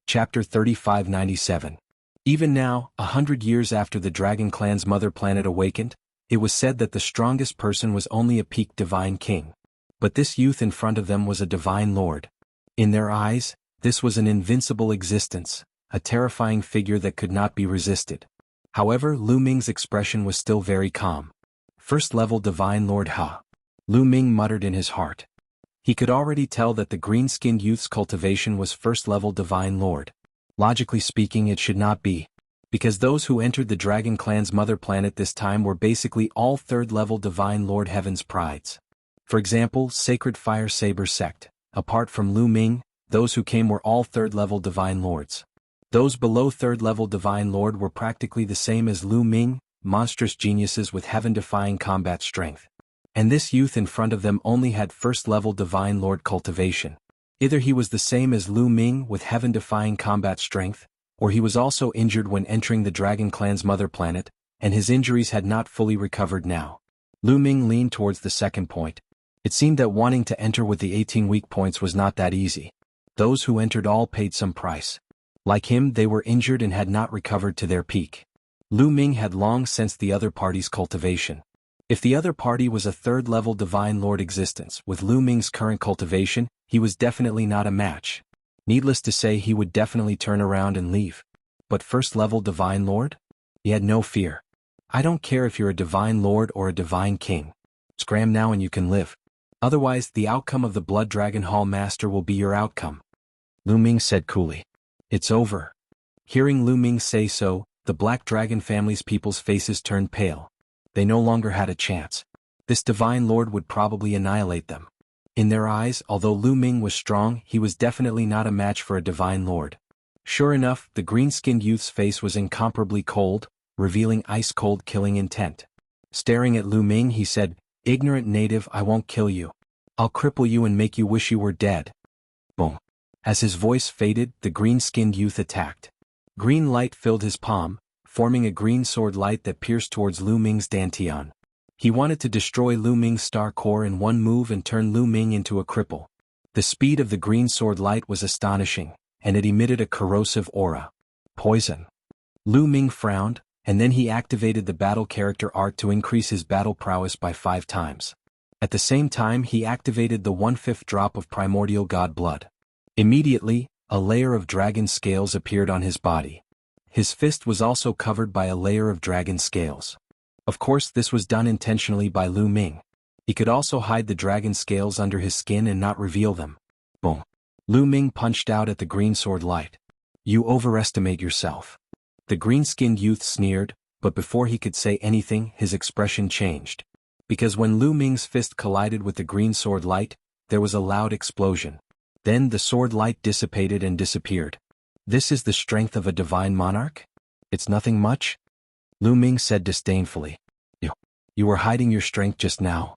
Chapter 3597. Even now, 100 years after the Dragon Clan's mother planet awakened, it was said that the strongest person was only a peak divine king. But this youth in front of them was a divine lord. In their eyes, this was an invincible existence, a terrifying figure that could not be resisted. However, Lu Ming's expression was still very calm. First-level divine lord Ha. Lu Ming muttered in his heart. He could already tell that the green-skinned youth's cultivation was first-level divine lord. Logically speaking, it should not be, because those who entered the Dragon Clan's mother planet this time were basically all third-level divine lord heaven's prides. For example, Sacred Fire Saber sect. Apart from Lu Ming, those who came were all third-level divine lords. Those below third-level divine lord were practically the same as Lu Ming, monstrous geniuses with heaven-defying combat strength. And this youth in front of them only had first-level divine lord cultivation. Either he was the same as Lu Ming with heaven-defying combat strength, or he was also injured when entering the Dragon Clan's mother planet, and his injuries had not fully recovered now. Lu Ming leaned towards the second point. It seemed that wanting to enter with the 18 weak points was not that easy. Those who entered all paid some price. Like him, they were injured and had not recovered to their peak. Lu Ming had long sensed the other party's cultivation. If the other party was a third-level divine lord existence with Lu Ming's current cultivation, he was definitely not a match. Needless to say, he would definitely turn around and leave. But first-level divine lord? He had no fear. I don't care if you're a divine lord or a divine king. Scram now and you can live. Otherwise, the outcome of the Blood Dragon Hall Master will be your outcome. Lu Ming said coolly. It's over. Hearing Lu Ming say so, the Black Dragon family's people's faces turned pale. They no longer had a chance. This divine lord would probably annihilate them. In their eyes, although Lu Ming was strong, he was definitely not a match for a divine lord. Sure enough, the green-skinned youth's face was incomparably cold, revealing ice-cold killing intent. Staring at Lu Ming, he said, "Ignorant native, I won't kill you. I'll cripple you and make you wish you were dead." Boom. As his voice faded, the green-skinned youth attacked. Green light filled his palm, forming a green sword light that pierced towards Lu Ming's dantian. He wanted to destroy Lu Ming's star core in one move and turn Lu Ming into a cripple. The speed of the green sword light was astonishing, and it emitted a corrosive aura. Poison. Lu Ming frowned, and then he activated the battle character art to increase his battle prowess by 5 times. At the same time, he activated the 1/5 drop of primordial god blood. Immediately, a layer of dragon scales appeared on his body. His fist was also covered by a layer of dragon scales. Of course, this was done intentionally by Lu Ming. He could also hide the dragon scales under his skin and not reveal them. Boom. Lu Ming punched out at the green sword light. You overestimate yourself. The green-skinned youth sneered, but before he could say anything, his expression changed. Because when Lu Ming's fist collided with the green sword light, there was a loud explosion. Then the sword light dissipated and disappeared. This is the strength of a divine monarch? It's nothing much? Lu Ming said disdainfully. You were hiding your strength just now.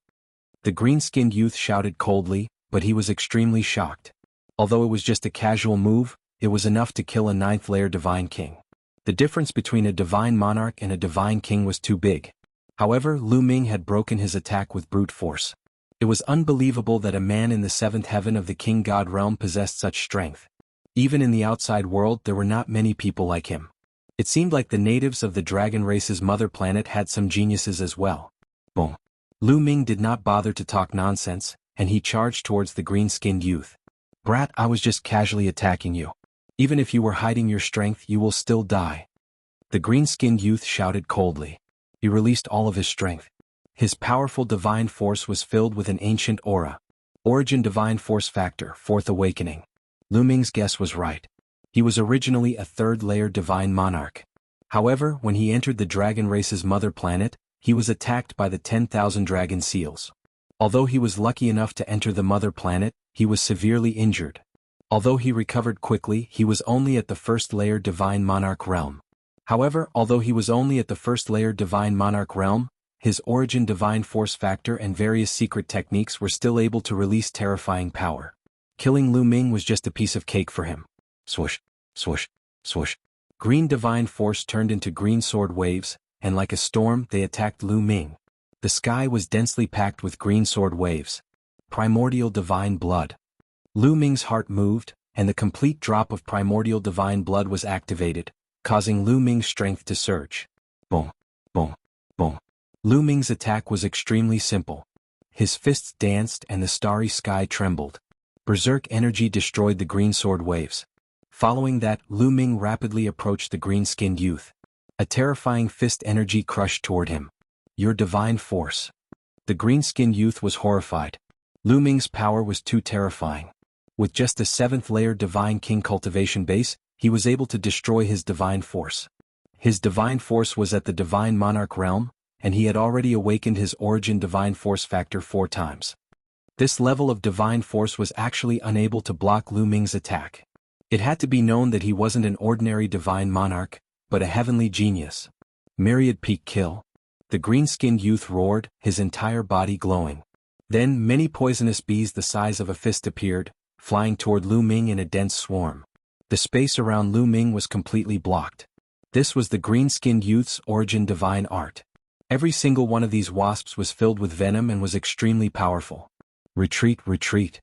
The green-skinned youth shouted coldly, but he was extremely shocked. Although it was just a casual move, it was enough to kill a 9th-layer divine king. The difference between a divine monarch and a divine king was too big. However, Lu Ming had broken his attack with brute force. It was unbelievable that a man in the 7th heaven of the king god realm possessed such strength. Even in the outside world, there were not many people like him. It seemed like the natives of the dragon race's mother planet had some geniuses as well. Boom. Lu Ming did not bother to talk nonsense, and he charged towards the green-skinned youth. Brat, I was just casually attacking you. Even if you were hiding your strength, you will still die. The green-skinned youth shouted coldly. He released all of his strength. His powerful divine force was filled with an ancient aura. Origin Divine Force Factor, 4th Awakening. Lu Ming's guess was right. He was originally a 3rd-layer divine monarch. However, when he entered the dragon race's mother planet, he was attacked by the 10,000 dragon seals. Although he was lucky enough to enter the mother planet, he was severely injured. Although he recovered quickly, he was only at the 1st-layer divine monarch realm. However, although he was only at the 1st-layer divine monarch realm, his origin divine force factor and various secret techniques were still able to release terrifying power. Killing Lu Ming was just a piece of cake for him. Swoosh, swoosh, swoosh. Green divine force turned into green sword waves, and like a storm, they attacked Lu Ming. The sky was densely packed with green sword waves. Primordial divine blood. Lu Ming's heart moved, and the complete drop of primordial divine blood was activated, causing Lu Ming's strength to surge. Boom, boom, boom. Lu Ming's attack was extremely simple. His fists danced and the starry sky trembled. Berserk energy destroyed the green sword waves. Following that, Lu Ming rapidly approached the green-skinned youth. A terrifying fist energy crushed toward him. Your divine force. The green-skinned youth was horrified. Lu Ming's power was too terrifying. With just a 7th-layer Divine King cultivation base, he was able to destroy his divine force. His divine force was at the Divine Monarch realm, and he had already awakened his origin divine force factor 4 times. This level of divine force was actually unable to block Lu Ming's attack. It had to be known that he wasn't an ordinary divine monarch, but a heavenly genius. Myriad peak kill. The green-skinned youth roared, his entire body glowing. Then many poisonous bees the size of a fist appeared, flying toward Lu Ming in a dense swarm. The space around Lu Ming was completely blocked. This was the green-skinned youth's origin divine art. Every single one of these wasps was filled with venom and was extremely powerful. Retreat, retreat.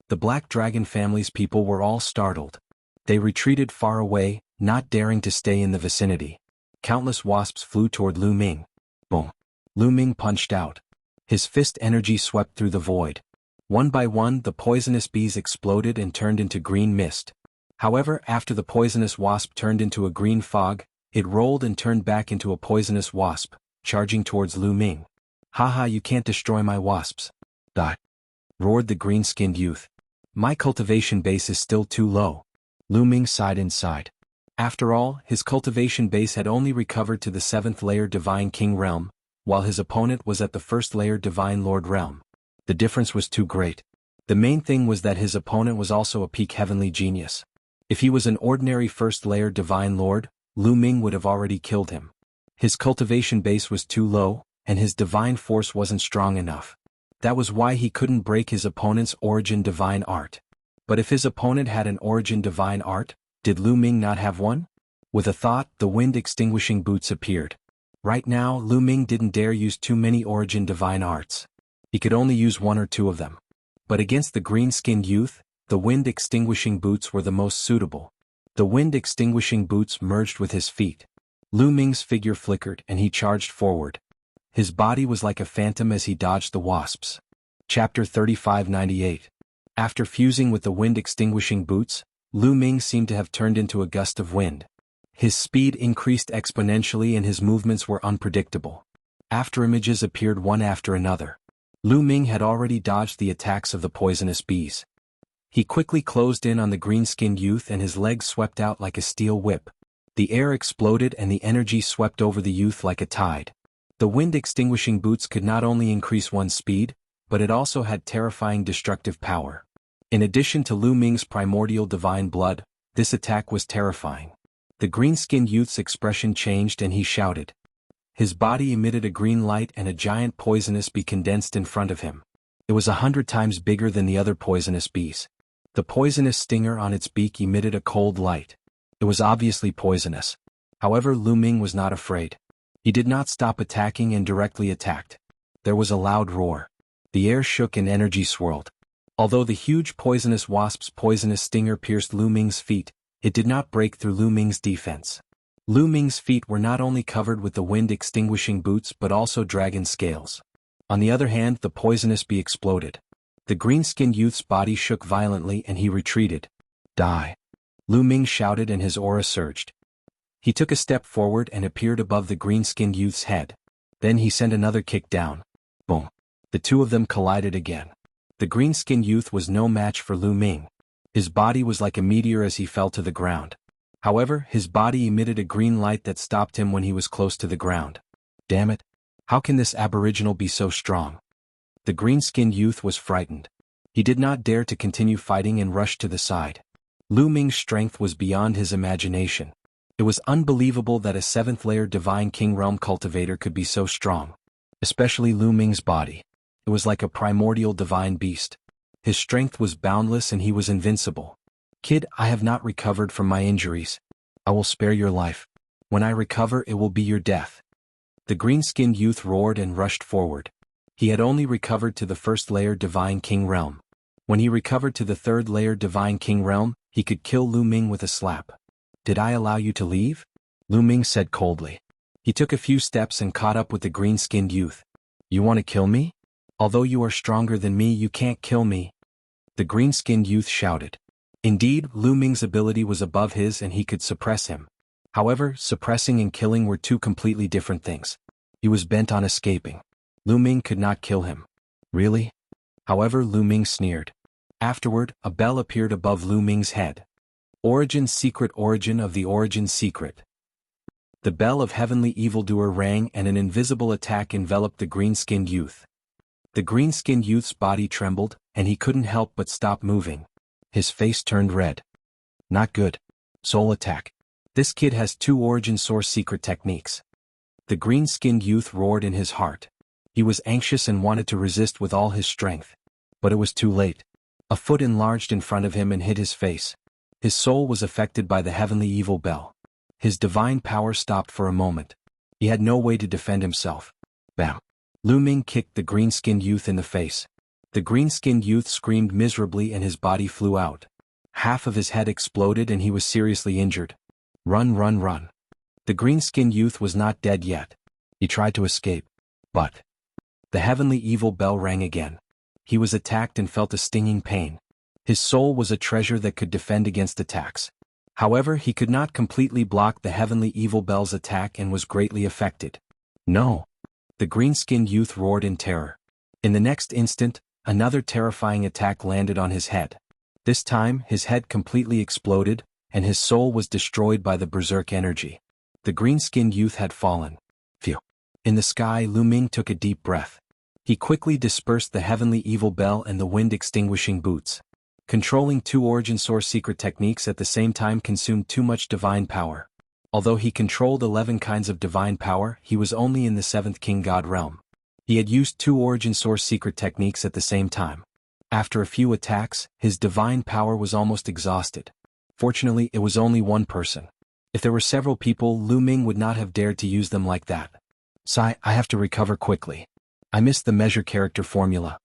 The Black Dragon family's people were all startled. They retreated far away, not daring to stay in the vicinity. Countless wasps flew toward Lu Ming. Boom. Lu Ming punched out. His fist energy swept through the void. One by one, the poisonous bees exploded and turned into green mist. However, after the poisonous wasp turned into a green fog, it rolled and turned back into a poisonous wasp, charging towards Lu Ming. Haha, you can't destroy my wasps. Die. Roared the green-skinned youth. My cultivation base is still too low. Lu Ming sighed inside. After all, his cultivation base had only recovered to the 7th-layer Divine King realm, while his opponent was at the 1st-layer Divine Lord realm. The difference was too great. The main thing was that his opponent was also a peak heavenly genius. If he was an ordinary 1st-layer Divine Lord, Lu Ming would have already killed him. His cultivation base was too low, and his divine force wasn't strong enough. That was why he couldn't break his opponent's origin divine art. But if his opponent had an origin divine art, did Lu Ming not have one? With a thought, the wind-extinguishing boots appeared. Right now, Lu Ming didn't dare use too many origin divine arts. He could only use 1 or 2 of them. But against the green-skinned youth, the wind-extinguishing boots were the most suitable. The wind-extinguishing boots merged with his feet. Lu Ming's figure flickered and he charged forward. His body was like a phantom as he dodged the wasps. Chapter 3598. After fusing with the wind-extinguishing boots, Lu Ming seemed to have turned into a gust of wind. His speed increased exponentially and his movements were unpredictable. Afterimages appeared one after another. Lu Ming had already dodged the attacks of the poisonous bees. He quickly closed in on the green-skinned youth and his legs swept out like a steel whip. The air exploded and the energy swept over the youth like a tide. The wind-extinguishing boots could not only increase one's speed, but it also had terrifying destructive power. In addition to Lu Ming's primordial divine blood, this attack was terrifying. The green-skinned youth's expression changed and he shouted. His body emitted a green light and a giant poisonous bee condensed in front of him. It was 100 times bigger than the other poisonous bees. The poisonous stinger on its beak emitted a cold light. It was obviously poisonous. However, Lu Ming was not afraid. He did not stop attacking and directly attacked. There was a loud roar. The air shook and energy swirled. Although the huge poisonous wasp's poisonous stinger pierced Lu Ming's feet, it did not break through Lu Ming's defense. Lu Ming's feet were not only covered with the wind-extinguishing boots but also dragon scales. On the other hand, the poisonous bee exploded. The green-skinned youth's body shook violently and he retreated. Die! Lu Ming shouted and his aura surged. He took a step forward and appeared above the green-skinned youth's head. Then he sent another kick down. Boom! The two of them collided again. The green-skinned youth was no match for Lu Ming. His body was like a meteor as he fell to the ground. However, his body emitted a green light that stopped him when he was close to the ground. Damn it! How can this aboriginal be so strong? The green-skinned youth was frightened. He did not dare to continue fighting and rushed to the side. Lu Ming's strength was beyond his imagination. It was unbelievable that a 7th-layer Divine King Realm cultivator could be so strong. Especially Lu Ming's body. It was like a primordial divine beast. His strength was boundless and he was invincible. Kid, I have not recovered from my injuries. I will spare your life. When I recover, it will be your death. The green-skinned youth roared and rushed forward. He had only recovered to the 1st-layer Divine King Realm. When he recovered to the 3rd-layer Divine King Realm, He could kill Lu Ming with a slap. "Did I allow you to leave?" Lu Ming said coldly. He took a few steps and caught up with the green-skinned youth. "You want to kill me? Although you are stronger than me, you can't kill me," the green-skinned youth shouted. Indeed, Lu Ming's ability was above his and he could suppress him. However, suppressing and killing were two completely different things. He was bent on escaping. Lu Ming could not kill him. "Really?" However, Lu Ming sneered. Afterward, a bell appeared above Lu Ming's head. Origin Secret, Origin of the Origin Secret. The bell of heavenly evildoer rang and an invisible attack enveloped the green-skinned youth. The green-skinned youth's body trembled, and he couldn't help but stop moving. His face turned red. "Not good. Soul attack. This kid has 2 origin source secret techniques." The green-skinned youth roared in his heart. He was anxious and wanted to resist with all his strength. But it was too late. A foot enlarged in front of him and hit his face. His soul was affected by the heavenly evil bell. His divine power stopped for a moment. He had no way to defend himself. Bam! Lu Ming kicked the green-skinned youth in the face. The green-skinned youth screamed miserably and his body flew out. Half of his head exploded and he was seriously injured. "Run, run, run." The green-skinned youth was not dead yet. He tried to escape. But the heavenly evil bell rang again. He was attacked and felt a stinging pain. His soul was a treasure that could defend against attacks. However, he could not completely block the heavenly evil bell's attack and was greatly affected. "No!" The green-skinned youth roared in terror. In the next instant, another terrifying attack landed on his head. This time, his head completely exploded, and his soul was destroyed by the berserk energy. The green-skinned youth had fallen. Phew! In the sky, Lu Ming took a deep breath. He quickly dispersed the heavenly evil bell and the wind-extinguishing boots. Controlling 2 origin source secret techniques at the same time consumed too much divine power. Although he controlled 11 kinds of divine power, he was only in the 7th king god realm. He had used 2 origin source secret techniques at the same time. After a few attacks, his divine power was almost exhausted. Fortunately, it was only one person. If there were several people, Lu Ming would not have dared to use them like that. "Sigh, I have to recover quickly. I missed the measure character formula."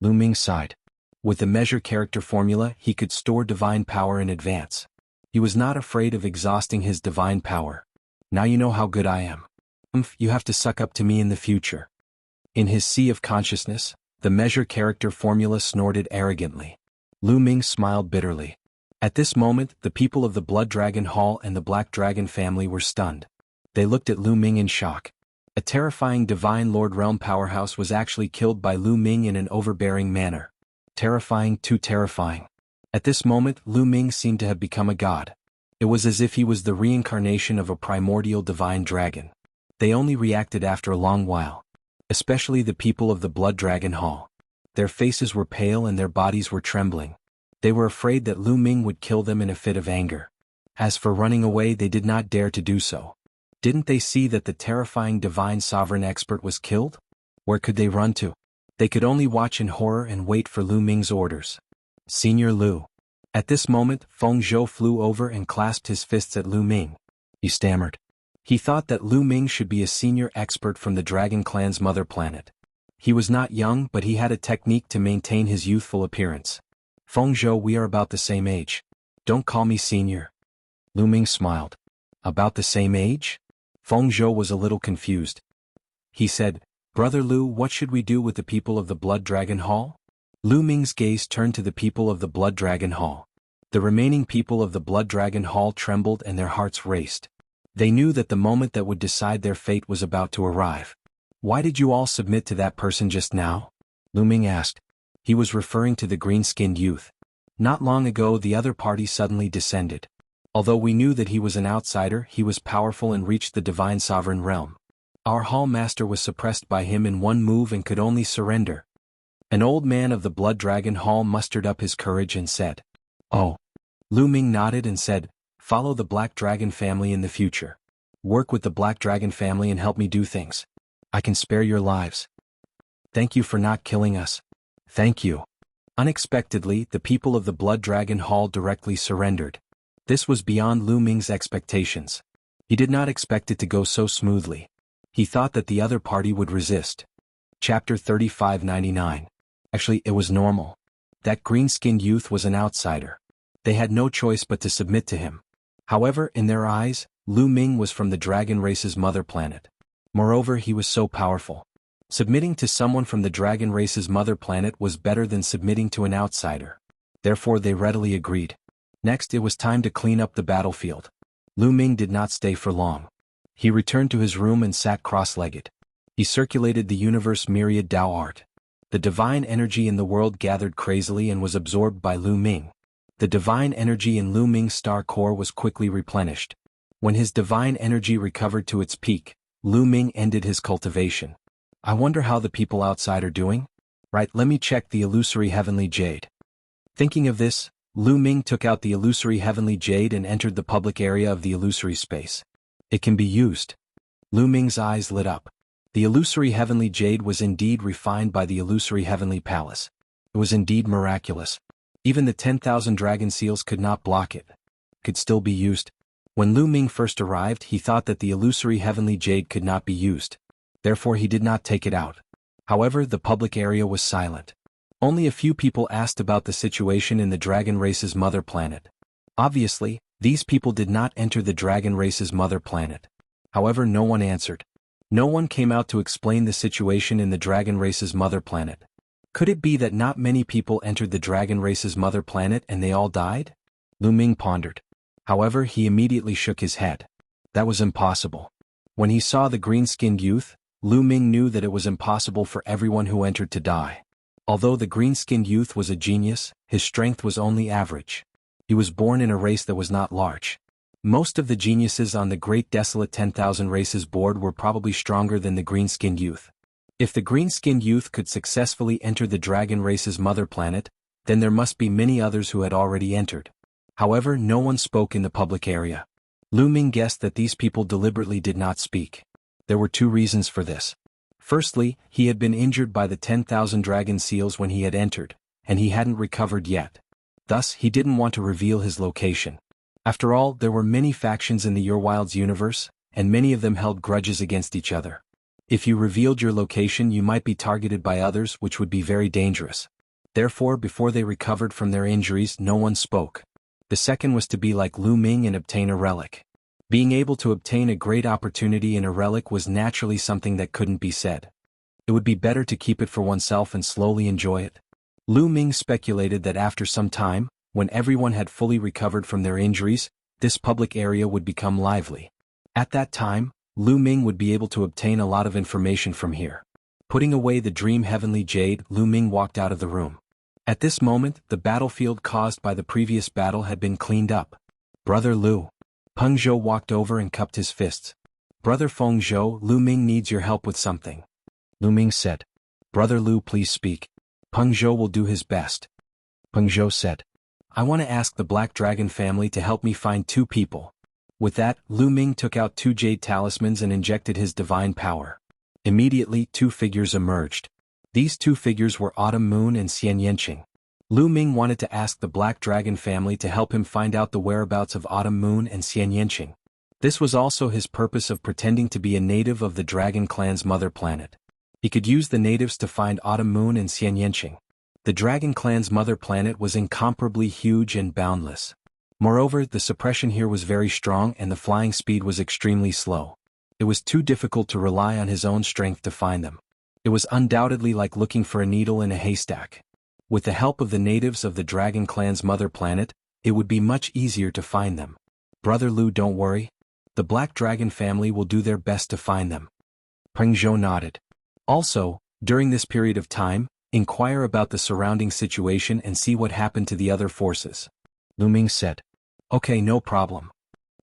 Lu Ming sighed. With the measure character formula, he could store divine power in advance. He was not afraid of exhausting his divine power. "Now you know how good I am. You have to suck up to me in the future." In his sea of consciousness, the measure character formula snorted arrogantly. Lu Ming smiled bitterly. At this moment, the people of the Blood Dragon Hall and the Black Dragon family were stunned. They looked at Lu Ming in shock. A terrifying Divine Lord Realm powerhouse was actually killed by Lu Ming in an overbearing manner. Terrifying, too terrifying. At this moment, Lu Ming seemed to have become a god. It was as if he was the reincarnation of a primordial divine dragon. They only reacted after a long while. Especially the people of the Blood Dragon Hall. Their faces were pale and their bodies were trembling. They were afraid that Lu Ming would kill them in a fit of anger. As for running away, they did not dare to do so. Didn't they see that the terrifying divine sovereign expert was killed? Where could they run to? They could only watch in horror and wait for Lu Ming's orders. "Senior Lu." At this moment, Feng Zhou flew over and clasped his fists at Lu Ming. He stammered. He thought that Lu Ming should be a senior expert from the Dragon Clan's mother planet. He was not young, but he had a technique to maintain his youthful appearance. "Feng Zhou, we are about the same age. Don't call me senior." Lu Ming smiled. "About the same age?" Feng Zhou was a little confused. He said, "Brother Lu, what should we do with the people of the Blood Dragon Hall?" Lu Ming's gaze turned to the people of the Blood Dragon Hall. The remaining people of the Blood Dragon Hall trembled and their hearts raced. They knew that the moment that would decide their fate was about to arrive. "Why did you all submit to that person just now?" Lu Ming asked. He was referring to the green-skinned youth. Not long ago, the other party suddenly descended. Although we knew that he was an outsider, he was powerful and reached the divine sovereign realm. Our hall master was suppressed by him in one move and could only surrender. An old man of the Blood Dragon Hall mustered up his courage and said, "Oh." Lu Ming nodded and said, "Follow the Black Dragon family in the future. Work with the Black Dragon family and help me do things. I can spare your lives. Thank you for not killing us." "Thank you." Unexpectedly, the people of the Blood Dragon Hall directly surrendered. This was beyond Lu Ming's expectations. He did not expect it to go so smoothly. He thought that the other party would resist. Chapter 3599. Actually, it was normal. That green-skinned youth was an outsider. They had no choice but to submit to him. However, in their eyes, Lu Ming was from the dragon race's mother planet. Moreover, he was so powerful. Submitting to someone from the dragon race's mother planet was better than submitting to an outsider. Therefore they readily agreed. Next, it was time to clean up the battlefield. Lu Ming did not stay for long. He returned to his room and sat cross-legged. He circulated the universe myriad Tao art. The divine energy in the world gathered crazily and was absorbed by Lu Ming. The divine energy in Lu Ming's star core was quickly replenished. When his divine energy recovered to its peak, Lu Ming ended his cultivation. I wonder how the people outside are doing? Right, let me check the illusory heavenly jade. Thinking of this, Lu Ming took out the illusory heavenly jade and entered the public area of the illusory space. It can be used. Lu Ming's eyes lit up. The illusory heavenly jade was indeed refined by the illusory heavenly palace. It was indeed miraculous. Even the 10,000 dragon seals could not block it. Could still be used. When Lu Ming first arrived, he thought that the illusory heavenly jade could not be used. Therefore he did not take it out. However, the public area was silent. Only a few people asked about the situation in the dragon race's mother planet. Obviously, these people did not enter the dragon race's mother planet. However, no one answered. No one came out to explain the situation in the dragon race's mother planet. Could it be that not many people entered the dragon race's mother planet and they all died? Lu Ming pondered. However, he immediately shook his head. That was impossible. When he saw the green-skinned youth, Lu Ming knew that it was impossible for everyone who entered to die. Although the green-skinned youth was a genius, his strength was only average. He was born in a race that was not large. Most of the geniuses on the Great Desolate 10,000 Races board were probably stronger than the green-skinned youth. If the green-skinned youth could successfully enter the dragon race's mother planet, then there must be many others who had already entered. However, no one spoke in the public area. Lu Ming guessed that these people deliberately did not speak. There were two reasons for this. Firstly, he had been injured by the 10,000 dragon seals when he had entered, and he hadn't recovered yet. Thus, he didn't want to reveal his location. After all, there were many factions in the Your Wilds universe, and many of them held grudges against each other. If you revealed your location, you might be targeted by others, which would be very dangerous. Therefore, before they recovered from their injuries, no one spoke. The second was to be like Lu Ming and obtain a relic. Being able to obtain a great opportunity in a relic was naturally something that couldn't be said. It would be better to keep it for oneself and slowly enjoy it. Lu Ming speculated that after some time, when everyone had fully recovered from their injuries, this public area would become lively. At that time, Lu Ming would be able to obtain a lot of information from here. Putting away the dream heavenly jade, Lu Ming walked out of the room. At this moment, the battlefield caused by the previous battle had been cleaned up. Brother Lu. Peng Zhou walked over and cupped his fists. Brother Feng Zhou, Lu Ming needs your help with something. Lu Ming said. Brother Lu, please speak. Peng Zhou will do his best. Peng Zhou said. I want to ask the Black Dragon family to help me find two people. With that, Lu Ming took out two jade talismans and injected his divine power. Immediately, two figures emerged. These two figures were Autumn Moon and Xian Yanqing. Lu Ming wanted to ask the Black Dragon family to help him find out the whereabouts of Autumn Moon and Xian Yanqing. This was also his purpose of pretending to be a native of the Dragon Clan's mother planet. He could use the natives to find Autumn Moon and Xian Yanqing. The Dragon Clan's mother planet was incomparably huge and boundless. Moreover, the suppression here was very strong and the flying speed was extremely slow. It was too difficult to rely on his own strength to find them. It was undoubtedly like looking for a needle in a haystack. With the help of the natives of the Dragon Clan's mother planet, it would be much easier to find them. Brother Lu, don't worry. The Black Dragon family will do their best to find them. Peng Zhou nodded. Also, during this period of time, inquire about the surrounding situation and see what happened to the other forces. Lu Ming said. Okay, no problem.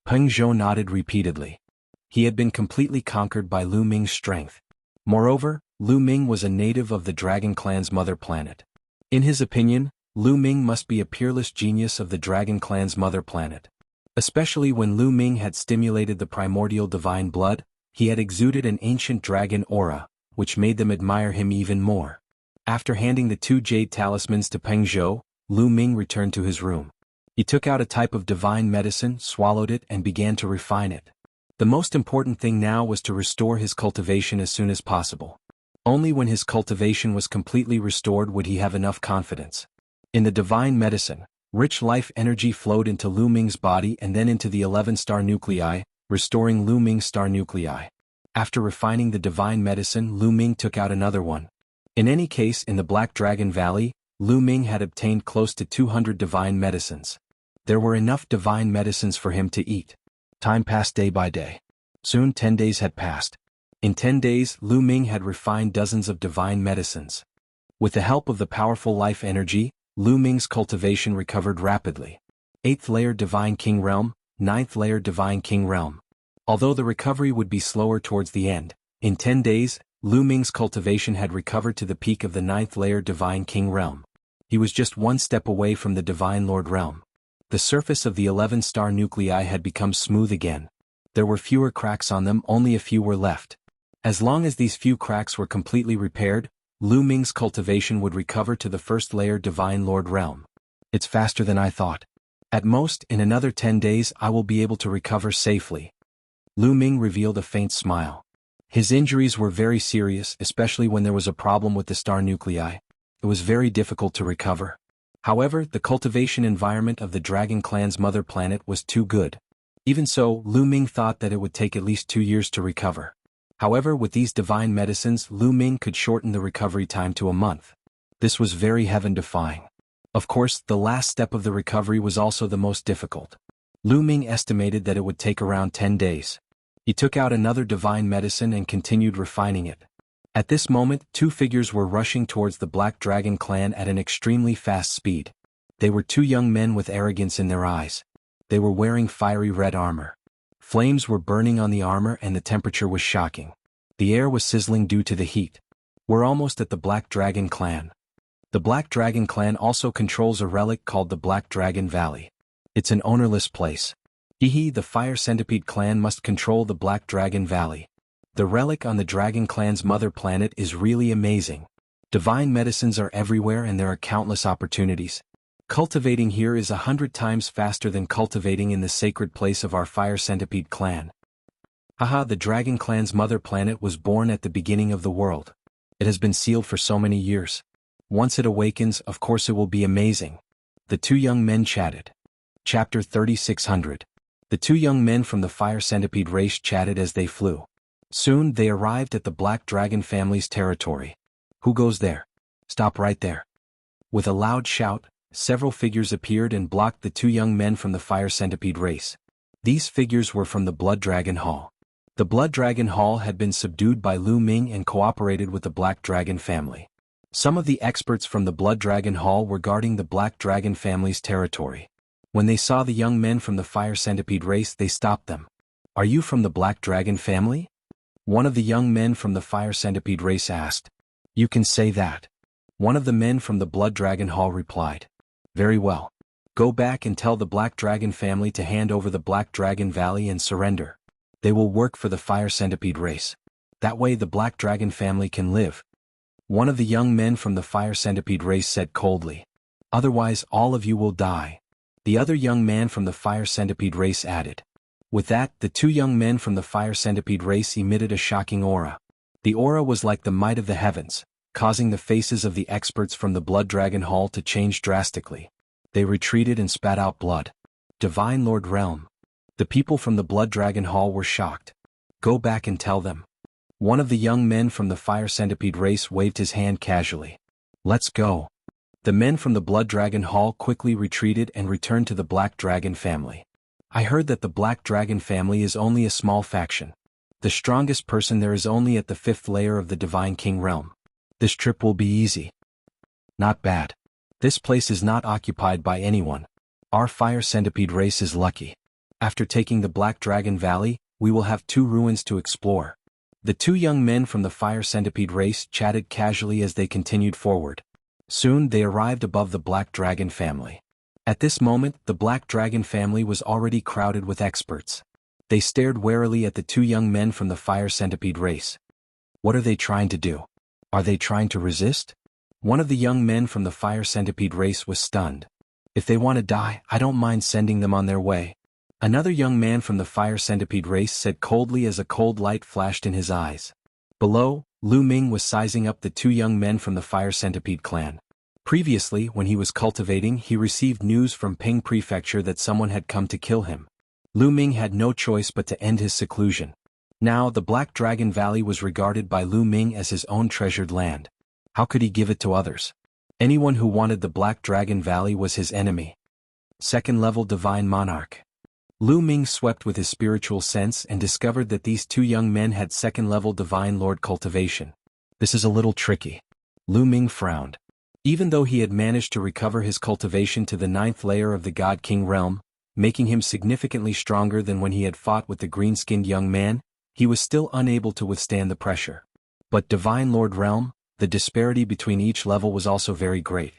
Peng Zhou nodded repeatedly. He had been completely conquered by Lu Ming's strength. Moreover, Lu Ming was a native of the Dragon Clan's mother planet. In his opinion, Lu Ming must be a peerless genius of the Dragon Clan's mother planet. Especially when Lu Ming had stimulated the primordial divine blood, he had exuded an ancient dragon aura, which made them admire him even more. After handing the two jade talismans to Peng Zhou, Lu Ming returned to his room. He took out a type of divine medicine, swallowed it, and began to refine it. The most important thing now was to restore his cultivation as soon as possible. Only when his cultivation was completely restored would he have enough confidence. In the divine medicine, Rich life energy flowed into Lu Ming's body and then into the 11 star nuclei, restoring Lu Ming's star nuclei. After refining the divine medicine, Lu Ming took out another one. In any case, in the Black Dragon Valley, Lu Ming had obtained close to 200 divine medicines. There were enough divine medicines for him to eat. Time passed day by day. Soon 10 days had passed. In 10 days, Lu Ming had refined dozens of divine medicines. With the help of the powerful life energy, Lu Ming's cultivation recovered rapidly. 8th layer Divine King Realm, 9th layer Divine King Realm. Although the recovery would be slower towards the end, in 10 days, Lu Ming's cultivation had recovered to the peak of the 9th layer Divine King Realm. He was just one step away from the Divine Lord Realm. The surface of the 11 star nuclei had become smooth again. There were fewer cracks on them, only a few were left. As long as these few cracks were completely repaired, Lu Ming's cultivation would recover to the 1st layer Divine Lord Realm. It's faster than I thought. At most, in another 10 days I will be able to recover safely. Lu Ming revealed a faint smile. His injuries were very serious, especially when there was a problem with the star nuclei. It was very difficult to recover. However, the cultivation environment of the Dragon Clan's mother planet was too good. Even so, Lu Ming thought that it would take at least 2 years to recover. However, with these divine medicines, Lu Ming could shorten the recovery time to a month. This was very heaven-defying. Of course, the last step of the recovery was also the most difficult. Lu Ming estimated that it would take around 10 days. He took out another divine medicine and continued refining it. At this moment, 2 figures were rushing towards the Black Dragon Clan at an extremely fast speed. They were 2 young men with arrogance in their eyes. They were wearing fiery red armor. Flames were burning on the armor and the temperature was shocking. The air was sizzling due to the heat. We're almost at the Black Dragon Clan. The Black Dragon Clan also controls a relic called the Black Dragon Valley. It's an ownerless place. Hehe, the Fire Centipede Clan must control the Black Dragon Valley. The relic on the Dragon Clan's mother planet is really amazing. Divine medicines are everywhere and there are countless opportunities. Cultivating here is 100 times faster than cultivating in the sacred place of our Fire Centipede Clan. Haha, the Dragon Clan's mother planet was born at the beginning of the world. It has been sealed for so many years. Once it awakens, of course it will be amazing. The 2 young men chatted. Chapter 3600. The 2 young men from the Fire Centipede race chatted as they flew. Soon they arrived at the Black Dragon family's territory. Who goes there? Stop right there. With a loud shout, several figures appeared and blocked the 2 young men from the Fire Centipede race. These figures were from the Blood Dragon Hall. The Blood Dragon Hall had been subdued by Lu Ming and cooperated with the Black Dragon family. Some of the experts from the Blood Dragon Hall were guarding the Black Dragon family's territory. When they saw the young men from the Fire Centipede race, they stopped them. Are you from the Black Dragon family? One of the young men from the Fire Centipede race asked. You can say that. One of the men from the Blood Dragon Hall replied. Very well. Go back and tell the Black Dragon family to hand over the Black Dragon Valley and surrender. They will work for the Fire Centipede race. That way the Black Dragon family can live. One of the young men from the Fire Centipede race said coldly. Otherwise all of you will die. The other young man from the Fire Centipede race added. With that, the 2 young men from the Fire Centipede race emitted a shocking aura. The aura was like the might of the heavens, causing the faces of the experts from the Blood Dragon Hall to change drastically. They retreated and spat out blood. Divine Lord Realm. The people from the Blood Dragon Hall were shocked. Go back and tell them. One of the young men from the Fire Centipede race waved his hand casually. Let's go. The men from the Blood Dragon Hall quickly retreated and returned to the Black Dragon family. I heard that the Black Dragon family is only a small faction. The strongest person there is only at the 5th layer of the Divine King Realm. This trip will be easy. Not bad. This place is not occupied by anyone. Our Fire Centipede race is lucky. After taking the Black Dragon Valley, we will have 2 ruins to explore. The 2 young men from the Fire Centipede race chatted casually as they continued forward. Soon they arrived above the Black Dragon family. At this moment, the Black Dragon family was already crowded with experts. They stared warily at the 2 young men from the Fire Centipede race. What are they trying to do? Are they trying to resist? One of the young men from the Fire Centipede race was stunned. If they want to die, I don't mind sending them on their way. Another young man from the Fire Centipede race said coldly as a cold light flashed in his eyes. Below, Lu Ming was sizing up the 2 young men from the Fire Centipede clan. Previously, when he was cultivating, he received news from Ping Prefecture that someone had come to kill him. Lu Ming had no choice but to end his seclusion. Now, the Black Dragon Valley was regarded by Lu Ming as his own treasured land. How could he give it to others? Anyone who wanted the Black Dragon Valley was his enemy. Second-level Divine Monarch. Lu Ming swept with his spiritual sense and discovered that these two young men had second-level Divine Lord cultivation. This is a little tricky. Lu Ming frowned. Even though he had managed to recover his cultivation to the 9th layer of the God King realm, making him significantly stronger than when he had fought with the green-skinned young man, he was still unable to withstand the pressure. But Divine Lord realm, the disparity between each level was also very great.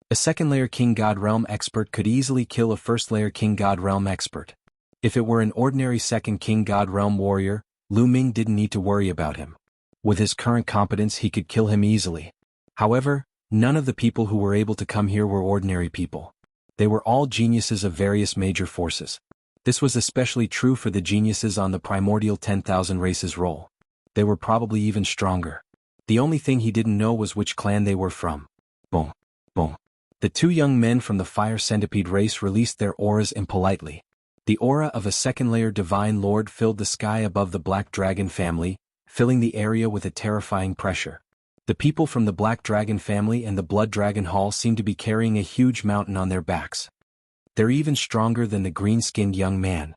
A second-layer King God realm expert could easily kill a first-layer King God realm expert. If it were an ordinary second King God realm warrior, Lu Ming didn't need to worry about him. With his current competence, he could kill him easily. However, none of the people who were able to come here were ordinary people. They were all geniuses of various major forces. This was especially true for the geniuses on the Primordial 10,000 races roll. They were probably even stronger. The only thing he didn't know was which clan they were from. Boom. Boom. The two young men from the Fire Centipede race released their auras impolitely. The aura of a second-layer Divine Lord filled the sky above the Black Dragon family, filling the area with a terrifying pressure. The people from the Black Dragon family and the Blood Dragon Hall seemed to be carrying a huge mountain on their backs. They're even stronger than the green-skinned young man.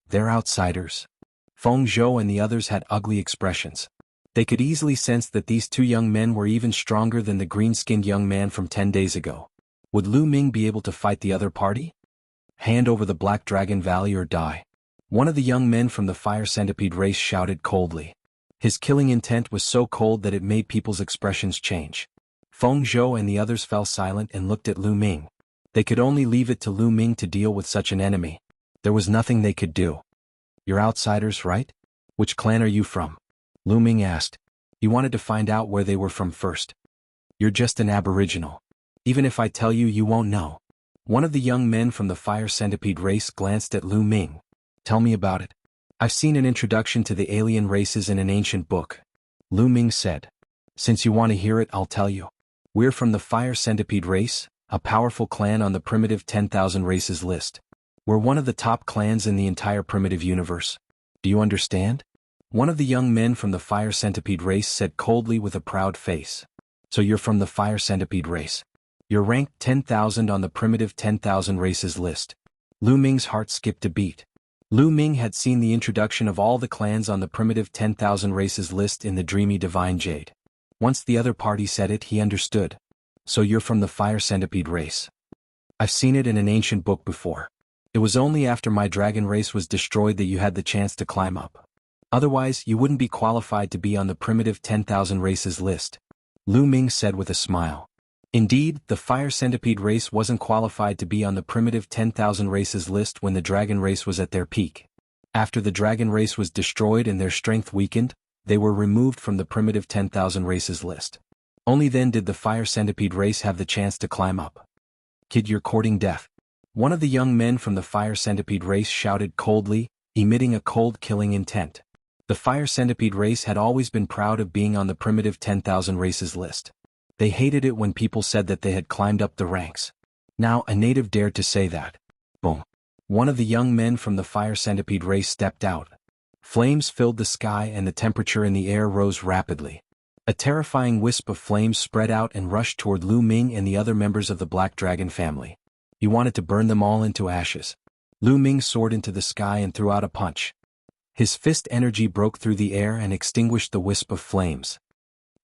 They're outsiders. Feng Zhou and the others had ugly expressions. They could easily sense that these two young men were even stronger than the green-skinned young man from 10 days ago. Would Lu Ming be able to fight the other party? Hand over the Black Dragon Valley or die. One of the young men from the Fire Centipede race shouted coldly. His killing intent was so cold that it made people's expressions change. Feng Zhou and the others fell silent and looked at Lu Ming. They could only leave it to Lu Ming to deal with such an enemy. There was nothing they could do. You're outsiders, right? Which clan are you from? Lu Ming asked. He wanted to find out where they were from first. You're just an aboriginal. Even if I tell you, you won't know. One of the young men from the Fire Centipede race glanced at Lu Ming. Tell me about it. I've seen an introduction to the alien races in an ancient book. Lu Ming said. Since you want to hear it, I'll tell you. We're from the Fire Centipede race, a powerful clan on the primitive 10,000 races list. We're one of the top clans in the entire primitive universe. Do you understand? One of the young men from the Fire Centipede race said coldly with a proud face. So you're from the Fire Centipede race. You're ranked 10,000 on the primitive 10,000 races list. Lu Ming's heart skipped a beat. Lu Ming had seen the introduction of all the clans on the primitive 10,000 races list in the dreamy Divine Jade. Once the other party said it, he understood. So you're from the Fire Centipede race. I've seen it in an ancient book before. It was only after my dragon race was destroyed that you had the chance to climb up. Otherwise, you wouldn't be qualified to be on the primitive 10,000 races list. Lu Ming said with a smile. Indeed, the Fire Centipede race wasn't qualified to be on the primitive 10,000 races list when the dragon race was at their peak. After the dragon race was destroyed and their strength weakened, they were removed from the primitive 10,000 races list. Only then did the Fire Centipede race have the chance to climb up. Kid, you're courting death. One of the young men from the Fire Centipede race shouted coldly, emitting a cold killing intent. The Fire Centipede race had always been proud of being on the primitive 10,000 races list. They hated it when people said that they had climbed up the ranks. Now a native dared to say that. Boom. One of the young men from the Fire Centipede race stepped out. Flames filled the sky and the temperature in the air rose rapidly. A terrifying wisp of flames spread out and rushed toward Lu Ming and the other members of the Black Dragon family. He wanted to burn them all into ashes. Lu Ming soared into the sky and threw out a punch. His fist energy broke through the air and extinguished the wisp of flames.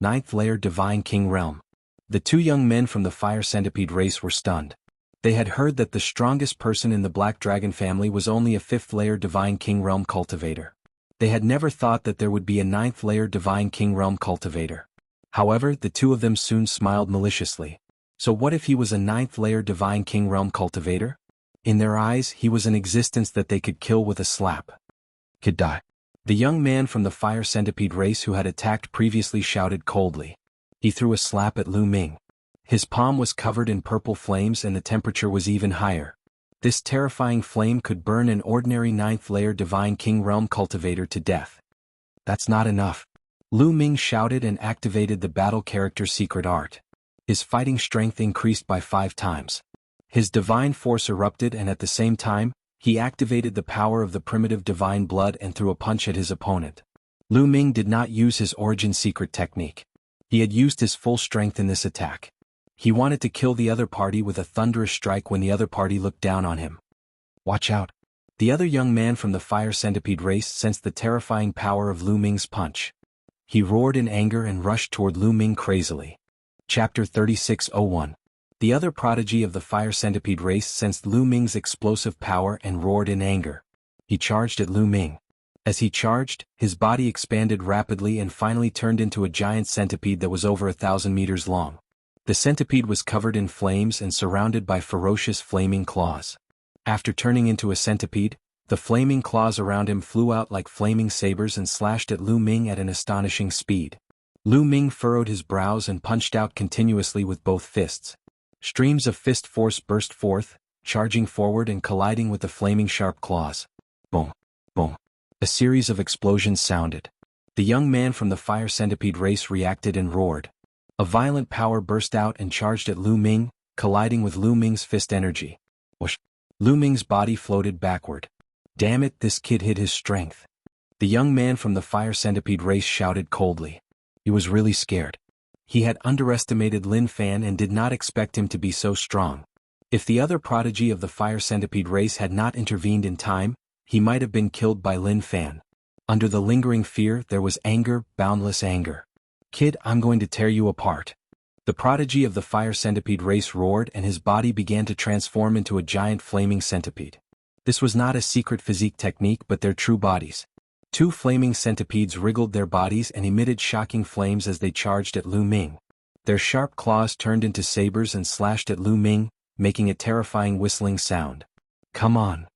9th layer Divine King realm. The two young men from the Fire Centipede race were stunned. They had heard that the strongest person in the Black Dragon family was only a 5th layer Divine King realm cultivator. They had never thought that there would be a 9th layer Divine King realm cultivator. However, the two of them soon smiled maliciously. So what if he was a 9th layer Divine King realm cultivator? In their eyes, he was an existence that they could kill with a slap. Could die. The young man from the Fire Centipede race who had attacked previously shouted coldly. He threw a slap at Lu Ming. His palm was covered in purple flames and the temperature was even higher. This terrifying flame could burn an ordinary 9th layer Divine King realm cultivator to death. That's not enough. Lu Ming shouted and activated the battle character secret art. His fighting strength increased by 5 times. His divine force erupted, and at the same time, he activated the power of the primitive divine blood and threw a punch at his opponent. Lu Ming did not use his origin secret technique. He had used his full strength in this attack. He wanted to kill the other party with a thunderous strike when the other party looked down on him. Watch out! The other young man from the fire centipede race sensed the terrifying power of Lu Ming's punch. He roared in anger and rushed toward Lu Ming crazily. Chapter 36:01. The other prodigy of the fire centipede race sensed Lu Ming's explosive power and roared in anger. He charged at Lu Ming. As he charged, his body expanded rapidly and finally turned into a giant centipede that was over 1,000 meters long. The centipede was covered in flames and surrounded by ferocious flaming claws. After turning into a centipede, the flaming claws around him flew out like flaming sabers and slashed at Lu Ming at an astonishing speed. Lu Ming furrowed his brows and punched out continuously with both fists. Streams of fist force burst forth, charging forward and colliding with the flaming sharp claws. Boom! Boom! A series of explosions sounded. The young man from the fire centipede race reacted and roared. A violent power burst out and charged at Lu Ming, colliding with Lu Ming's fist energy. Whoosh! Lu Ming's body floated backward. Damn it, this kid hid his strength. The young man from the fire centipede race shouted coldly. He was really scared. He had underestimated Lin Fan and did not expect him to be so strong. If the other prodigy of the fire centipede race had not intervened in time, he might have been killed by Lin Fan. Under the lingering fear there was anger, boundless anger. Kid, I'm going to tear you apart. The prodigy of the fire centipede race roared and his body began to transform into a giant flaming centipede. This was not a secret physique technique but their true bodies. 2 flaming centipedes wriggled their bodies and emitted shocking flames as they charged at Lu Ming. Their sharp claws turned into sabers and slashed at Lu Ming, making a terrifying whistling sound. Come on!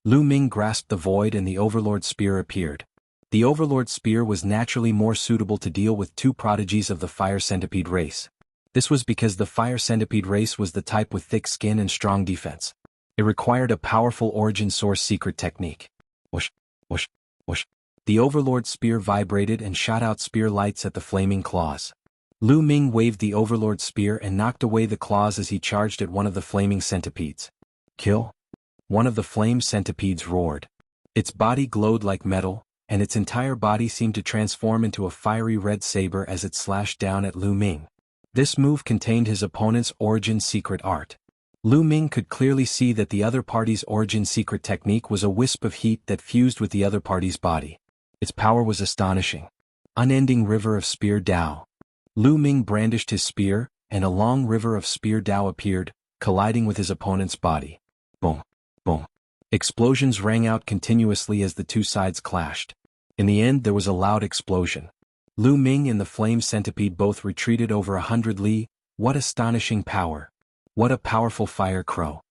Lu Ming grasped the void and the Overlord Spear appeared. The Overlord Spear was naturally more suitable to deal with 2 prodigies of the fire centipede race. This was because the fire centipede race was the type with thick skin and strong defense. It required a powerful origin source secret technique. Whoosh! Whoosh! Whoosh! The Overlord Spear vibrated and shot out spear lights at the flaming claws. Lu Ming waved the Overlord Spear and knocked away the claws as he charged at one of the flaming centipedes. Kill? One of the flame centipedes roared. Its body glowed like metal, and its entire body seemed to transform into a fiery red saber as it slashed down at Lu Ming. This move contained his opponent's origin secret art. Lu Ming could clearly see that the other party's origin secret technique was a wisp of heat that fused with the other party's body. Its power was astonishing. Unending river of spear Dao. Lu Ming brandished his spear, and a long river of spear Dao appeared, colliding with his opponent's body. Boom! Boom! Explosions rang out continuously as the 2 sides clashed. In the end there was a loud explosion. Lu Ming and the flame centipede both retreated over 100 li. What astonishing power! What a powerful fire crow!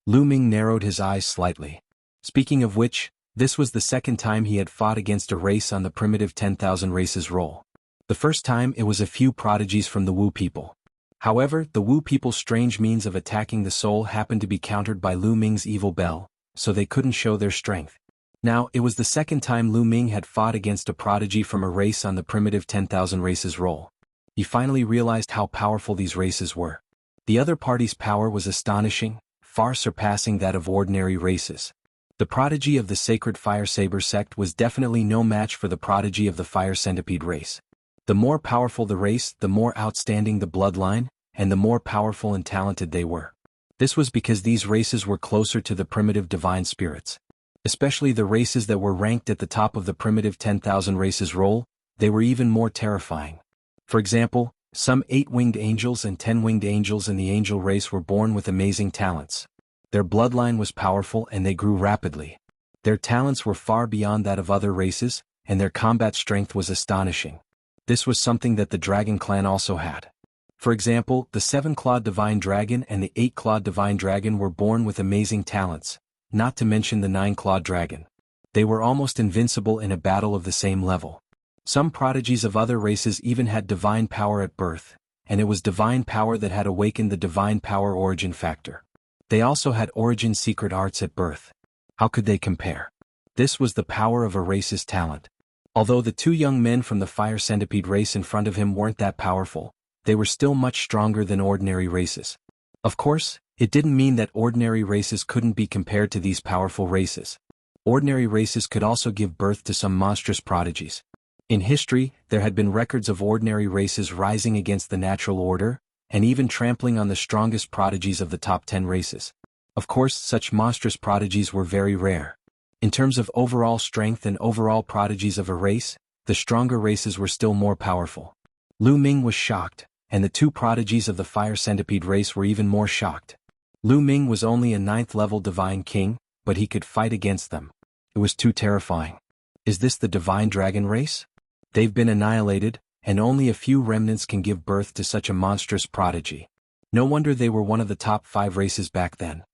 Lu Ming narrowed his eyes slightly. Speaking of which, this was the second time he had fought against a race on the primitive 10,000 races roll. The first time it was a few prodigies from the Wu people. However, the Wu people's strange means of attacking the soul happened to be countered by Lu Ming's evil bell, so they couldn't show their strength. Now, it was the second time Lu Ming had fought against a prodigy from a race on the primitive 10,000 races roll. He finally realized how powerful these races were. The other party's power was astonishing, far surpassing that of ordinary races. The prodigy of the Sacred Fire Saber sect was definitely no match for the prodigy of the Fire Centipede race. The more powerful the race, the more outstanding the bloodline, and the more powerful and talented they were. This was because these races were closer to the primitive divine spirits. Especially the races that were ranked at the top of the primitive 10,000 races roll, they were even more terrifying. For example, some 8-winged angels and 10-winged angels in the angel race were born with amazing talents. Their bloodline was powerful and they grew rapidly. Their talents were far beyond that of other races, and their combat strength was astonishing. This was something that the Dragon Clan also had. For example, the 7-clawed Divine Dragon and the 8-clawed Divine Dragon were born with amazing talents, not to mention the 9-clawed Dragon. They were almost invincible in a battle of the same level. Some prodigies of other races even had divine power at birth, and it was divine power that had awakened the divine power origin factor. They also had origin secret arts at birth. How could they compare? This was the power of a race's talent. Although the 2 young men from the Fire Centipede race in front of him weren't that powerful, they were still much stronger than ordinary races. Of course, it didn't mean that ordinary races couldn't be compared to these powerful races. Ordinary races could also give birth to some monstrous prodigies. In history, there had been records of ordinary races rising against the natural order, and even trampling on the strongest prodigies of the top 10 races. Of course, such monstrous prodigies were very rare. In terms of overall strength and overall prodigies of a race, the stronger races were still more powerful. Lu Ming was shocked, and the two prodigies of the fire centipede race were even more shocked. Lu Ming was only a 9th-level divine king, but he could fight against them. It was too terrifying. Is this the divine dragon race? They've been annihilated, and only a few remnants can give birth to such a monstrous prodigy. No wonder they were one of the top 5 races back then.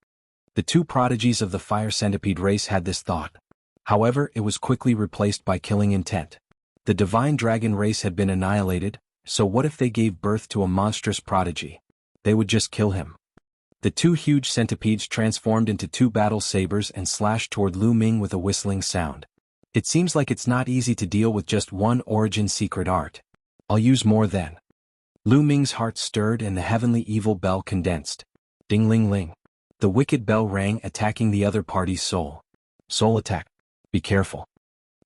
The two prodigies of the fire centipede race had this thought. However, it was quickly replaced by killing intent. The divine dragon race had been annihilated, so what if they gave birth to a monstrous prodigy? They would just kill him. The two huge centipedes transformed into two battle sabers and slashed toward Lu Ming with a whistling sound. It seems like it's not easy to deal with just one origin secret art. I'll use more then. Lu Ming's heart stirred and the heavenly evil bell condensed. Ding-ling-ling. The wicked bell rang, attacking the other party's soul. Soul attack. Be careful.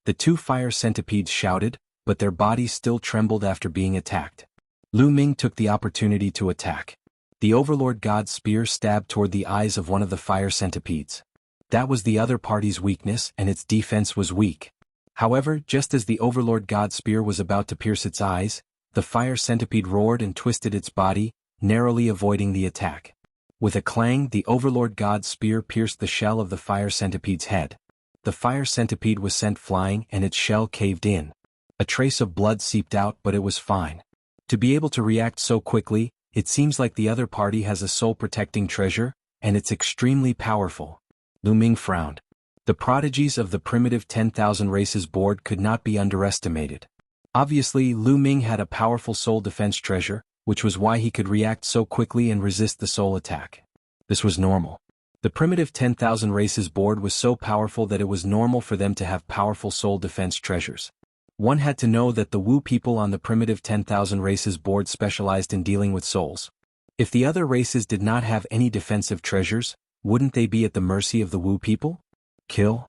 The two fire centipedes shouted, but their bodies still trembled after being attacked. Lu Ming took the opportunity to attack. The Overlord God's spear stabbed toward the eyes of one of the fire centipedes. That was the other party's weakness, and its defense was weak. However, just as the Overlord God's spear was about to pierce its eyes, the fire centipede roared and twisted its body, narrowly avoiding the attack. With a clang, the Overlord God's spear pierced the shell of the fire centipede's head. The fire centipede was sent flying and its shell caved in. A trace of blood seeped out, but it was fine. To be able to react so quickly, it seems like the other party has a soul-protecting treasure, and it's extremely powerful. Lu Ming frowned. The prodigies of the primitive 10,000 races board could not be underestimated. Obviously, Lu Ming had a powerful soul defense treasure, which was why he could react so quickly and resist the soul attack. This was normal. The primitive 10,000 races board was so powerful that it was normal for them to have powerful soul defense treasures. One had to know that the Wu people on the primitive 10,000 races board specialized in dealing with souls. If the other races did not have any defensive treasures, wouldn't they be at the mercy of the Wu people? Kill?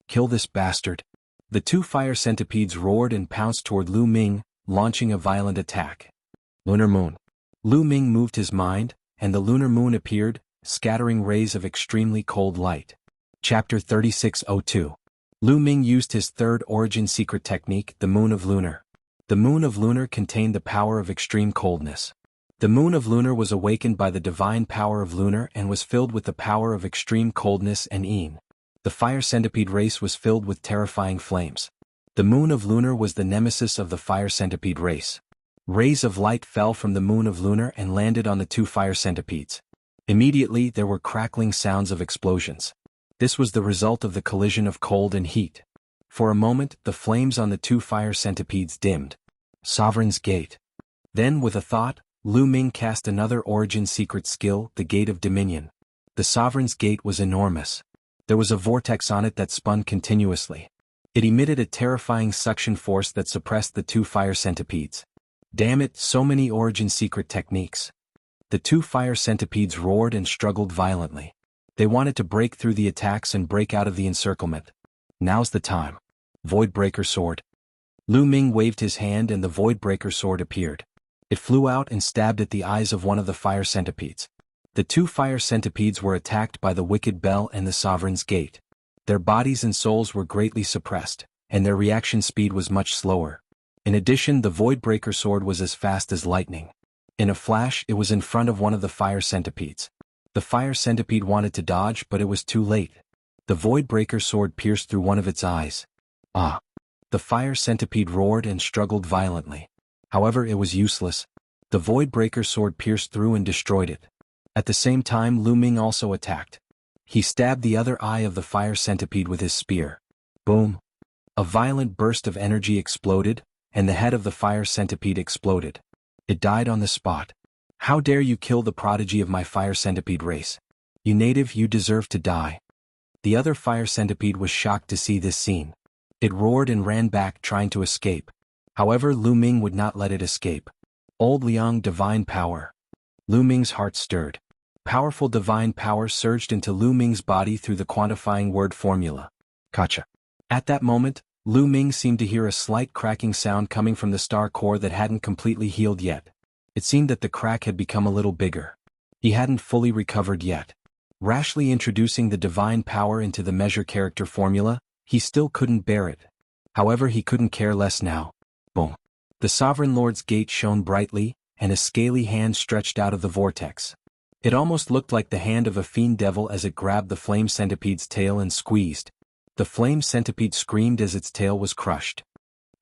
Kill this bastard. The two fire centipedes roared and pounced toward Lu Ming, launching a violent attack. Lunar moon. Lu Ming moved his mind, and the lunar moon appeared, scattering rays of extremely cold light. Chapter 3602. Lu Ming used his third origin secret technique, the Moon of Lunar. The Moon of Lunar contained the power of extreme coldness. The Moon of Lunar was awakened by the divine power of Lunar and was filled with the power of extreme coldness and Een. The fire centipede race was filled with terrifying flames. The Moon of Lunar was the nemesis of the fire centipede race. Rays of light fell from the Moon of Lunar and landed on the two fire centipedes. Immediately there were crackling sounds of explosions. This was the result of the collision of cold and heat. For a moment, the flames on the two fire centipedes dimmed. Sovereign's Gate. Then, with a thought, Lu Ming cast another origin secret skill, the Gate of Dominion. The Sovereign's Gate was enormous. There was a vortex on it that spun continuously. It emitted a terrifying suction force that suppressed the two fire centipedes. Damn it, so many origin secret techniques. The two fire centipedes roared and struggled violently. They wanted to break through the attacks and break out of the encirclement. Now's the time. Voidbreaker Sword. Lu Ming waved his hand and the Voidbreaker Sword appeared. It flew out and stabbed at the eyes of one of the fire centipedes. The two fire centipedes were attacked by the Wicked Bell and the Sovereign's Gate. Their bodies and souls were greatly suppressed, and their reaction speed was much slower. In addition, the Voidbreaker Sword was as fast as lightning. In a flash, it was in front of one of the fire centipedes. The fire centipede wanted to dodge, but it was too late. The Voidbreaker Sword pierced through one of its eyes. Ah! The fire centipede roared and struggled violently. However, it was useless. The Voidbreaker Sword pierced through and destroyed it. At the same time, Lu Ming also attacked. He stabbed the other eye of the fire centipede with his spear. Boom! A violent burst of energy exploded, and the head of the fire centipede exploded. It died on the spot. How dare you kill the prodigy of my fire centipede race? You native, you deserve to die. The other fire centipede was shocked to see this scene. It roared and ran back, trying to escape. However, Lu Ming would not let it escape. Old Liang divine power. Lu Ming's heart stirred. Powerful divine power surged into Lu Ming's body through the quantifying word formula. Kacha. At that moment, Lu Ming seemed to hear a slight cracking sound coming from the star core that hadn't completely healed yet. It seemed that the crack had become a little bigger. He hadn't fully recovered yet. Rashly introducing the divine power into the measure character formula, he still couldn't bear it. However, he couldn't care less now. Boom. The Sovereign Lord's gate shone brightly, and a scaly hand stretched out of the vortex. It almost looked like the hand of a fiend devil as it grabbed the flame centipede's tail and squeezed. The flame centipede screamed as its tail was crushed.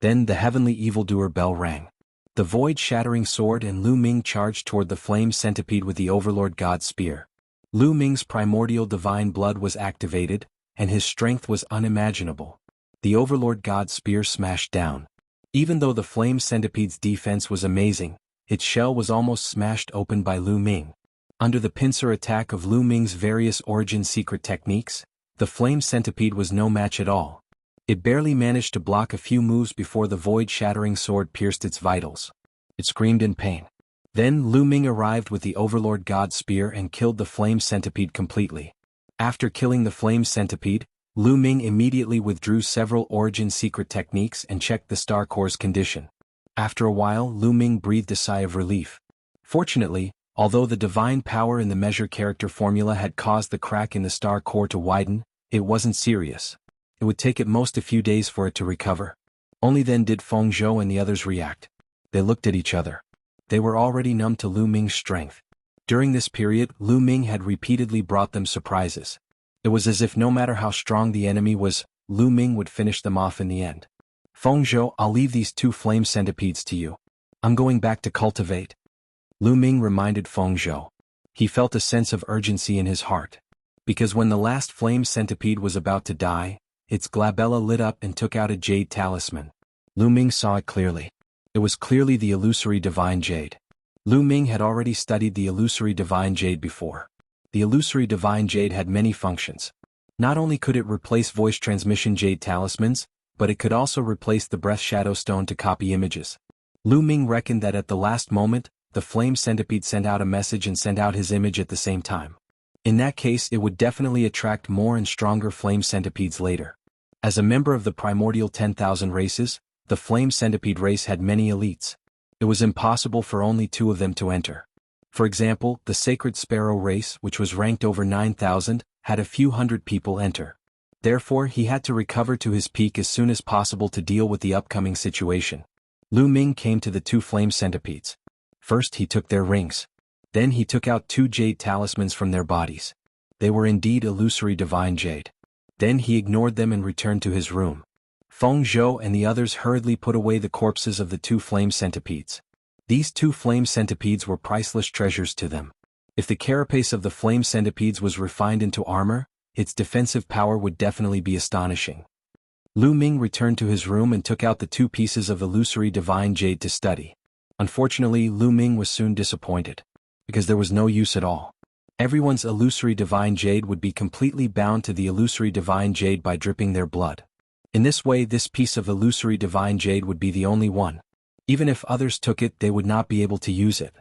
Then the heavenly evildoer bell rang. The void-shattering sword and Lu Ming charged toward the flame centipede with the Overlord God's spear. Lu Ming's primordial divine blood was activated, and his strength was unimaginable. The Overlord God's spear smashed down. Even though the flame centipede's defense was amazing, its shell was almost smashed open by Lu Ming. Under the pincer attack of Lu Ming's various origin secret techniques, the flame centipede was no match at all. It barely managed to block a few moves before the void-shattering sword pierced its vitals. It screamed in pain. Then Lu Ming arrived with the Overlord God's spear and killed the flame centipede completely. After killing the flame centipede, Lu Ming immediately withdrew several origin secret techniques and checked the star core's condition. After a while, Lu Ming breathed a sigh of relief. Fortunately, although the divine power in the measure character formula had caused the crack in the star core to widen, it wasn't serious. It would take at most a few days for it to recover. Only then did Feng Zhou and the others react. They looked at each other. They were already numb to Lu Ming's strength. During this period, Lu Ming had repeatedly brought them surprises. It was as if no matter how strong the enemy was, Lu Ming would finish them off in the end. Feng Zhou, I'll leave these 2 flame centipedes to you. I'm going back to cultivate. Lu Ming reminded Feng Zhou. He felt a sense of urgency in his heart. Because when the last flame centipede was about to die, its glabella lit up and took out a jade talisman. Lu Ming saw it clearly. It was clearly the illusory divine jade. Lu Ming had already studied the illusory divine jade before. The illusory divine jade had many functions. Not only could it replace voice transmission jade talismans, but it could also replace the breath shadow stone to copy images. Lu Ming reckoned that at the last moment, the flame centipede sent out a message and sent out his image at the same time. In that case, it would definitely attract more and stronger flame centipedes later. As a member of the primordial 10,000 races, the flame centipede race had many elites. It was impossible for only 2 of them to enter. For example, the sacred sparrow race, which was ranked over 9,000, had a few hundred people enter. Therefore, he had to recover to his peak as soon as possible to deal with the upcoming situation. Lu Ming came to the 2 flame centipedes. First he took their rings. Then he took out 2 jade talismans from their bodies. They were indeed illusory divine jade. Then he ignored them and returned to his room. Feng Zhou and the others hurriedly put away the corpses of the 2 flame centipedes. These 2 flame centipedes were priceless treasures to them. If the carapace of the flame centipedes was refined into armor, its defensive power would definitely be astonishing. Lu Ming returned to his room and took out the 2 pieces of illusory divine jade to study. Unfortunately, Lu Ming was soon disappointed. Because there was no use at all. Everyone's illusory divine jade would be completely bound to the illusory divine jade by dripping their blood. In this way, this piece of illusory divine jade would be the only one. Even if others took it, they would not be able to use it.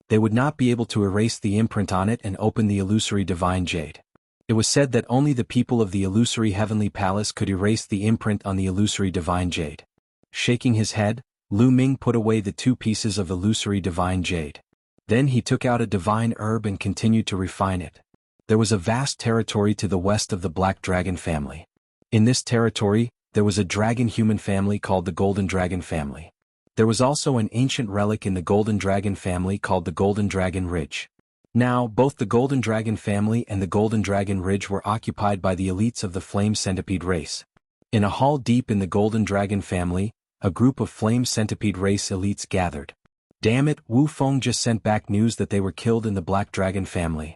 They would not be able to erase the imprint on it and open the illusory divine jade. It was said that only the people of the illusory heavenly palace could erase the imprint on the illusory divine jade. Shaking his head, Lu Ming put away the 2 pieces of illusory divine jade. Then he took out a divine herb and continued to refine it. There was a vast territory to the west of the Black Dragon family. In this territory, there was a dragon-human family called the Golden Dragon family. There was also an ancient relic in the Golden Dragon family called the Golden Dragon Ridge. Now, both the Golden Dragon family and the Golden Dragon Ridge were occupied by the elites of the Flame Centipede race. In a hall deep in the Golden Dragon family, a group of Flame Centipede race elites gathered. Damn it, Wu Feng just sent back news that they were killed in the Black Dragon family.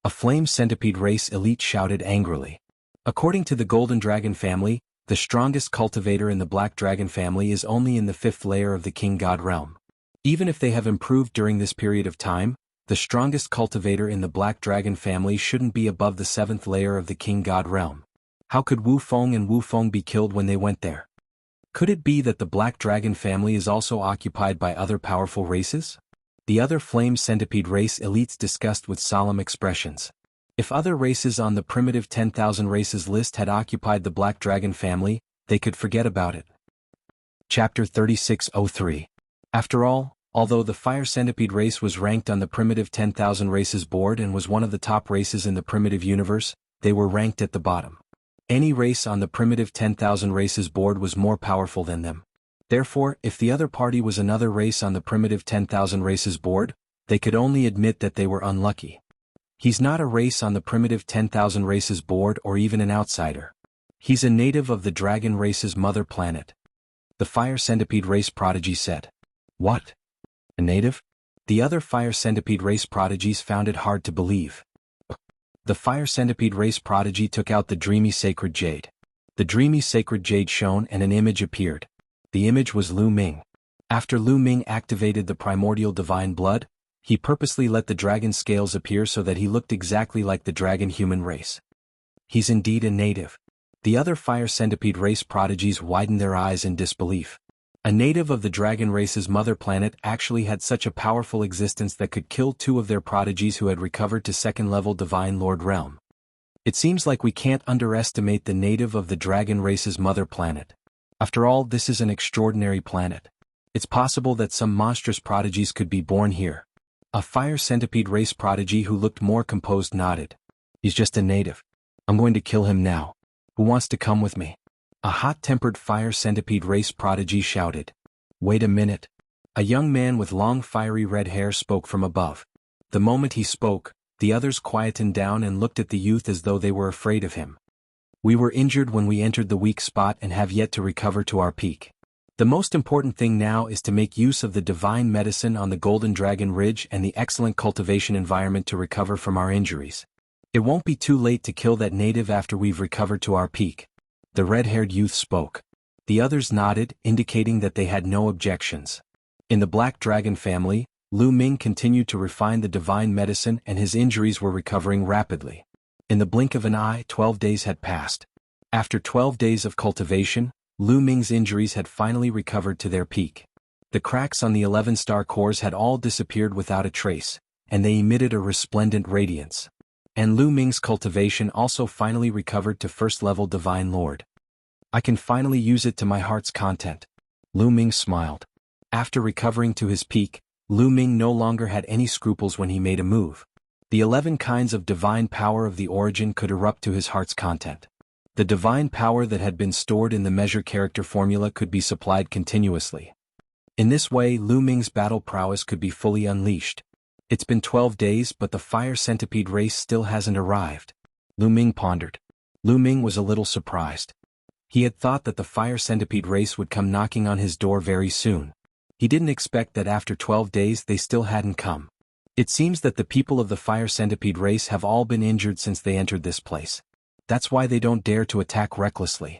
A Flame Centipede race elite shouted angrily. According to the Golden Dragon family, the strongest cultivator in the Black Dragon family is only in the 5th layer of the King God realm. Even if they have improved during this period of time, the strongest cultivator in the Black Dragon family shouldn't be above the 7th layer of the King God realm. How could Wu Feng and Wu Feng be killed when they went there? Could it be that the Black Dragon family is also occupied by other powerful races? The other flame centipede race elites discussed with solemn expressions. If other races on the primitive 10,000 races list had occupied the black dragon family, they could forget about it. Chapter 3603. After all, although the fire centipede race was ranked on the primitive 10,000 races board and was one of the top races in the primitive universe, they were ranked at the bottom. Any race on the primitive 10,000 races board was more powerful than them. Therefore, if the other party was another race on the primitive 10,000 races board, they could only admit that they were unlucky. He's not a race on the primitive 10,000 races board or even an outsider. He's a native of the dragon race's mother planet. The fire centipede race prodigy said. What? A native? The other fire centipede race prodigies found it hard to believe. The fire centipede race prodigy took out the dreamy sacred jade. The dreamy sacred jade shone and an image appeared. The image was Lu Ming. After Lu Ming activated the primordial divine blood, he purposely let the dragon scales appear so that he looked exactly like the dragon human race. He's indeed a native. The other fire centipede race prodigies widened their eyes in disbelief. A native of the dragon race's mother planet actually had such a powerful existence that could kill two of their prodigies who had recovered to second-level divine lord realm. It seems like we can't underestimate the native of the dragon race's mother planet. After all, this is an extraordinary planet. It's possible that some monstrous prodigies could be born here. A fire centipede race prodigy who looked more composed nodded. He's just a native. I'm going to kill him now. Who wants to come with me? A hot-tempered fire centipede race prodigy shouted. Wait a minute. A young man with long fiery red hair spoke from above. The moment he spoke, the others quietened down and looked at the youth as though they were afraid of him. We were injured when we entered the weak spot and have yet to recover to our peak. The most important thing now is to make use of the divine medicine on the Golden Dragon Ridge and the excellent cultivation environment to recover from our injuries. It won't be too late to kill that native after we've recovered to our peak. The red-haired youth spoke. The others nodded, indicating that they had no objections. In the Black Dragon family, Lu Ming continued to refine the divine medicine and his injuries were recovering rapidly. In the blink of an eye, 12 days had passed. After 12 days of cultivation, Lu Ming's injuries had finally recovered to their peak. The cracks on the 11-star cores had all disappeared without a trace, and they emitted a resplendent radiance. And Lu Ming's cultivation also finally recovered to first-level Divine Lord. I can finally use it to my heart's content. Lu Ming smiled. After recovering to his peak, Lu Ming no longer had any scruples when he made a move. The 11 kinds of divine power of the origin could erupt to his heart's content. The divine power that had been stored in the measure character formula could be supplied continuously. In this way, Lu Ming's battle prowess could be fully unleashed. It's been 12 days, but the fire centipede race still hasn't arrived. Lu Ming pondered. Lu Ming was a little surprised. He had thought that the fire centipede race would come knocking on his door very soon. He didn't expect that after 12 days they still hadn't come. It seems that the people of the fire centipede race have all been injured since they entered this place. That's why they don't dare to attack recklessly.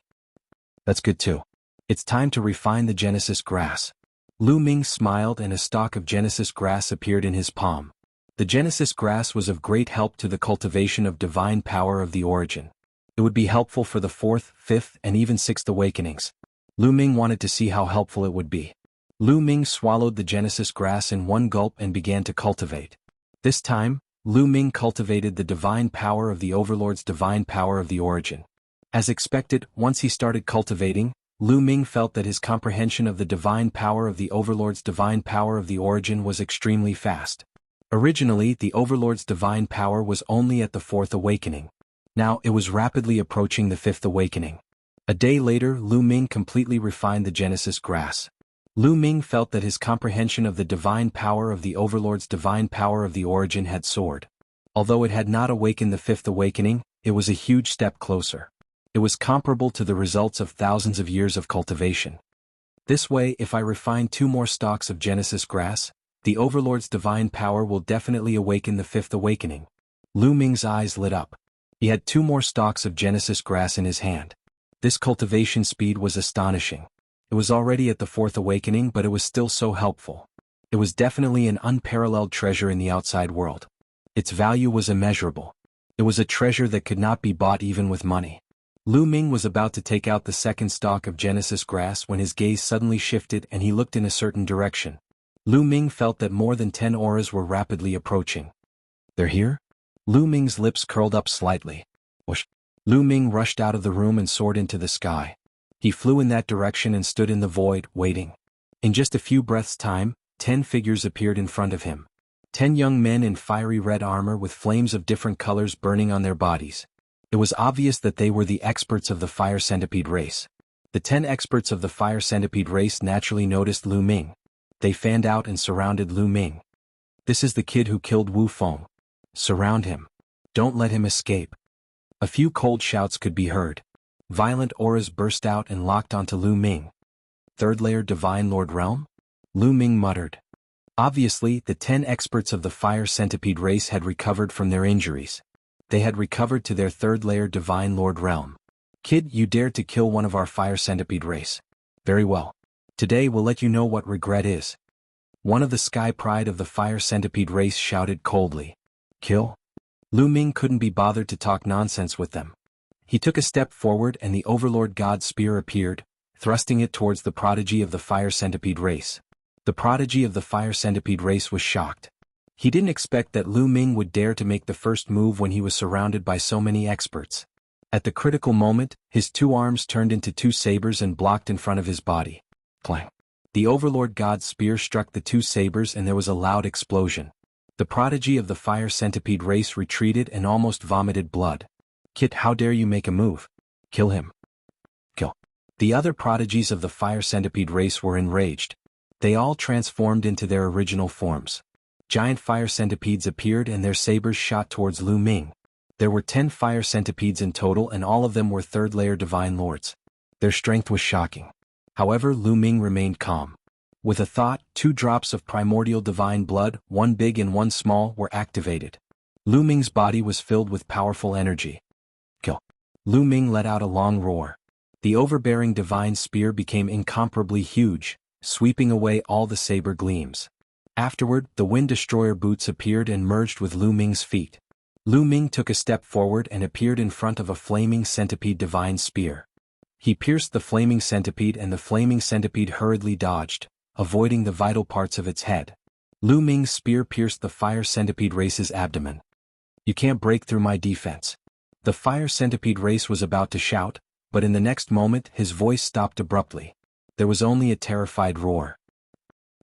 That's good too. It's time to refine the Genesis grass. Lu Ming smiled and a stalk of Genesis grass appeared in his palm. The Genesis grass was of great help to the cultivation of divine power of the origin. It would be helpful for the 4th, 5th, and even 6th awakenings. Lu Ming wanted to see how helpful it would be. Lu Ming swallowed the Genesis grass in one gulp and began to cultivate. This time, Lu Ming cultivated the divine power of the Overlord's divine power of the origin. As expected, once he started cultivating, Lu Ming felt that his comprehension of the divine power of the Overlord's divine power of the origin was extremely fast. Originally, the Overlord's divine power was only at the 4th awakening. Now it was rapidly approaching the 5th awakening. A day later, Lu Ming completely refined the Genesis grass. Lu Ming felt that his comprehension of the divine power of the Overlord's divine power of the origin had soared. Although it had not awakened the 5th awakening, it was a huge step closer. It was comparable to the results of thousands of years of cultivation. This way, if I refine 2 more stalks of Genesis grass, the Overlord's divine power will definitely awaken the 5th awakening. Lu Ming's eyes lit up. He had 2 more stalks of Genesis grass in his hand. This cultivation speed was astonishing. It was already at the 4th awakening, but it was still so helpful. It was definitely an unparalleled treasure in the outside world. Its value was immeasurable. It was a treasure that could not be bought even with money. Lu Ming was about to take out the 2nd stalk of Genesis grass when his gaze suddenly shifted and he looked in a certain direction. Lu Ming felt that more than 10 auras were rapidly approaching. They're here? Lu Ming's lips curled up slightly. Whoosh. Lu Ming rushed out of the room and soared into the sky. He flew in that direction and stood in the void, waiting. In just a few breaths' time, 10 figures appeared in front of him. 10 young men in fiery red armor with flames of different colors burning on their bodies. It was obvious that they were the experts of the fire centipede race. The 10 experts of the fire centipede race naturally noticed Lu Ming. They fanned out and surrounded Lu Ming. This is the kid who killed Wu Feng. Surround him. Don't let him escape. A few cold shouts could be heard. Violent auras burst out and locked onto Lu Ming. Third layer Divine Lord Realm? Lu Ming muttered. Obviously, the 10 experts of the fire centipede race had recovered from their injuries. They had recovered to their third layer Divine Lord Realm. Kid, you dared to kill one of our fire centipede race. Very well. Today we'll let you know what regret is. One of the Sky Pride of the fire centipede race shouted coldly. Kill? Lu Ming couldn't be bothered to talk nonsense with them. He took a step forward and the Overlord God Spear appeared, thrusting it towards the prodigy of the fire centipede race. The prodigy of the fire centipede race was shocked. He didn't expect that Lu Ming would dare to make the first move when he was surrounded by so many experts. At the critical moment, his 2 arms turned into 2 sabers and blocked in front of his body. Clang. The Overlord God's spear struck the 2 sabers and there was a loud explosion. The prodigy of the fire centipede race retreated and almost vomited blood. Kit, how dare you make a move? Kill him. Kill. The other prodigies of the fire centipede race were enraged. They all transformed into their original forms. Giant fire centipedes appeared and their sabers shot towards Lu Ming. There were 10 fire centipedes in total and all of them were third layer divine lords. Their strength was shocking. However, Lu Ming remained calm. With a thought, 2 drops of primordial divine blood, one big and one small, were activated. Lu Ming's body was filled with powerful energy. Kill. Lu Ming let out a long roar. The overbearing divine spear became incomparably huge, sweeping away all the saber gleams. Afterward, the Wind Destroyer boots appeared and merged with Lu Ming's feet. Lu Ming took a step forward and appeared in front of a flaming centipede divine spear. He pierced the flaming centipede and the flaming centipede hurriedly dodged, avoiding the vital parts of its head. Lu Ming's spear pierced the fire centipede race's abdomen. You can't break through my defense. The fire centipede race was about to shout, but in the next moment his voice stopped abruptly. There was only a terrified roar.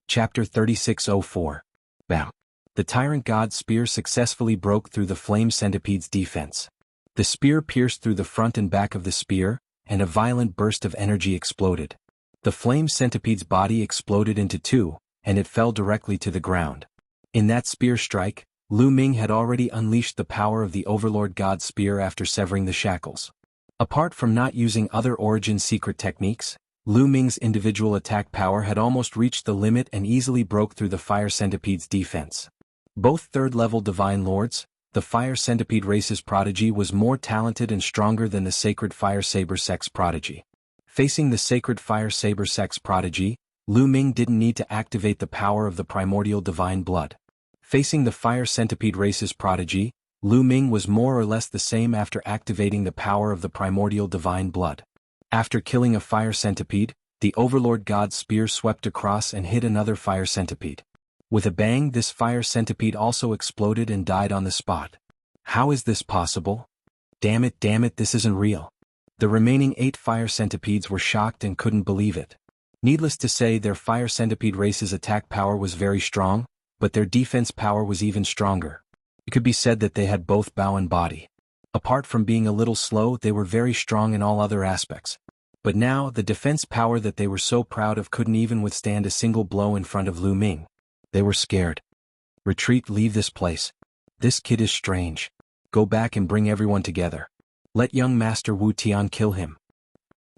Chapter 3604. Bam. The tyrant god's spear successfully broke through the flame centipede's defense. The spear pierced through the front and back of the spear, and a violent burst of energy exploded. The flame centipede's body exploded into 2, and it fell directly to the ground. In that spear strike, Lu Ming had already unleashed the power of the Overlord God's spear after severing the shackles. Apart from not using other origin secret techniques, Lu Ming's individual attack power had almost reached the limit and easily broke through the fire centipede's defense. Both third-level divine lords, the fire centipede race's prodigy was more talented and stronger than the sacred fire saber sex prodigy. Facing the sacred fire saber sex prodigy, Lu Ming didn't need to activate the power of the primordial divine blood. Facing the fire centipede race's prodigy, Lu Ming was more or less the same after activating the power of the primordial divine blood. After killing a fire centipede, the Overlord God's spear swept across and hit another fire centipede. With a bang, this fire centipede also exploded and died on the spot. How is this possible? Damn it, this isn't real. The remaining 8 fire centipedes were shocked and couldn't believe it. Needless to say, their fire centipede race's attack power was very strong, but their defense power was even stronger. It could be said that they had both bow and body. Apart from being a little slow, they were very strong in all other aspects. But now, the defense power that they were so proud of couldn't even withstand a single blow in front of Lu Ming. They were scared. Retreat, leave this place. This kid is strange. Go back and bring everyone together. Let young Master Wu Tian kill him.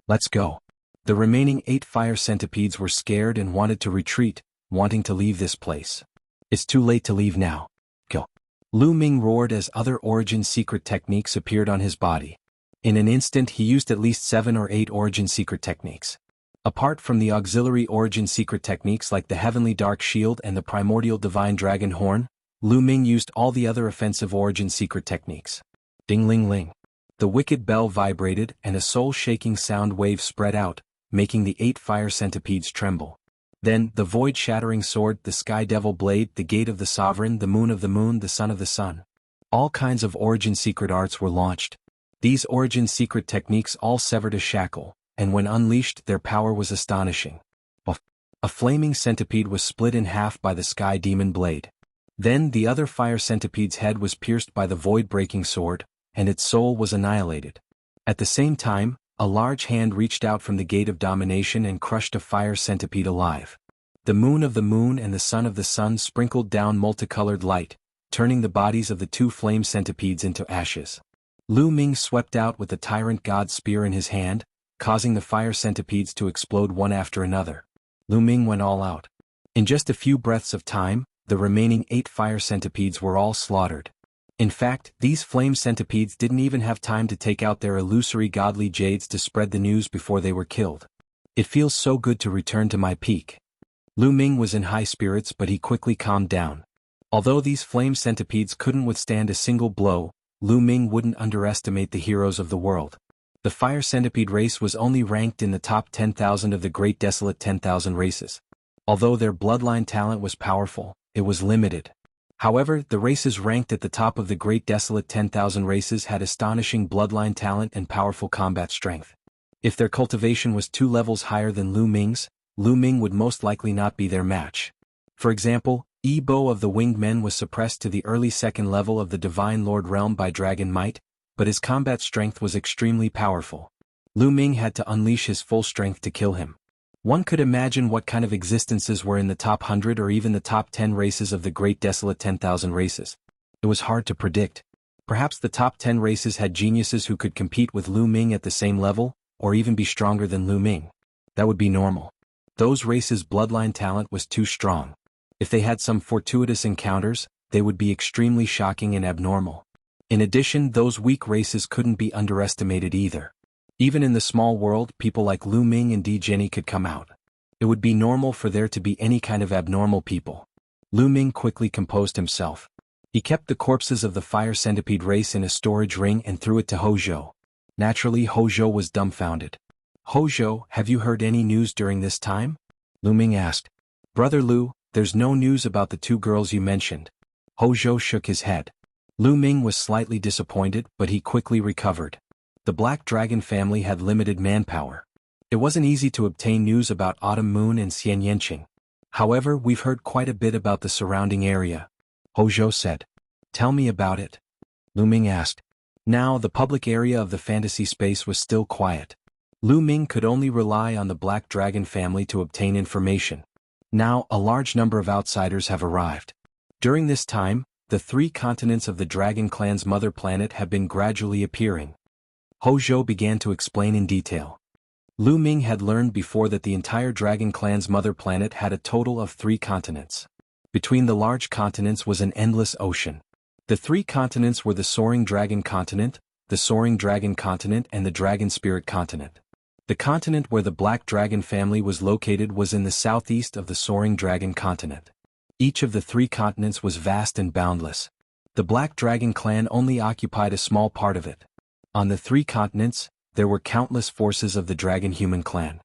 Let's go. The remaining 8 fire centipedes were scared and wanted to retreat, wanting to leave this place. It's too late to leave now. Go. Lu Ming roared as other origin secret techniques appeared on his body. In an instant he used at least 7 or 8 origin secret techniques. Apart from the auxiliary origin secret techniques like the Heavenly Dark Shield and the Primordial Divine Dragon Horn, Lu Ming used all the other offensive origin secret techniques. Ding-ling-ling. The wicked bell vibrated and a soul-shaking sound wave spread out, making the 8 fire centipedes tremble. Then, the void-shattering sword, the sky devil blade, the gate of the sovereign, the moon of the moon, the sun of the sun. All kinds of origin secret arts were launched. These origin secret techniques all severed a shackle, and when unleashed their power was astonishing. A flaming centipede was split in half by the sky demon blade. Then the other fire centipede's head was pierced by the void-breaking sword, and its soul was annihilated. At the same time, a large hand reached out from the gate of domination and crushed a fire centipede alive. The moon of the moon and the sun of the sun sprinkled down multicolored light, turning the bodies of the two flame centipedes into ashes. Lu Ming swept out with the tyrant god's spear in his hand, causing the fire centipedes to explode one after another. Lu Ming went all out. In just a few breaths of time, the remaining 8 fire centipedes were all slaughtered. In fact, these flame centipedes didn't even have time to take out their illusory godly jades to spread the news before they were killed. It feels so good to return to my peak. Lu Ming was in high spirits, but he quickly calmed down. Although these flame centipedes couldn't withstand a single blow, Lu Ming wouldn't underestimate the heroes of the world. The fire centipede race was only ranked in the top 10,000 of the great desolate 10,000 races. Although their bloodline talent was powerful, it was limited. However, the races ranked at the top of the great desolate 10,000 races had astonishing bloodline talent and powerful combat strength. If their cultivation was 2 levels higher than Lu Ming's, Lu Ming would most likely not be their match. For example, Yi Bo of the Winged Men was suppressed to the early 2nd level of the Divine Lord realm by dragon might, but his combat strength was extremely powerful. Lu Ming had to unleash his full strength to kill him. One could imagine what kind of existences were in the top 100 or even the top 10 races of the great desolate 10,000 races. It was hard to predict. Perhaps the top 10 races had geniuses who could compete with Lu Ming at the same level, or even be stronger than Lu Ming. That would be normal. Those races' bloodline talent was too strong. If they had some fortuitous encounters, they would be extremely shocking and abnormal. In addition, those weak races couldn't be underestimated either. Even in the small world, people like Lu Ming and Di Jenny could come out. It would be normal for there to be any kind of abnormal people. Lu Ming quickly composed himself. He kept the corpses of the fire centipede race in a storage ring and threw it to Hozhou. Naturally, Hozhou was dumbfounded. "Hozhou, have you heard any news during this time?" Lu Ming asked. "Brother Lu, there's no news about the 2 girls you mentioned." Hozhou shook his head. Lu Ming was slightly disappointed, but he quickly recovered. The Black Dragon family had limited manpower. It wasn't easy to obtain news about Autumn Moon and Xian Yanqing. However, we've heard quite a bit about the surrounding area. Hozhou said. "Tell me about it," Lu Ming asked. Now, the public area of the fantasy space was still quiet. Lu Ming could only rely on the Black Dragon family to obtain information. Now, a large number of outsiders have arrived. During this time, the 3 continents of the Dragon Clan's mother planet have been gradually appearing. Hozhou began to explain in detail. Lu Ming had learned before that the entire Dragon Clan's mother planet had a total of 3 continents. Between the large continents was an endless ocean. The 3 continents were the Soaring Dragon Continent, the Soaring Dragon Continent and the Dragon Spirit Continent. The continent where the Black Dragon family was located was in the southeast of the Soaring Dragon Continent. Each of the 3 continents was vast and boundless. The Black Dragon clan only occupied a small part of it. On the 3 continents, there were countless forces of the Dragon Human clan.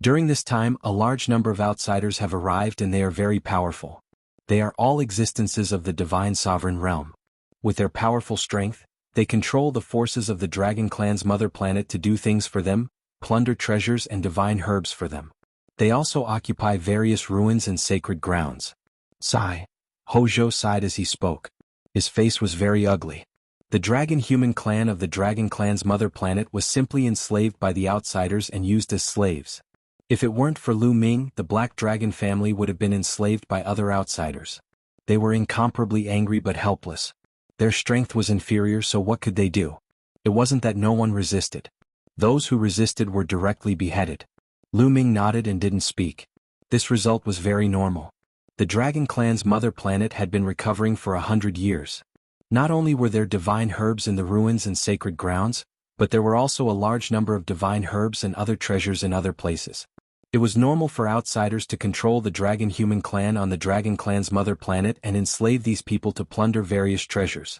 During this time, a large number of outsiders have arrived and they are very powerful. They are all existences of the Divine Sovereign realm. With their powerful strength, they control the forces of the Dragon clan's mother planet to do things for them, plunder treasures and divine herbs for them. They also occupy various ruins and sacred grounds. Sigh. Hozhou sighed as he spoke. His face was very ugly. The Dragon Human clan of the Dragon clan's mother planet was simply enslaved by the outsiders and used as slaves. If it weren't for Lu Ming, the Black Dragon family would have been enslaved by other outsiders. They were incomparably angry but helpless. Their strength was inferior, so what could they do? It wasn't that no one resisted. Those who resisted were directly beheaded. Lu Ming nodded and didn't speak. This result was very normal. The Dragon clan's mother planet had been recovering for 100 years. Not only were there divine herbs in the ruins and sacred grounds, but there were also a large number of divine herbs and other treasures in other places. It was normal for outsiders to control the Dragon Human clan on the Dragon clan's mother planet and enslave these people to plunder various treasures.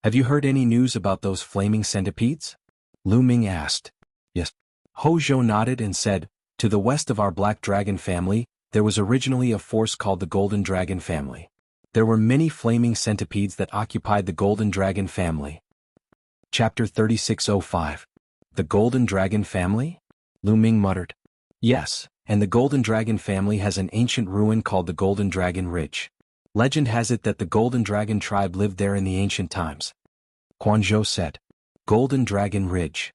"Have you heard any news about those flaming centipedes?" Lu Ming asked. "Yes." Hozhou nodded and said, "To the west of our Black Dragon family, there was originally a force called the Golden Dragon family. There were many flaming centipedes that occupied the Golden Dragon family. Chapter 3605. The Golden Dragon family? Lu Ming muttered. Yes, and the Golden Dragon family has an ancient ruin called the Golden Dragon Ridge. Legend has it that the Golden Dragon tribe lived there in the ancient times. Quan Zhou said. Golden Dragon Ridge.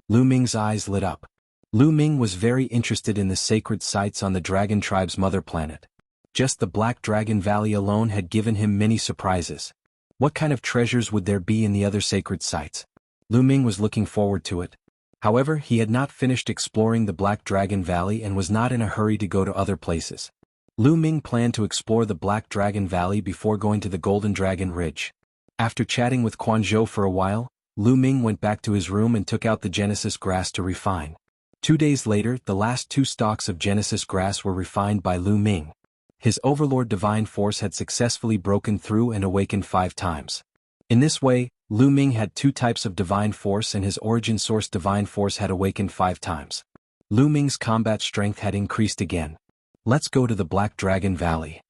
Lu Ming's eyes lit up. Lu Ming was very interested in the sacred sites on the Dragon tribe's mother planet. Just the Black Dragon Valley alone had given him many surprises. What kind of treasures would there be in the other sacred sites? Lu Ming was looking forward to it. However, he had not finished exploring the Black Dragon Valley and was not in a hurry to go to other places. Lu Ming planned to explore the Black Dragon Valley before going to the Golden Dragon Ridge. After chatting with Quan Zhou for a while, Lu Ming went back to his room and took out the Genesis grass to refine. 2 days later, the last 2 stalks of Genesis grass were refined by Lu Ming. His overlord divine force had successfully broken through and awakened 5 times. In this way, Lu Ming had 2 types of divine force and his origin source divine force had awakened 5 times. Lu Ming's combat strength had increased again. Let's go to the Black Dragon Valley.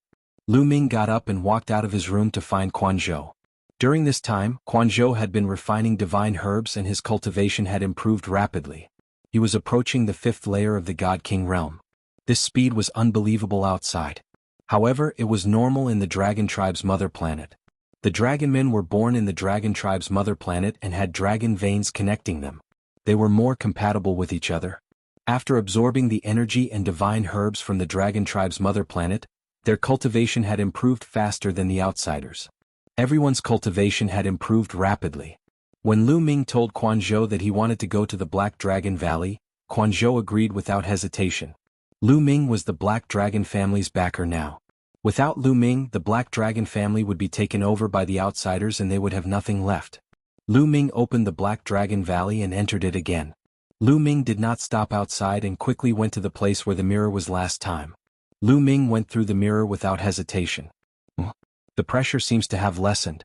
Lu Ming got up and walked out of his room to find Quan Zhou. During this time, Quan Zhou had been refining divine herbs and his cultivation had improved rapidly. He was approaching the 5th layer of the God King realm. This speed was unbelievable outside. However, it was normal in the Dragon tribe's mother planet. The dragon men were born in the Dragon tribe's mother planet and had dragon veins connecting them. They were more compatible with each other. After absorbing the energy and divine herbs from the Dragon tribe's mother planet, their cultivation had improved faster than the outsiders. Everyone's cultivation had improved rapidly. When Lu Ming told Quan Zhou that he wanted to go to the Black Dragon Valley, Quan Zhou agreed without hesitation. Lu Ming was the Black Dragon family's backer now. Without Lu Ming, the Black Dragon family would be taken over by the outsiders and they would have nothing left. Lu Ming opened the Black Dragon Valley and entered it again. Lu Ming did not stop outside and quickly went to the place where the mirror was last time. Lu Ming went through the mirror without hesitation. The pressure seems to have lessened.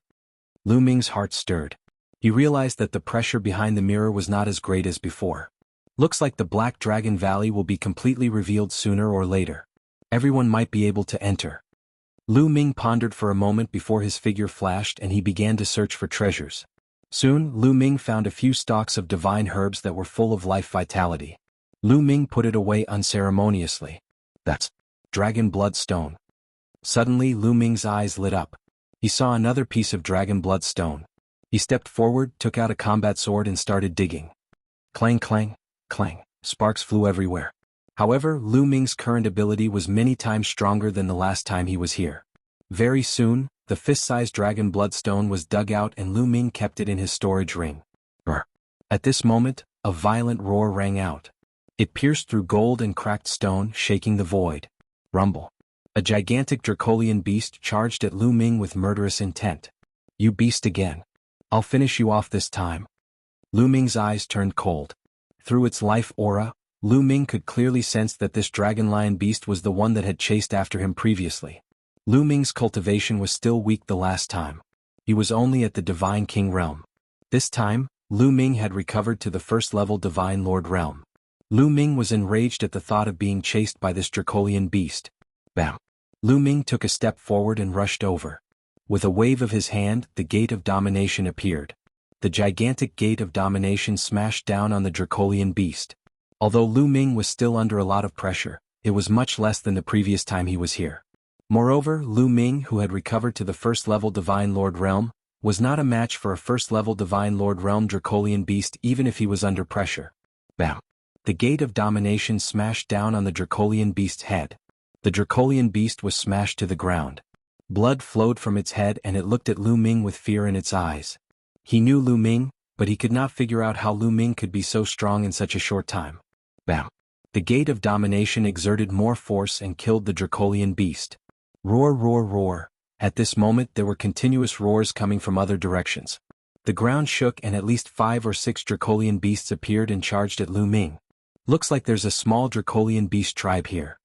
Lu Ming's heart stirred. He realized that the pressure behind the mirror was not as great as before. Looks like the Black Dragon Valley will be completely revealed sooner or later. Everyone might be able to enter. Lu Ming pondered for a moment before his figure flashed and he began to search for treasures. Soon, Lu Ming found a few stalks of divine herbs that were full of life vitality. Lu Ming put it away unceremoniously. That's Dragon Blood Stone. Suddenly, Lu Ming's eyes lit up. He saw another piece of Dragon Blood Stone. He stepped forward, took out a combat sword and started digging. Clang clang, clang, sparks flew everywhere. However, Lu Ming's current ability was many times stronger than the last time he was here. Very soon, the fist-sized Dragon Bloodstone was dug out and Lu Ming kept it in his storage ring. Brr. At this moment, a violent roar rang out. It pierced through gold and cracked stone, shaking the void. Rumble. A gigantic Dracolian beast charged at Lu Ming with murderous intent. You beast again. I'll finish you off this time. Lu Ming's eyes turned cold. Through its life aura, Lu Ming could clearly sense that this dragon lion beast was the one that had chased after him previously. Lu Ming's cultivation was still weak the last time. He was only at the Divine King realm. This time, Lu Ming had recovered to the 1st level Divine Lord realm. Lu Ming was enraged at the thought of being chased by this Dracolian beast. Bam! Lu Ming took a step forward and rushed over. With a wave of his hand, the Gate of Domination appeared. The gigantic Gate of Domination smashed down on the Dracolian beast. Although Lu Ming was still under a lot of pressure, it was much less than the previous time he was here. Moreover, Lu Ming, who had recovered to the 1st level Divine Lord realm, was not a match for a 1st level Divine Lord realm Dracolian beast even if he was under pressure. Bam! The Gate of Domination smashed down on the Dracolian beast's head. The Dracolian beast was smashed to the ground. Blood flowed from its head and it looked at Lu Ming with fear in its eyes. He knew Lu Ming, but he could not figure out how Lu Ming could be so strong in such a short time. Bam! The Gate of Domination exerted more force and killed the Dracolian beast. Roar, roar, roar. At this moment there were continuous roars coming from other directions. The ground shook and at least 5 or 6 Dracolian beasts appeared and charged at Lu Ming. Looks like there's a small Dracolian beast tribe here.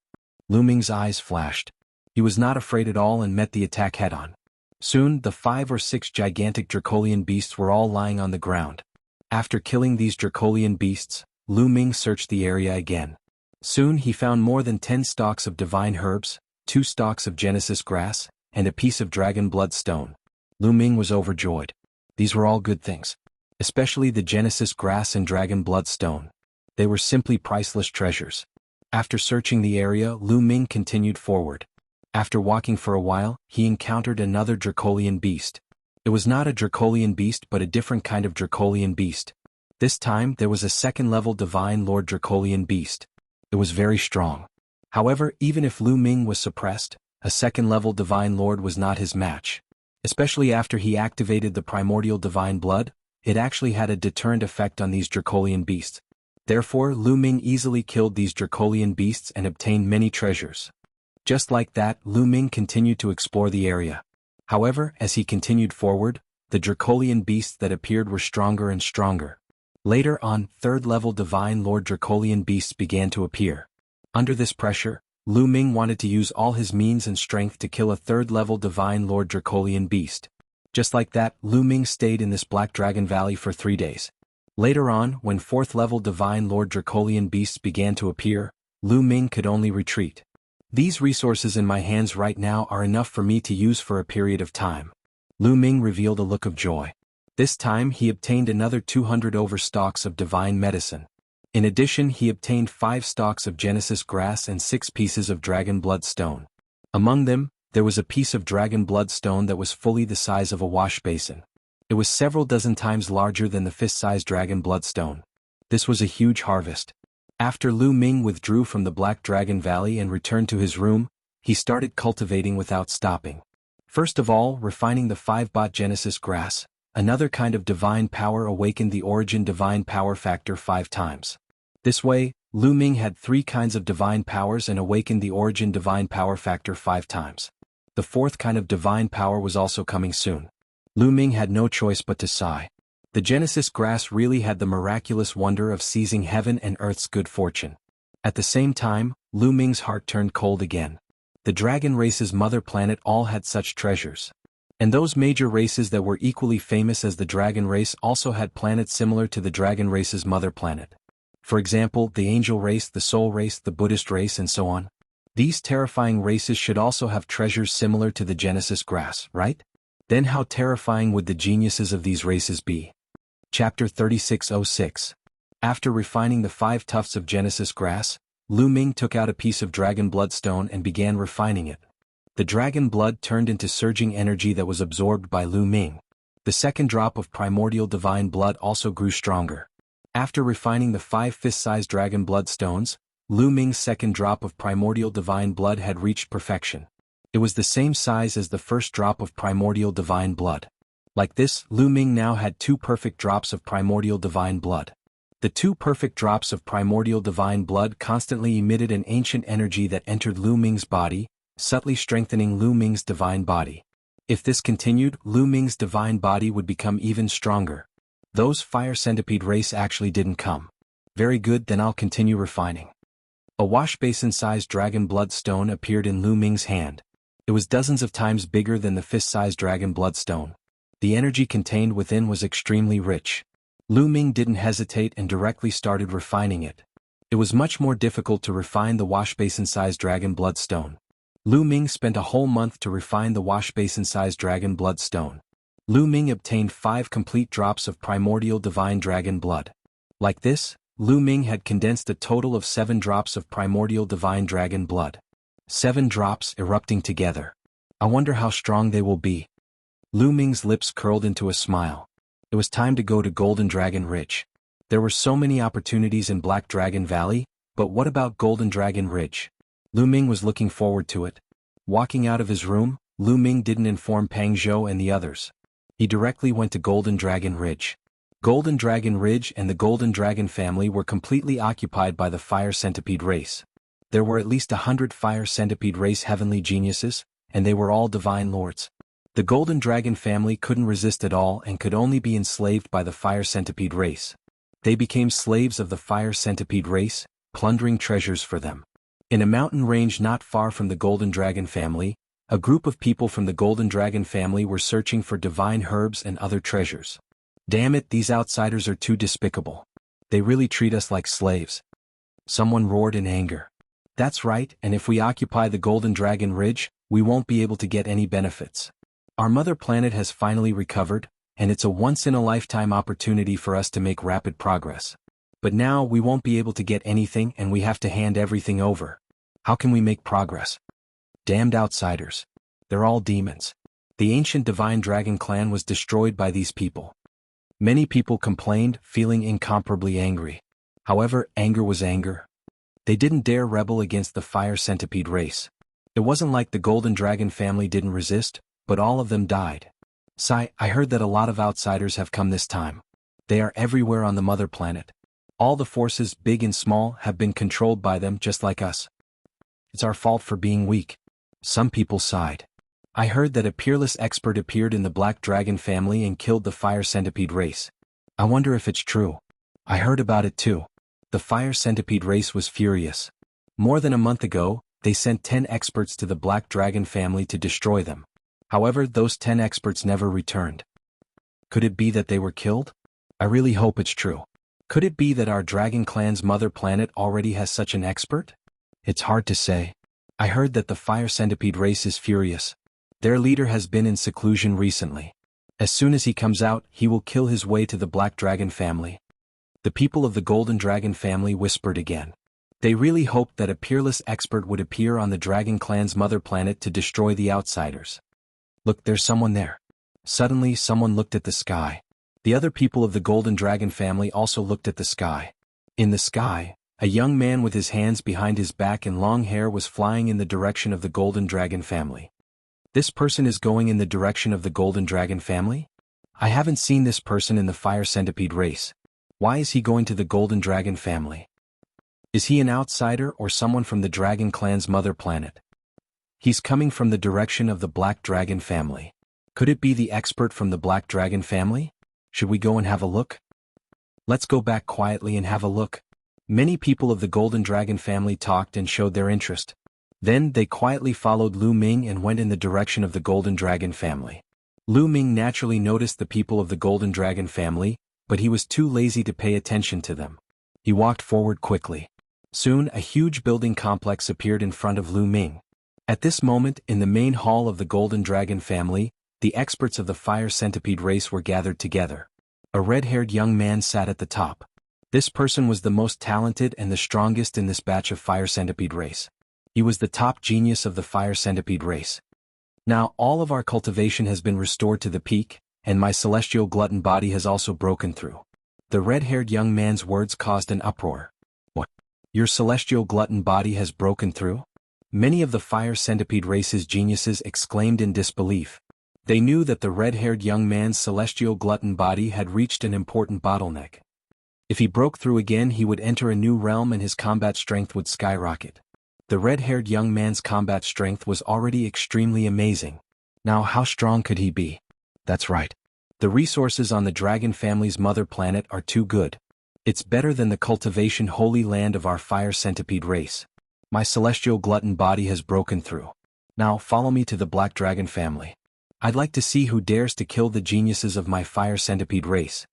Lu Ming's eyes flashed. He was not afraid at all and met the attack head-on. Soon, the 5 or 6 gigantic Dracolian beasts were all lying on the ground. After killing these Dracolian beasts, Lu Ming searched the area again. Soon he found more than 10 stalks of divine herbs, 2 stalks of Genesis grass, and a piece of dragon blood stone. Lu Ming was overjoyed. These were all good things. Especially the Genesis grass and dragon blood stone. They were simply priceless treasures. After searching the area, Lu Ming continued forward. After walking for a while, he encountered another Dracolian beast. It was not a Dracolian beast but a different kind of Dracolian beast. This time there was a second-level Divine Lord Dracolian beast. It was very strong. However, even if Lu Ming was suppressed, a second-level Divine Lord was not his match. Especially after he activated the Primordial Divine Blood, it actually had a deterrent effect on these Dracolian beasts. Therefore, Lu Ming easily killed these Dracolian beasts and obtained many treasures. Just like that, Lu Ming continued to explore the area. However, as he continued forward, the Dracolian beasts that appeared were stronger and stronger. Later on, third-level Divine Lord Dracolian beasts began to appear. Under this pressure, Lu Ming wanted to use all his means and strength to kill a third-level Divine Lord Dracolian beast. Just like that, Lu Ming stayed in this Black Dragon Valley for 3 days. Later on, when fourth-level Divine Lord Dracolian beasts began to appear, Lu Ming could only retreat. These resources in my hands right now are enough for me to use for a period of time. Lu Ming revealed a look of joy. This time he obtained another 200 over stalks of divine medicine. In addition, he obtained 5 stalks of Genesis grass and 6 pieces of dragon blood stone. Among them, there was a piece of dragon blood stone that was fully the size of a wash basin. It was several dozen times larger than the fist-sized dragon blood stone. This was a huge harvest. After Lu Ming withdrew from the Black Dragon Valley and returned to his room, he started cultivating without stopping. First of all, refining the 5-bot Genesis grass, another kind of divine power awakened the origin divine power factor 5 times. This way, Lu Ming had 3 kinds of divine powers and awakened the origin divine power factor 5 times. The 4th kind of divine power was also coming soon. Lu Ming had no choice but to sigh. The Genesis grass really had the miraculous wonder of seizing heaven and earth's good fortune. At the same time, Lu Ming's heart turned cold again. The dragon race's mother planet all had such treasures. And those major races that were equally famous as the dragon race also had planets similar to the dragon race's mother planet. For example, the angel race, the soul race, the Buddhist race, and so on. These terrifying races should also have treasures similar to the Genesis grass, right? Then how terrifying would the geniuses of these races be? Chapter 3606. After refining the 5 tufts of Genesis grass, Lu Ming took out a piece of dragon bloodstone and began refining it. The dragon blood turned into surging energy that was absorbed by Lu Ming. The second drop of primordial divine blood also grew stronger. After refining the 5 fist-sized dragon blood stones, Lu Ming's second drop of primordial divine blood had reached perfection. It was the same size as the first drop of primordial divine blood. Like this, Lu Ming now had 2 perfect drops of primordial divine blood. The 2 perfect drops of primordial divine blood constantly emitted an ancient energy that entered Lu Ming's body, subtly strengthening Lu Ming's divine body. If this continued, Lu Ming's divine body would become even stronger. Those fire centipede race actually didn't come. Very good, then I'll continue refining. A wash basin-sized dragon blood stone appeared in Lu Ming's hand. It was dozens of times bigger than the fist-sized dragon blood stone. The energy contained within was extremely rich. Lu Ming didn't hesitate and directly started refining it. It was much more difficult to refine the wash basin-sized dragon blood stone. Lu Ming spent a whole month to refine the wash basin-sized dragon blood stone. Lu Ming obtained 5 complete drops of primordial divine dragon blood. Like this, Lu Ming had condensed a total of 7 drops of primordial divine dragon blood. 7 drops erupting together. I wonder how strong they will be. Lu Ming's lips curled into a smile. It was time to go to Golden Dragon Ridge. There were so many opportunities in Black Dragon Valley, but what about Golden Dragon Ridge? Lu Ming was looking forward to it. Walking out of his room, Lu Ming didn't inform Pang Zhou and the others. He directly went to Golden Dragon Ridge. Golden Dragon Ridge and the Golden Dragon family were completely occupied by the Fire Centipede race. There were at least 100 Fire Centipede race heavenly geniuses, and they were all divine lords. The Golden Dragon family couldn't resist at all and could only be enslaved by the Fire Centipede race. They became slaves of the Fire Centipede race, plundering treasures for them. In a mountain range not far from the Golden Dragon family, a group of people from the Golden Dragon family were searching for divine herbs and other treasures. Damn it, these outsiders are too despicable. They really treat us like slaves. Someone roared in anger. That's right, and if we occupy the Golden Dragon Ridge, we won't be able to get any benefits. Our mother planet has finally recovered, and it's a once-in-a-lifetime opportunity for us to make rapid progress. But now we won't be able to get anything and we have to hand everything over. How can we make progress? Damned outsiders. They're all demons. The ancient divine dragon clan was destroyed by these people. Many people complained, feeling incomparably angry. However, anger was anger. They didn't dare rebel against the fire centipede race. It wasn't like the Golden Dragon family didn't resist, but all of them died. Sigh, I heard that a lot of outsiders have come this time. They are everywhere on the mother planet. All the forces, big and small, have been controlled by them just like us. It's our fault for being weak. Some people sighed. I heard that a peerless expert appeared in the Black Dragon family and killed the fire centipede race. I wonder if it's true. I heard about it too. The fire centipede race was furious. More than a month ago, they sent 10 experts to the Black Dragon family to destroy them. However, those 10 experts never returned. Could it be that they were killed? I really hope it's true. Could it be that our Dragon Clan's mother planet already has such an expert? It's hard to say. I heard that the fire centipede race is furious. Their leader has been in seclusion recently. As soon as he comes out, he will kill his way to the Black Dragon family. The people of the Golden Dragon family whispered again. They really hoped that a peerless expert would appear on the Dragon Clan's mother planet to destroy the outsiders. Look, there's someone there. Suddenly, someone looked at the sky. The other people of the Golden Dragon family also looked at the sky. In the sky, a young man with his hands behind his back and long hair was flying in the direction of the Golden Dragon family. This person is going in the direction of the Golden Dragon family? I haven't seen this person in the fire centipede race. Why is he going to the Golden Dragon family? Is he an outsider or someone from the Dragon Clan's mother planet? He's coming from the direction of the Black Dragon family. Could it be the expert from the Black Dragon family? Should we go and have a look? Let's go back quietly and have a look. Many people of the Golden Dragon family talked and showed their interest. Then they quietly followed Lu Ming and went in the direction of the Golden Dragon family. Lu Ming naturally noticed the people of the Golden Dragon family, but he was too lazy to pay attention to them. He walked forward quickly. Soon a huge building complex appeared in front of Lu Ming. At this moment, in the main hall of the Golden Dragon family, the experts of the fire centipede race were gathered together. A red-haired young man sat at the top. This person was the most talented and the strongest in this batch of fire centipede race. He was the top genius of the fire centipede race. Now all of our cultivation has been restored to the peak, and my celestial glutton body has also broken through. The red-haired young man's words caused an uproar. What? Your celestial glutton body has broken through? Many of the fire centipede race's geniuses exclaimed in disbelief. They knew that the red-haired young man's celestial glutton body had reached an important bottleneck. If he broke through again, he would enter a new realm and his combat strength would skyrocket. The red-haired young man's combat strength was already extremely amazing. Now how strong could he be? That's right. The resources on the Dragon family's mother planet are too good. It's better than the cultivation holy land of our fire centipede race. My celestial glutton body has broken through. Now follow me to the Black Dragon family. I'd like to see who dares to kill the geniuses of my fire centipede race.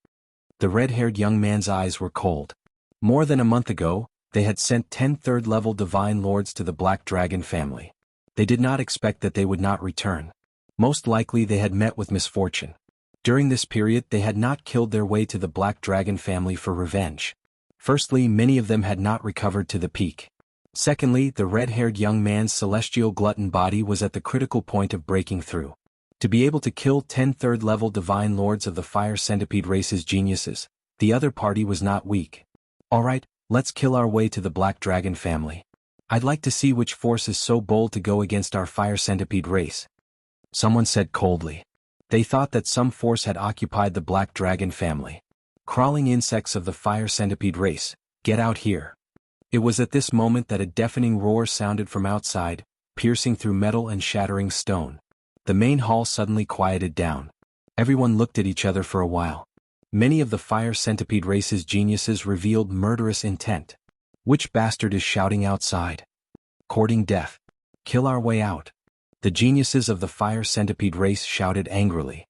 The red-haired young man's eyes were cold. More than a month ago, they had sent 10 third-level divine lords to the Black Dragon family. They did not expect that they would not return. Most likely they had met with misfortune. During this period they had not killed their way to the Black Dragon family for revenge. Firstly, many of them had not recovered to the peak. Secondly, the red-haired young man's celestial glutton body was at the critical point of breaking through. To be able to kill 10 third-level divine lords of the fire centipede race's geniuses, the other party was not weak. Alright, let's kill our way to the Black Dragon family. I'd like to see which force is so bold to go against our fire centipede race. Someone said coldly. They thought that some force had occupied the Black Dragon family. Crawling insects of the fire centipede race, get out here. It was at this moment that a deafening roar sounded from outside, piercing through metal and shattering stone. The main hall suddenly quieted down. Everyone looked at each other for a while. Many of the fire centipede race's geniuses revealed murderous intent. Which bastard is shouting outside? Courting death. Kill our way out. The geniuses of the fire centipede race shouted angrily.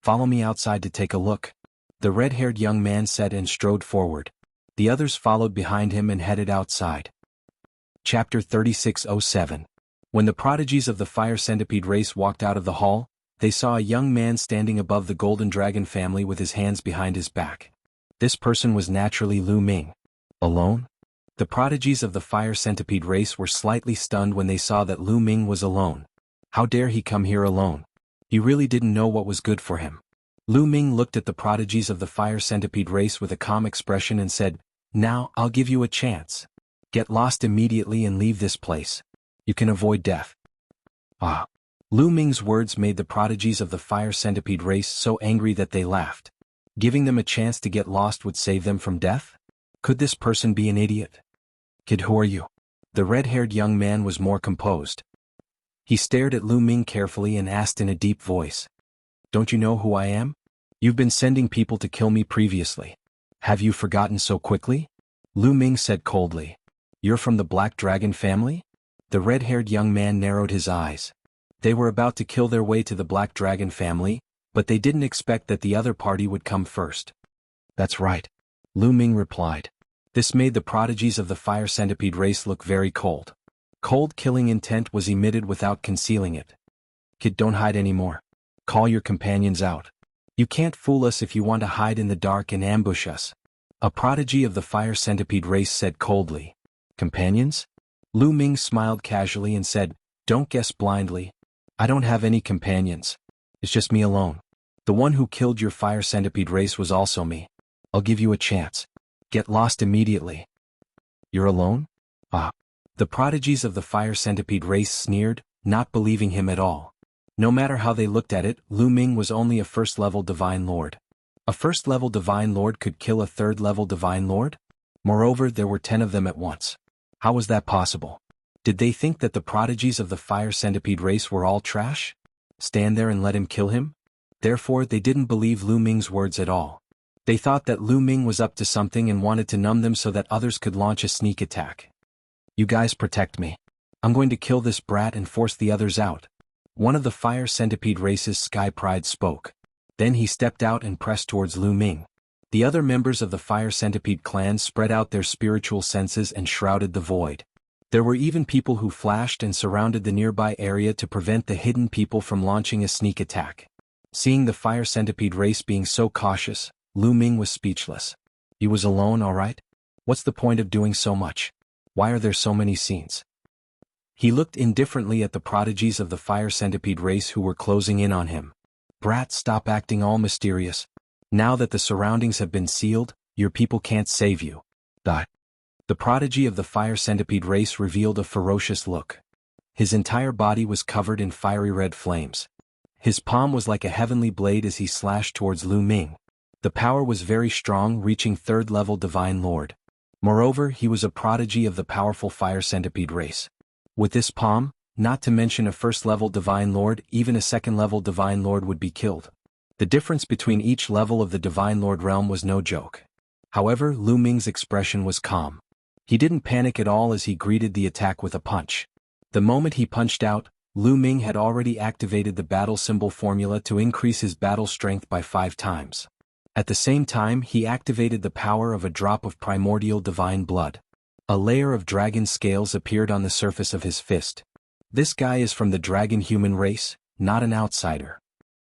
Follow me outside to take a look. The red-haired young man said and strode forward. The others followed behind him and headed outside. Chapter 36:07. When the prodigies of the fire centipede race walked out of the hall, they saw a young man standing above the golden dragon family with his hands behind his back. This person was naturally Lu Ming. Alone? The prodigies of the fire centipede race were slightly stunned when they saw that Lu Ming was alone. How dare he come here alone? He really didn't know what was good for him. Lu Ming looked at the prodigies of the fire centipede race with a calm expression and said, "Now, I'll give you a chance. Get lost immediately and leave this place. You can avoid death." Ah! Lu Ming's words made the prodigies of the fire centipede race so angry that they laughed. Giving them a chance to get lost would save them from death? Could this person be an idiot? "Kid, who are you?" The red-haired young man was more composed. He stared at Lu Ming carefully and asked in a deep voice, "Don't you know who I am? You've been sending people to kill me previously. Have you forgotten so quickly?" Lu Ming said coldly. "You're from the Black Dragon family?" The red-haired young man narrowed his eyes. They were about to kill their way to the Black Dragon family, but they didn't expect that the other party would come first. "That's right," Lu Ming replied. This made the prodigies of the fire centipede race look very cold. Cold killing intent was emitted without concealing it. "Kid, don't hide anymore. Call your companions out. You can't fool us if you want to hide in the dark and ambush us," a prodigy of the fire centipede race said coldly. "Companions?" Lu Ming smiled casually and said, "Don't guess blindly. I don't have any companions. It's just me alone. The one who killed your fire centipede race was also me. I'll give you a chance. Get lost immediately." "You're alone?" "Ah." The prodigies of the fire centipede race sneered, not believing him at all. No matter how they looked at it, Lu Ming was only a first-level divine lord. A first-level divine lord could kill a third-level divine lord? Moreover, there were 10 of them at once. How was that possible? Did they think that the prodigies of the fire centipede race were all trash? Stand there and let him kill him? Therefore, they didn't believe Lu Ming's words at all. They thought that Lu Ming was up to something and wanted to numb them so that others could launch a sneak attack. "You guys protect me. I'm going to kill this brat and force the others out." One of the fire centipede race's sky pride spoke. Then he stepped out and pressed towards Lu Ming. The other members of the fire centipede clan spread out their spiritual senses and shrouded the void. There were even people who flashed and surrounded the nearby area to prevent the hidden people from launching a sneak attack. Seeing the fire centipede race being so cautious, Lu Ming was speechless. He was alone, all right? What's the point of doing so much? Why are there so many scenes? He looked indifferently at the prodigies of the fire centipede race who were closing in on him. "Brat, stop acting all mysterious. Now that the surroundings have been sealed, your people can't save you." Die. The prodigy of the fire centipede race revealed a ferocious look. His entire body was covered in fiery red flames. His palm was like a heavenly blade as he slashed towards Lu Ming. The power was very strong, reaching third-level divine lord. Moreover, he was a prodigy of the powerful fire centipede race. With this palm, not to mention a first-level divine lord, even a second-level divine lord would be killed. The difference between each level of the divine lord realm was no joke. However, Lu Ming's expression was calm. He didn't panic at all as he greeted the attack with a punch. The moment he punched out, Lu Ming had already activated the battle symbol formula to increase his battle strength by 5 times. At the same time, he activated the power of a drop of primordial divine blood. A layer of dragon scales appeared on the surface of his fist. This guy is from the dragon human race, not an outsider.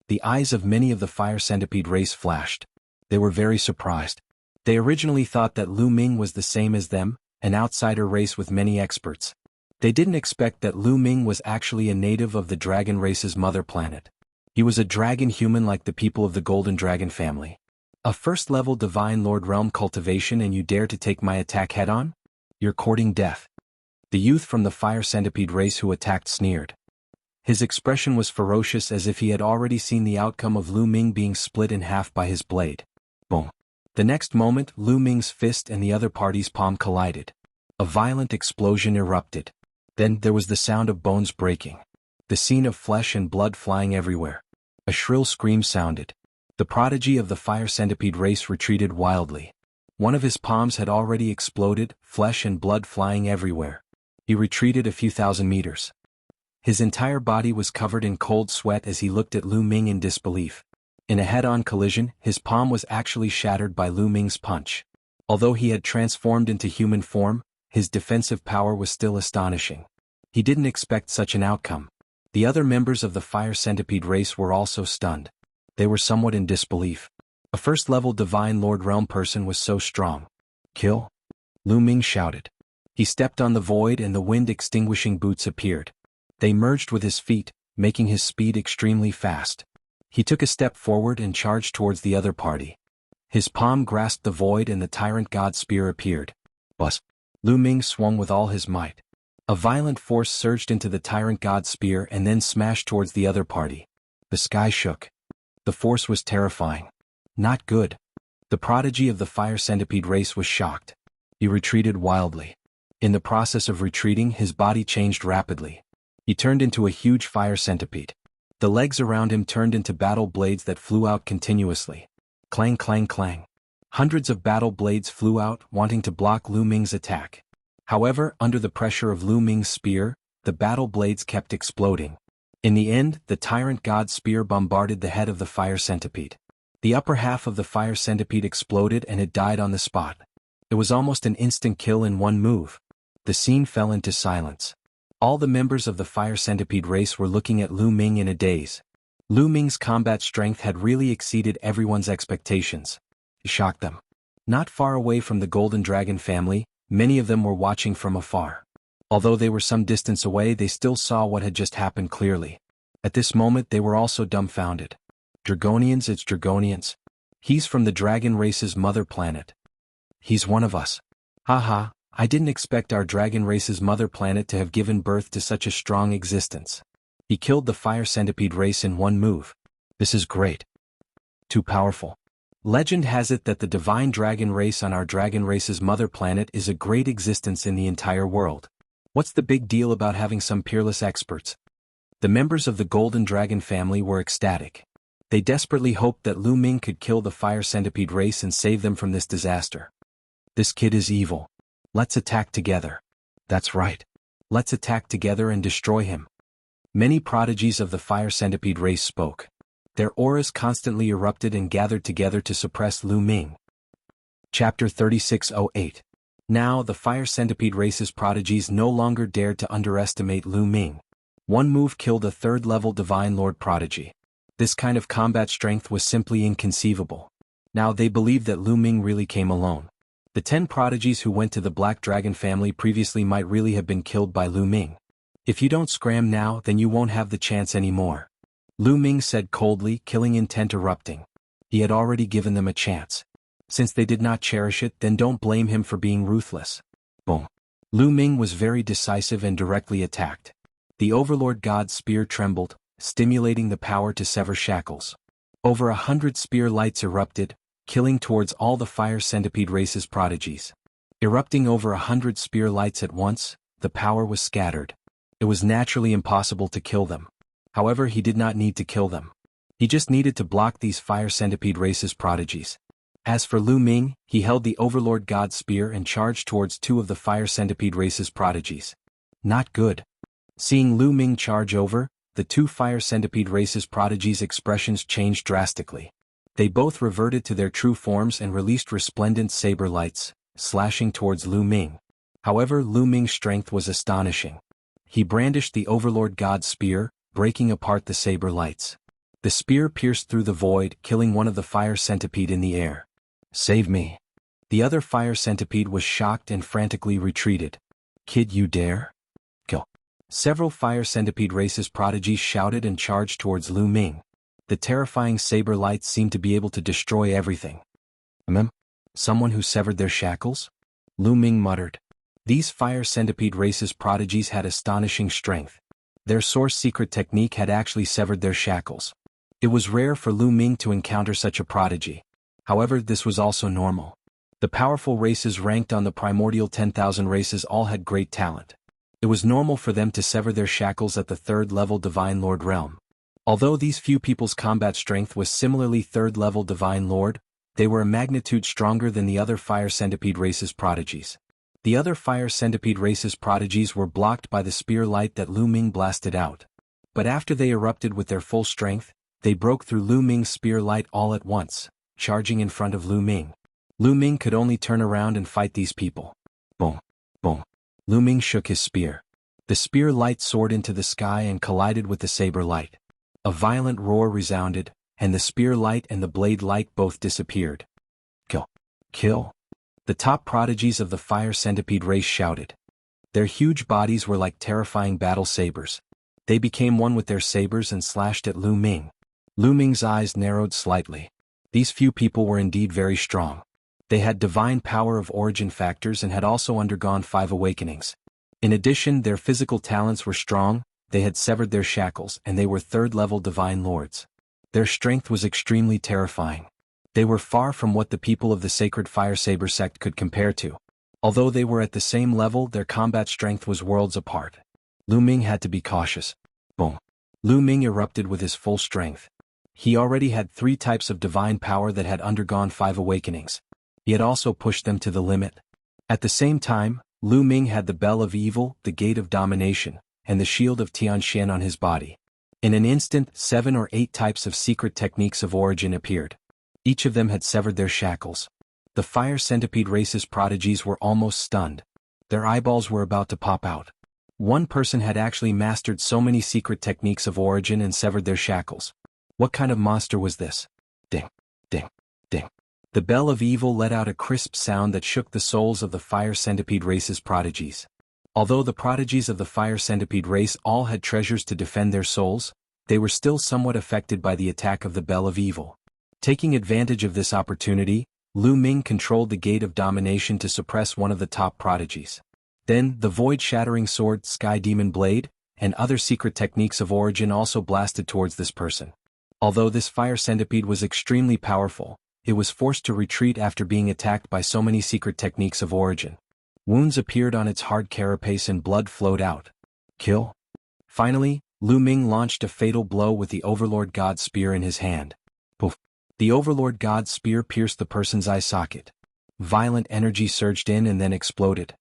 The eyes of many of the fire centipede race flashed. They were very surprised. They originally thought that Lu Ming was the same as them, an outsider race with many experts. They didn't expect that Lu Ming was actually a native of the dragon race's mother planet. He was a dragon human like the people of the golden dragon family. A first-level divine lord realm cultivation, and you dare to take my attack head-on? You're courting death. The youth from the fire centipede race who attacked sneered. His expression was ferocious, as if he had already seen the outcome of Lu Ming being split in half by his blade. Boom. The next moment, Lu Ming's fist and the other party's palm collided. A violent explosion erupted. Then there was the sound of bones breaking. The scene of flesh and blood flying everywhere. A shrill scream sounded. The prodigy of the fire centipede race retreated wildly. One of his palms had already exploded, flesh and blood flying everywhere. He retreated a few thousand meters. His entire body was covered in cold sweat as he looked at Lu Ming in disbelief. In a head-on collision, his palm was actually shattered by Lu Ming's punch. Although he had transformed into human form, his defensive power was still astonishing. He didn't expect such an outcome. The other members of the fire centipede race were also stunned. They were somewhat in disbelief. A first-level Divine Lord Realm person was so strong. Kill? Lu Ming shouted. He stepped on the void and the wind-extinguishing boots appeared. They merged with his feet, making his speed extremely fast. He took a step forward and charged towards the other party. His palm grasped the void and the Tyrant God Spear appeared. Buzz! Lu Ming swung with all his might. A violent force surged into the Tyrant God Spear and then smashed towards the other party. The sky shook. The force was terrifying. Not good. The prodigy of the fire centipede race was shocked. He retreated wildly. In the process of retreating, his body changed rapidly. He turned into a huge fire centipede. The legs around him turned into battle blades that flew out continuously. Clang, clang, clang. Hundreds of battle blades flew out, wanting to block Lu Ming's attack. However, under the pressure of Lu Ming's spear, the battle blades kept exploding. In the end, the Tyrant God Spear bombarded the head of the fire centipede. The upper half of the fire centipede exploded and it died on the spot. It was almost an instant kill in one move. The scene fell into silence. All the members of the fire centipede race were looking at Lu Ming in a daze. Lu Ming's combat strength had really exceeded everyone's expectations. It shocked them. Not far away from the Golden Dragon family, many of them were watching from afar. Although they were some distance away, they still saw what had just happened clearly. At this moment they were also dumbfounded. Dragonians, it's Dragonians. He's from the dragon race's mother planet. He's one of us. Haha, I didn't expect our dragon race's mother planet to have given birth to such a strong existence. He killed the fire centipede race in one move. This is great. Too powerful. Legend has it that the divine dragon race on our dragon race's mother planet is a great existence in the entire world. What's the big deal about having some peerless experts? The members of the Golden Dragon family were ecstatic. They desperately hoped that Lu Ming could kill the fire centipede race and save them from this disaster. This kid is evil. Let's attack together. That's right. Let's attack together and destroy him. Many prodigies of the fire centipede race spoke. Their auras constantly erupted and gathered together to suppress Lu Ming. Chapter 3608. Now the fire centipede race's prodigies no longer dared to underestimate Lu Ming. One move killed a third-level Divine Lord prodigy. This kind of combat strength was simply inconceivable. Now they believed that Lu Ming really came alone. The 10 prodigies who went to the Black Dragon family previously might really have been killed by Lu Ming. If you don't scram now, then you won't have the chance anymore. Lu Ming said coldly, killing intent erupting. He had already given them a chance. Since they did not cherish it, then don't blame him for being ruthless. Boom. Lu Ming was very decisive and directly attacked. The Overlord God's spear trembled, stimulating the power to sever shackles. Over 100 spear lights erupted, killing towards all the fire centipede race's prodigies. Erupting over 100 spear lights at once, the power was scattered. It was naturally impossible to kill them. However, he did not need to kill them. He just needed to block these fire centipede race's prodigies. As for Lu Ming, he held the Overlord God's spear and charged towards 2 of the fire centipede race's prodigies. Not good. Seeing Lu Ming charge over, the 2 fire centipede race's prodigies' expressions changed drastically. They both reverted to their true forms and released resplendent saber lights, slashing towards Lu Ming. However, Lu Ming's strength was astonishing. He brandished the Overlord God's spear, breaking apart the saber lights. The spear pierced through the void, killing one of the fire centipede in the air. Save me. The other fire centipede was shocked and frantically retreated. Kid, you dare? Kill. Several fire centipede race's prodigies shouted and charged towards Lu Ming. The terrifying saber lights seemed to be able to destroy everything. Someone who severed their shackles? Lu Ming muttered. These fire centipede race's prodigies had astonishing strength. Their source secret technique had actually severed their shackles. It was rare for Lu Ming to encounter such a prodigy. However, this was also normal. The powerful races ranked on the Primordial 10,000 races all had great talent. It was normal for them to sever their shackles at the 3rd-level Divine Lord realm. Although these few people's combat strength was similarly 3rd-level Divine Lord, they were a magnitude stronger than the other fire centipede race's prodigies. The other fire centipede race's prodigies were blocked by the spear light that Lu Ming blasted out. But after they erupted with their full strength, they broke through Lu Ming's spear light all at once, charging in front of Lu Ming. Lu Ming could only turn around and fight these people. Boom, boom. Lu Ming shook his spear. The spear light soared into the sky and collided with the saber light. A violent roar resounded, and the spear light and the blade light both disappeared. Kill! Kill! The top prodigies of the fire centipede race shouted. Their huge bodies were like terrifying battle sabers. They became one with their sabers and slashed at Lu Ming. Lu Ming's eyes narrowed slightly. These few people were indeed very strong. They had divine power of origin factors and had also undergone 5 awakenings. In addition, their physical talents were strong, they had severed their shackles, and they were 3rd-level divine lords. Their strength was extremely terrifying. They were far from what the people of the sacred fire saber sect could compare to. Although they were at the same level, their combat strength was worlds apart. Lu Ming had to be cautious. Boom. Lu Ming erupted with his full strength. He already had 3 types of divine power that had undergone 5 awakenings. He had also pushed them to the limit. At the same time, Lu Ming had the Bell of Evil, the Gate of Domination, and the Shield of Tianxian on his body. In an instant, 7 or 8 types of secret techniques of origin appeared. Each of them had severed their shackles. The fire centipede race's prodigies were almost stunned. Their eyeballs were about to pop out. One person had actually mastered so many secret techniques of origin and severed their shackles. What kind of monster was this? Ding, ding, ding. The Bell of Evil let out a crisp sound that shook the souls of the fire centipede race's prodigies. Although the prodigies of the fire centipede race all had treasures to defend their souls, they were still somewhat affected by the attack of the Bell of Evil. Taking advantage of this opportunity, Lu Ming controlled the Gate of Domination to suppress one of the top prodigies. Then, the void-shattering sword, Sky Demon Blade, and other secret techniques of origin also blasted towards this person. Although this fire centipede was extremely powerful, it was forced to retreat after being attacked by so many secret techniques of origin. Wounds appeared on its hard carapace and blood flowed out. Kill. Finally, Lu Ming launched a fatal blow with the Overlord God's spear in his hand. Poof. The Overlord God's spear pierced the person's eye socket. Violent energy surged in and then exploded.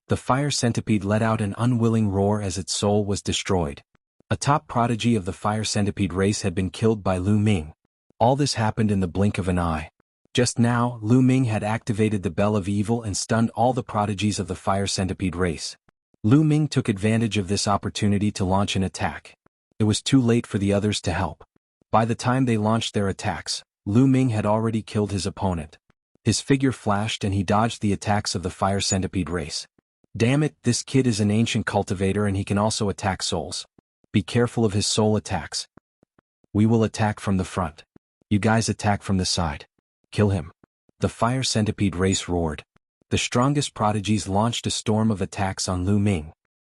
The fire centipede let out an unwilling roar as its soul was destroyed. A top prodigy of the fire centipede race had been killed by Lu Ming. All this happened in the blink of an eye. Just now, Lu Ming had activated the Bell of Evil and stunned all the prodigies of the fire centipede race. Lu Ming took advantage of this opportunity to launch an attack. It was too late for the others to help. By the time they launched their attacks, Lu Ming had already killed his opponent. His figure flashed and he dodged the attacks of the fire centipede race. Damn it, this kid is an ancient cultivator and he can also attack souls. Be careful of his soul attacks. We will attack from the front. You guys attack from the side. Kill him. The fire centipede race roared. The strongest prodigies launched a storm of attacks on Lu Ming.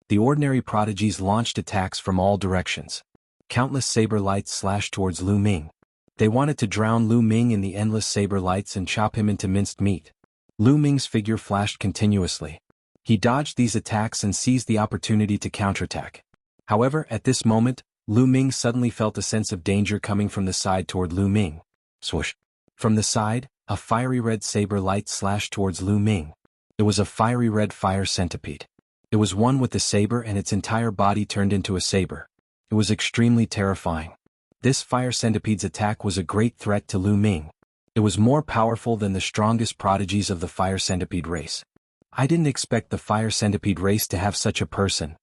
The ordinary prodigies launched attacks from all directions. Countless saber lights slashed towards Lu Ming. They wanted to drown Lu Ming in the endless saber lights and chop him into minced meat. Lu Ming's figure flashed continuously. He dodged these attacks and seized the opportunity to counterattack. However, at this moment, Lu Ming suddenly felt a sense of danger coming from the side toward Lu Ming. Swoosh. From the side, a fiery red saber light slashed towards Lu Ming. It was a fiery red fire centipede. It was one with the saber and its entire body turned into a saber. It was extremely terrifying. This fire centipede's attack was a great threat to Lu Ming. It was more powerful than the strongest prodigies of the fire centipede race. I didn't expect the fire centipede race to have such a person.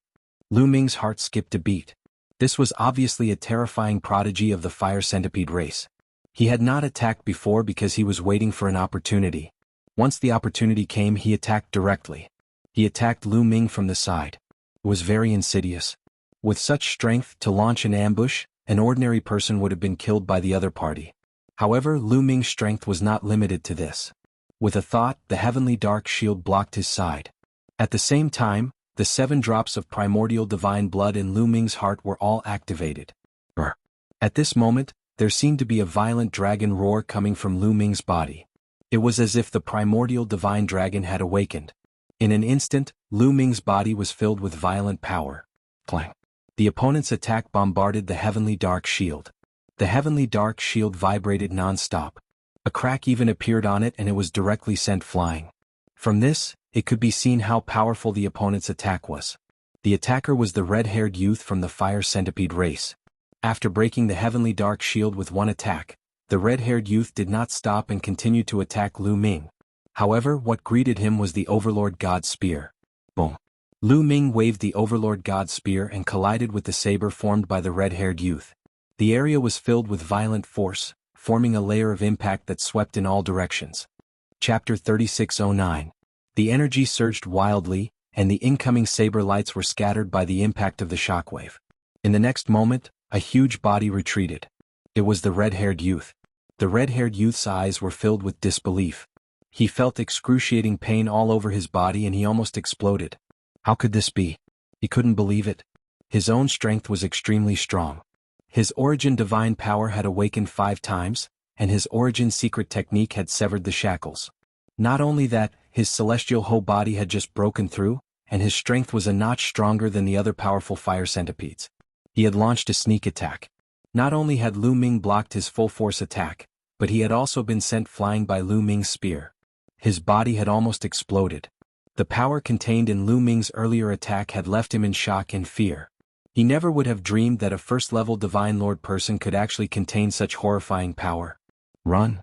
Lu Ming's heart skipped a beat. This was obviously a terrifying prodigy of the fire centipede race. He had not attacked before because he was waiting for an opportunity. Once the opportunity came, he attacked directly. He attacked Lu Ming from the side. It was very insidious. With such strength to launch an ambush, an ordinary person would have been killed by the other party. However, Lu Ming's strength was not limited to this. With a thought, the heavenly dark shield blocked his side. At the same time, the 7 drops of primordial divine blood in Lu Ming's heart were all activated. Brr. At this moment, there seemed to be a violent dragon roar coming from Lu Ming's body. It was as if the primordial divine dragon had awakened. In an instant, Lu Ming's body was filled with violent power. Clang. The opponent's attack bombarded the heavenly dark shield. The heavenly dark shield vibrated non-stop. A crack even appeared on it and it was directly sent flying. From this, it could be seen how powerful the opponent's attack was. The attacker was the red-haired youth from the fire centipede race. After breaking the heavenly dark shield with one attack, the red-haired youth did not stop and continued to attack Lu Ming. However, what greeted him was the Overlord God's spear. Boom. Lu Ming waved the Overlord God's spear and collided with the saber formed by the red-haired youth. The area was filled with violent force, forming a layer of impact that swept in all directions. Chapter 3609. The energy surged wildly, and the incoming saber lights were scattered by the impact of the shockwave. In the next moment, a huge body retreated. It was the red-haired youth. The red-haired youth's eyes were filled with disbelief. He felt excruciating pain all over his body and he almost exploded. How could this be? He couldn't believe it. His own strength was extremely strong. His origin divine power had awakened 5 times, and his origin secret technique had severed the shackles. Not only that, his celestial whole body had just broken through, and his strength was a notch stronger than the other powerful fire centipedes. He had launched a sneak attack. Not only had Lu Ming blocked his full-force attack, but he had also been sent flying by Lu Ming's spear. His body had almost exploded. The power contained in Lu Ming's earlier attack had left him in shock and fear. He never would have dreamed that a first-level Divine Lord person could actually contain such horrifying power. Run.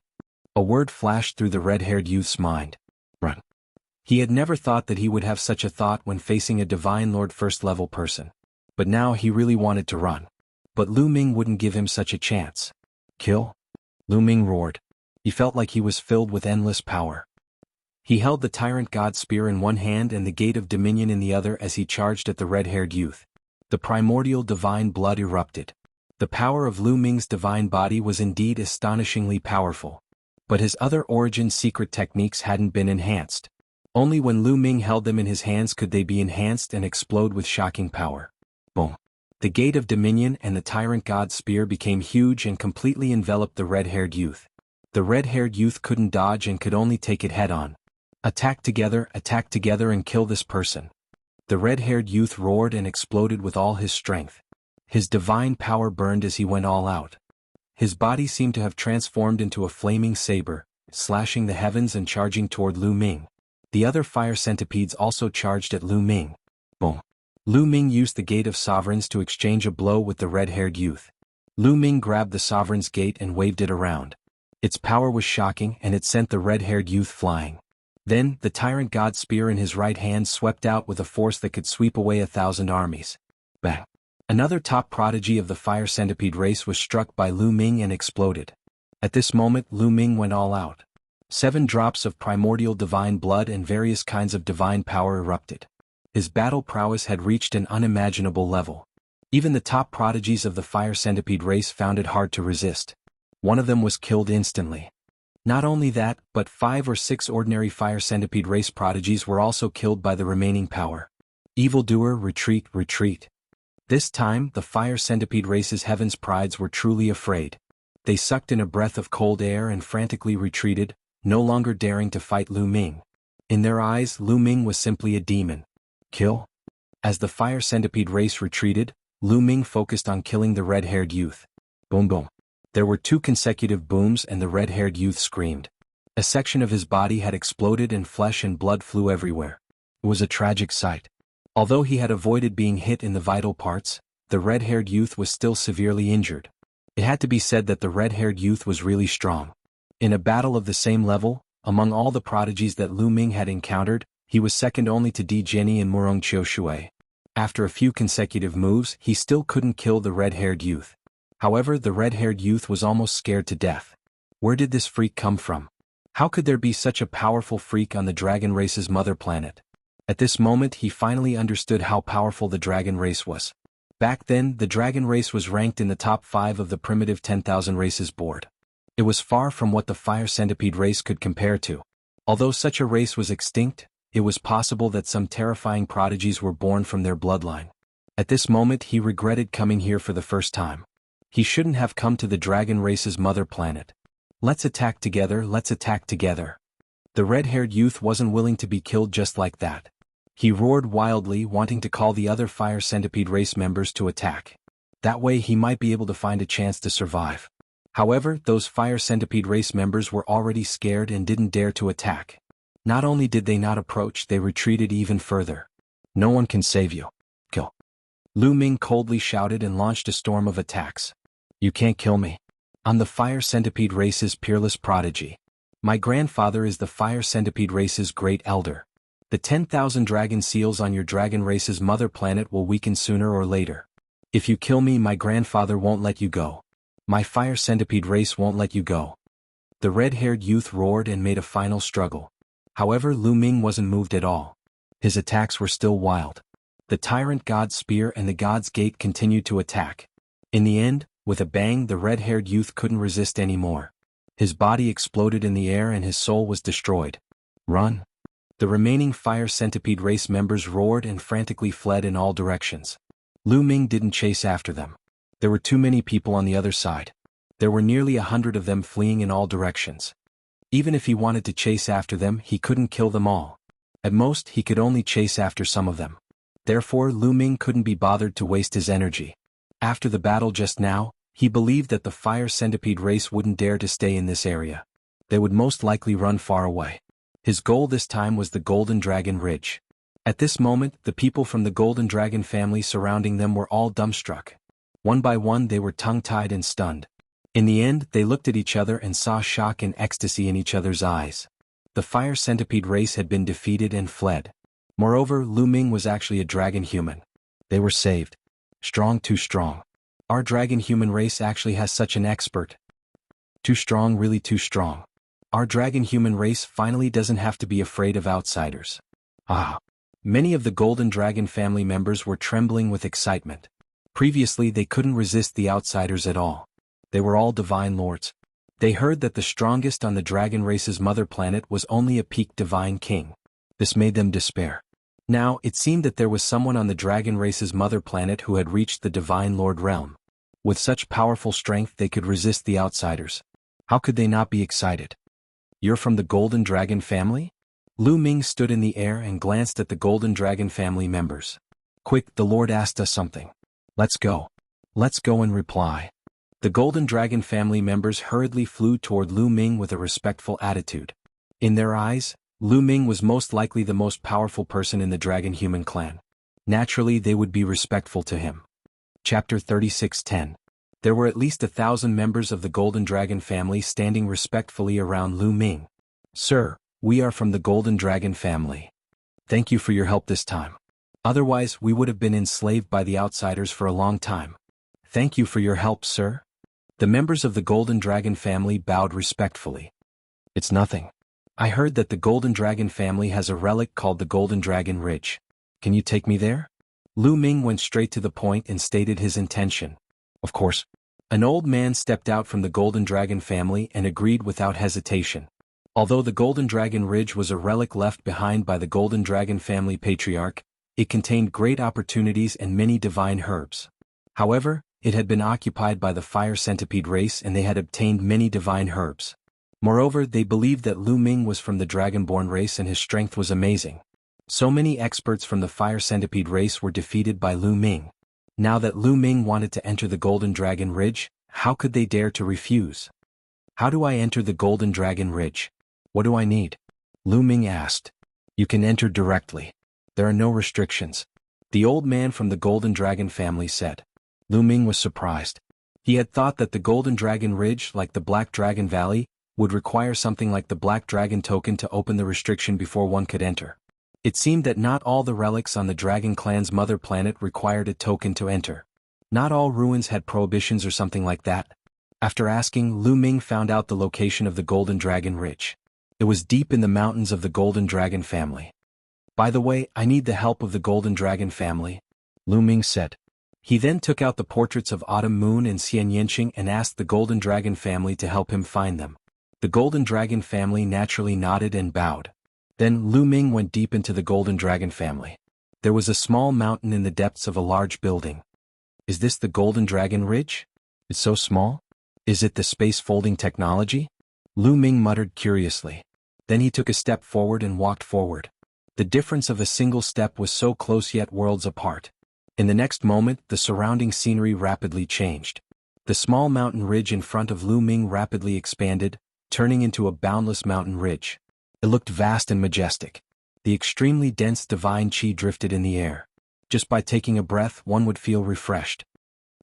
A word flashed through the red-haired youth's mind. Run. He had never thought that he would have such a thought when facing a Divine Lord first-level person. But now he really wanted to run. But Lu Ming wouldn't give him such a chance. Kill? Lu Ming roared. He felt like he was filled with endless power. He held the Tyrant God Spear in one hand and the Gate of Dominion in the other as he charged at the red-haired youth. The primordial divine blood erupted. The power of Lu Ming's divine body was indeed astonishingly powerful. But his other origin secret techniques hadn't been enhanced. Only when Lu Ming held them in his hands could they be enhanced and explode with shocking power. Boom. The Gate of Dominion and the Tyrant God Spear became huge and completely enveloped the red-haired youth. The red-haired youth couldn't dodge and could only take it head-on. Attack together and kill this person. The red-haired youth roared and exploded with all his strength. His divine power burned as he went all out. His body seemed to have transformed into a flaming saber, slashing the heavens and charging toward Lu Ming. The other fire centipedes also charged at Lu Ming. Boom. Lu Ming used the Gate of Sovereigns to exchange a blow with the red-haired youth. Lu Ming grabbed the Sovereign's Gate and waved it around. Its power was shocking and it sent the red-haired youth flying. Then, the Tyrant God Spear in his right hand swept out with a force that could sweep away 1,000 armies. Bang! Another top prodigy of the fire centipede race was struck by Lu Ming and exploded. At this moment Lu Ming went all out. 7 drops of primordial divine blood and various kinds of divine power erupted. His battle prowess had reached an unimaginable level. Even the top prodigies of the fire centipede race found it hard to resist. One of them was killed instantly. Not only that, but 5 or 6 ordinary fire centipede race prodigies were also killed by the remaining power. Evildoer, retreat, retreat. This time, the fire centipede race's heaven's prides were truly afraid. They sucked in a breath of cold air and frantically retreated, no longer daring to fight Lu Ming. In their eyes, Lu Ming was simply a demon. Kill? As the fire centipede race retreated, Lu Ming focused on killing the red-haired youth. Boom boom. There were 2 consecutive booms and the red-haired youth screamed. A section of his body had exploded and flesh and blood flew everywhere. It was a tragic sight. Although he had avoided being hit in the vital parts, the red-haired youth was still severely injured. It had to be said that the red-haired youth was really strong. In a battle of the same level, among all the prodigies that Lu Ming had encountered, he was second only to Di Jiani and Murong Qiushui. After a few consecutive moves, he still couldn't kill the red-haired youth. However, the red-haired youth was almost scared to death. Where did this freak come from? How could there be such a powerful freak on the dragon race's mother planet? At this moment he finally understood how powerful the dragon race was. Back then, the dragon race was ranked in the top 5 of the primitive 10,000 races board. It was far from what the fire centipede race could compare to. Although such a race was extinct, it was possible that some terrifying prodigies were born from their bloodline. At this moment he regretted coming here for the first time. He shouldn't have come to the dragon race's mother planet. Let's attack together, let's attack together. The red-haired youth wasn't willing to be killed just like that. He roared wildly, wanting to call the other fire centipede race members to attack. That way he might be able to find a chance to survive. However, those fire centipede race members were already scared and didn't dare to attack. Not only did they not approach, they retreated even further. No one can save you. Kill. Lu Ming coldly shouted and launched a storm of attacks. You can't kill me. I'm the fire centipede race's peerless prodigy. My grandfather is the fire centipede race's great elder. The 10,000 dragon seals on your dragon race's mother planet will weaken sooner or later. If you kill me, my grandfather won't let you go. My fire centipede race won't let you go. The red-haired youth roared and made a final struggle. However, Lu Ming wasn't moved at all. His attacks were still wild. The tyrant god's spear and the god's gate continued to attack. In the end, with a bang, the red-haired youth couldn't resist anymore. His body exploded in the air and his soul was destroyed. Run! The remaining fire centipede race members roared and frantically fled in all directions. Lu Ming didn't chase after them. There were too many people on the other side. There were nearly 100 of them fleeing in all directions. Even if he wanted to chase after them, he couldn't kill them all. At most, he could only chase after some of them. Therefore, Lu Ming couldn't be bothered to waste his energy. After the battle just now, he believed that the fire centipede race wouldn't dare to stay in this area. They would most likely run far away. His goal this time was the Golden Dragon Ridge. At this moment, the people from the Golden Dragon family surrounding them were all dumbstruck. One by one they were tongue-tied and stunned. In the end, they looked at each other and saw shock and ecstasy in each other's eyes. The fire centipede race had been defeated and fled. Moreover, Lu Ming was actually a dragon human. They were saved. Strong, too strong. Our dragon human race actually has such an expert. Too strong, really too strong. Our dragon human race finally doesn't have to be afraid of outsiders. Ah! Many of the Golden Dragon family members were trembling with excitement. Previously they couldn't resist the outsiders at all. They were all divine lords. They heard that the strongest on the dragon race's mother planet was only a peak divine king. This made them despair. Now, it seemed that there was someone on the dragon race's mother planet who had reached the divine lord realm. With such powerful strength they could resist the outsiders. How could they not be excited? You're from the Golden Dragon family? Lu Ming stood in the air and glanced at the Golden Dragon family members. Quick, the Lord asked us something. Let's go. Let's go and reply. The Golden Dragon family members hurriedly flew toward Lu Ming with a respectful attitude. In their eyes, Lu Ming was most likely the most powerful person in the Dragon Human clan. Naturally, they would be respectful to him. Chapter 36:10. There were at least 1,000 members of the Golden Dragon family standing respectfully around Lu Ming. Sir, we are from the Golden Dragon family. Thank you for your help this time. Otherwise, we would have been enslaved by the outsiders for a long time. Thank you for your help, sir. The members of the Golden Dragon family bowed respectfully. It's nothing. I heard that the Golden Dragon family has a relic called the Golden Dragon Ridge. Can you take me there? Lu Ming went straight to the point and stated his intention. Of course. An old man stepped out from the Golden Dragon family and agreed without hesitation. Although the Golden Dragon Ridge was a relic left behind by the Golden Dragon family patriarch, it contained great opportunities and many divine herbs. However, it had been occupied by the fire centipede race and they had obtained many divine herbs. Moreover, they believed that Lu Ming was from the Dragonborn race and his strength was amazing. So many experts from the fire centipede race were defeated by Lu Ming. Now that Lu Ming wanted to enter the Golden Dragon Ridge, how could they dare to refuse? How do I enter the Golden Dragon Ridge? What do I need? Lu Ming asked. You can enter directly. There are no restrictions. The old man from the Golden Dragon family said. Lu Ming was surprised. He had thought that the Golden Dragon Ridge, like the Black Dragon Valley, would require something like the Black Dragon token to open the restriction before one could enter. It seemed that not all the relics on the Dragon Clan's mother planet required a token to enter. Not all ruins had prohibitions or something like that. After asking, Lu Ming found out the location of the Golden Dragon Ridge. It was deep in the mountains of the Golden Dragon family. By the way, I need the help of the Golden Dragon family, Lu Ming said. He then took out the portraits of Autumn Moon and Xian Yanqing and asked the Golden Dragon family to help him find them. The Golden Dragon family naturally nodded and bowed. Then Lu Ming went deep into the Golden Dragon family. There was a small mountain in the depths of a large building. Is this the Golden Dragon Ridge? It's so small? Is it the space folding technology? Lu Ming muttered curiously. Then he took a step forward and walked forward. The difference of a single step was so close yet worlds apart. In the next moment, the surrounding scenery rapidly changed. The small mountain ridge in front of Lu Ming rapidly expanded, turning into a boundless mountain ridge. It looked vast and majestic. The extremely dense divine qi drifted in the air. Just by taking a breath, one would feel refreshed.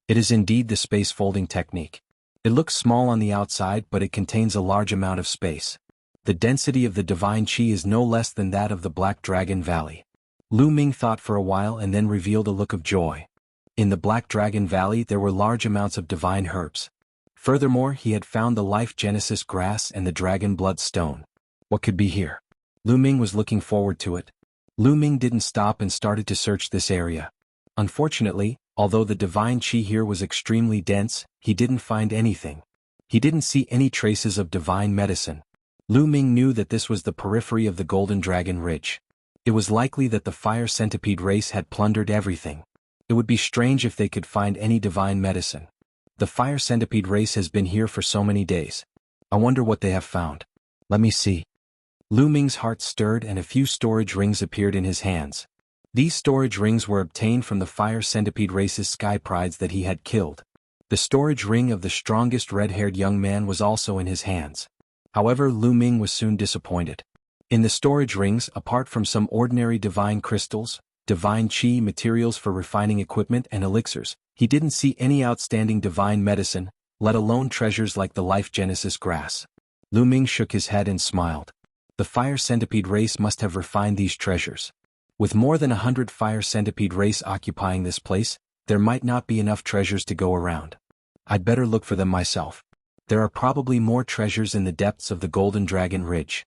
It is indeed the space folding technique. It looks small on the outside, but it contains a large amount of space. The density of the divine qi is no less than that of the Black Dragon Valley. Lu Ming thought for a while and then revealed a look of joy. In the Black Dragon Valley there were large amounts of divine herbs. Furthermore, he had found the Life Genesis grass and the Dragon Blood Stone. What could be here? Lu Ming was looking forward to it. Lu Ming didn't stop and started to search this area. Unfortunately, although the divine qi here was extremely dense, he didn't find anything. He didn't see any traces of divine medicine. Lu Ming knew that this was the periphery of the Golden Dragon Ridge. It was likely that the Fire Centipede race had plundered everything. It would be strange if they could find any divine medicine. The Fire Centipede race has been here for so many days. I wonder what they have found. Let me see. Lu Ming's heart stirred and a few storage rings appeared in his hands. These storage rings were obtained from the Fire Centipede race's sky prides that he had killed. The storage ring of the strongest red-haired young man was also in his hands. However, Lu Ming was soon disappointed. In the storage rings, apart from some ordinary divine crystals, divine qi materials for refining equipment and elixirs, he didn't see any outstanding divine medicine, let alone treasures like the Life Genesis grass. Lu Ming shook his head and smiled. The Fire Centipede race must have refined these treasures. With more than 100 Fire Centipede race occupying this place, there might not be enough treasures to go around. I'd better look for them myself. There are probably more treasures in the depths of the Golden Dragon Ridge.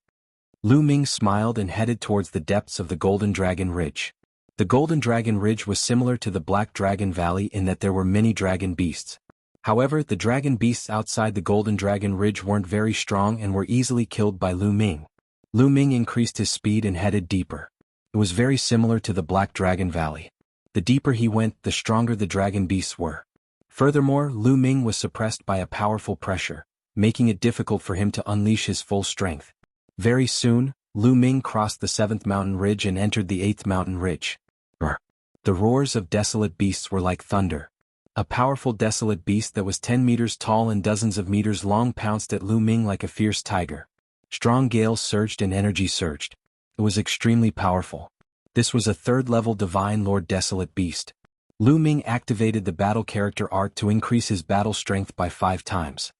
Lu Ming smiled and headed towards the depths of the Golden Dragon Ridge. The Golden Dragon Ridge was similar to the Black Dragon Valley in that there were many dragon beasts. However, the dragon beasts outside the Golden Dragon Ridge weren't very strong and were easily killed by Lu Ming. Lu Ming increased his speed and headed deeper. It was very similar to the Black Dragon Valley. The deeper he went, the stronger the dragon beasts were. Furthermore, Lu Ming was suppressed by a powerful pressure, making it difficult for him to unleash his full strength. Very soon, Lu Ming crossed the 7th mountain ridge and entered the 8th mountain ridge. The roars of desolate beasts were like thunder. A powerful desolate beast that was 10 meters tall and dozens of meters long pounced at Lu Ming like a fierce tiger. Strong gales surged and energy surged. It was extremely powerful. This was a 3rd-level Divine Lord Desolate Beast. Lu Ming activated the battle character art to increase his battle strength by 5 times.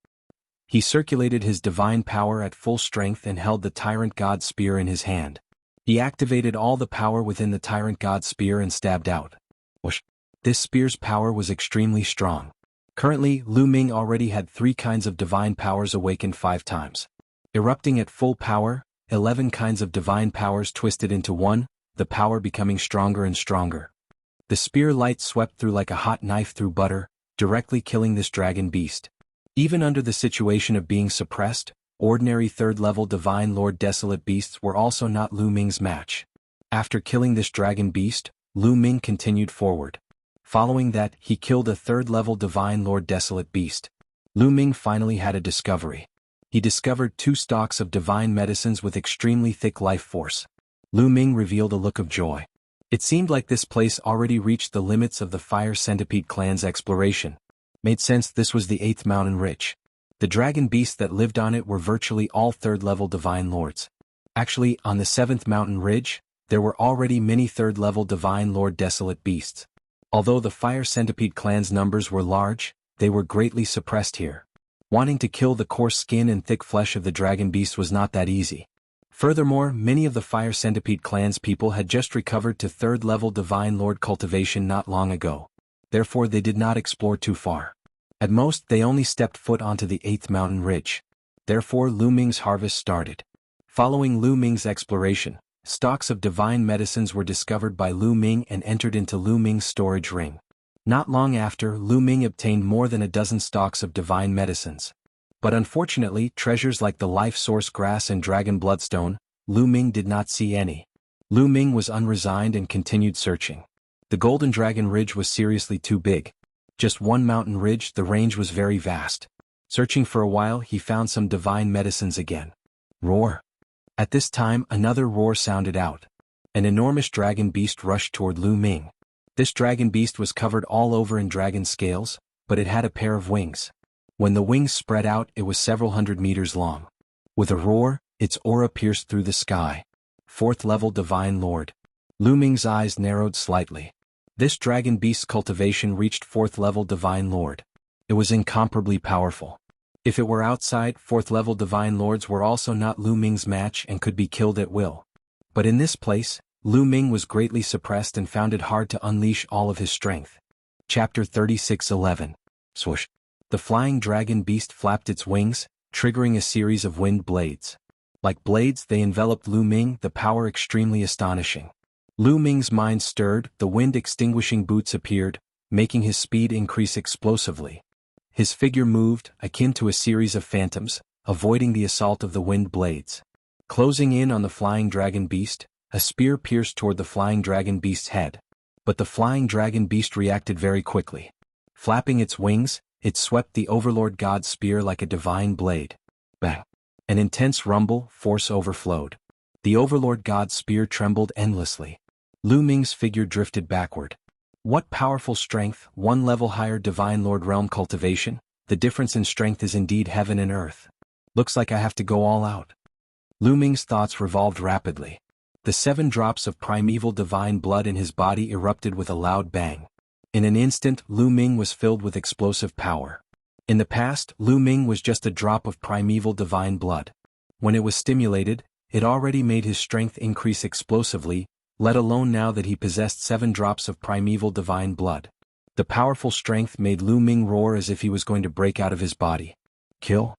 He circulated his divine power at full strength and held the Tyrant God Spear in his hand. He activated all the power within the Tyrant God Spear and stabbed out. Whoosh! This spear's power was extremely strong. Currently, Lu Ming already had 3 kinds of divine powers awakened 5 times. Erupting at full power, 11 kinds of divine powers twisted into one, the power becoming stronger and stronger. The spear light swept through like a hot knife through butter, directly killing this dragon beast. Even under the situation of being suppressed, ordinary 3rd-level Divine Lord Desolate Beasts were also not Lu Ming's match. After killing this dragon beast, Lu Ming continued forward. Following that, he killed a 3rd-level Divine Lord Desolate Beast. Lu Ming finally had a discovery. He discovered 2 stalks of divine medicines with extremely thick life force. Lu Ming revealed a look of joy. It seemed like this place already reached the limits of the Fire Centipede clan's exploration. Made sense, this was the 8th mountain ridge. The dragon beasts that lived on it were virtually all 3rd-level divine lords. Actually, on the 7th mountain ridge, there were already many 3rd-level divine lord desolate beasts. Although the Fire Centipede clan's numbers were large, they were greatly suppressed here. Wanting to kill the coarse skin and thick flesh of the dragon beast was not that easy. Furthermore, many of the Fire Centipede clan's people had just recovered to 3rd-level divine lord cultivation not long ago. Therefore they did not explore too far. At most, they only stepped foot onto the 8th mountain ridge. Therefore Lu Ming's harvest started. Following Lu Ming's exploration, stocks of divine medicines were discovered by Lu Ming and entered into Lu Ming's storage ring. Not long after, Lu Ming obtained more than a dozen stalks of divine medicines. But unfortunately, treasures like the Life Source Grass and Dragon Bloodstone, Lu Ming did not see any. Lu Ming was unresigned and continued searching. The Golden Dragon Ridge was seriously too big. Just one mountain ridge, the range was very vast. Searching for a while, he found some divine medicines again. Roar! At this time, another roar sounded out. An enormous dragon beast rushed toward Lu Ming. This dragon beast was covered all over in dragon scales, but it had a pair of wings. When the wings spread out, it was several hundred meters long. With a roar, its aura pierced through the sky. 4th-level Divine Lord. Lu Ming's eyes narrowed slightly. This dragon beast's cultivation reached 4th-level Divine Lord. It was incomparably powerful. If it were outside, 4th level divine lords were also not Lu Ming's match and could be killed at will. But in this place, Lu Ming was greatly suppressed and found it hard to unleash all of his strength. Chapter 36:11. Swoosh. The flying dragon beast flapped its wings, triggering a series of wind blades. Like blades, they enveloped Lu Ming, the power extremely astonishing. Lu Ming's mind stirred, the wind-extinguishing boots appeared, making his speed increase explosively. His figure moved, akin to a series of phantoms, avoiding the assault of the wind blades. Closing in on the flying dragon beast, a spear pierced toward the flying dragon beast's head. But the flying dragon beast reacted very quickly. Flapping its wings, it swept the overlord god's spear like a divine blade. Bang! An intense rumble, force overflowed. The overlord god's spear trembled endlessly. Lu Ming's figure drifted backward. What powerful strength, 1 level higher divine lord realm cultivation, the difference in strength is indeed heaven and earth. Looks like I have to go all out. Lu Ming's thoughts revolved rapidly. The 7 drops of primeval divine blood in his body erupted with a loud bang. In an instant, Lu Ming was filled with explosive power. In the past, Lu Ming was just a drop of primeval divine blood. When it was stimulated, it already made his strength increase explosively, let alone now that he possessed 7 drops of primeval divine blood. The powerful strength made Lu Ming roar as if he was going to break out of his body. Kill?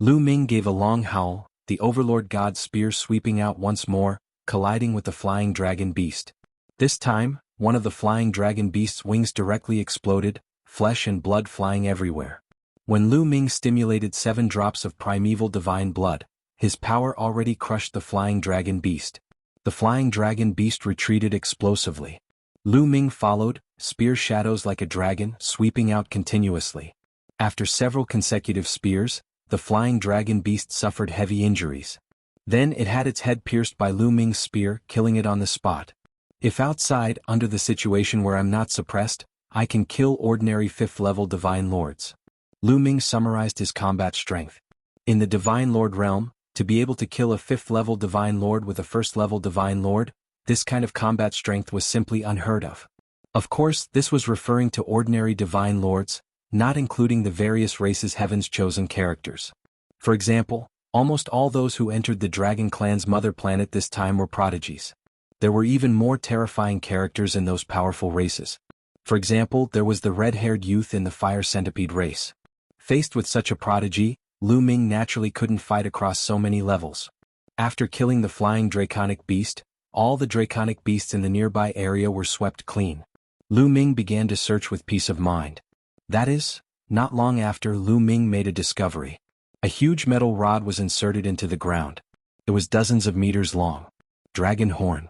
Lu Ming gave a long howl, the overlord god's spear sweeping out once more, colliding with the flying dragon beast. This time, one of the flying dragon beast's wings directly exploded, flesh and blood flying everywhere. When Lu Ming stimulated 7 drops of primeval divine blood, his power already crushed the flying dragon beast. The flying dragon beast retreated explosively. Lu Ming followed, spear shadows like a dragon, sweeping out continuously. After several consecutive spears, the flying dragon beast suffered heavy injuries. Then it had its head pierced by Lu Ming's spear, killing it on the spot. If outside, under the situation where I'm not suppressed, I can kill ordinary 5th level divine lords. Lu Ming summarized his combat strength. In the divine lord realm, to be able to kill a 5th level divine lord with a 1st level divine lord, this kind of combat strength was simply unheard of. Of course, this was referring to ordinary divine lords, not including the various races Heaven's chosen characters. For example, almost all those who entered the Dragon Clan's mother planet this time were prodigies. There were even more terrifying characters in those powerful races. For example, there was the red-haired youth in the Fire Centipede race. Faced with such a prodigy, Lu Ming naturally couldn't fight across so many levels. After killing the flying draconic beast, all the draconic beasts in the nearby area were swept clean. Lu Ming began to search with peace of mind. That is, not long after, Lu Ming made a discovery. A huge metal rod was inserted into the ground. It was dozens of meters long. Dragon horn.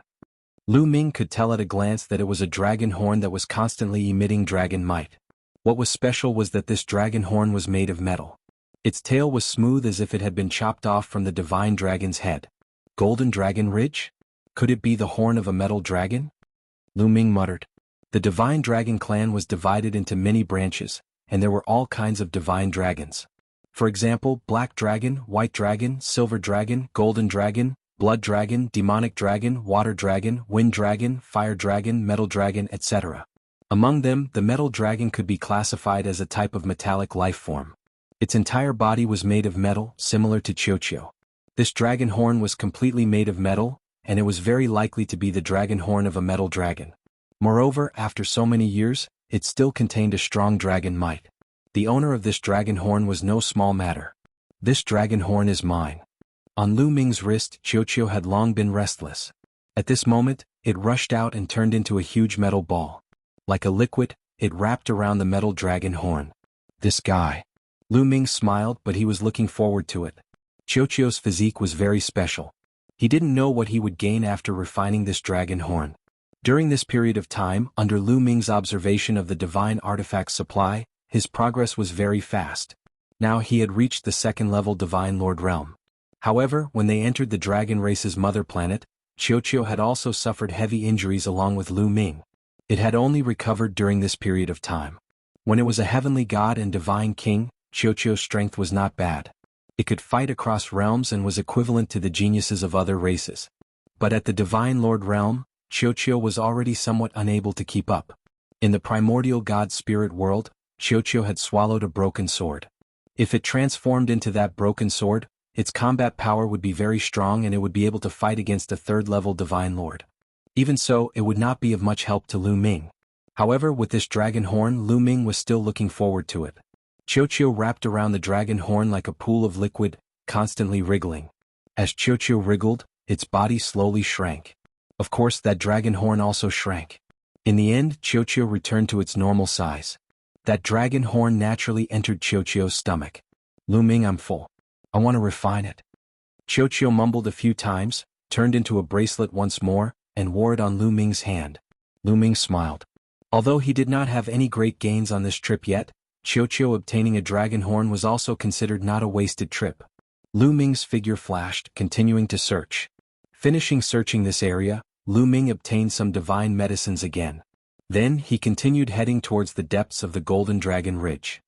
Lu Ming could tell at a glance that it was a dragon horn that was constantly emitting dragon might. What was special was that this dragon horn was made of metal. Its tail was smooth as if it had been chopped off from the divine dragon's head. Golden Dragon Ridge? Could it be the horn of a metal dragon? Lu Ming muttered. The divine dragon clan was divided into many branches, and there were all kinds of divine dragons. For example, black dragon, white dragon, silver dragon, golden dragon, blood dragon, demonic dragon, water dragon, wind dragon, fire dragon, metal dragon, etc. Among them, the metal dragon could be classified as a type of metallic life form. Its entire body was made of metal, similar to Qiuqiu. This dragon horn was completely made of metal, and it was very likely to be the dragon horn of a metal dragon. Moreover, after so many years, it still contained a strong dragon might. The owner of this dragon horn was no small matter. This dragon horn is mine. On Lu Ming's wrist, Qiuqiu had long been restless. At this moment, it rushed out and turned into a huge metal ball. Like a liquid, it wrapped around the metal dragon horn. This guy. Lu Ming smiled, but he was looking forward to it. Qiuqiu's physique was very special. He didn't know what he would gain after refining this dragon horn. During this period of time, under Lu Ming's observation of the divine artifact supply, his progress was very fast. Now he had reached the 2nd level divine lord realm. However, when they entered the dragon race's mother planet, Qiuqiu had also suffered heavy injuries along with Lu Ming. It had only recovered during this period of time. When it was a heavenly god and divine king, Qiuqiu's strength was not bad. It could fight across realms and was equivalent to the geniuses of other races. But at the divine lord realm, Qiuqiu was already somewhat unable to keep up. In the primordial god spirit world, Qiuqiu had swallowed a broken sword. If it transformed into that broken sword, its combat power would be very strong and it would be able to fight against a third-level divine lord. Even so, it would not be of much help to Lu Ming. However, with this dragon horn, Lu Ming was still looking forward to it. Qiuqiu wrapped around the dragon horn like a pool of liquid, constantly wriggling. As Qiuqiu wriggled, its body slowly shrank. Of course, that dragon horn also shrank. In the end, Qiuqiu returned to its normal size. That dragon horn naturally entered Qiuqiu's stomach. Lu Ming, I'm full. I want to refine it. Qiuqiu mumbled a few times, turned into a bracelet once more, and wore it on Lu Ming's hand. Lu Ming smiled. Although he did not have any great gains on this trip yet, Qiuqiu obtaining a dragon horn was also considered not a wasted trip. Lu Ming's figure flashed, continuing to search. Finishing searching this area, Lu Ming obtained some divine medicines again. Then he continued heading towards the depths of the Golden Dragon Ridge.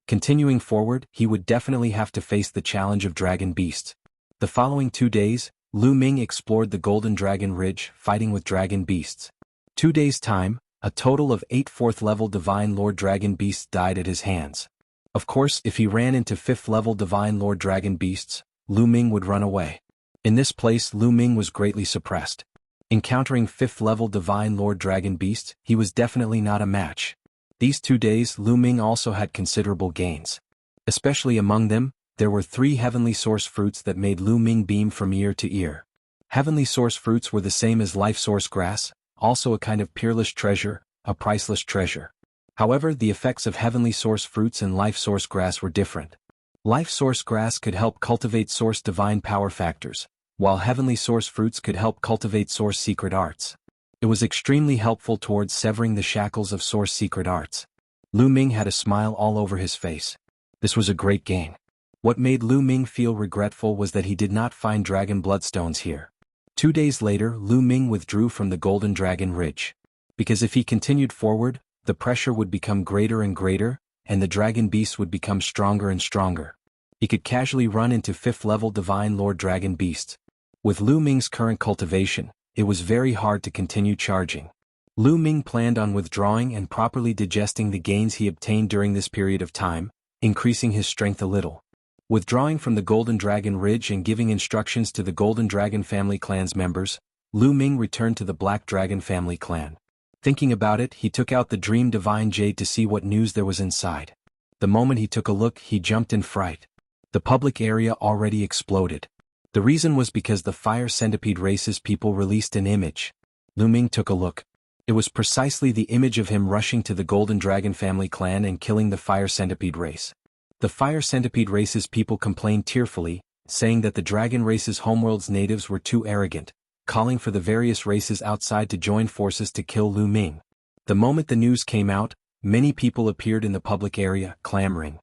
Continuing forward, he would definitely have to face the challenge of dragon beasts. The following 2 days, Lu Ming explored the Golden Dragon Ridge, fighting with dragon beasts. 2 days' time, a total of 8 4th-level Divine Lord Dragon Beasts died at his hands. Of course, if he ran into 5th-level Divine Lord Dragon Beasts, Lu Ming would run away. In this place, Lu Ming was greatly suppressed. Encountering 5th-level Divine Lord Dragon Beasts, he was definitely not a match. These 2 days, Lu Ming also had considerable gains. Especially among them, there were 3 Heavenly Source fruits that made Lu Ming beam from ear to ear. Heavenly Source fruits were the same as Life Source grass, also a kind of peerless treasure, a priceless treasure. However, the effects of Heavenly Source fruits and Life Source grass were different. Life Source grass could help cultivate Source divine power factors, while Heavenly Source fruits could help cultivate Source secret arts. It was extremely helpful towards severing the shackles of Source secret arts. Lu Ming had a smile all over his face. This was a great gain. What made Lu Ming feel regretful was that he did not find dragon bloodstones here. 2 days later, Lu Ming withdrew from the Golden Dragon Ridge. Because if he continued forward, the pressure would become greater and greater, and the dragon beasts would become stronger and stronger. He could casually run into 5th-level Divine Lord Dragon Beasts. With Lu Ming's current cultivation, it was very hard to continue charging. Lu Ming planned on withdrawing and properly digesting the gains he obtained during this period of time, increasing his strength a little. Withdrawing from the Golden Dragon Ridge and giving instructions to the Golden Dragon Family Clan's members, Lu Ming returned to the Black Dragon Family Clan. Thinking about it, he took out the Dream Divine Jade to see what news there was inside. The moment he took a look, he jumped in fright. The public area already exploded. The reason was because the Fire Centipede race's people released an image. Lu Ming took a look. It was precisely the image of him rushing to the Golden Dragon Family Clan and killing the Fire Centipede race. The Fire Centipede race's people complained tearfully, saying that the dragon race's homeworld's natives were too arrogant, calling for the various races outside to join forces to kill Lu Ming. The moment the news came out, many people appeared in the public area, clamoring.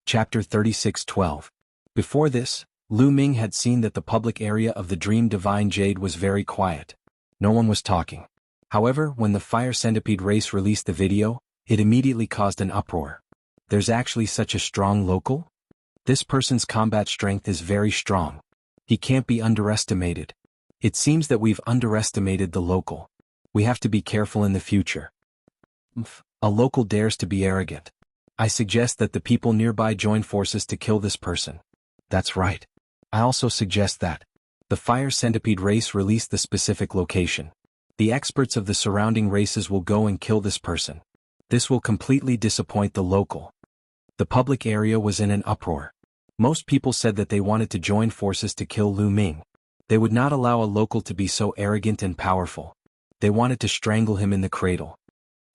Chapter 36:12. Before this, Lu Ming had seen that the public area of the Dream Divine Jade was very quiet. No one was talking. However, when the Fire Centipede race released the video, it immediately caused an uproar. There's actually such a strong local? This person's combat strength is very strong. He can't be underestimated. It seems that we've underestimated the local. We have to be careful in the future. A local dares to be arrogant. I suggest that the people nearby join forces to kill this person. That's right. I also suggest that. The Fire Centipede race release the specific location. The experts of the surrounding races will go and kill this person. This will completely disappoint the local. The public area was in an uproar. Most people said that they wanted to join forces to kill Lu Ming. They would not allow a local to be so arrogant and powerful. They wanted to strangle him in the cradle.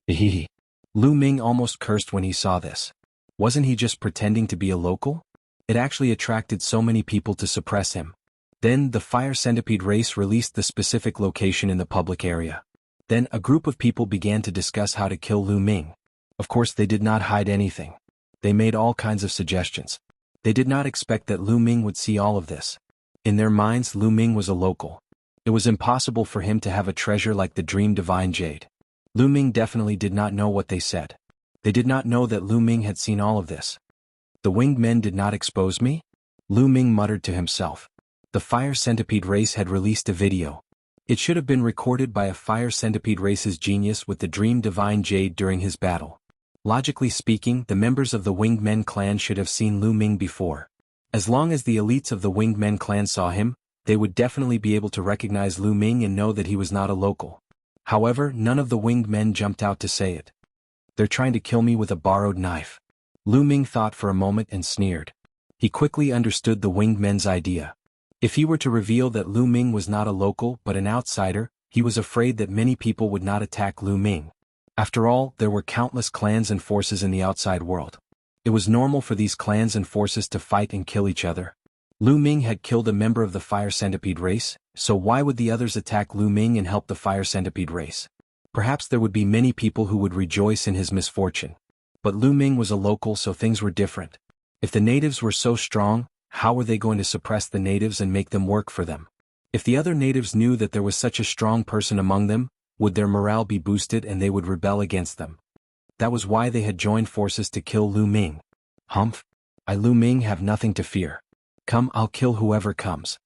Hehe. Lu Ming almost cursed when he saw this. Wasn't he just pretending to be a local? It actually attracted so many people to suppress him. Then the Fire Centipede race released the specific location in the public area. Then a group of people began to discuss how to kill Lu Ming. Of course, they did not hide anything. They made all kinds of suggestions. They did not expect that Lu Ming would see all of this. In their minds, Lu Ming was a local. It was impossible for him to have a treasure like the Dream Divine Jade. Lu Ming definitely did not know what they said. They did not know that Lu Ming had seen all of this. The winged men did not expose me? Lu Ming muttered to himself. The Fire Centipede race had released a video. It should have been recorded by a Fire Centipede race's genius with the Dream Divine Jade during his battle. Logically speaking, the members of the Winged Men clan should have seen Lu Ming before. As long as the elites of the Winged Men clan saw him, they would definitely be able to recognize Lu Ming and know that he was not a local. However, none of the Winged Men jumped out to say it. They're trying to kill me with a borrowed knife. Lu Ming thought for a moment and sneered. He quickly understood the Winged Men's idea. If he were to reveal that Lu Ming was not a local but an outsider, he was afraid that many people would not attack Lu Ming. After all, there were countless clans and forces in the outside world. It was normal for these clans and forces to fight and kill each other. Lu Ming had killed a member of the Fire Centipede race, so why would the others attack Lu Ming and help the Fire Centipede race? Perhaps there would be many people who would rejoice in his misfortune. But Lu Ming was a local, so things were different. If the natives were so strong, how were they going to suppress the natives and make them work for them? If the other natives knew that there was such a strong person among them, would their morale be boosted and they would rebel against them? That was why they had joined forces to kill Lu Ming. Humph! I Lu Ming have nothing to fear. Come, I'll kill whoever comes.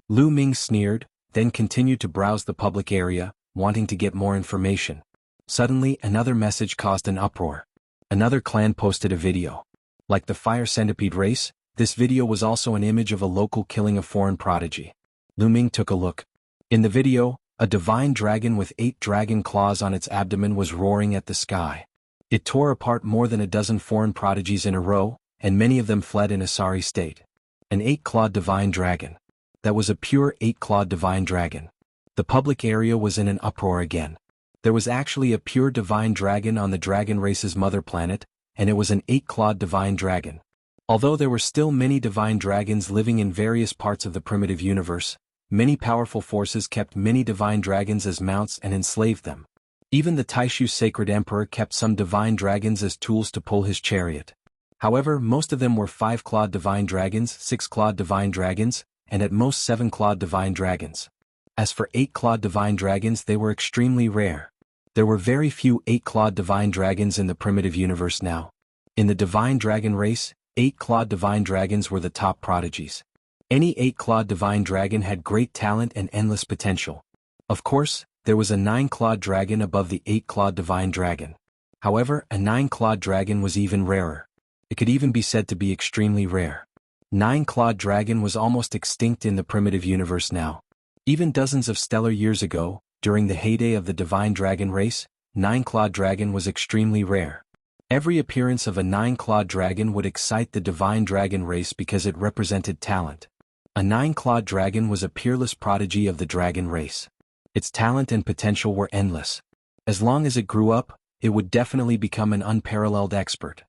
Lu Ming sneered, then continued to browse the public area, wanting to get more information. Suddenly, another message caused an uproar. Another clan posted a video. Like the Fire Centipede race, this video was also an image of a local killing a foreign prodigy. Lu Ming took a look. In the video, a divine dragon with 8 dragon claws on its abdomen was roaring at the sky. It tore apart more than a dozen foreign prodigies in a row, and many of them fled in a sorry state. An 8-clawed divine dragon. That was a pure 8-clawed divine dragon. The public area was in an uproar again. There was actually a pure divine dragon on the dragon race's mother planet, and it was an 8-clawed divine dragon. Although there were still many divine dragons living in various parts of the primitive universe, many powerful forces kept many divine dragons as mounts and enslaved them. Even the Taishu sacred emperor kept some divine dragons as tools to pull his chariot. However, most of them were 5-clawed divine dragons, 6-clawed divine dragons, and at most 7-clawed divine dragons. As for 8-clawed divine dragons, they were extremely rare. There were very few 8-clawed divine dragons in the primitive universe now. In the divine dragon race, 8-clawed divine dragons were the top prodigies. Any 8-clawed divine dragon had great talent and endless potential. Of course, there was a 9-clawed dragon above the 8-clawed divine dragon. However, a 9-clawed dragon was even rarer. It could even be said to be extremely rare. 9-clawed dragon was almost extinct in the primitive universe now. Even dozens of stellar years ago, during the heyday of the divine dragon race, 9-clawed dragon was extremely rare. Every appearance of a 9-clawed dragon would excite the divine dragon race because it represented talent. A 9-clawed dragon was a peerless prodigy of the dragon race. Its talent and potential were endless. As long as it grew up, it would definitely become an unparalleled expert.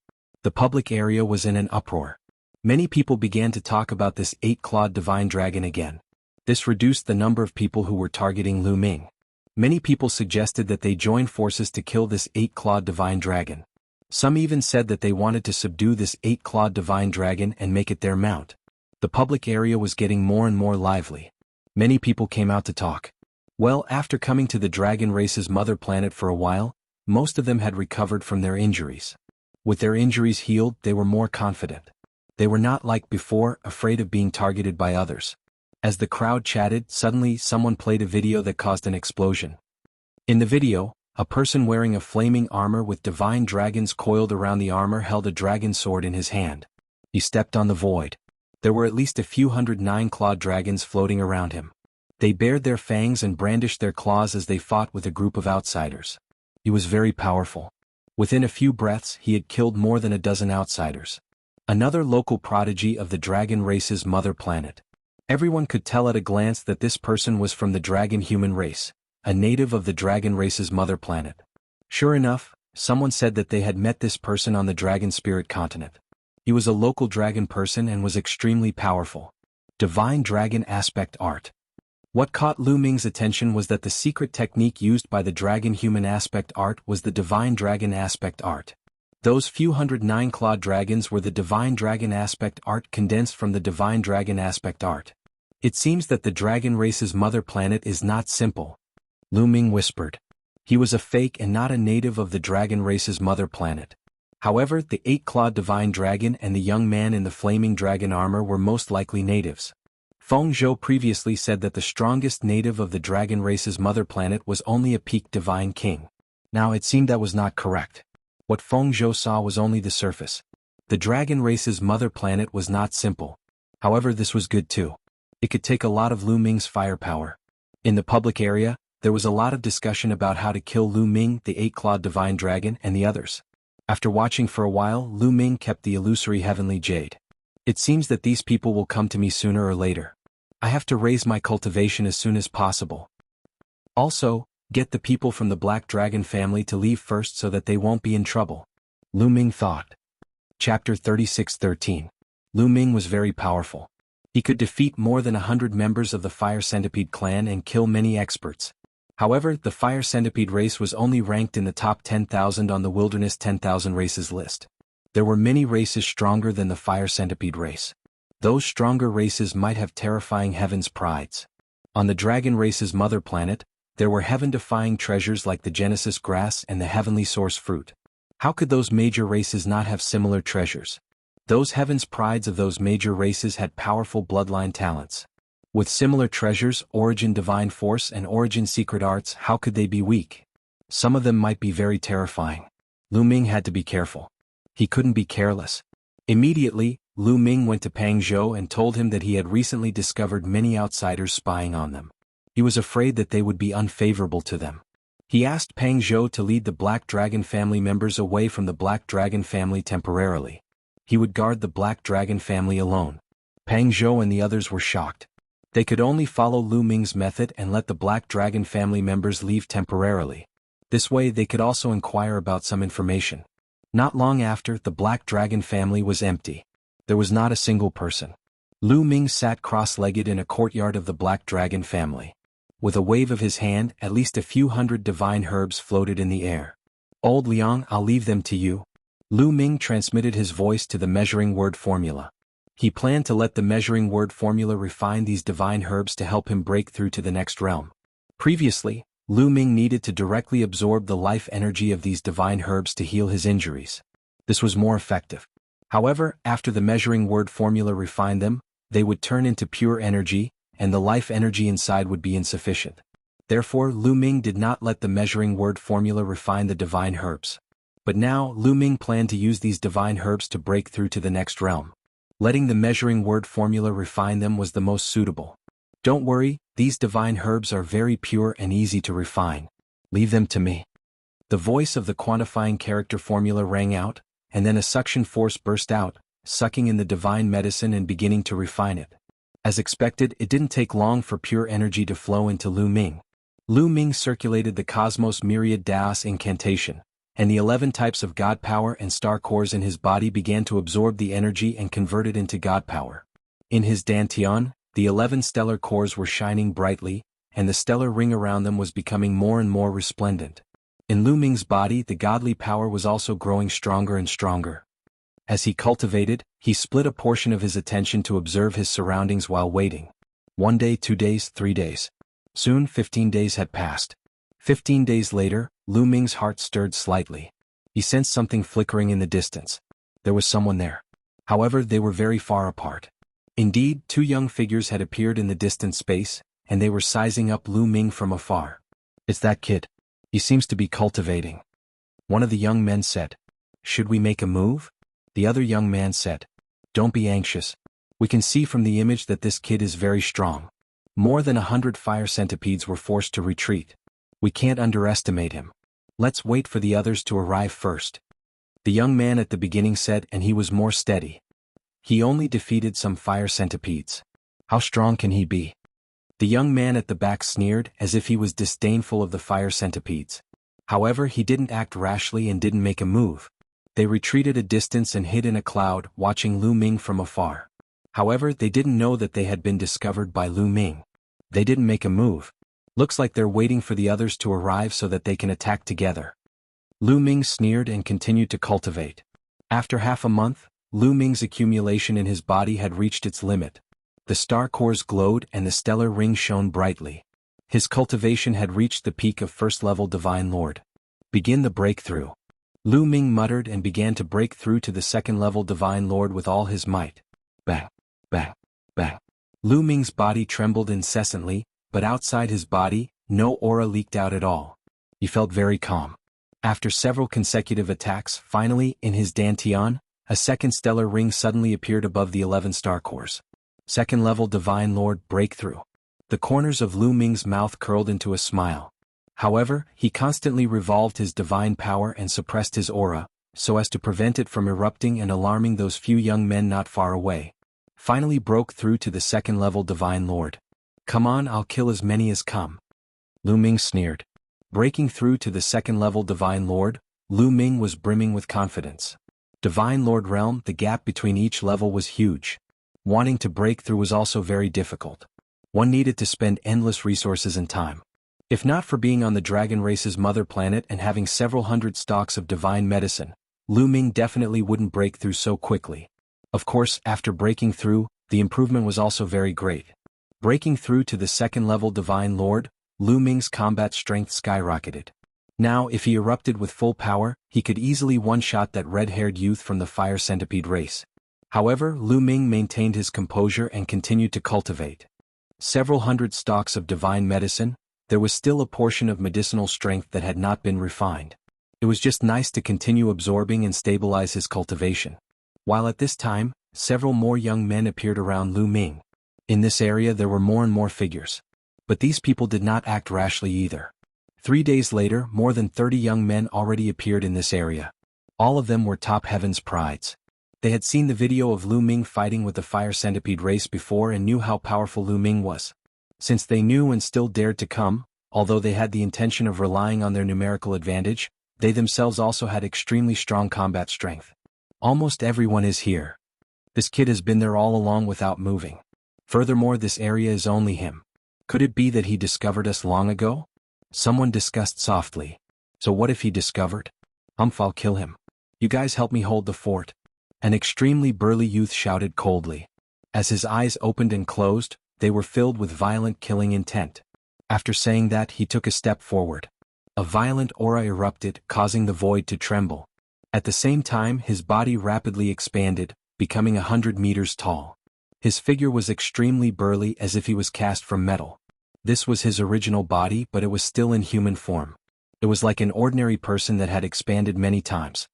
The public area was in an uproar. Many people began to talk about this 8-clawed divine dragon again. This reduced the number of people who were targeting Lu Ming. Many people suggested that they join forces to kill this 8-clawed divine dragon. Some even said that they wanted to subdue this 8-clawed divine dragon and make it their mount. The public area was getting more and more lively. Many people came out to talk. Well, after coming to the dragon race's mother planet for a while, most of them had recovered from their injuries. With their injuries healed, they were more confident. They were not like before, afraid of being targeted by others. As the crowd chatted, suddenly someone played a video that caused an explosion. In the video, a person wearing a flaming armor with divine dragons coiled around the armor held a dragon sword in his hand. He stepped on the void. There were at least a few hundred 9-clawed dragons floating around him. They bared their fangs and brandished their claws as they fought with a group of outsiders. He was very powerful. Within a few breaths, he had killed more than a dozen outsiders. Another local prodigy of the dragon race's mother planet. Everyone could tell at a glance that this person was from the dragon human race, a native of the dragon race's mother planet. Sure enough, someone said that they had met this person on the dragon spirit continent. He was a local dragon person and was extremely powerful. Divine dragon aspect art. What caught Lu Ming's attention was that the secret technique used by the dragon human aspect art was the divine dragon aspect art. Those few hundred 9-clawed dragons were the divine dragon aspect art condensed from the divine dragon aspect art. It seems that the dragon race's mother planet is not simple. Lu Ming whispered. He was a fake and not a native of the dragon race's mother planet. However, the 8-clawed divine dragon and the young man in the flaming dragon armor were most likely natives. Feng Zhou previously said that the strongest native of the dragon race's mother planet was only a peaked divine king. Now it seemed that was not correct. What Feng Zhou saw was only the surface. The dragon race's mother planet was not simple. However, this was good too. It could take a lot of Lu Ming's firepower. In the public area, there was a lot of discussion about how to kill Lu Ming, the eight-clawed divine dragon, and the others. After watching for a while, Lu Ming kept the illusory heavenly jade. It seems that these people will come to me sooner or later. I have to raise my cultivation as soon as possible. Also, get the people from the Black Dragon family to leave first so that they won't be in trouble. Lu Ming thought. Chapter 36:13. Lu Ming was very powerful. He could defeat more than 100 members of the Fire Centipede clan and kill many experts. However, the Fire Centipede race was only ranked in the top 10,000 on the Wilderness 10,000 races list. There were many races stronger than the Fire Centipede race. Those stronger races might have terrifying heaven's prides. On the Dragon race's mother planet, there were heaven-defying treasures like the Genesis grass and the Heavenly Source fruit. How could those major races not have similar treasures? Those heaven's prides of those major races had powerful bloodline talents. With similar treasures, Origin Divine Force and Origin Secret Arts, how could they be weak? Some of them might be very terrifying. Lu Ming had to be careful. He couldn't be careless. Immediately, Lu Ming went to Pang Zhou and told him that he had recently discovered many outsiders spying on them. He was afraid that they would be unfavorable to them. He asked Pang Zhou to lead the Black Dragon family members away from the Black Dragon family temporarily. He would guard the Black Dragon family alone. Pang Zhou and the others were shocked. They could only follow Lu Ming's method and let the Black Dragon family members leave temporarily. This way they could also inquire about some information. Not long after, the Black Dragon family was empty. There was not a single person. Lu Ming sat cross-legged in a courtyard of the Black Dragon family. With a wave of his hand, at least a few hundred divine herbs floated in the air. Old Liang, I'll leave them to you. Lu Ming transmitted his voice to the measuring word formula. He planned to let the measuring word formula refine these divine herbs to help him break through to the next realm. Previously, Lu Ming needed to directly absorb the life energy of these divine herbs to heal his injuries. This was more effective. However, after the measuring word formula refined them, they would turn into pure energy, and the life energy inside would be insufficient. Therefore, Lu Ming did not let the measuring word formula refine the divine herbs. But now, Lu Ming planned to use these divine herbs to break through to the next realm. Letting the measuring word formula refine them was the most suitable. Don't worry, these divine herbs are very pure and easy to refine. Leave them to me. The voice of the quantifying character formula rang out, and then a suction force burst out, sucking in the divine medicine and beginning to refine it. As expected, it didn't take long for pure energy to flow into Lu Ming. Lu Ming circulated the Cosmos Myriad Daos incantation, and the 11 types of God power and star cores in his body began to absorb the energy and convert it into God power. In his dantian, the 11 stellar cores were shining brightly, and the stellar ring around them was becoming more and more resplendent. In Lu Ming's body, the godly power was also growing stronger and stronger. As he cultivated, he split a portion of his attention to observe his surroundings while waiting. 1 day, 2 days, 3 days. Soon 15 days had passed. 15 days later, Lu Ming's heart stirred slightly. He sensed something flickering in the distance. There was someone there. However, they were very far apart. Indeed, 2 young figures had appeared in the distant space, and they were sizing up Lu Ming from afar. It's that kid. He seems to be cultivating. One of the young men said. Should we make a move? The other young man said. Don't be anxious. We can see from the image that this kid is very strong. More than 100 fire centipedes were forced to retreat. We can't underestimate him. Let's wait for the others to arrive first. The young man at the beginning said, and he was more steady. He only defeated some fire centipedes. How strong can he be? The young man at the back sneered as if he was disdainful of the fire centipedes. However, he didn't act rashly and didn't make a move. They retreated a distance and hid in a cloud, watching Lu Ming from afar. However, they didn't know that they had been discovered by Lu Ming. They didn't make a move. Looks like they're waiting for the others to arrive so that they can attack together. Lu Ming sneered and continued to cultivate. After half a month, Lu Ming's accumulation in his body had reached its limit. The star cores glowed and the stellar ring shone brightly. His cultivation had reached the peak of first-level Divine Lord. Begin the breakthrough. Lu Ming muttered and began to break through to the second-level Divine Lord with all his might. Bang, bang, bang. Lu Ming's body trembled incessantly, but outside his body, no aura leaked out at all. He felt very calm. After several consecutive attacks, finally, in his Dantian, a second stellar ring suddenly appeared above the 11 star cores. Second-level Divine Lord breakthrough. The corners of Lu Ming's mouth curled into a smile. However, he constantly revolved his divine power and suppressed his aura, so as to prevent it from erupting and alarming those few young men not far away. Finally broke through to the second-level Divine Lord. Come on, I'll kill as many as come. Lu Ming sneered. Breaking through to the second-level Divine Lord, Lu Ming was brimming with confidence. Divine Lord realm, the gap between each level was huge. Wanting to break through was also very difficult. One needed to spend endless resources and time. If not for being on the dragon race's mother planet and having several hundred stocks of divine medicine, Lu Ming definitely wouldn't break through so quickly. Of course, after breaking through, the improvement was also very great. Breaking through to the second-level Divine Lord, Lu Ming's combat strength skyrocketed. Now, if he erupted with full power, he could easily one-shot that red-haired youth from the fire centipede race. However, Lu Ming maintained his composure and continued to cultivate several hundred stocks of divine medicine. There was still a portion of medicinal strength that had not been refined. It was just nice to continue absorbing and stabilize his cultivation. While at this time, several more young men appeared around Lu Ming. In this area there were more and more figures. But these people did not act rashly either. 3 days later, more than 30 young men already appeared in this area. All of them were top heaven's prides. They had seen the video of Lu Ming fighting with the fire centipede race before and knew how powerful Lu Ming was. Since they knew and still dared to come, although they had the intention of relying on their numerical advantage, they themselves also had extremely strong combat strength. Almost everyone is here. This kid has been there all along without moving. Furthermore, this area is only him. Could it be that he discovered us long ago? Someone discussed softly. So what if he discovered? I'll kill him. You guys help me hold the fort. An extremely burly youth shouted coldly. As his eyes opened and closed, they were filled with violent killing intent. After saying that, he took a step forward. A violent aura erupted, causing the void to tremble. At the same time, his body rapidly expanded, becoming 100 meters tall. His figure was extremely burly, as if he was cast from metal. This was his original body, but it was still in human form. It was like an ordinary person that had expanded many times.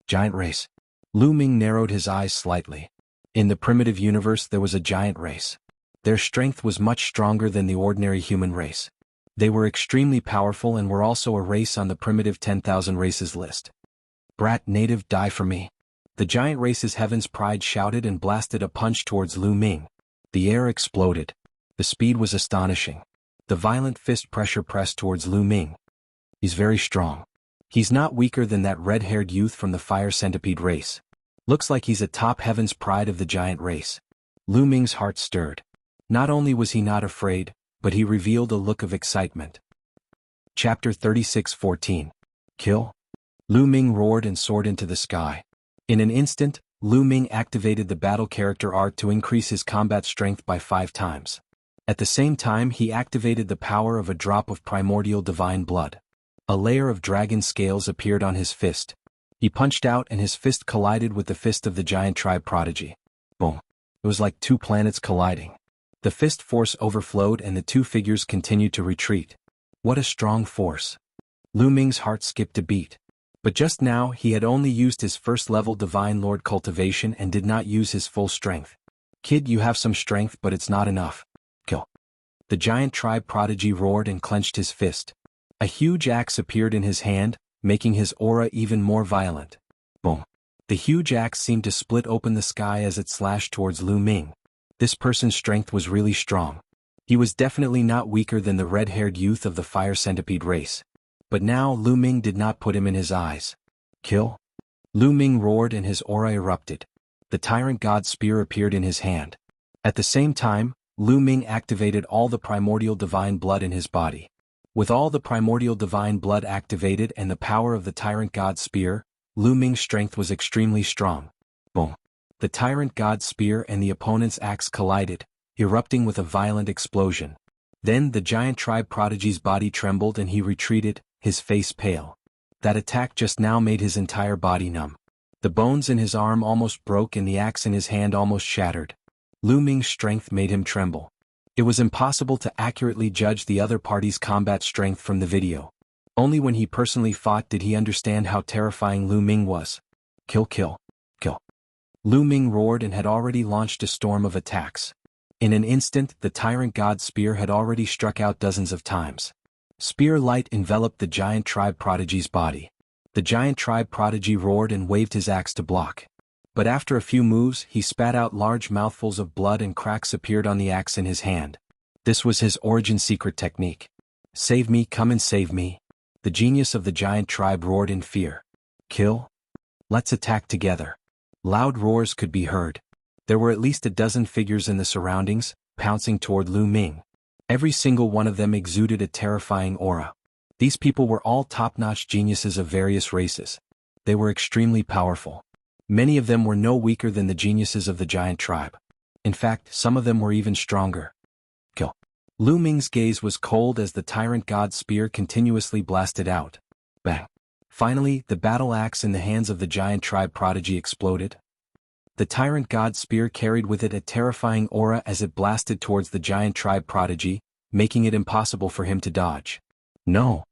Giant race. Lu Ming narrowed his eyes slightly. In the primitive universe there was a giant race. Their strength was much stronger than the ordinary human race. They were extremely powerful and were also a race on the primitive 10,000 races list. Brat native, die for me. The giant race's heaven's pride shouted and blasted a punch towards Lu Ming. The air exploded. The speed was astonishing. The violent fist pressure pressed towards Lu Ming. He's very strong. He's not weaker than that red-haired youth from the fire centipede race. Looks like he's a top heaven's pride of the giant race. Lu Ming's heart stirred. Not only was he not afraid, but he revealed a look of excitement. Chapter 36:14. Kill? Lu Ming roared and soared into the sky. In an instant, Lu Ming activated the battle character art to increase his combat strength by 5 times. At the same time, he activated the power of a drop of primordial divine blood. A layer of dragon scales appeared on his fist. He punched out and his fist collided with the fist of the giant tribe prodigy. Boom. It was like 2 planets colliding. The fist force overflowed and the 2 figures continued to retreat. What a strong force. Lu Ming's heart skipped a beat. But just now he had only used his first-level Divine Lord cultivation and did not use his full strength. Kid, you have some strength, but it's not enough. Kill. The giant tribe prodigy roared and clenched his fist. A huge axe appeared in his hand, making his aura even more violent. Boom. The huge axe seemed to split open the sky as it slashed towards Lu Ming. This person's strength was really strong. He was definitely not weaker than the red-haired youth of the fire centipede race. But now Lu Ming did not put him in his eyes. Kill? Lu Ming roared and his aura erupted. The tyrant god spear appeared in his hand. At the same time, Lu Ming activated all the primordial divine blood in his body. With all the primordial divine blood activated and the power of the tyrant god spear, Lu Ming's strength was extremely strong. Boom. The tyrant god spear and the opponent's axe collided, erupting with a violent explosion. Then the giant tribe prodigy's body trembled and he retreated, his face pale. That attack just now made his entire body numb. The bones in his arm almost broke and the axe in his hand almost shattered. Lu Ming's strength made him tremble. It was impossible to accurately judge the other party's combat strength from the video. Only when he personally fought did he understand how terrifying Lu Ming was. Kill, kill, kill. Lu Ming roared and had already launched a storm of attacks. In an instant, the tyrant god's spear had already struck out dozens of times. Spear light enveloped the giant tribe prodigy's body. The giant tribe prodigy roared and waved his axe to block. But after a few moves, he spat out large mouthfuls of blood and cracks appeared on the axe in his hand. This was his origin secret technique. Save me, come and save me. The genius of the giant tribe roared in fear. Kill? Let's attack together. Loud roars could be heard. There were at least a dozen figures in the surroundings, pouncing toward Lu Ming. Every single one of them exuded a terrifying aura. These people were all top-notch geniuses of various races. They were extremely powerful. Many of them were no weaker than the geniuses of the giant tribe. In fact, some of them were even stronger. Kill. Lu Ming's gaze was cold as the tyrant god's spear continuously blasted out. Bang. Finally, the battle axe in the hands of the giant tribe prodigy exploded. The tyrant god's spear carried with it a terrifying aura as it blasted towards the giant tribe prodigy, making it impossible for him to dodge. No!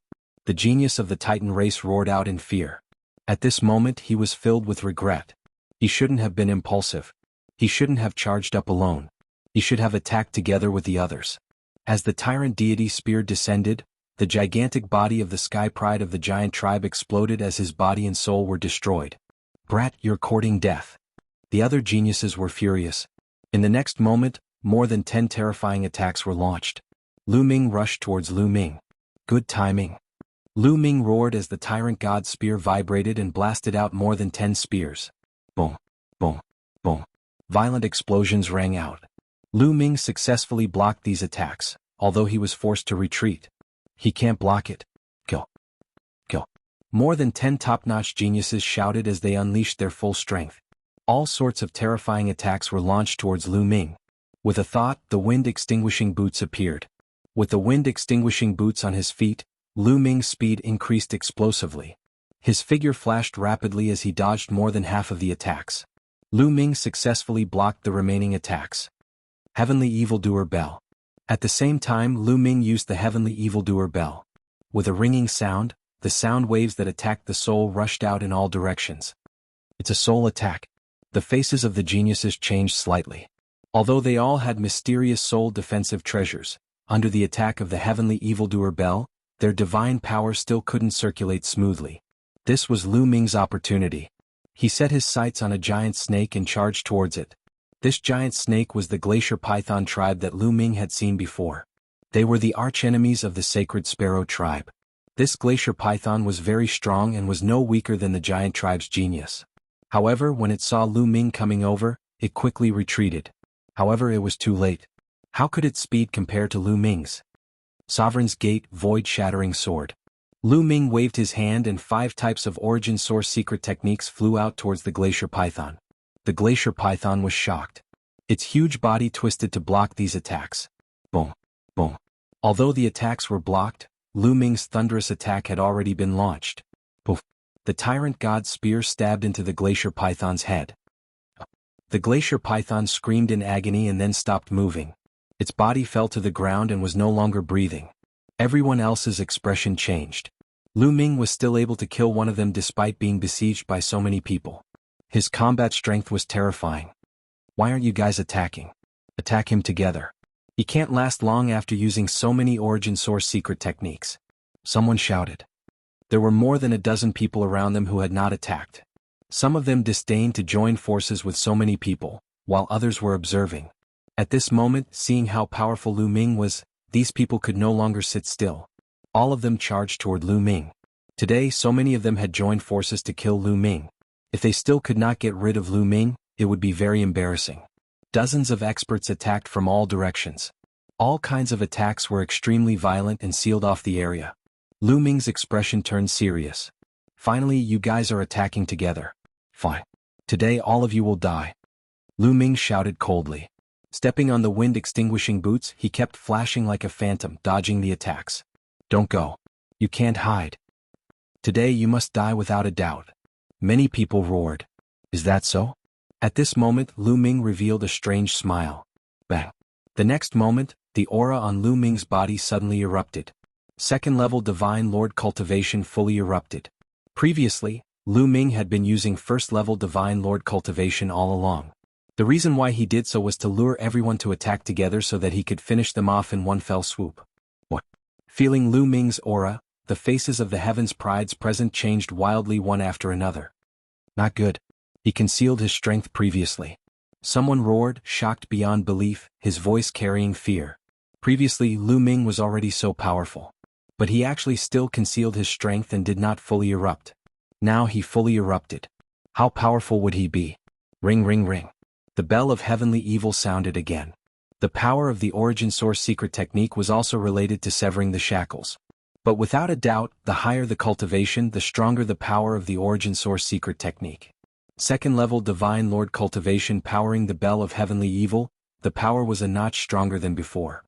The genius of the Titan race roared out in fear. At this moment he was filled with regret. He shouldn't have been impulsive. He shouldn't have charged up alone. He should have attacked together with the others. As the tyrant deity spear descended, the gigantic body of the sky pride of the giant tribe exploded as his body and soul were destroyed. Brat, you're courting death. The other geniuses were furious. In the next moment, more than 10 terrifying attacks were launched. Lu Ming rushed towards Lu Ming. Good timing. Lu Ming roared as the tyrant god's spear vibrated and blasted out more than 10 spears. Boom, boom, boom. Violent explosions rang out. Lu Ming successfully blocked these attacks, although he was forced to retreat. He can't block it. Kill. Kill. More than 10 top-notch geniuses shouted as they unleashed their full strength. All sorts of terrifying attacks were launched towards Lu Ming. With a thought, the wind-extinguishing boots appeared. With the wind-extinguishing boots on his feet, Lu Ming's speed increased explosively. His figure flashed rapidly as he dodged more than half of the attacks. Lu Ming successfully blocked the remaining attacks. Heavenly Evildoer Bell. At the same time, Lu Ming used the Heavenly Evildoer Bell. With a ringing sound, the sound waves that attacked the soul rushed out in all directions. It's a soul attack. The faces of the geniuses changed slightly. Although they all had mysterious soul defensive treasures, under the attack of the Heavenly Evildoer Bell, their divine power still couldn't circulate smoothly. This was Lu Ming's opportunity. He set his sights on a giant snake and charged towards it. This giant snake was the glacier python tribe that Lu Ming had seen before. They were the archenemies of the sacred sparrow tribe. This glacier python was very strong and was no weaker than the giant tribe's genius. However, when it saw Lu Ming coming over, it quickly retreated. However, it was too late. How could its speed compare to Lu Ming's? Sovereign's Gate, Void-Shattering Sword. Lu Ming waved his hand and 5 types of origin source secret techniques flew out towards the glacier python. The glacier python was shocked. Its huge body twisted to block these attacks. Boom, boom. Although the attacks were blocked, Lu Ming's thunderous attack had already been launched. Poof. The tyrant god's spear stabbed into the glacier python's head. The glacier python screamed in agony and then stopped moving. Its body fell to the ground and was no longer breathing. Everyone else's expression changed. Lu Ming was still able to kill one of them despite being besieged by so many people. His combat strength was terrifying. Why aren't you guys attacking? Attack him together. He can't last long after using so many origin source secret techniques. Someone shouted. There were more than a dozen people around them who had not attacked. Some of them disdained to join forces with so many people, while others were observing. At this moment, seeing how powerful Lu Ming was, these people could no longer sit still. All of them charged toward Lu Ming. Today, so many of them had joined forces to kill Lu Ming. If they still could not get rid of Lu Ming, it would be very embarrassing. Dozens of experts attacked from all directions. All kinds of attacks were extremely violent and sealed off the area. Lu Ming's expression turned serious. Finally, you guys are attacking together. Fine. Today all of you will die. Lu Ming shouted coldly. Stepping on the wind-extinguishing boots, he kept flashing like a phantom, dodging the attacks. Don't go. You can't hide. Today you must die without a doubt. Many people roared. Is that so? At this moment, Lu Ming revealed a strange smile. Bang. The next moment, the aura on Lu Ming's body suddenly erupted. Second-level Divine Lord cultivation fully erupted. Previously, Lu Ming had been using first-level Divine Lord cultivation all along. The reason why he did so was to lure everyone to attack together so that he could finish them off in one fell swoop. What? Feeling Lu Ming's aura, the faces of the heavens prides present changed wildly one after another. Not good. He concealed his strength previously. Someone roared, shocked beyond belief, his voice carrying fear. Previously Lu Ming was already so powerful. But he actually still concealed his strength and did not fully erupt. Now he fully erupted. How powerful would he be? Ring ring ring. The bell of heavenly evil sounded again. The power of the origin source secret technique was also related to severing the shackles. But without a doubt, the higher the cultivation, the stronger the power of the origin source secret technique. Second-level Divine Lord cultivation powering the bell of heavenly evil, the power was a notch stronger than before.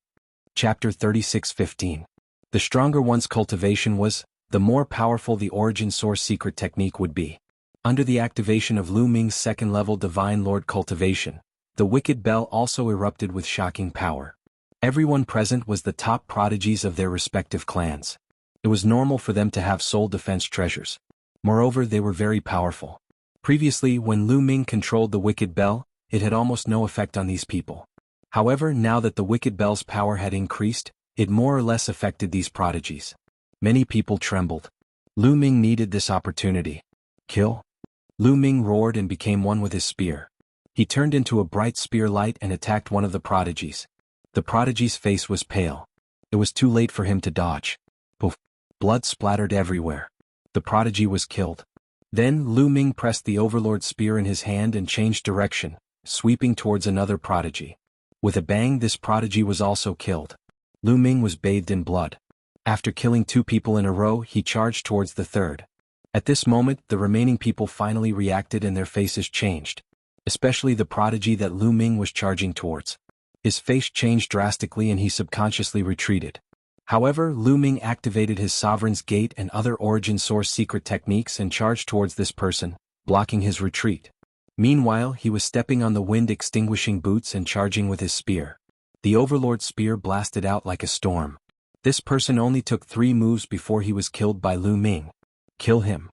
Chapter 36:15. The stronger one's cultivation was, the more powerful the origin source secret technique would be. Under the activation of Lu Ming's second-level Divine Lord cultivation, the wicked bell also erupted with shocking power. Everyone present was the top prodigies of their respective clans. It was normal for them to have soul defense treasures. Moreover, they were very powerful. Previously, when Lu Ming controlled the wicked bell, it had almost no effect on these people. However, now that the wicked bell's power had increased, it more or less affected these prodigies. Many people trembled. Lu Ming needed this opportunity. Kill? Lu Ming roared and became one with his spear. He turned into a bright spear light and attacked one of the prodigies. The prodigy's face was pale. It was too late for him to dodge. Poof! Blood splattered everywhere. The prodigy was killed. Then Lu Ming pressed the Overlord spear in his hand and changed direction, sweeping towards another prodigy. With a bang, this prodigy was also killed. Lu Ming was bathed in blood. After killing 2 people in a row, he charged towards the third. At this moment, the remaining people finally reacted and their faces changed. Especially the prodigy that Lu Ming was charging towards. His face changed drastically and he subconsciously retreated. However, Lu Ming activated his Sovereign's Gate and other origin source secret techniques and charged towards this person, blocking his retreat. Meanwhile, he was stepping on the wind-extinguishing boots and charging with his spear. The Overlord spear blasted out like a storm. This person only took 3 moves before he was killed by Lu Ming. Kill him.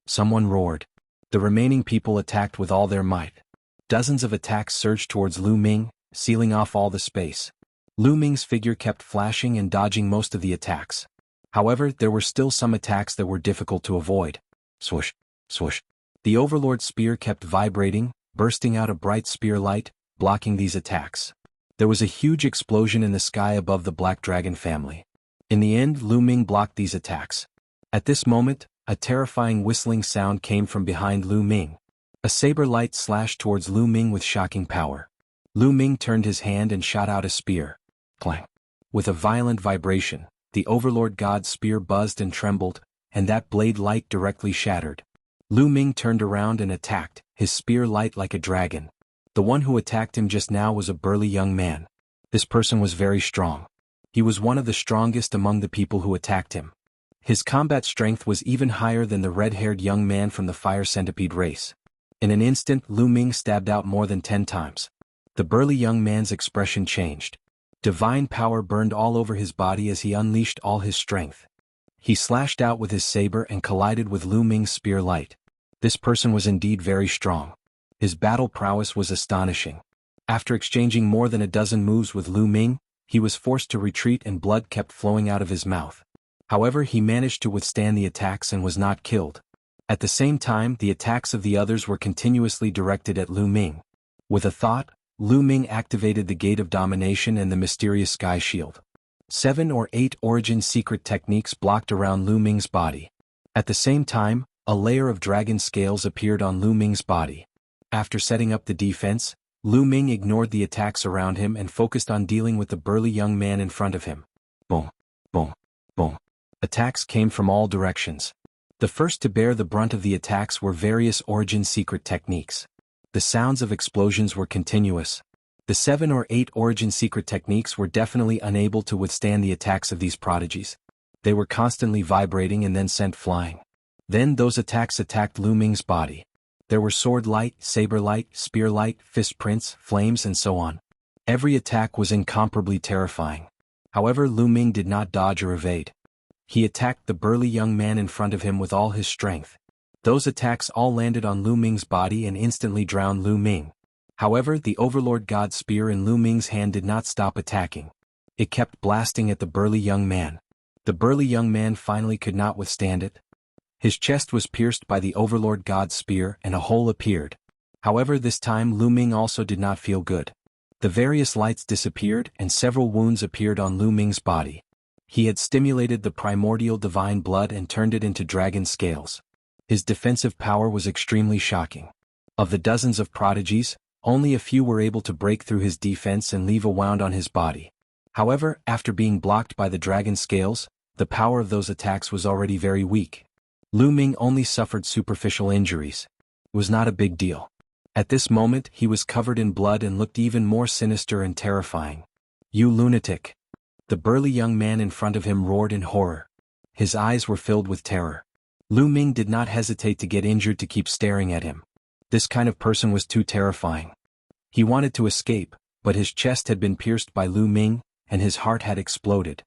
Someone roared. The remaining people attacked with all their might. Dozens of attacks surged towards Lu Ming, sealing off all the space. Lu Ming's figure kept flashing and dodging most of the attacks. However, there were still some attacks that were difficult to avoid. Swoosh, swoosh. The Overlord spear kept vibrating, bursting out a bright spear light, blocking these attacks. There was a huge explosion in the sky above the Black Dragon family. In the end, Lu Ming blocked these attacks. At this moment, a terrifying whistling sound came from behind Lu Ming. A saber light slashed towards Lu Ming with shocking power. Lu Ming turned his hand and shot out a spear. Clang. With a violent vibration, the Overlord God's spear buzzed and trembled, and that blade light directly shattered. Lu Ming turned around and attacked, his spear light like a dragon. The one who attacked him just now was a burly young man. This person was very strong. He was one of the strongest among the people who attacked him. His combat strength was even higher than the red-haired young man from the Fire Centipede race. In an instant, Lu Ming stabbed out more than 10 times. The burly young man's expression changed. Divine power burned all over his body as he unleashed all his strength. He slashed out with his saber and collided with Lu Ming's spear light. This person was indeed very strong. His battle prowess was astonishing. After exchanging more than a dozen moves with Lu Ming, he was forced to retreat and blood kept flowing out of his mouth. However, he managed to withstand the attacks and was not killed. At the same time, the attacks of the others were continuously directed at Lu Ming. With a thought, Lu Ming activated the Gate of Domination and the mysterious Sky Shield. 7 or 8 origin secret techniques blocked around Lu Ming's body. At the same time, a layer of dragon scales appeared on Lu Ming's body. After setting up the defense, Lu Ming ignored the attacks around him and focused on dealing with the burly young man in front of him. Boom, boom, boom. Attacks came from all directions. The first to bear the brunt of the attacks were various origin secret techniques. The sounds of explosions were continuous. The 7 or 8 origin secret techniques were definitely unable to withstand the attacks of these prodigies. They were constantly vibrating and then sent flying. Then those attacks attacked Lu Ming's body. There were sword light, saber light, spear light, fist prints, flames and so on. Every attack was incomparably terrifying. However, Lu Ming did not dodge or evade. He attacked the burly young man in front of him with all his strength. Those attacks all landed on Lu Ming's body and instantly drowned Lu Ming. However, the Overlord God spear in Lu Ming's hand did not stop attacking. It kept blasting at the burly young man. The burly young man finally could not withstand it. His chest was pierced by the Overlord God's spear and a hole appeared. However, this time Lu Ming also did not feel good. The various lights disappeared and several wounds appeared on Lu Ming's body. He had stimulated the primordial divine blood and turned it into dragon scales. His defensive power was extremely shocking. Of the dozens of prodigies, only a few were able to break through his defense and leave a wound on his body. However, after being blocked by the dragon scales, the power of those attacks was already very weak. Lu Ming only suffered superficial injuries. It was not a big deal. At this moment he was covered in blood and looked even more sinister and terrifying. "You lunatic!" The burly young man in front of him roared in horror. His eyes were filled with terror. Lu Ming did not hesitate to get injured to keep staring at him. This kind of person was too terrifying. He wanted to escape, but his chest had been pierced by Lu Ming, and his heart had exploded.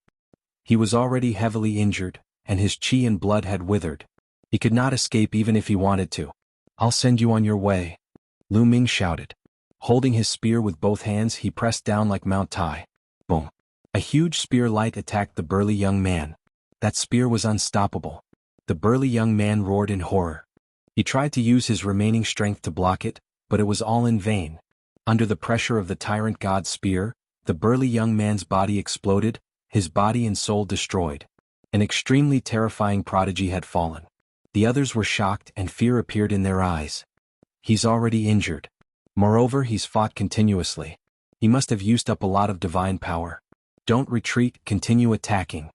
He was already heavily injured, and his chi and blood had withered. He could not escape even if he wanted to. "I'll send you on your way," Lu Ming shouted. Holding his spear with both hands, he pressed down like Mount Tai. Boom! A huge spear light attacked the burly young man. That spear was unstoppable. The burly young man roared in horror. He tried to use his remaining strength to block it, but it was all in vain. Under the pressure of the tyrant god's spear, the burly young man's body exploded, his body and soul destroyed. An extremely terrifying prodigy had fallen. The others were shocked and fear appeared in their eyes. He's already injured. Moreover, he's fought continuously. He must have used up a lot of divine power. Don't retreat, continue attacking.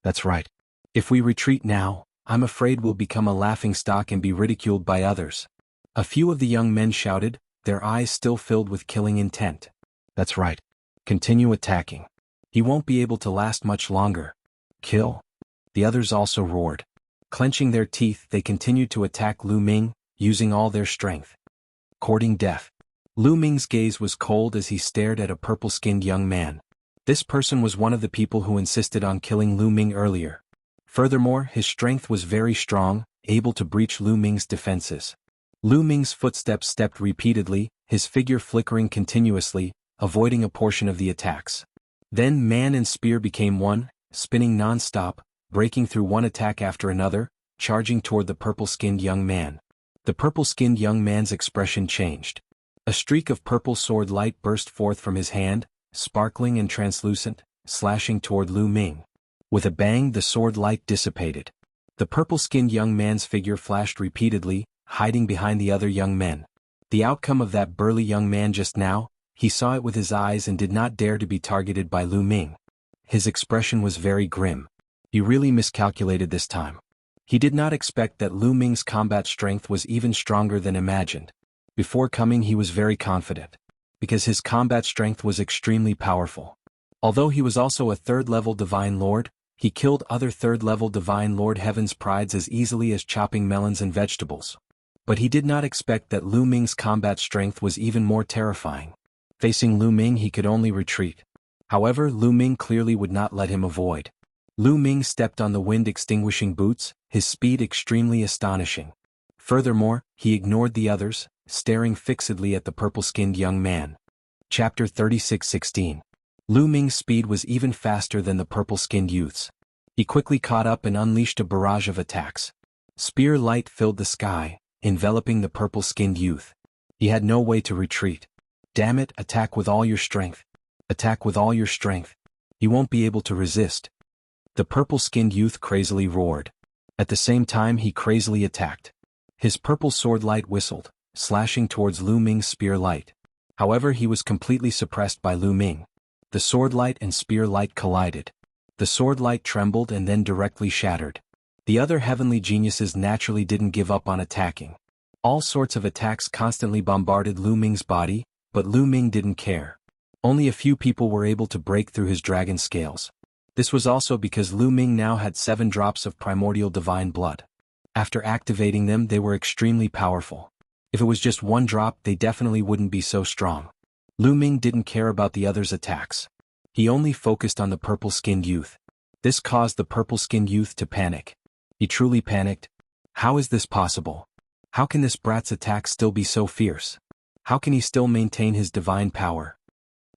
That's right. If we retreat now, I'm afraid we'll become a laughingstock and be ridiculed by others. A few of the young men shouted, their eyes still filled with killing intent. That's right. Continue attacking. He won't be able to last much longer. Kill. The others also roared. Clenching their teeth, they continued to attack Lu Ming, using all their strength. Courting death. Lu Ming's gaze was cold as he stared at a purple-skinned young man. This person was one of the people who insisted on killing Lu Ming earlier. Furthermore, his strength was very strong, able to breach Lu Ming's defenses. Lu Ming's footsteps stepped repeatedly, his figure flickering continuously, avoiding a portion of the attacks. Then man and spear became one, spinning non-stop, breaking through one attack after another, charging toward the purple-skinned young man. The purple-skinned young man's expression changed. A streak of purple sword light burst forth from his hand, sparkling and translucent, slashing toward Lu Ming. With a bang, the sword light dissipated. The purple-skinned young man's figure flashed repeatedly, hiding behind the other young men. The outcome of that burly young man just now, he saw it with his eyes and did not dare to be targeted by Lu Ming. His expression was very grim. He really miscalculated this time. He did not expect that Lu Ming's combat strength was even stronger than imagined. Before coming he was very confident, because his combat strength was extremely powerful. Although he was also a third-level Divine Lord, he killed other third-level Divine Lord Heaven's prides as easily as chopping melons and vegetables. But he did not expect that Lu Ming's combat strength was even more terrifying. Facing Lu Ming he could only retreat. However, Lu Ming clearly would not let him avoid. Lu Ming stepped on the wind-extinguishing boots, his speed extremely astonishing. Furthermore, he ignored the others, staring fixedly at the purple-skinned young man. Chapter 36:16. Lu Ming's speed was even faster than the purple-skinned youth's. He quickly caught up and unleashed a barrage of attacks. Spear light filled the sky, enveloping the purple-skinned youth. He had no way to retreat. Damn it, attack with all your strength. Attack with all your strength. He won't be able to resist. The purple-skinned youth crazily roared. At the same time he crazily attacked. His purple sword light whistled, slashing towards Lu Ming's spear light. However, he was completely suppressed by Lu Ming. The sword light and spear light collided. The sword light trembled and then directly shattered. The other heavenly geniuses naturally didn't give up on attacking. All sorts of attacks constantly bombarded Lu Ming's body, but Lu Ming didn't care. Only a few people were able to break through his dragon scales. This was also because Lu Ming now had 7 drops of primordial divine blood. After activating them they were extremely powerful. If it was just 1 drop they definitely wouldn't be so strong. Lu Ming didn't care about the others' attacks. He only focused on the purple-skinned youth. This caused the purple-skinned youth to panic. He truly panicked. How is this possible? How can this brat's attack still be so fierce? How can he still maintain his divine power?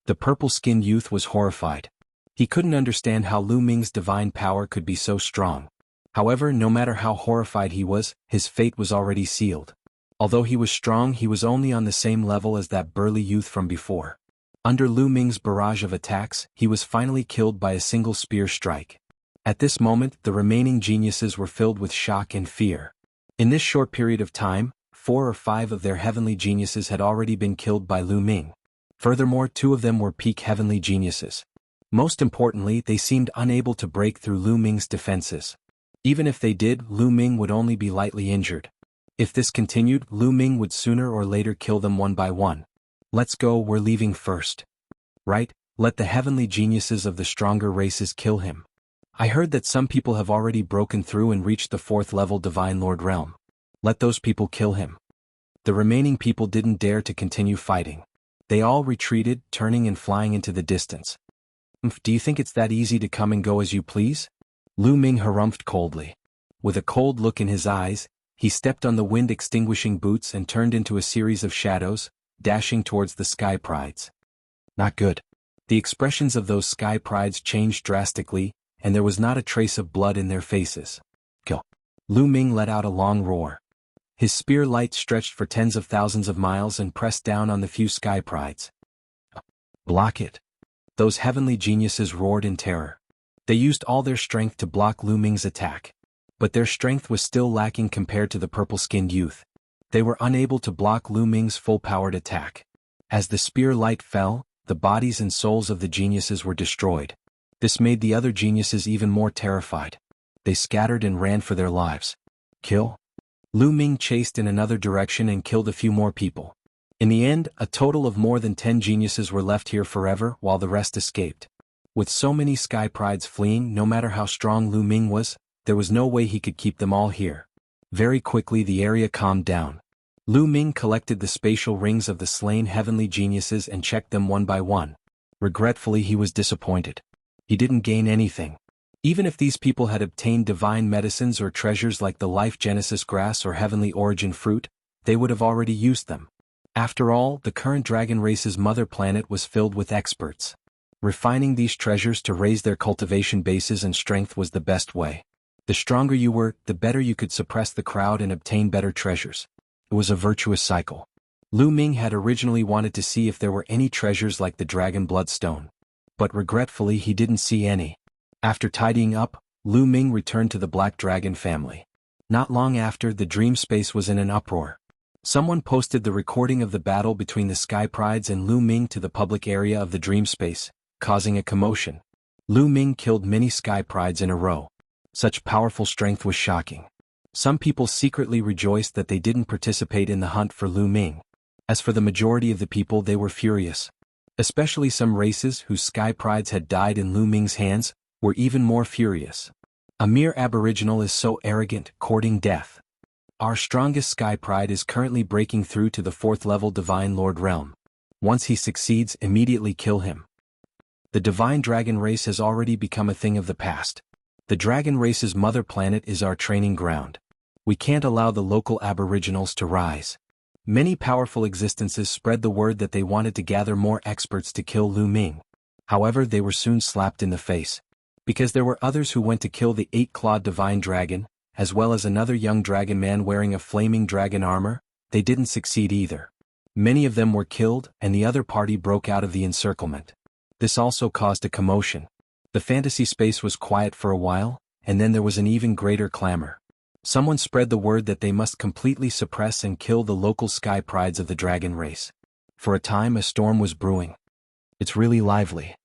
The purple-skinned youth was horrified. He couldn't understand how Lu Ming's divine power could be so strong. However, no matter how horrified he was, his fate was already sealed. Although he was strong, he was only on the same level as that burly youth from before. Under Lu Ming's barrage of attacks, he was finally killed by a single spear strike. At this moment, the remaining geniuses were filled with shock and fear. In this short period of time, 4 or 5 of their heavenly geniuses had already been killed by Lu Ming. Furthermore, 2 of them were peak heavenly geniuses. Most importantly, they seemed unable to break through Lu Ming's defenses. Even if they did, Lu Ming would only be lightly injured. If this continued, Lu Ming would sooner or later kill them one by one. Let's go, we're leaving first. Right, let the heavenly geniuses of the stronger races kill him. I heard that some people have already broken through and reached the 4th level Divine Lord realm. Let those people kill him. The remaining people didn't dare to continue fighting. They all retreated, turning and flying into the distance. Do you think it's that easy to come and go as you please? Lu Ming harumphed coldly. With a cold look in his eyes, he stepped on the wind-extinguishing boots and turned into a series of shadows, dashing towards the Sky Prides. Not good. The expressions of those Sky Prides changed drastically, and there was not a trace of blood in their faces. Kill. Lu Ming let out a long roar. His spear light stretched for tens of thousands of miles and pressed down on the few Sky Prides. Block it. Those heavenly geniuses roared in terror. They used all their strength to block Lu Ming's attack. But their strength was still lacking compared to the purple-skinned youth. They were unable to block Lu Ming's full-powered attack. As the spear light fell, the bodies and souls of the geniuses were destroyed. This made the other geniuses even more terrified. They scattered and ran for their lives. Kill? Lu Ming chased in another direction and killed a few more people. In the end, a total of more than 10 geniuses were left here forever while the rest escaped. With so many Sky Prides fleeing, no matter how strong Lu Ming was, there was no way he could keep them all here. Very quickly the area calmed down. Lu Ming collected the spatial rings of the slain heavenly geniuses and checked them one by one. Regretfully, he was disappointed. He didn't gain anything. Even if these people had obtained divine medicines or treasures like the Life Genesis grass or Heavenly Origin fruit, they would have already used them. After all, the current dragon race's mother planet was filled with experts. Refining these treasures to raise their cultivation bases and strength was the best way. The stronger you were, the better you could suppress the crowd and obtain better treasures. It was a virtuous cycle. Lu Ming had originally wanted to see if there were any treasures like the Dragon Bloodstone. But regretfully he didn't see any. After tidying up, Lu Ming returned to the Black Dragon family. Not long after, the dream space was in an uproar. Someone posted the recording of the battle between the Sky Prides and Lu Ming to the public area of the dream space, causing a commotion. Lu Ming killed many Sky Prides in a row. Such powerful strength was shocking. Some people secretly rejoiced that they didn't participate in the hunt for Lu Ming. As for the majority of the people, they were furious. Especially some races whose Sky Prides had died in Lu Ming's hands, were even more furious. A mere aboriginal is so arrogant, courting death. Our strongest Sky Pride is currently breaking through to the 4th level Divine Lord realm. Once he succeeds, immediately kill him. The Divine Dragon race has already become a thing of the past. The Dragon race's mother planet is our training ground. We can't allow the local aboriginals to rise. Many powerful existences spread the word that they wanted to gather more experts to kill Lu Ming. However, they were soon slapped in the face. Because there were others who went to kill the 8-clawed Divine Dragon, as well as another young dragon man wearing a flaming dragon armor, they didn't succeed either. Many of them were killed, and the other party broke out of the encirclement. This also caused a commotion. The fantasy space was quiet for a while, and then there was an even greater clamor. Someone spread the word that they must completely suppress and kill the local Sky Prides of the dragon race. For a time a storm was brewing. It's really lively.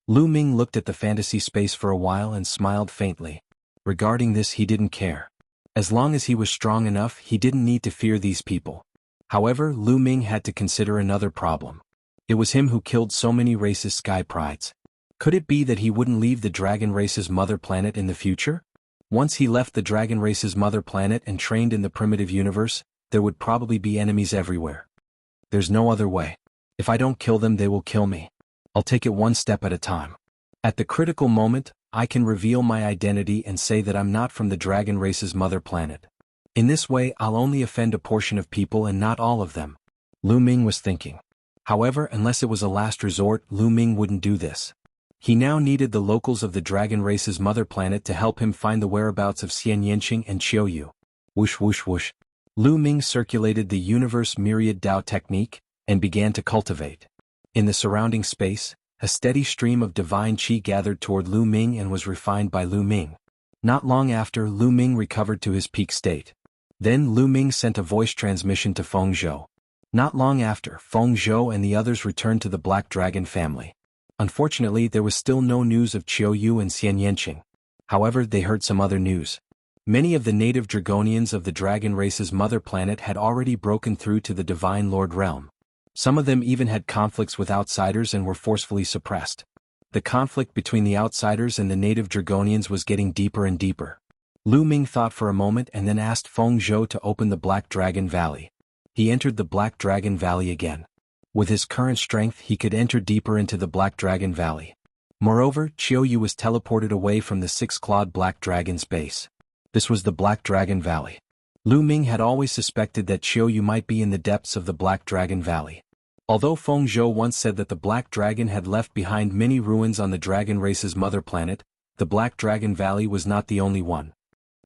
Lu Ming looked at the fantasy space for a while and smiled faintly. Regarding this, he didn't care. As long as he was strong enough, he didn't need to fear these people. However, Lu Ming had to consider another problem. It was him who killed so many races' Sky Prides. Could it be that he wouldn't leave the dragon race's mother planet in the future? Once he left the dragon race's mother planet and trained in the primitive universe, there would probably be enemies everywhere. There's no other way. If I don't kill them, they will kill me. I'll take it one step at a time. At the critical moment, I can reveal my identity and say that I'm not from the dragon race's mother planet. In this way I'll only offend a portion of people and not all of them. Lu Ming was thinking. However, unless it was a last resort, Lu Ming wouldn't do this. He now needed the locals of the dragon race's mother planet to help him find the whereabouts of Xian Yanqing and Qiuyu. Whoosh whoosh whoosh. Lu Ming circulated the universe myriad Dao technique, and began to cultivate. In the surrounding space, a steady stream of divine qi gathered toward Lu Ming and was refined by Lu Ming. Not long after, Lu Ming recovered to his peak state. Then Lu Ming sent a voice transmission to Feng Zhou. Not long after, Feng Zhou and the others returned to the Black Dragon family. Unfortunately, there was still no news of Qiuyu and Xian Yanqing. However, they heard some other news. Many of the native Dragonians of the dragon race's mother planet had already broken through to the Divine Lord realm. Some of them even had conflicts with outsiders and were forcefully suppressed. The conflict between the outsiders and the native Dragonians was getting deeper and deeper. Lu Ming thought for a moment and then asked Feng Zhou to open the Black Dragon Valley. He entered the Black Dragon Valley again. With his current strength he could enter deeper into the Black Dragon Valley. Moreover, Qiuyu was teleported away from the six-clawed Black Dragon's base. This was the Black Dragon Valley. Lu Ming had always suspected that Qiuyu might be in the depths of the Black Dragon Valley. Although Feng Zhou once said that the Black Dragon had left behind many ruins on the dragon race's mother planet, the Black Dragon Valley was not the only one.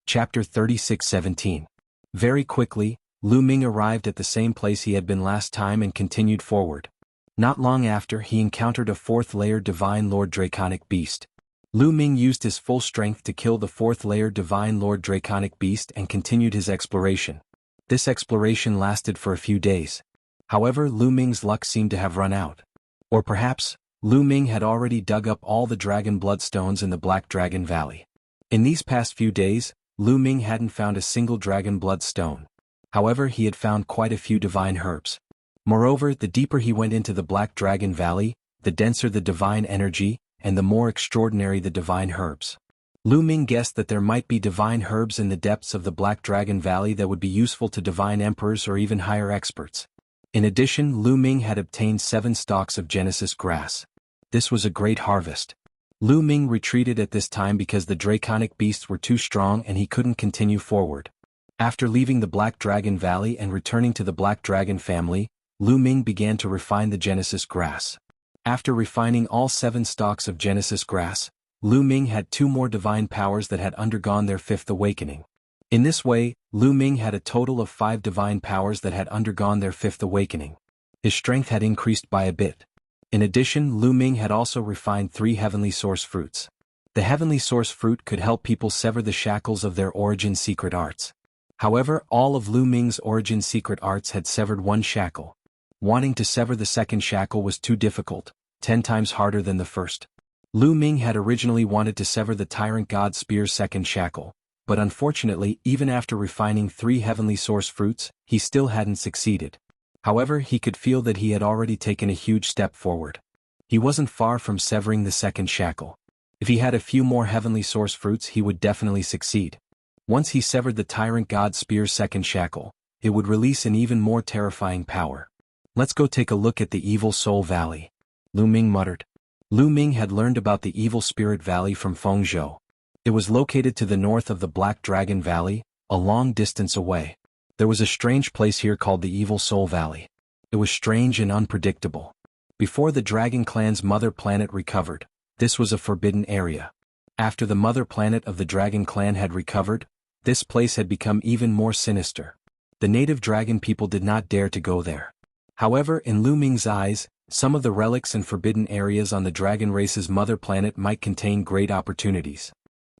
Chapter 36:17. Very quickly, Lu Ming arrived at the same place he had been last time and continued forward. Not long after, he encountered a fourth-layer Divine Lord Draconic Beast. Lu Ming used his full strength to kill the fourth-layer Divine Lord Draconic Beast and continued his exploration. This exploration lasted for a few days. However, Lu Ming's luck seemed to have run out. Or perhaps, Lu Ming had already dug up all the dragon bloodstones in the Black Dragon Valley. In these past few days, Lu Ming hadn't found a single dragon bloodstone. However, he had found quite a few divine herbs. Moreover, the deeper he went into the Black Dragon Valley, the denser the divine energy, and the more extraordinary the divine herbs. Lu Ming guessed that there might be divine herbs in the depths of the Black Dragon Valley that would be useful to divine emperors or even higher experts. In addition, Lu Ming had obtained 7 stalks of Genesis grass. This was a great harvest. Lu Ming retreated at this time because the draconic beasts were too strong and he couldn't continue forward. After leaving the Black Dragon Valley and returning to the Black Dragon family, Lu Ming began to refine the Genesis grass. After refining all 7 stalks of Genesis grass, Lu Ming had 2 more divine powers that had undergone their 5th awakening. In this way, Lu Ming had a total of 5 divine powers that had undergone their 5th awakening. His strength had increased by a bit. In addition, Lu Ming had also refined 3 heavenly source fruits. The heavenly source fruit could help people sever the shackles of their origin secret arts. However, all of Lu Ming's origin secret arts had severed 1 shackle. Wanting to sever the second shackle was too difficult, 10 times harder than the first. Lu Ming had originally wanted to sever the Tyrant God Spear's second shackle, but unfortunately, even after refining 3 heavenly source fruits, he still hadn't succeeded. However, he could feel that he had already taken a huge step forward. He wasn't far from severing the second shackle. If he had a few more heavenly source fruits, he would definitely succeed. Once he severed the Tyrant God Spear's second shackle, it would release an even more terrifying power. Let's go take a look at the Evil Soul Valley, Lu Ming muttered. Lu Ming had learned about the Evil Spirit Valley from Feng Zhou. It was located to the north of the Black Dragon Valley, a long distance away. There was a strange place here called the Evil Soul Valley. It was strange and unpredictable. Before the Dragon Clan's mother planet recovered, this was a forbidden area. After the mother planet of the Dragon Clan had recovered, this place had become even more sinister. The native dragon people did not dare to go there. However, in Lu Ming's eyes, some of the relics and forbidden areas on the dragon race's mother planet might contain great opportunities.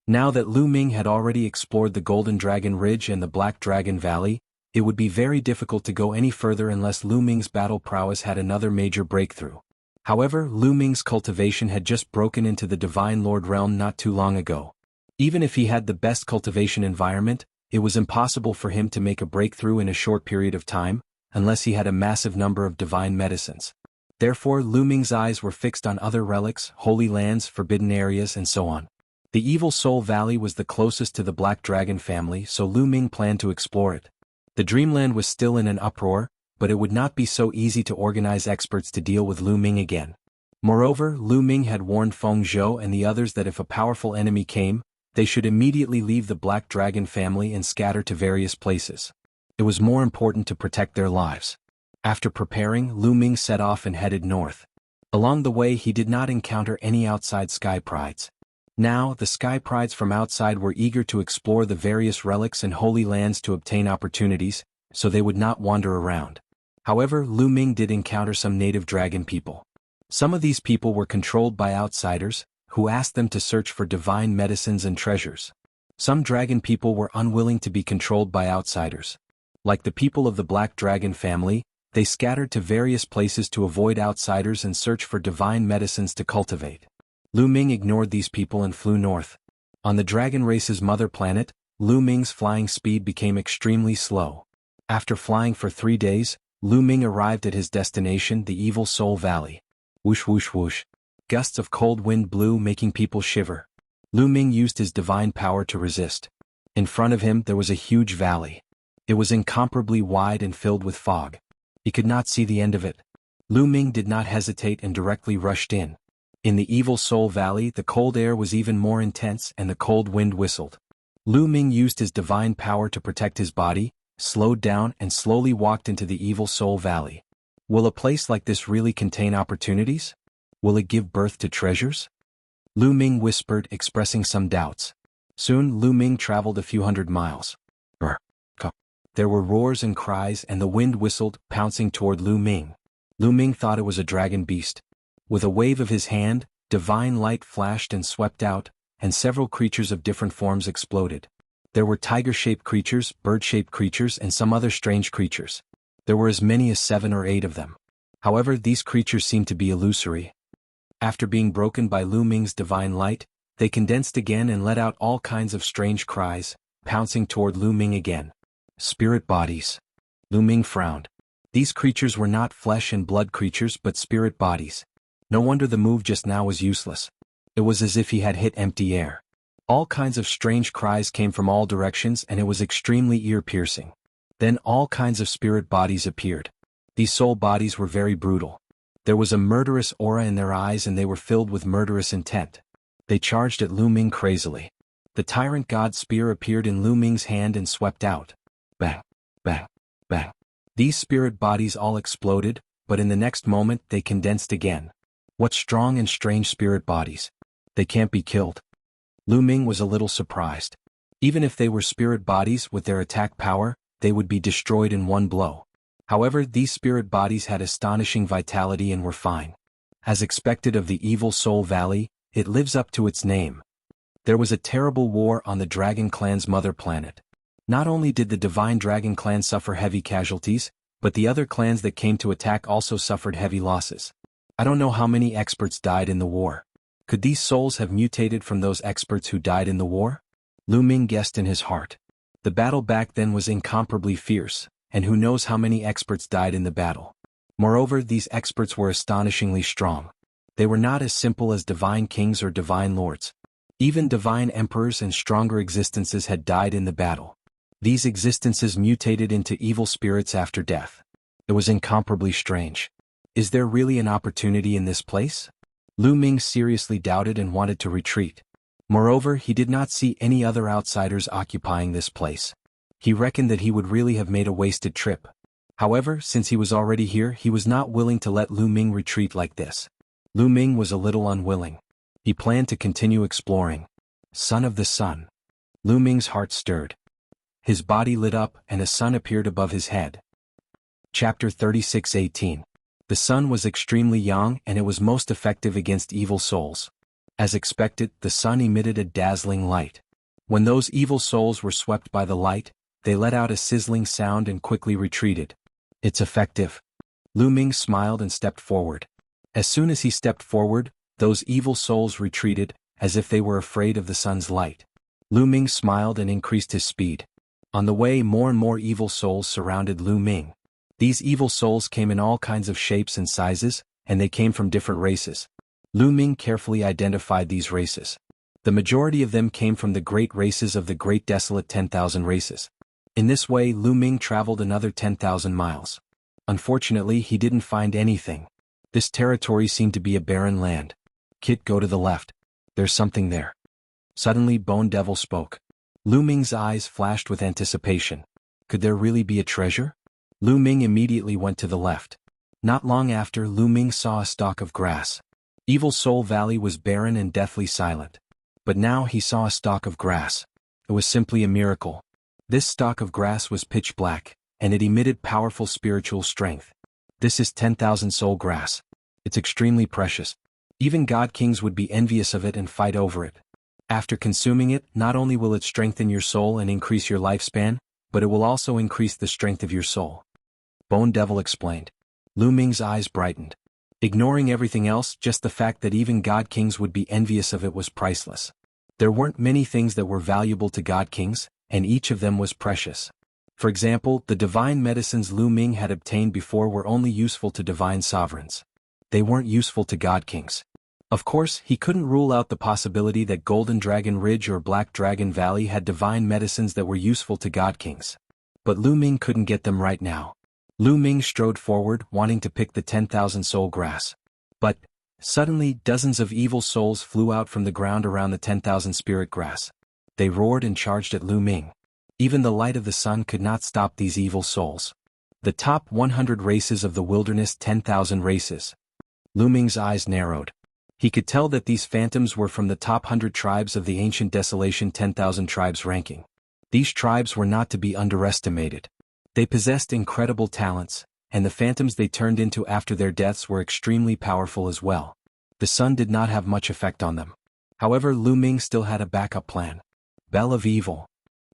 Now that Lu Ming had already explored the Golden Dragon Ridge and the Black Dragon Valley, it would be very difficult to go any further unless Lu Ming's battle prowess had another major breakthrough. However, Lu Ming's cultivation had just broken into the Divine Lord realm not too long ago. Even if he had the best cultivation environment, it was impossible for him to make a breakthrough in a short period of time, unless he had a massive number of divine medicines. Therefore, Lu Ming's eyes were fixed on other relics, holy lands, forbidden areas, and so on. The Evil Soul Valley was the closest to the Black Dragon family, so Lu Ming planned to explore it. The Dreamland was still in an uproar, but it would not be so easy to organize experts to deal with Lu Ming again. Moreover, Lu Ming had warned Feng Zhou and the others that if a powerful enemy came, they should immediately leave the Black Dragon family and scatter to various places. It was more important to protect their lives. After preparing, Lu Ming set off and headed north. Along the way he did not encounter any outside sky prides. Now, the sky prides from outside were eager to explore the various relics and holy lands to obtain opportunities, so they would not wander around. However, Lu Ming did encounter some native dragon people. Some of these people were controlled by outsiders, who asked them to search for divine medicines and treasures. Some dragon people were unwilling to be controlled by outsiders. Like the people of the Black Dragon family, they scattered to various places to avoid outsiders and search for divine medicines to cultivate. Lu Ming ignored these people and flew north. On the dragon race's mother planet, Lu Ming's flying speed became extremely slow. After flying for 3 days, Lu Ming arrived at his destination, the Evil Soul Valley. Whoosh whoosh whoosh. Gusts of cold wind blew, making people shiver. Lu Ming used his divine power to resist. In front of him there was a huge valley. It was incomparably wide and filled with fog. He could not see the end of it. Lu Ming did not hesitate and directly rushed in. In the Evil Soul Valley the cold air was even more intense and the cold wind whistled. Lu Ming used his divine power to protect his body, slowed down and slowly walked into the Evil Soul Valley. Will a place like this really contain opportunities? Will it give birth to treasures? Lu Ming whispered, expressing some doubts. Soon Lu Ming traveled a few hundred miles. There were roars and cries and the wind whistled, pouncing toward Lu Ming. Lu Ming thought it was a dragon beast. With a wave of his hand, divine light flashed and swept out, and several creatures of different forms exploded. There were tiger-shaped creatures, bird-shaped creatures and some other strange creatures. There were as many as 7 or 8 of them. However, these creatures seemed to be illusory. After being broken by Lu Ming's divine light, they condensed again and let out all kinds of strange cries, pouncing toward Lu Ming again. Spirit bodies. Lu Ming frowned. These creatures were not flesh and blood creatures but spirit bodies. No wonder the move just now was useless. It was as if he had hit empty air. All kinds of strange cries came from all directions and it was extremely ear-piercing. Then all kinds of spirit bodies appeared. These soul bodies were very brutal. There was a murderous aura in their eyes and they were filled with murderous intent. They charged at Lu Ming crazily. The tyrant god spear appeared in Lu Ming's hand and swept out. Bang, bang, bang. These spirit bodies all exploded, but in the next moment they condensed again. What strong and strange spirit bodies. They can't be killed. Lu Ming was a little surprised. Even if they were spirit bodies with their attack power, they would be destroyed in one blow. However, these spirit bodies had astonishing vitality and were fine. As expected of the Evil Soul Valley, it lives up to its name. There was a terrible war on the Dragon Clan's mother planet. Not only did the Divine Dragon Clan suffer heavy casualties, but the other clans that came to attack also suffered heavy losses. I don't know how many experts died in the war. Could these souls have mutated from those experts who died in the war? Lu Ming guessed in his heart. The battle back then was incomparably fierce, and who knows how many experts died in the battle. Moreover, these experts were astonishingly strong. They were not as simple as divine kings or divine lords. Even divine emperors and stronger existences had died in the battle. These existences mutated into evil spirits after death. It was incomparably strange. Is there really an opportunity in this place? Lu Ming seriously doubted and wanted to retreat. Moreover, he did not see any other outsiders occupying this place. He reckoned that he would really have made a wasted trip. However, since he was already here, he was not willing to let Lu Ming retreat like this. Lu Ming was a little unwilling. He planned to continue exploring. Son of the Sun. Lu Ming's heart stirred. His body lit up and a sun appeared above his head. Chapter 36:18. The sun was extremely young and it was most effective against evil souls. As expected, the sun emitted a dazzling light. When those evil souls were swept by the light, they let out a sizzling sound and quickly retreated. It's effective. Lu Ming smiled and stepped forward. As soon as he stepped forward, those evil souls retreated, as if they were afraid of the sun's light. Lu Ming smiled and increased his speed. On the way, more and more evil souls surrounded Lu Ming. These evil souls came in all kinds of shapes and sizes, and they came from different races. Lu Ming carefully identified these races. The majority of them came from the great races of the Great Desolate 10,000 races. In this way, Lu Ming traveled another 10,000 miles. Unfortunately, he didn't find anything. This territory seemed to be a barren land. Kit, go to the left. There's something there. Suddenly Bone Devil spoke. Lu Ming's eyes flashed with anticipation. Could there really be a treasure? Lu Ming immediately went to the left. Not long after, Lu Ming saw a stalk of grass. Evil Soul Valley was barren and deathly silent. But now he saw a stalk of grass. It was simply a miracle. This stalk of grass was pitch black, and it emitted powerful spiritual strength. This is 10,000 soul grass. It's extremely precious. Even God Kings would be envious of it and fight over it. After consuming it, not only will it strengthen your soul and increase your lifespan, but it will also increase the strength of your soul. Bone Devil explained. Lu Ming's eyes brightened. Ignoring everything else, just the fact that even God Kings would be envious of it was priceless. There weren't many things that were valuable to God Kings, and each of them was precious. For example, the divine medicines Lu Ming had obtained before were only useful to divine sovereigns. They weren't useful to God Kings. Of course, he couldn't rule out the possibility that Golden Dragon Ridge or Black Dragon Valley had divine medicines that were useful to God Kings. But Lu Ming couldn't get them right now. Lu Ming strode forward, wanting to pick the 10,000 soul grass. But, suddenly, dozens of evil souls flew out from the ground around the 10,000 spirit grass. They roared and charged at Lu Ming. Even the light of the sun could not stop these evil souls. The top 100 races of the wilderness, 10,000 races. Lu Ming's eyes narrowed. He could tell that these phantoms were from the top 100 tribes of the ancient desolation 10,000 tribes ranking. These tribes were not to be underestimated. They possessed incredible talents, and the phantoms they turned into after their deaths were extremely powerful as well. The sun did not have much effect on them. However, Lu Ming still had a backup plan. Bell of Evil.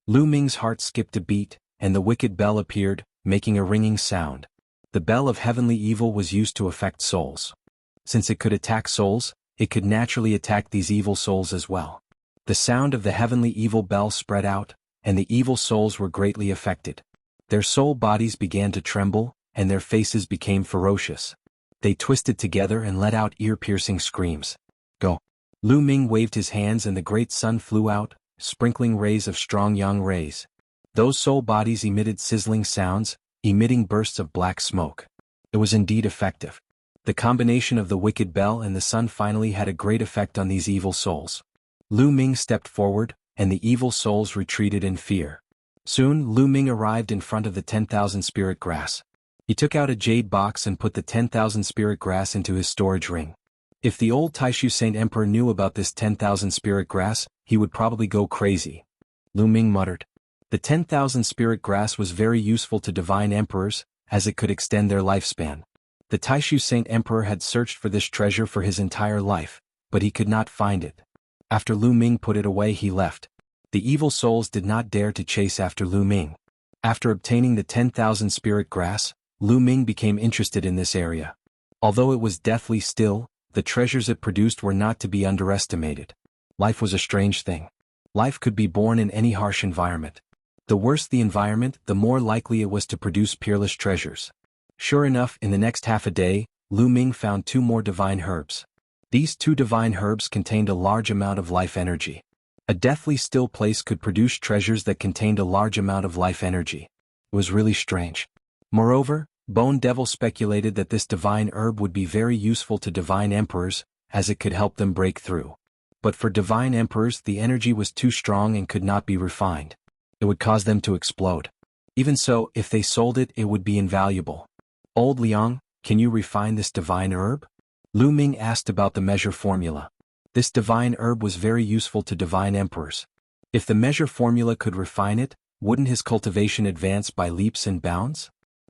Lu Ming's heart skipped a beat, and the wicked bell appeared, making a ringing sound. The bell of heavenly evil was used to affect souls. Since it could attack souls, it could naturally attack these evil souls as well. The sound of the heavenly evil bell spread out, and the evil souls were greatly affected. Their soul bodies began to tremble, and their faces became ferocious. They twisted together and let out ear-piercing screams. Go. Lu Ming waved his hands and the great sun flew out, sprinkling rays of strong yang rays. Those soul bodies emitted sizzling sounds, emitting bursts of black smoke. It was indeed effective. The combination of the wicked bell and the sun finally had a great effect on these evil souls. Lu Ming stepped forward, and the evil souls retreated in fear. Soon, Lu Ming arrived in front of the 10,000 spirit grass. He took out a jade box and put the 10,000 spirit grass into his storage ring. If the old Taishu Saint Emperor knew about this 10,000 spirit grass, he would probably go crazy. Lu Ming muttered. The 10,000 spirit grass was very useful to divine emperors, as it could extend their lifespan. The Taishu Saint Emperor had searched for this treasure for his entire life, but he could not find it. After Lu Ming put it away, he left. The evil souls did not dare to chase after Lu Ming. After obtaining the 10,000 spirit grass, Lu Ming became interested in this area. Although it was deathly still, the treasures it produced were not to be underestimated. Life was a strange thing. Life could be born in any harsh environment. The worse the environment, the more likely it was to produce peerless treasures. Sure enough, in the next half a day, Lu Ming found 2 more divine herbs. These 2 divine herbs contained a large amount of life energy. A deathly still place could produce treasures that contained a large amount of life energy. It was really strange. Moreover, Bone Devil speculated that this divine herb would be very useful to divine emperors, as it could help them break through. But for divine emperors, the energy was too strong and could not be refined. It would cause them to explode. Even so, if they sold it, it would be invaluable. Old Liang, can you refine this divine herb? Lu Ming asked about the measure formula. This divine herb was very useful to divine emperors. If the measure formula could refine it, wouldn't his cultivation advance by leaps and bounds?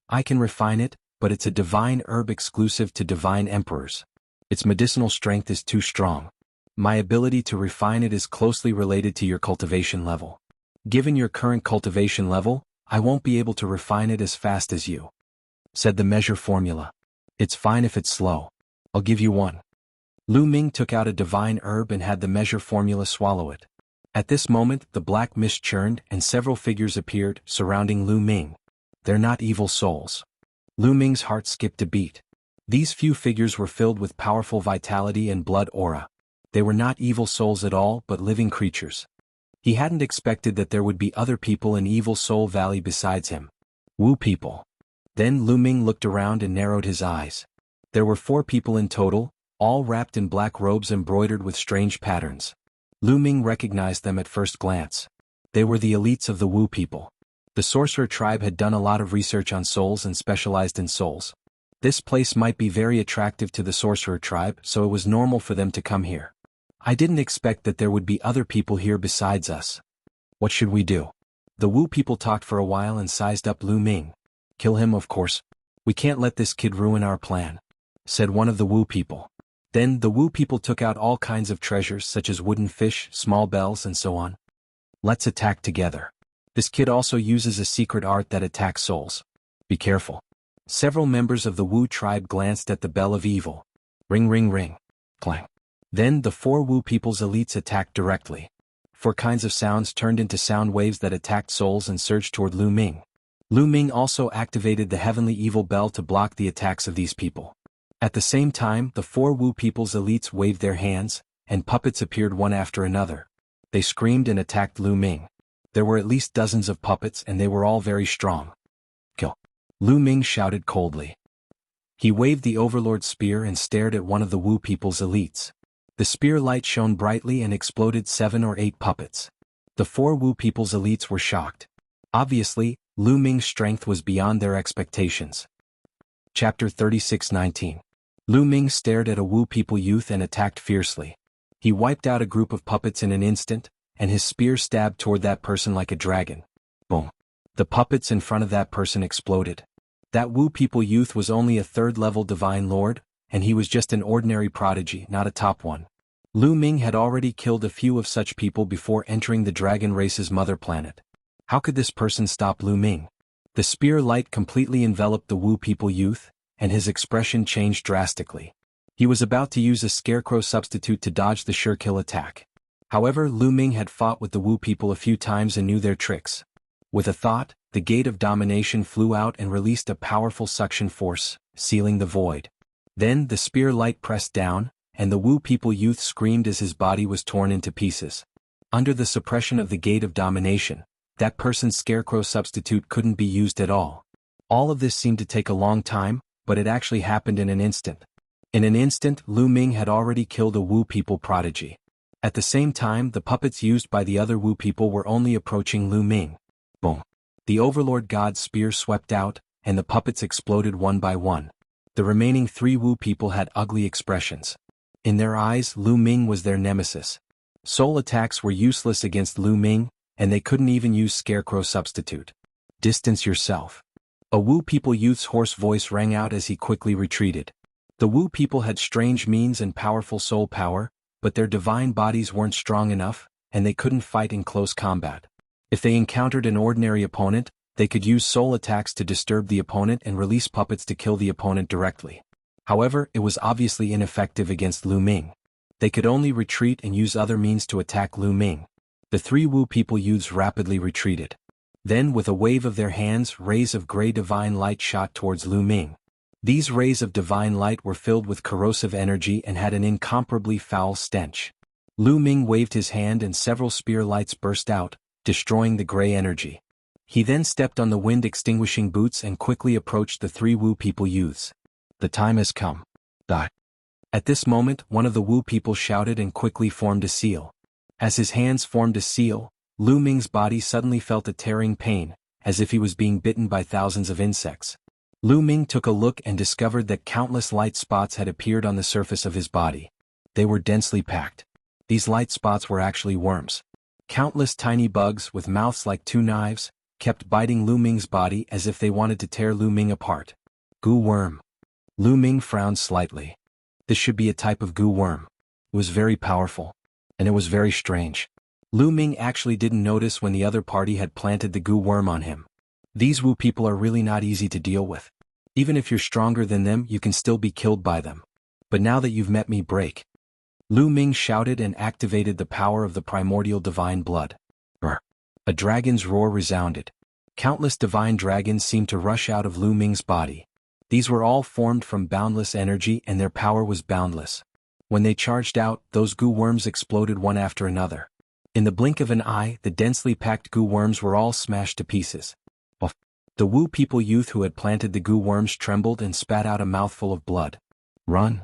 I can refine it, but it's a divine herb exclusive to divine emperors. Its medicinal strength is too strong. My ability to refine it is closely related to your cultivation level. Given your current cultivation level, I won't be able to refine it as fast as you," said the measure formula. "It's fine if it's slow. I'll give you one." Lu Ming took out a divine herb and had the measure formula swallow it. At this moment, the black mist churned and several figures appeared, surrounding Lu Ming. They're not evil souls. Lu Ming's heart skipped a beat. These few figures were filled with powerful vitality and blood aura. They were not evil souls at all, but living creatures. He hadn't expected that there would be other people in Evil Soul Valley besides him. Wu people. Then Lu Ming looked around and narrowed his eyes. There were 4 people in total, all wrapped in black robes embroidered with strange patterns. Lu Ming recognized them at first glance. They were the elites of the Wu people. The sorcerer tribe had done a lot of research on souls and specialized in souls. This place might be very attractive to the sorcerer tribe, so it was normal for them to come here. I didn't expect that there would be other people here besides us. What should we do? The Wu people talked for a while and sized up Lu Ming. Kill him, of course. We can't let this kid ruin our plan, said one of the Wu people. Then the Wu people took out all kinds of treasures such as wooden fish, small bells and so on. Let's attack together. This kid also uses a secret art that attacks souls. Be careful. Several members of the Wu tribe glanced at the bell of evil. Ring ring ring. Clang. Then the 4 Wu people's elites attacked directly. 4 kinds of sounds turned into sound waves that attacked souls and surged toward Lu Ming. Lu Ming also activated the heavenly evil bell to block the attacks of these people. At the same time, the 4 Wu people's elites waved their hands, and puppets appeared one after another. They screamed and attacked Lu Ming. There were at least dozens of puppets and they were all very strong. Kill. Lu Ming shouted coldly. He waved the Overlord spear and stared at one of the Wu people's elites. The spear light shone brightly and exploded 7 or 8 puppets. The 4 Wu people's elites were shocked. Obviously, Lu Ming's strength was beyond their expectations. Chapter 36:19. Lu Ming stared at a Wu people youth and attacked fiercely. He wiped out a group of puppets in an instant, and his spear stabbed toward that person like a dragon. Boom. The puppets in front of that person exploded. That Wu people youth was only a 3rd-level divine lord, and he was just an ordinary prodigy, not a top one. Lu Ming had already killed a few of such people before entering the dragon race's mother planet. How could this person stop Lu Ming? The spear light completely enveloped the Wu people youth, and his expression changed drastically. He was about to use a scarecrow substitute to dodge the sure kill attack. However, Lu Ming had fought with the Wu people a few times and knew their tricks. With a thought, the gate of domination flew out and released a powerful suction force, sealing the void. Then the spear light pressed down, and the Wu people youth screamed as his body was torn into pieces. Under the suppression of the gate of domination, that person's scarecrow substitute couldn't be used at all. All of this seemed to take a long time, but it actually happened in an instant. In an instant, Lu Ming had already killed a Wu people prodigy. At the same time, the puppets used by the other Wu people were only approaching Lu Ming. Boom. The Overlord God's spear swept out, and the puppets exploded one by one. The remaining 3 Wu people had ugly expressions. In their eyes, Lu Ming was their nemesis. Soul attacks were useless against Lu Ming, and they couldn't even use scarecrow substitute. Distance yourself. A Wu people youth's hoarse voice rang out as he quickly retreated. The Wu people had strange means and powerful soul power, but their divine bodies weren't strong enough, and they couldn't fight in close combat. If they encountered an ordinary opponent, they could use soul attacks to disturb the opponent and release puppets to kill the opponent directly. However, it was obviously ineffective against Lu Ming. They could only retreat and use other means to attack Lu Ming. The 3 Wu people youths rapidly retreated. Then, with a wave of their hands, rays of gray divine light shot towards Lu Ming. These rays of divine light were filled with corrosive energy and had an incomparably foul stench. Lu Ming waved his hand and several spear lights burst out, destroying the gray energy. He then stepped on the wind-extinguishing boots and quickly approached the 3 Wu people youths. The time has come. Die. At this moment, one of the Wu people shouted and quickly formed a seal. As his hands formed a seal, Lu Ming's body suddenly felt a tearing pain, as if he was being bitten by thousands of insects. Lu Ming took a look and discovered that countless light spots had appeared on the surface of his body. They were densely packed. These light spots were actually worms. Countless tiny bugs with mouths like 2 knives kept biting Lu Ming's body as if they wanted to tear Lu Ming apart. Goo worm. Lu Ming frowned slightly. This should be a type of goo worm. It was very powerful. And it was very strange. Lu Ming actually didn't notice when the other party had planted the goo worm on him. These Wu people are really not easy to deal with. Even if you're stronger than them, you can still be killed by them. But now that you've met me, break. Lu Ming shouted and activated the power of the primordial divine blood. Brr. A dragon's roar resounded. Countless divine dragons seemed to rush out of Lu Ming's body. These were all formed from boundless energy and their power was boundless. When they charged out, those goo worms exploded one after another. In the blink of an eye, the densely packed goo worms were all smashed to pieces. The Wu people youth who had planted the goo worms trembled and spat out a mouthful of blood. Run.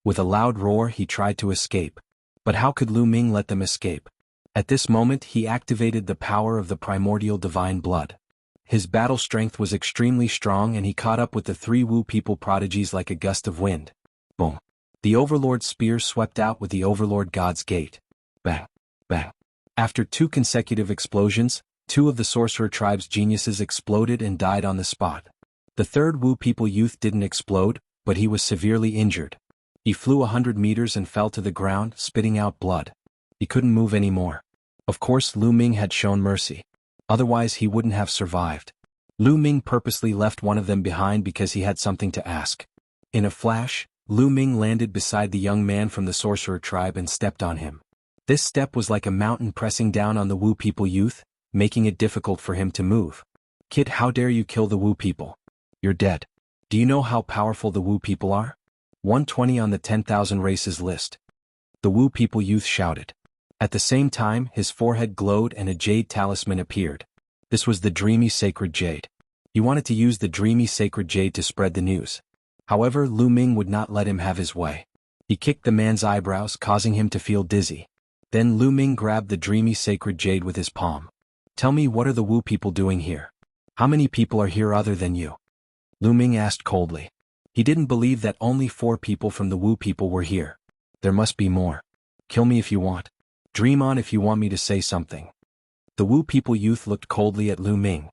With a loud roar he tried to escape. But how could Lu Ming let them escape? At this moment he activated the power of the primordial divine blood. His battle strength was extremely strong and he caught up with the three Wu people prodigies like a gust of wind. Boom. The Overlord's spear swept out with the Overlord God's gate. Bang. Bang. After 2 consecutive explosions, 2 of the sorcerer tribe's geniuses exploded and died on the spot. The third Wu people youth didn't explode, but he was severely injured. He flew 100 meters and fell to the ground, spitting out blood. He couldn't move anymore. Of course Lu Ming had shown mercy. Otherwise he wouldn't have survived. Lu Ming purposely left one of them behind because he had something to ask. In a flash, Lu Ming landed beside the young man from the sorcerer tribe and stepped on him. This step was like a mountain pressing down on the Wu people youth, making it difficult for him to move. Kid, how dare you kill the Wu people? You're dead. Do you know how powerful the Wu people are? 120 on the 10,000 races list. The Wu people youth shouted. At the same time his forehead glowed and a jade talisman appeared. This was the dreamy sacred jade. He wanted to use the dreamy sacred jade to spread the news. However, Lu Ming would not let him have his way. He kicked the man's eyebrows, causing him to feel dizzy. Then Lu Ming grabbed the dreamy sacred jade with his palm. Tell me, what are the Wu people doing here? How many people are here other than you? Lu Ming asked coldly. He didn't believe that only 4 people from the Wu people were here. There must be more. Kill me if you want. Dream on if you want me to say something. The Wu people youth looked coldly at Lu Ming.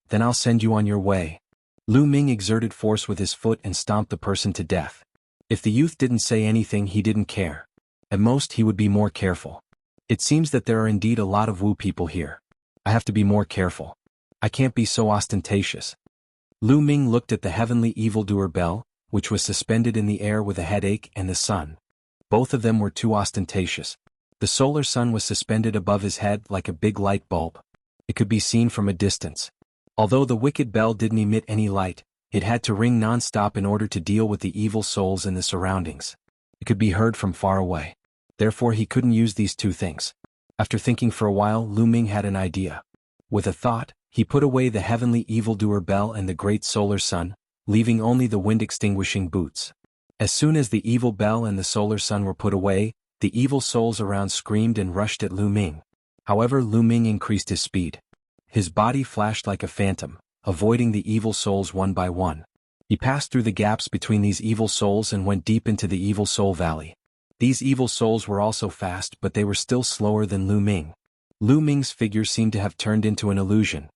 Then I'll send you on your way. Lu Ming exerted force with his foot and stomped the person to death. If the youth didn't say anything, he didn't care. At most he would be more careful. It seems that there are indeed a lot of Wu people here. I have to be more careful. I can't be so ostentatious. Lu Ming looked at the heavenly evildoer bell, which was suspended in the air with a headache, and the sun. Both of them were too ostentatious. The solar sun was suspended above his head like a big light bulb. It could be seen from a distance. Although the wicked bell didn't emit any light, it had to ring non-stop in order to deal with the evil souls in the surroundings. It could be heard from far away. Therefore he couldn't use these 2 things. After thinking for a while, Lu Ming had an idea. With a thought, he put away the heavenly evildoer bell and the great solar sun, leaving only the wind-extinguishing boots. As soon as the evil bell and the solar sun were put away, the evil souls around screamed and rushed at Lu Ming. However, Lu Ming increased his speed. His body flashed like a phantom, avoiding the evil souls one by one. He passed through the gaps between these evil souls and went deep into the evil soul valley. These evil souls were also fast, but they were still slower than Lu Ming. Lu Ming's figure seemed to have turned into an illusion.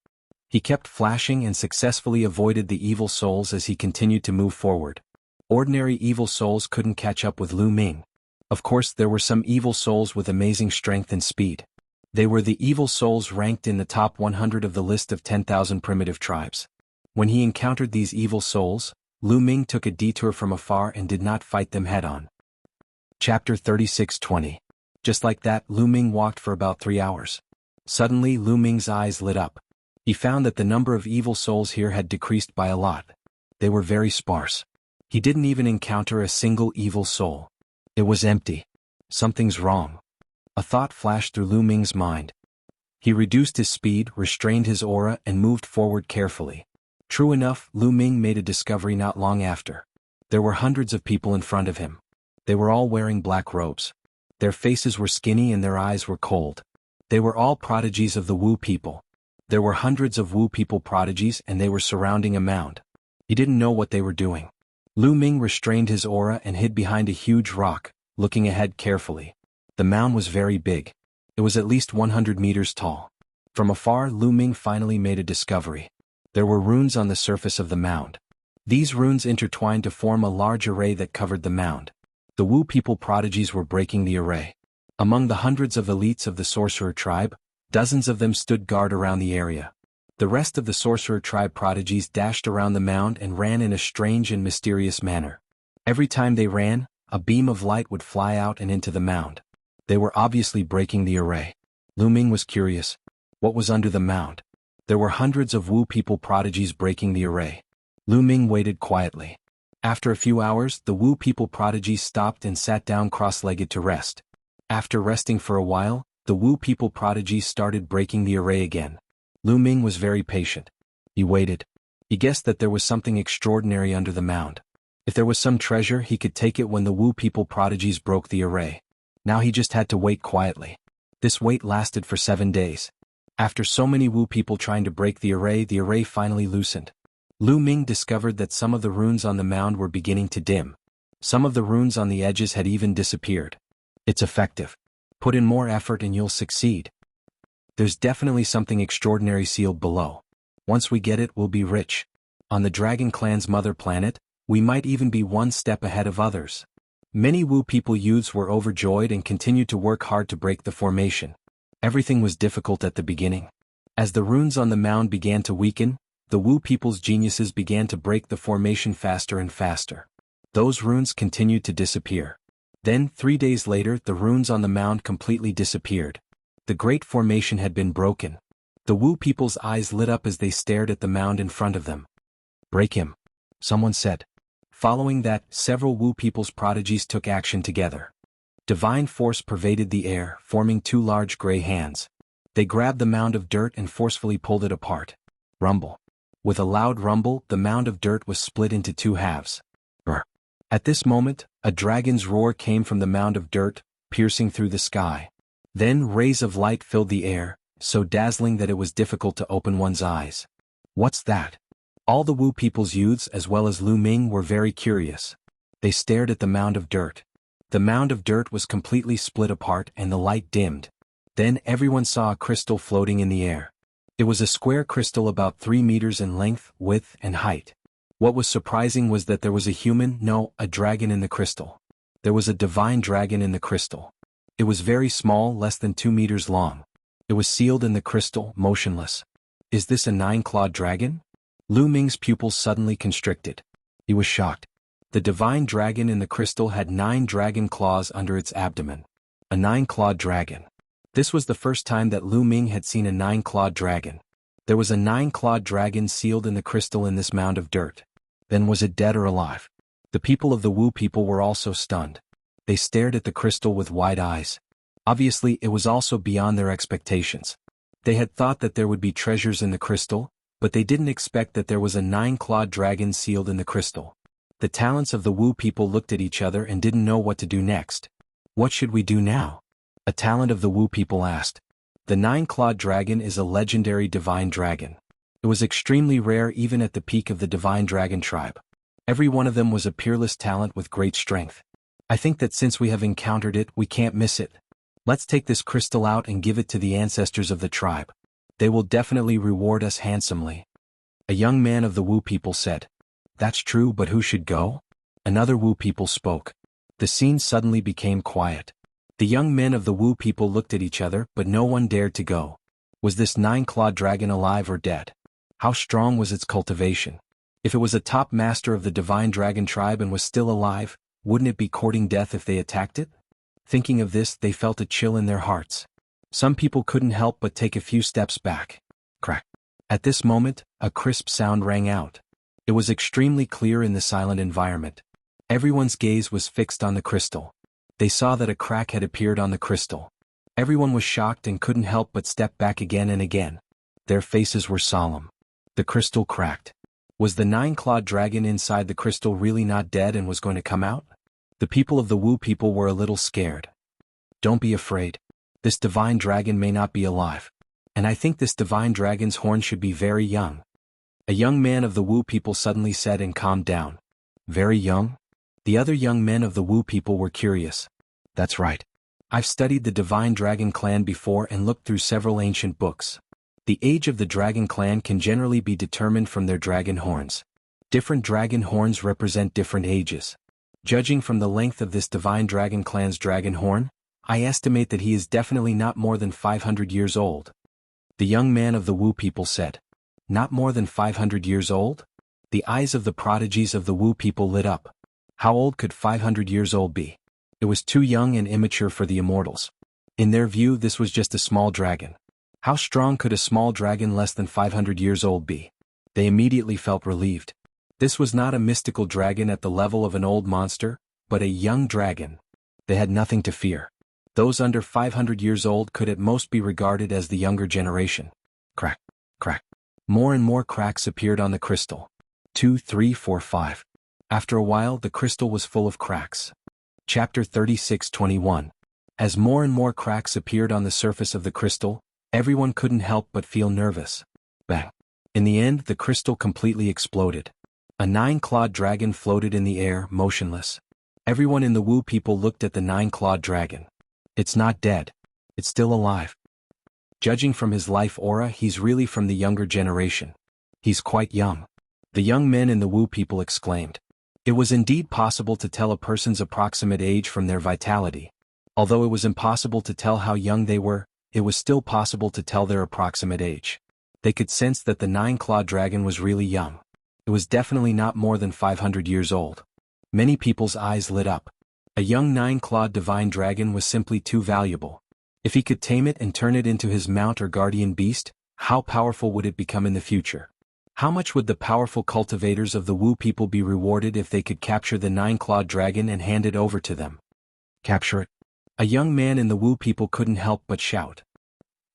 He kept flashing and successfully avoided the evil souls as he continued to move forward. Ordinary evil souls couldn't catch up with Lu Ming. Of course, there were some evil souls with amazing strength and speed. They were the evil souls ranked in the top 100 of the list of 10,000 primitive tribes. When he encountered these evil souls, Lu Ming took a detour from afar and did not fight them head-on. Chapter 36:20. Just like that, Lu Ming walked for about 3 hours. Suddenly Lu Ming's eyes lit up. He found that the number of evil souls here had decreased by a lot. They were very sparse. He didn't even encounter a single evil soul. It was empty. Something's wrong. A thought flashed through Lu Ming's mind. He reduced his speed, restrained his aura, and moved forward carefully. True enough, Lu Ming made a discovery not long after. There were hundreds of people in front of him. They were all wearing black robes. Their faces were skinny and their eyes were cold. They were all prodigies of the Wu people. There were hundreds of Wu people prodigies and they were surrounding a mound. He didn't know what they were doing. Lu Ming restrained his aura and hid behind a huge rock, looking ahead carefully. The mound was very big. It was at least 100 meters tall. From afar, Lu Ming finally made a discovery. There were runes on the surface of the mound. These runes intertwined to form a large array that covered the mound. The Wu people prodigies were breaking the array. Among the hundreds of elites of the sorcerer tribe, dozens of them stood guard around the area. The rest of the sorcerer tribe prodigies dashed around the mound and ran in a strange and mysterious manner. Every time they ran, a beam of light would fly out and into the mound. They were obviously breaking the array. Lu Ming was curious. What was under the mound? There were hundreds of Wu people prodigies breaking the array. Lu Ming waited quietly. After a few hours, the Wu people prodigies stopped and sat down cross-legged to rest. After resting for a while, the Wu people prodigies started breaking the array again. Lu Ming was very patient. He waited. He guessed that there was something extraordinary under the mound. If there was some treasure, he could take it when the Wu people prodigies broke the array. Now he just had to wait quietly. This wait lasted for 7 days. After so many Wu people trying to break the array finally loosened. Lu Ming discovered that some of the runes on the mound were beginning to dim. Some of the runes on the edges had even disappeared. It's effective. Put in more effort and you'll succeed. There's definitely something extraordinary sealed below. Once we get it, we'll be rich. On the Dragon Clan's mother planet, we might even be one step ahead of others. Many Wu people youths were overjoyed and continued to work hard to break the formation. Everything was difficult at the beginning. As the runes on the mound began to weaken, the Wu people's geniuses began to break the formation faster and faster. Those runes continued to disappear. Then, 3 days later, the runes on the mound completely disappeared. The great formation had been broken. The Wu people's eyes lit up as they stared at the mound in front of them. Break him, someone said. Following that, several Wu people's prodigies took action together. Divine force pervaded the air, forming 2 large gray hands. They grabbed the mound of dirt and forcefully pulled it apart. Rumble. With a loud rumble, the mound of dirt was split into 2 halves. Brr. At this moment, a dragon's roar came from the mound of dirt, piercing through the sky. Then rays of light filled the air, so dazzling that it was difficult to open one's eyes. What's that? All the Wu people's youths as well as Lu Ming were very curious. They stared at the mound of dirt. The mound of dirt was completely split apart and the light dimmed. Then everyone saw a crystal floating in the air. It was a square crystal about 3 meters in length, width, and height. What was surprising was that there was a dragon in the crystal. There was a divine dragon in the crystal. It was very small, less than 2 meters long. It was sealed in the crystal, motionless. Is this a 9-clawed dragon? Lu Ming's pupils suddenly constricted. He was shocked. The divine dragon in the crystal had 9 dragon claws under its abdomen. A 9-clawed dragon. This was the first time that Lu Ming had seen a 9-clawed dragon. There was a 9-clawed dragon sealed in the crystal in this mound of dirt. Then was it dead or alive? The people of the Wu people were also stunned. They stared at the crystal with wide eyes. Obviously, it was also beyond their expectations. They had thought that there would be treasures in the crystal, but they didn't expect that there was a 9-clawed dragon sealed in the crystal. The talents of the Wu people looked at each other and didn't know what to do next. What should we do now? A talent of the Wu people asked. The 9-clawed dragon is a legendary divine dragon. It was extremely rare even at the peak of the divine dragon tribe. Every one of them was a peerless talent with great strength. I think that since we have encountered it, we can't miss it. Let's take this crystal out and give it to the ancestors of the tribe. They will definitely reward us handsomely. A young man of the Wu people said. That's true, but who should go? Another Wu people spoke. The scene suddenly became quiet. The young men of the Wu people looked at each other, but no one dared to go. Was this 9-clawed dragon alive or dead? How strong was its cultivation? If it was a top master of the divine dragon tribe and was still alive, wouldn't it be courting death if they attacked it? Thinking of this, they felt a chill in their hearts. Some people couldn't help but take a few steps back. Crack. At this moment, a crisp sound rang out. It was extremely clear in the silent environment. Everyone's gaze was fixed on the crystal. They saw that a crack had appeared on the crystal. Everyone was shocked and couldn't help but step back again and again. Their faces were solemn. The crystal cracked. Was the 9-clawed dragon inside the crystal really not dead and was going to come out? The people of the Wu people were a little scared. Don't be afraid. This divine dragon may not be alive. And I think this divine dragon's horn should be very young. A young man of the Wu people suddenly said and calmed down. Very young? The other young men of the Wu people were curious. That's right. I've studied the Divine Dragon Clan before and looked through several ancient books. The age of the Dragon Clan can generally be determined from their dragon horns. Different dragon horns represent different ages. Judging from the length of this Divine Dragon Clan's dragon horn, I estimate that he is definitely not more than 500 years old. The young man of the Wu people said. Not more than 500 years old? The eyes of the prodigies of the Wu people lit up. How old could 500 years old be? It was too young and immature for the immortals. In their view, this was just a small dragon. How strong could a small dragon less than 500 years old be? They immediately felt relieved. This was not a mystical dragon at the level of an old monster, but a young dragon. They had nothing to fear. Those under 500 years old could at most be regarded as the younger generation. Crack, crack. More and more cracks appeared on the crystal. 2, 3, 4, 5. After a while the crystal was full of cracks. Chapter 36:21. As more and more cracks appeared on the surface of the crystal, everyone couldn't help but feel nervous. Bang! In the end the crystal completely exploded. A 9-clawed dragon floated in the air, motionless. Everyone in the Wu people looked at the 9-clawed dragon. It's not dead. It's still alive. Judging from his life aura, he's really from the younger generation. He's quite young. The young men in the Wu people exclaimed. It was indeed possible to tell a person's approximate age from their vitality. Although it was impossible to tell how young they were, it was still possible to tell their approximate age. They could sense that the 9-clawed dragon was really young. It was definitely not more than 500 years old. Many people's eyes lit up. A young 9-clawed divine dragon was simply too valuable. If he could tame it and turn it into his mount or guardian beast, how powerful would it become in the future? How much would the powerful cultivators of the Wu people be rewarded if they could capture the 9-clawed dragon and hand it over to them? Capture it? A young man in the Wu people couldn't help but shout.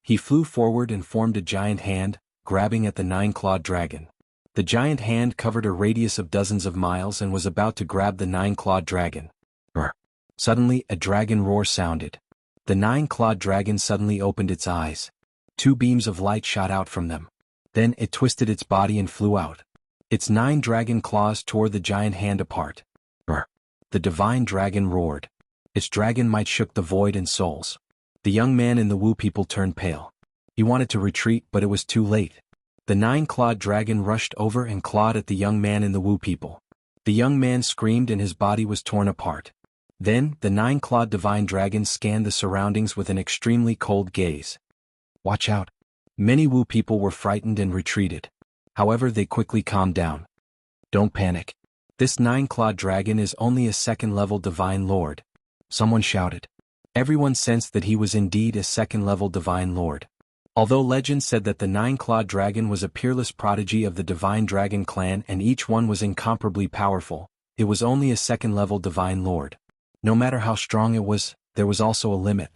He flew forward and formed a giant hand, grabbing at the 9-clawed dragon. The giant hand covered a radius of dozens of miles and was about to grab the 9-clawed dragon. Roar. Suddenly a dragon roar sounded. The 9-clawed dragon suddenly opened its eyes. 2 beams of light shot out from them. Then it twisted its body and flew out. Its 9 dragon claws tore the giant hand apart. Roar. The divine dragon roared. Its dragon might shook the void and souls. The young man in the Wu people turned pale. He wanted to retreat, but it was too late. The 9-clawed dragon rushed over and clawed at the young man in the Wu people. The young man screamed and his body was torn apart. Then, the 9-clawed divine dragon scanned the surroundings with an extremely cold gaze. Watch out. Many Wu people were frightened and retreated. However, they quickly calmed down. Don't panic. This 9-clawed dragon is only a 2nd-level divine lord. Someone shouted. Everyone sensed that he was indeed a 2nd-level divine lord. Although legend said that the 9-clawed dragon was a peerless prodigy of the divine dragon clan and each one was incomparably powerful, it was only a 2nd-level divine lord. No matter how strong it was, there was also a limit.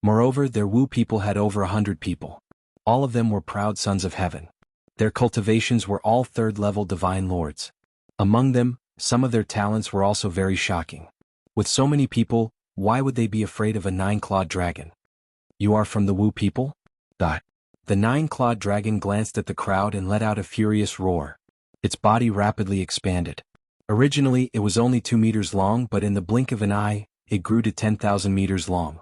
Moreover, their Wu people had over 100 people. All of them were proud sons of heaven. Their cultivations were all 3rd-level divine lords. Among them, some of their talents were also very shocking. With so many people, why would they be afraid of a 9-clawed dragon? You are from the Wu people? The 9-clawed dragon glanced at the crowd and let out a furious roar. Its body rapidly expanded. Originally it was only 2 meters long, but in the blink of an eye, it grew to 10,000 meters long.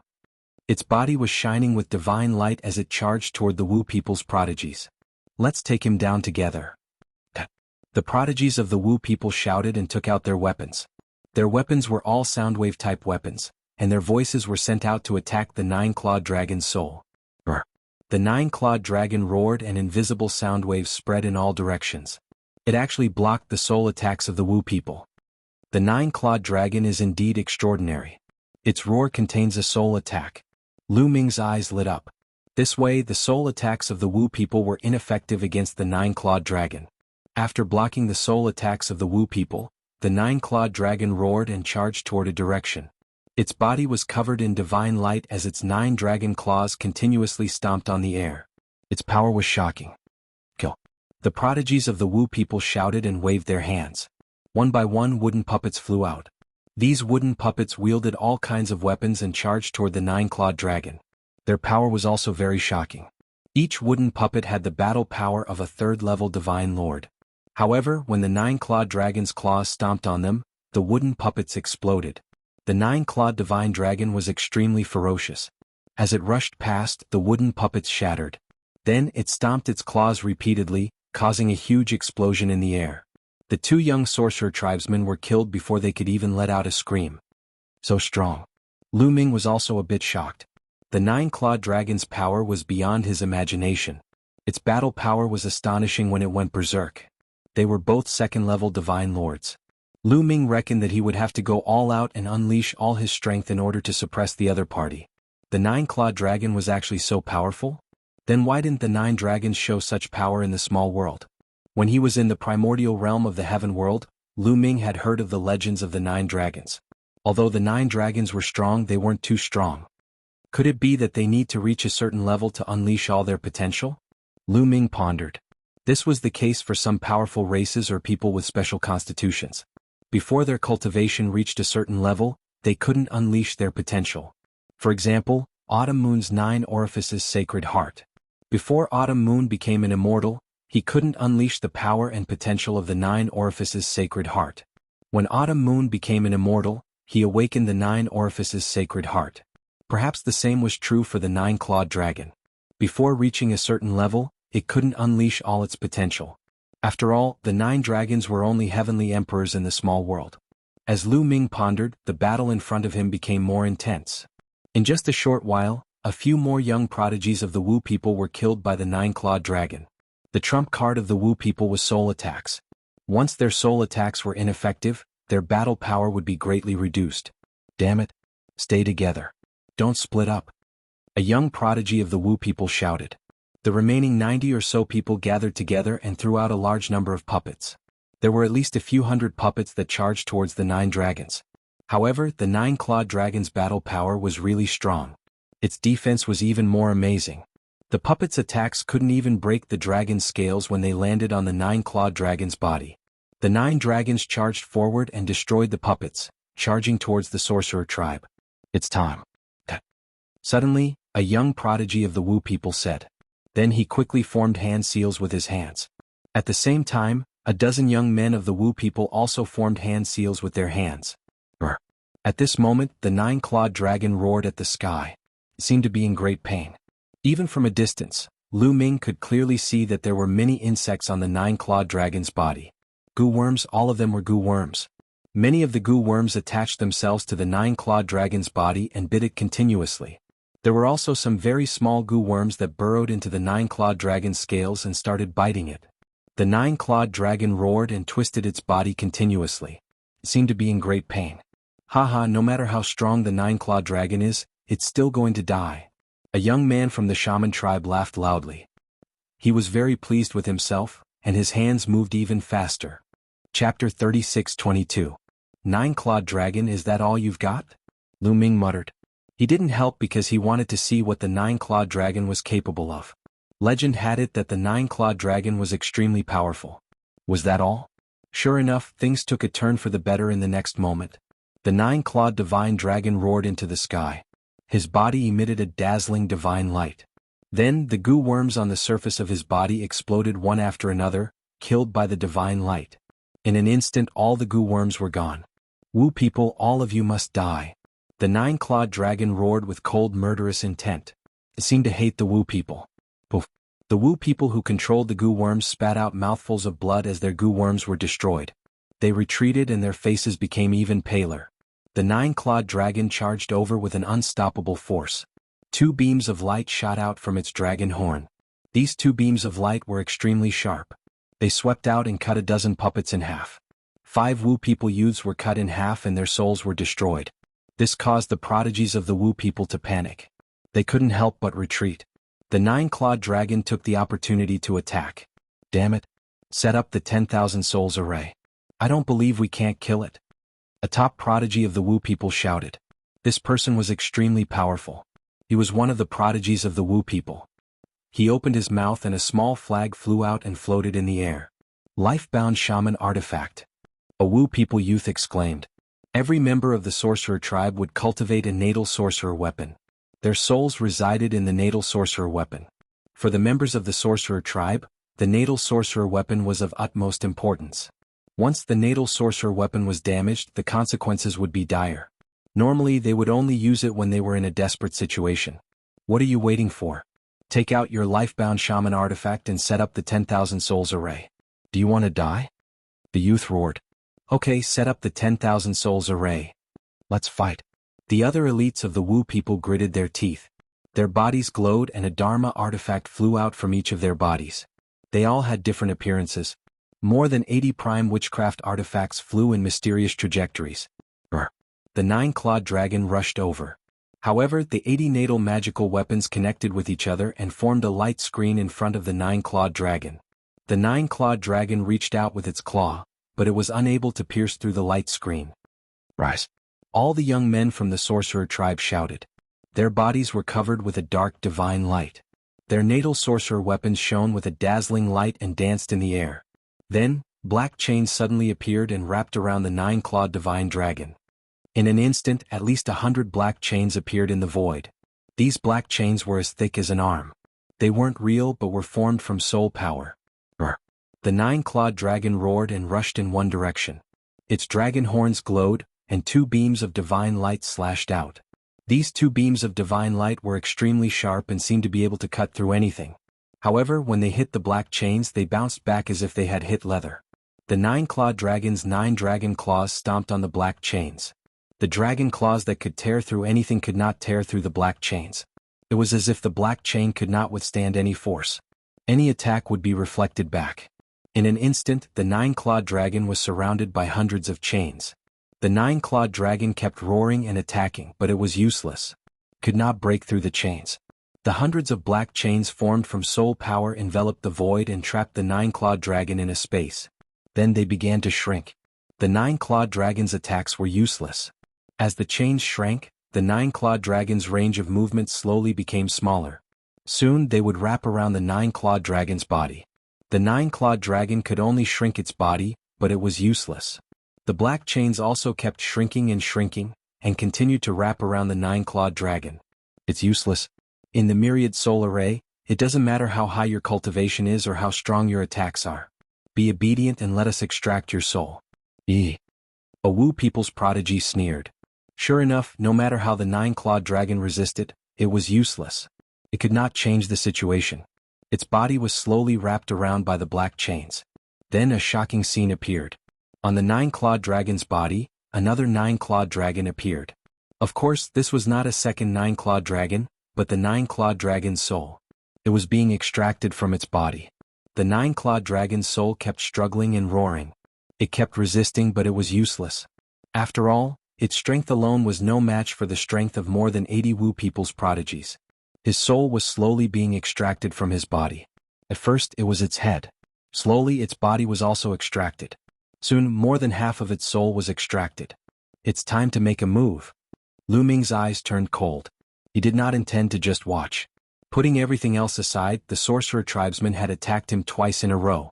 Its body was shining with divine light as it charged toward the Wu people's prodigies. Let's take him down together. The prodigies of the Wu people shouted and took out their weapons. Their weapons were all soundwave-type weapons, and their voices were sent out to attack the 9-clawed dragon's soul. Brr. The 9-clawed dragon roared and invisible sound waves spread in all directions. It actually blocked the soul attacks of the Wu people. The 9-clawed dragon is indeed extraordinary. Its roar contains a soul attack. Lu Ming's eyes lit up. This way the soul attacks of the Wu people were ineffective against the 9-clawed dragon. After blocking the soul attacks of the Wu people, the 9-clawed dragon roared and charged toward a direction. Its body was covered in divine light as its 9 dragon claws continuously stomped on the air. Its power was shocking. Kill. The prodigies of the Wu people shouted and waved their hands. One by one wooden puppets flew out. These wooden puppets wielded all kinds of weapons and charged toward the 9-clawed dragon. Their power was also very shocking. Each wooden puppet had the battle power of a 3rd-level divine lord. However, when the 9-clawed dragon's claws stomped on them, the wooden puppets exploded. The 9-clawed divine dragon was extremely ferocious. As it rushed past, the wooden puppets shattered. Then it stomped its claws repeatedly, causing a huge explosion in the air. The 2 young sorcerer tribesmen were killed before they could even let out a scream. So strong. Lu Ming was also a bit shocked. The 9-clawed dragon's power was beyond his imagination. Its battle power was astonishing when it went berserk. They were both 2nd-level divine lords. Lu Ming reckoned that he would have to go all out and unleash all his strength in order to suppress the other party. The 9-clawed dragon was actually so powerful? Then why didn't the 9 dragons show such power in the small world? When he was in the primordial realm of the heaven world, Lu Ming had heard of the legends of the 9 dragons. Although the 9 dragons were strong, they weren't too strong. Could it be that they need to reach a certain level to unleash all their potential? Lu Ming pondered. This was the case for some powerful races or people with special constitutions. Before their cultivation reached a certain level, they couldn't unleash their potential. For example, Autumn Moon's 9 orifices sacred heart. Before Autumn Moon became an immortal, he couldn't unleash the power and potential of the 9 orifices sacred heart. When Autumn Moon became an immortal, he awakened the 9 orifices sacred heart. Perhaps the same was true for the 9-clawed dragon. Before reaching a certain level, it couldn't unleash all its potential. After all, the 9 dragons were only heavenly emperors in the small world. As Lu Ming pondered, the battle in front of him became more intense. In just a short while, a few more young prodigies of the Wu people were killed by the 9-clawed dragon. The trump card of the Wu people was soul attacks. Once their soul attacks were ineffective, their battle power would be greatly reduced. Damn it! Stay together. Don't split up. A young prodigy of the Wu people shouted. The remaining 90 or so people gathered together and threw out a large number of puppets. There were at least a few hundred puppets that charged towards the 9 dragons. However, the 9-clawed dragon's battle power was really strong. Its defense was even more amazing. The puppets' attacks couldn't even break the dragon's scales when they landed on the 9-clawed dragon's body. The 9 dragons charged forward and destroyed the puppets, charging towards the sorcerer tribe. It's time. Suddenly, a young prodigy of the Wu people said. Then he quickly formed hand seals with his hands. At the same time, a dozen young men of the Wu people also formed hand seals with their hands. At this moment, the 9-clawed dragon roared at the sky. It seemed to be in great pain. Even from a distance, Lu Ming could clearly see that there were many insects on the 9-clawed dragon's body. Goo worms, all of them were goo worms. Many of the goo worms attached themselves to the 9-clawed dragon's body and bit it continuously. There were also some very small goo worms that burrowed into the 9-clawed dragon's scales and started biting it. The 9-clawed dragon roared and twisted its body continuously. It seemed to be in great pain. Haha, no matter how strong the 9-clawed dragon is, it's still going to die. A young man from the shaman tribe laughed loudly. He was very pleased with himself, and his hands moved even faster. Chapter 36:22. 9-clawed dragon, is that all you've got? Lu Ming muttered. He didn't help because he wanted to see what the 9-clawed dragon was capable of. Legend had it that the 9-clawed dragon was extremely powerful. Was that all? Sure enough, things took a turn for the better in the next moment. The 9-clawed divine dragon roared into the sky. His body emitted a dazzling divine light. Then, the goo worms on the surface of his body exploded one after another, killed by the divine light. In an instant all the goo worms were gone. Wu people, all of you must die. The 9-clawed dragon roared with cold murderous intent. It seemed to hate the Wu people. Poof. The Wu people who controlled the goo worms spat out mouthfuls of blood as their goo worms were destroyed. They retreated and their faces became even paler. The 9-clawed dragon charged over with an unstoppable force. 2 beams of light shot out from its dragon horn. These 2 beams of light were extremely sharp. They swept out and cut a dozen puppets in half. 5 Wu people youths were cut in half and their souls were destroyed. This caused the prodigies of the Wu people to panic. They couldn't help but retreat. The 9-clawed dragon took the opportunity to attack. Damn it. Set up the 10,000 souls array. I don't believe we can't kill it. A top prodigy of the Wu people shouted. This person was extremely powerful. He was one of the prodigies of the Wu people. He opened his mouth and a small flag flew out and floated in the air. Life-bound shaman artifact. A Wu people youth exclaimed. Every member of the sorcerer tribe would cultivate a natal sorcerer weapon. Their souls resided in the natal sorcerer weapon. For the members of the sorcerer tribe, the natal sorcerer weapon was of utmost importance. Once the natal sorcerer weapon was damaged, the consequences would be dire. Normally they would only use it when they were in a desperate situation. What are you waiting for? Take out your life-bound shaman artifact and set up the 10,000 souls array. Do you want to die? The youth roared. Okay, set up the 10,000 souls array. Let's fight. The other elites of the Wu people gritted their teeth. Their bodies glowed and a Dharma artifact flew out from each of their bodies. They all had different appearances. More than 80 prime witchcraft artifacts flew in mysterious trajectories. The 9-clawed dragon rushed over. However, the 80 natal magical weapons connected with each other and formed a light screen in front of the 9-clawed dragon. The 9-clawed dragon reached out with its claw, but it was unable to pierce through the light screen. Rise! All the young men from the sorcerer tribe shouted. Their bodies were covered with a dark divine light. Their natal sorcerer weapons shone with a dazzling light and danced in the air. Then, black chains suddenly appeared and wrapped around the nine-clawed divine dragon. In an instant, at least 100 black chains appeared in the void. These black chains were as thick as an arm. They weren't real but were formed from soul power. The nine-clawed dragon roared and rushed in one direction. Its dragon horns glowed, and 2 beams of divine light slashed out. These 2 beams of divine light were extremely sharp and seemed to be able to cut through anything. However, when they hit the black chains, they bounced back as if they had hit leather. The nine-clawed dragon's 9 dragon claws stomped on the black chains. The dragon claws that could tear through anything could not tear through the black chains. It was as if the black chain could not withstand any force. Any attack would be reflected back. In an instant, the nine-clawed dragon was surrounded by hundreds of chains. The nine-clawed dragon kept roaring and attacking, but it was useless. Could not break through the chains. The hundreds of black chains formed from soul power enveloped the void and trapped the nine-clawed dragon in a space. Then they began to shrink. The nine-clawed dragon's attacks were useless. As the chains shrank, the nine-clawed dragon's range of movement slowly became smaller. Soon they would wrap around the nine-clawed dragon's body. The nine-clawed dragon could only shrink its body, but it was useless. The black chains also kept shrinking, and continued to wrap around the nine-clawed dragon. It's useless. In the myriad soul array, it doesn't matter how high your cultivation is or how strong your attacks are. Be obedient and let us extract your soul. A Wu people's prodigy sneered. Sure enough, no matter how the nine-clawed dragon resisted, it was useless. It could not change the situation. Its body was slowly wrapped around by the black chains. Then a shocking scene appeared. On the nine-clawed dragon's body, another nine-clawed dragon appeared. Of course, this was not a second nine-clawed dragon, but the nine-clawed dragon's soul. It was being extracted from its body. The nine-clawed dragon's soul kept struggling and roaring. It kept resisting, but it was useless. After all, its strength alone was no match for the strength of more than 80 Wu people's prodigies. His soul was slowly being extracted from his body. At first, it was its head. Slowly, its body was also extracted. Soon, more than half of its soul was extracted. It's time to make a move. Lu Ming's eyes turned cold. He did not intend to just watch. Putting everything else aside, the sorcerer tribesman had attacked him twice in a row.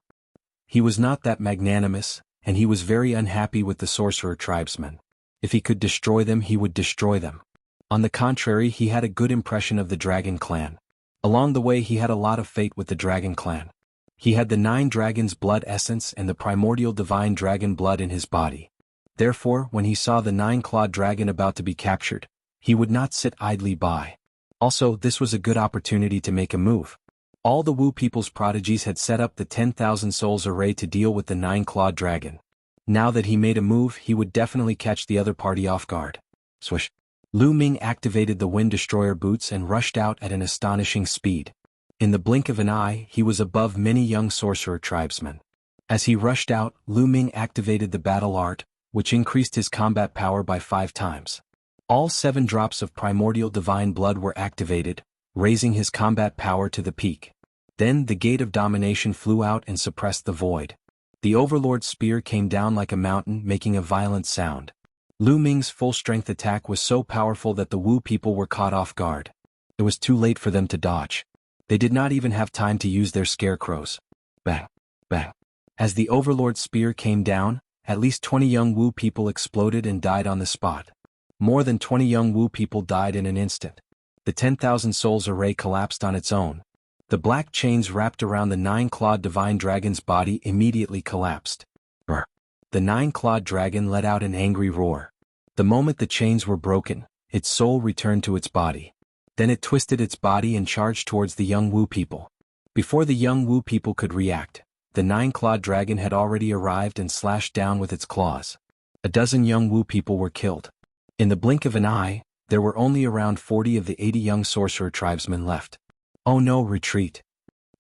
He was not that magnanimous, and he was very unhappy with the sorcerer tribesmen. If he could destroy them, he would destroy them. On the contrary, he had a good impression of the Dragon Clan. Along the way, he had a lot of fate with the Dragon Clan. He had the 9 dragons' blood essence and the primordial divine dragon blood in his body. Therefore, when he saw the 9-clawed dragon about to be captured, he would not sit idly by. Also, this was a good opportunity to make a move. All the Wu people's prodigies had set up the 10,000 souls array to deal with the 9-clawed dragon. Now that he made a move, he would definitely catch the other party off guard. Swish. Lu Ming activated the Wind Destroyer boots and rushed out at an astonishing speed. In the blink of an eye, he was above many young sorcerer tribesmen. As he rushed out, Lu Ming activated the battle art, which increased his combat power by 5 times. All 7 drops of primordial divine blood were activated, raising his combat power to the peak. Then the gate of domination flew out and suppressed the void. The Overlord's spear came down like a mountain, making a violent sound. Lu Ming's full-strength attack was so powerful that the Wu people were caught off guard. It was too late for them to dodge. They did not even have time to use their scarecrows. Bang! Bang! As the Overlord's spear came down, at least 20 young Wu people exploded and died on the spot. More than 20 young Wu people died in an instant. The 10,000 souls array collapsed on its own. The black chains wrapped around the 9-clawed divine dragon's body immediately collapsed. Brr. The 9-clawed dragon let out an angry roar. The moment the chains were broken, its soul returned to its body. Then it twisted its body and charged towards the young Wu people. Before the young Wu people could react, the 9-clawed dragon had already arrived and slashed down with its claws. A dozen young Wu people were killed. In the blink of an eye, there were only around 40 of the 80 young sorcerer tribesmen left. Oh no, retreat.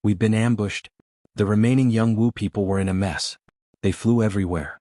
We've been ambushed. The remaining young Wu people were in a mess. They flew everywhere.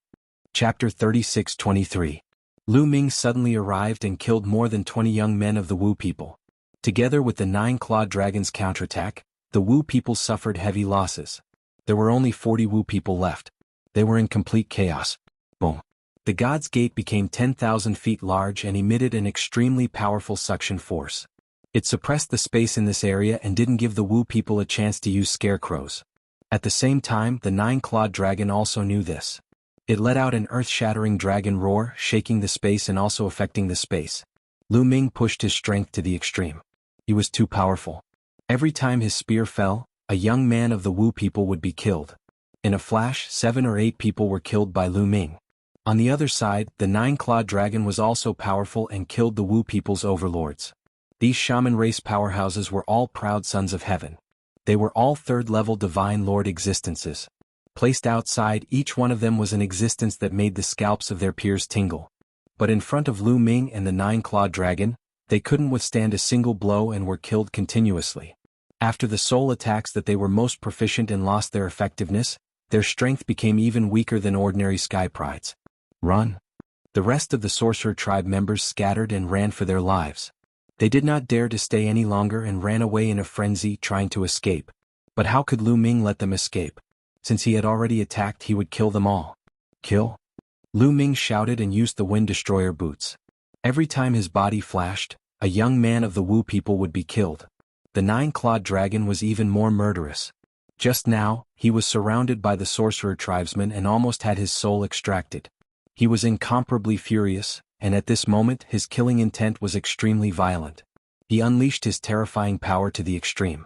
Chapter 36-23. Lu Ming suddenly arrived and killed more than 20 young men of the Wu people. Together with the 9-clawed dragon's counterattack, the Wu people suffered heavy losses. There were only 40 Wu people left. They were in complete chaos. Boom. The God's Gate became 10,000 feet large and emitted an extremely powerful suction force. It suppressed the space in this area and didn't give the Wu people a chance to use scarecrows. At the same time, the nine-clawed dragon also knew this. It let out an earth-shattering dragon roar, shaking the space and also affecting the space. Lu Ming pushed his strength to the extreme. He was too powerful. Every time his spear fell, a young man of the Wu people would be killed. In a flash, 7 or 8 people were killed by Lu Ming. On the other side, the nine-clawed dragon was also powerful and killed the Wu people's overlords. These shaman race powerhouses were all proud sons of heaven. They were all third-level divine lord existences. Placed outside, each one of them was an existence that made the scalps of their peers tingle. But in front of Lu Ming and the nine-clawed dragon, they couldn't withstand a single blow and were killed continuously. After the soul attacks that they were most proficient in lost their effectiveness, their strength became even weaker than ordinary sky prides. Run! The rest of the sorcerer tribe members scattered and ran for their lives. They did not dare to stay any longer and ran away in a frenzy, trying to escape. But how could Lu Ming let them escape? Since he had already attacked, he would kill them all. Kill? Lu Ming shouted and used the Wind Destroyer boots. Every time his body flashed, a young man of the Wu people would be killed. The nine-clawed dragon was even more murderous. Just now, he was surrounded by the sorcerer tribesmen and almost had his soul extracted. He was incomparably furious, and at this moment his killing intent was extremely violent. He unleashed his terrifying power to the extreme.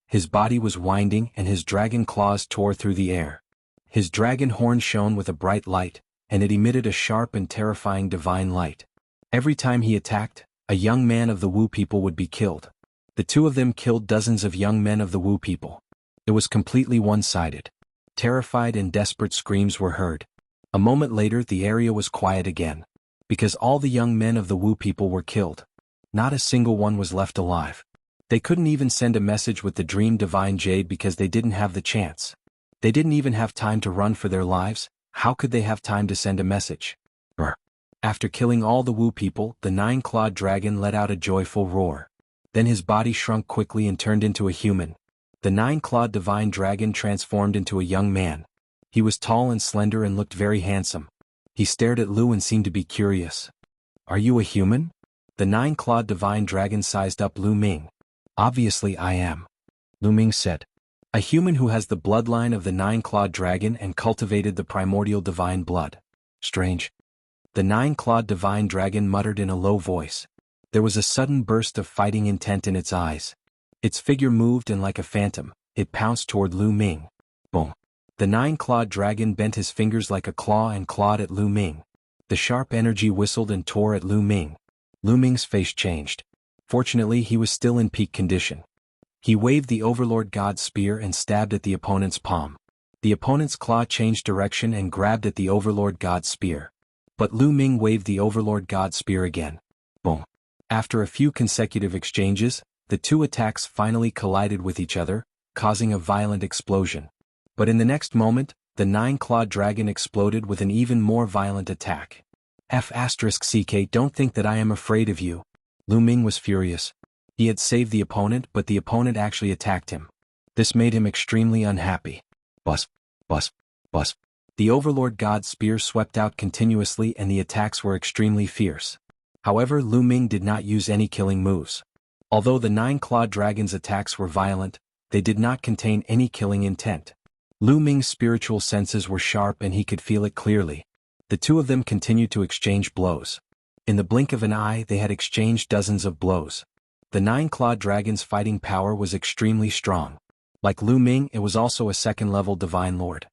His body was winding and his dragon claws tore through the air. His dragon horn shone with a bright light, and it emitted a sharp and terrifying divine light. Every time he attacked, a young man of the Wu people would be killed. The two of them killed dozens of young men of the Wu people. It was completely one-sided. Terrified and desperate screams were heard. A moment later, the area was quiet again. Because all the young men of the Wu people were killed. Not a single one was left alive. They couldn't even send a message with the Dream Divine Jade because they didn't have the chance. They didn't even have time to run for their lives. How could they have time to send a message? Brr. After killing all the Wu people, the nine-clawed dragon let out a joyful roar. Then his body shrunk quickly and turned into a human. The nine-clawed divine dragon transformed into a young man. He was tall and slender and looked very handsome. He stared at Lu and seemed to be curious. "Are you a human?" The nine-clawed divine dragon sized up Lu Ming. "Obviously I am," Lu Ming said. "A human who has the bloodline of the nine-clawed dragon and cultivated the primordial divine blood. Strange." The nine-clawed divine dragon muttered in a low voice. There was a sudden burst of fighting intent in its eyes. Its figure moved and like a phantom, it pounced toward Lu Ming. Boom. The nine-clawed dragon bent his fingers like a claw and clawed at Lu Ming. The sharp energy whistled and tore at Lu Ming. Lu Ming's face changed. Fortunately, he was still in peak condition. He waved the Overlord God's spear and stabbed at the opponent's palm. The opponent's claw changed direction and grabbed at the Overlord God's spear. But Lu Ming waved the Overlord God's spear again. Boom. After a few consecutive exchanges, the two attacks finally collided with each other, causing a violent explosion. But in the next moment, the nine-clawed dragon exploded with an even more violent attack. F***CK, don't think that I am afraid of you. Lu Ming was furious. He had saved the opponent, but the opponent actually attacked him. This made him extremely unhappy. Buzz, buzz, buzz. The Overlord God's spear swept out continuously and the attacks were extremely fierce. However, Lu Ming did not use any killing moves. Although the nine-clawed dragon's attacks were violent, they did not contain any killing intent. Lu Ming's spiritual senses were sharp and he could feel it clearly. The two of them continued to exchange blows. In the blink of an eye, they had exchanged dozens of blows. The nine-clawed dragon's fighting power was extremely strong. Like Lu Ming, it was also a second-level divine lord.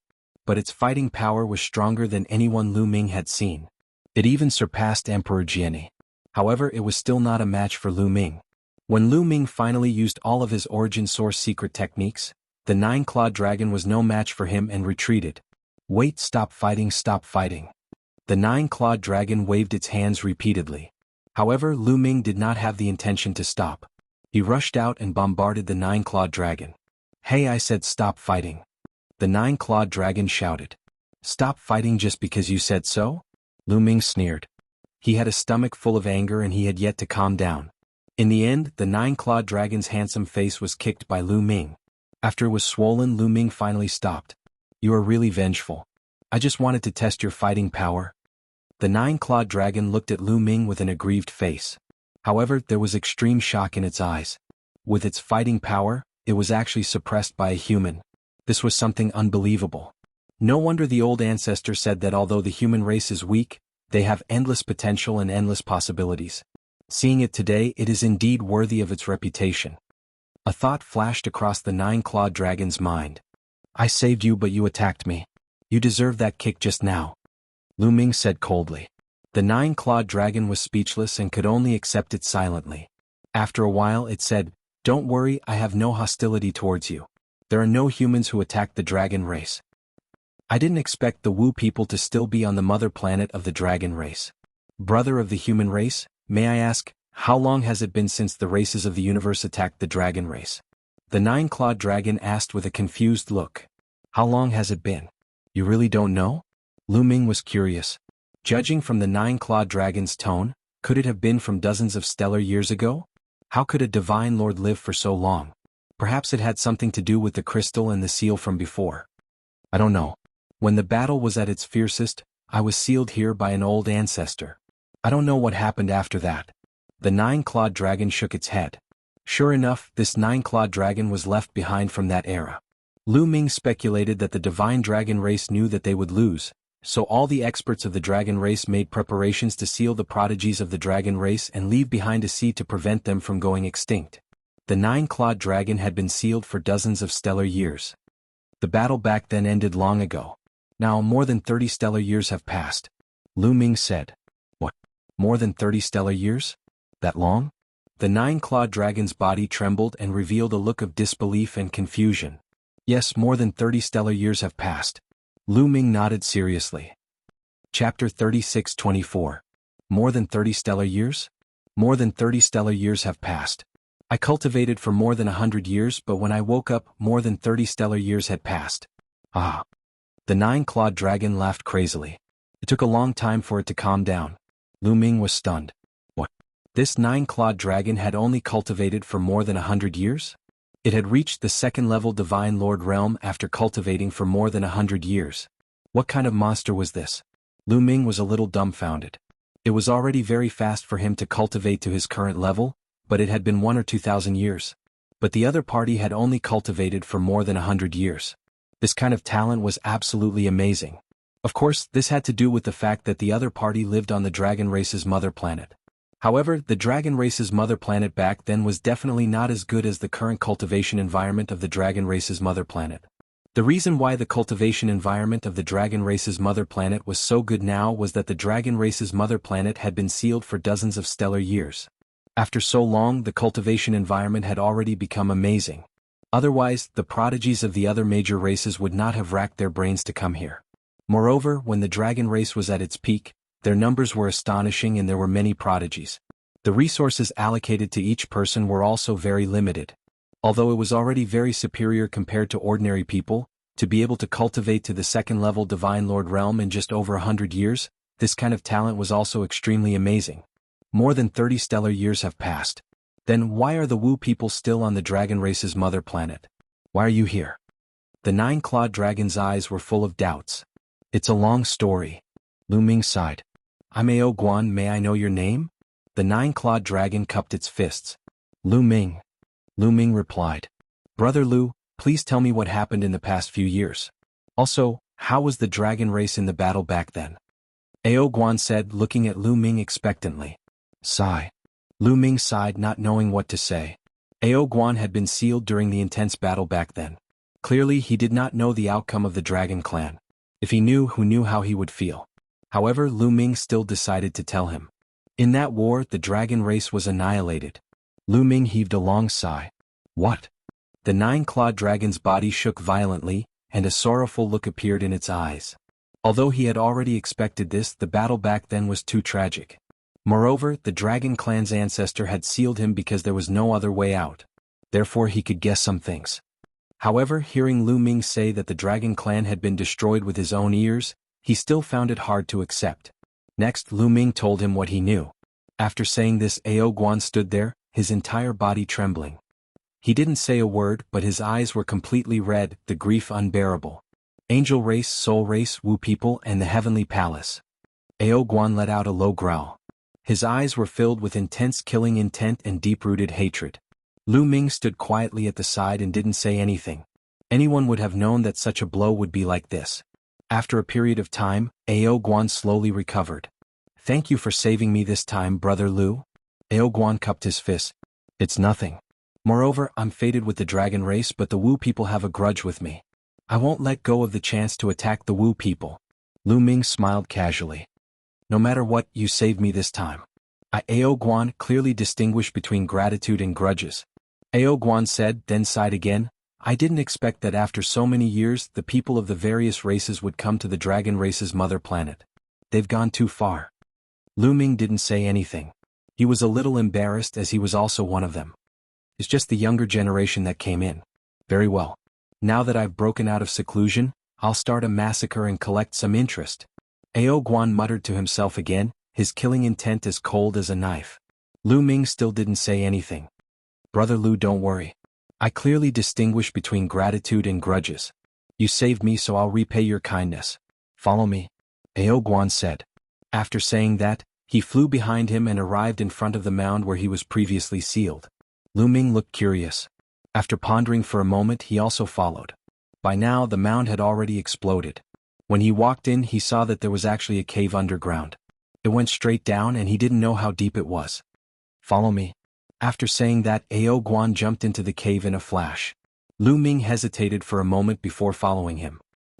But its fighting power was stronger than anyone Lu Ming had seen. It even surpassed Emperor Jiani. However, it was still not a match for Lu Ming. When Lu Ming finally used all of his origin source secret techniques, the nine-clawed dragon was no match for him and retreated. "Wait, stop fighting, stop fighting." The nine-clawed dragon waved its hands repeatedly. However, Lu Ming did not have the intention to stop. He rushed out and bombarded the nine-clawed dragon. "Hey, I said stop fighting." The nine-clawed dragon shouted. "Stop fighting just because you said so?" Lu Ming sneered. He had a stomach full of anger and he had yet to calm down. In the end, the nine-clawed dragon's handsome face was kicked by Lu Ming. After it was swollen, Lu Ming finally stopped. "You are really vengeful. I just wanted to test your fighting power." The nine-clawed dragon looked at Lu Ming with an aggrieved face. However, there was extreme shock in its eyes. With its fighting power, it was actually suppressed by a human. This was something unbelievable. No wonder the old ancestor said that although the human race is weak, they have endless potential and endless possibilities. Seeing it today, it is indeed worthy of its reputation. A thought flashed across the nine-clawed dragon's mind. I saved you, but you attacked me. You deserve that kick just now. Lu Ming said coldly. The nine-clawed dragon was speechless and could only accept it silently. After a while it said, Don't worry, I have no hostility towards you. There are no humans who attack the dragon race. I didn't expect the Wu people to still be on the mother planet of the dragon race. Brother of the human race, may I ask, how long has it been since the races of the universe attacked the dragon race? The nine-clawed dragon asked with a confused look. How long has it been? You really don't know? Lu Ming was curious. Judging from the nine-clawed dragon's tone, could it have been from dozens of stellar years ago? How could a divine lord live for so long? Perhaps it had something to do with the crystal and the seal from before. I don't know. When the battle was at its fiercest, I was sealed here by an old ancestor. I don't know what happened after that. The nine-clawed dragon shook its head. Sure enough, this nine-clawed dragon was left behind from that era. Lu Ming speculated that the divine dragon race knew that they would lose, so all the experts of the dragon race made preparations to seal the prodigies of the dragon race and leave behind a seed to prevent them from going extinct. The nine-clawed dragon had been sealed for dozens of stellar years. The battle back then ended long ago. Now more than 30 stellar years have passed. Lu Ming said. What? More than 30 stellar years? That long? The nine-clawed dragon's body trembled and revealed a look of disbelief and confusion. Yes, more than 30 stellar years have passed. Lu Ming nodded seriously. Chapter 36-24. More than 30 stellar years? More than 30 stellar years have passed. I cultivated for more than 100 years, but when I woke up, more than 30 stellar years had passed. Ah. The nine-clawed dragon laughed crazily. It took a long time for it to calm down. Lu Ming was stunned. What? This nine-clawed dragon had only cultivated for more than 100 years? It had reached the second-level Divine Lord realm after cultivating for more than 100 years. What kind of monster was this? Lu Ming was a little dumbfounded. It was already very fast for him to cultivate to his current level, but it had been 1 or 2,000 years. But the other party had only cultivated for more than 100 years. This kind of talent was absolutely amazing. Of course, this had to do with the fact that the other party lived on the dragon race's mother planet. However, the dragon race's mother planet back then was definitely not as good as the current cultivation environment of the dragon race's mother planet. The reason why the cultivation environment of the dragon race's mother planet was so good now was that the dragon race's mother planet had been sealed for dozens of stellar years. After so long, the cultivation environment had already become amazing. Otherwise, the prodigies of the other major races would not have racked their brains to come here. Moreover, when the dragon race was at its peak, their numbers were astonishing and there were many prodigies. The resources allocated to each person were also very limited. Although it was already very superior compared to ordinary people, to be able to cultivate to the second-level Divine Lord realm in just over 100 years, this kind of talent was also extremely amazing. More than 30 stellar years have passed. Then why are the Wu people still on the dragon race's mother planet? Why are you here? The nine-clawed dragon's eyes were full of doubts. It's a long story. Lu Ming sighed. I'm Ao Guan, may I know your name? The nine-clawed dragon cupped its fists. Lu Ming. Lu Ming replied. Brother Lu, please tell me what happened in the past few years. Also, how was the dragon race in the battle back then? Ao Guan said, looking at Lu Ming expectantly. Sigh. Lu Ming sighed, not knowing what to say. Ao Guan had been sealed during the intense battle back then. Clearly he did not know the outcome of the dragon clan. If he knew, who knew how he would feel? However, Lu Ming still decided to tell him. In that war, the dragon race was annihilated. Lu Ming heaved a long sigh. What? The nine-clawed dragon's body shook violently, and a sorrowful look appeared in its eyes. Although he had already expected this, the battle back then was too tragic. Moreover, the dragon clan's ancestor had sealed him because there was no other way out. Therefore he could guess some things. However, hearing Lu Ming say that the dragon clan had been destroyed with his own ears, he still found it hard to accept. Next, Lu Ming told him what he knew. After saying this, Ao Guan stood there, his entire body trembling. He didn't say a word, but his eyes were completely red, the grief unbearable. Angel race, soul race, Wu people, and the heavenly palace. Ao Guan let out a low growl. His eyes were filled with intense killing intent and deep-rooted hatred. Lu Ming stood quietly at the side and didn't say anything. Anyone would have known that such a blow would be like this. After a period of time, Ao Guan slowly recovered. Thank you for saving me this time, Brother Lu. Ao Guan cupped his fist. It's nothing. Moreover, I'm fated with the dragon race, but the Wu people have a grudge with me. I won't let go of the chance to attack the Wu people. Lu Ming smiled casually. No matter what, you saved me this time. Ao Guan clearly distinguished between gratitude and grudges. Ao Guan said, then sighed again. I didn't expect that after so many years the people of the various races would come to the dragon race's mother planet. They've gone too far. Lu Ming didn't say anything. He was a little embarrassed as he was also one of them. It's just the younger generation that came in. Very well. Now that I've broken out of seclusion, I'll start a massacre and collect some interest. Ao Guan muttered to himself again, his killing intent as cold as a knife. Lu Ming still didn't say anything. Brother Lu, don't worry. I clearly distinguish between gratitude and grudges. You saved me, so I'll repay your kindness. Follow me. Ao Guan said. After saying that, he flew behind him and arrived in front of the mound where he was previously sealed. Lu Ming looked curious. After pondering for a moment, he also followed. By now the mound had already exploded. When he walked in, he saw that there was actually a cave underground. It went straight down and he didn't know how deep it was. Follow me. After saying that, Ao Guan jumped into the cave in a flash. Lu Ming hesitated for a moment before following him.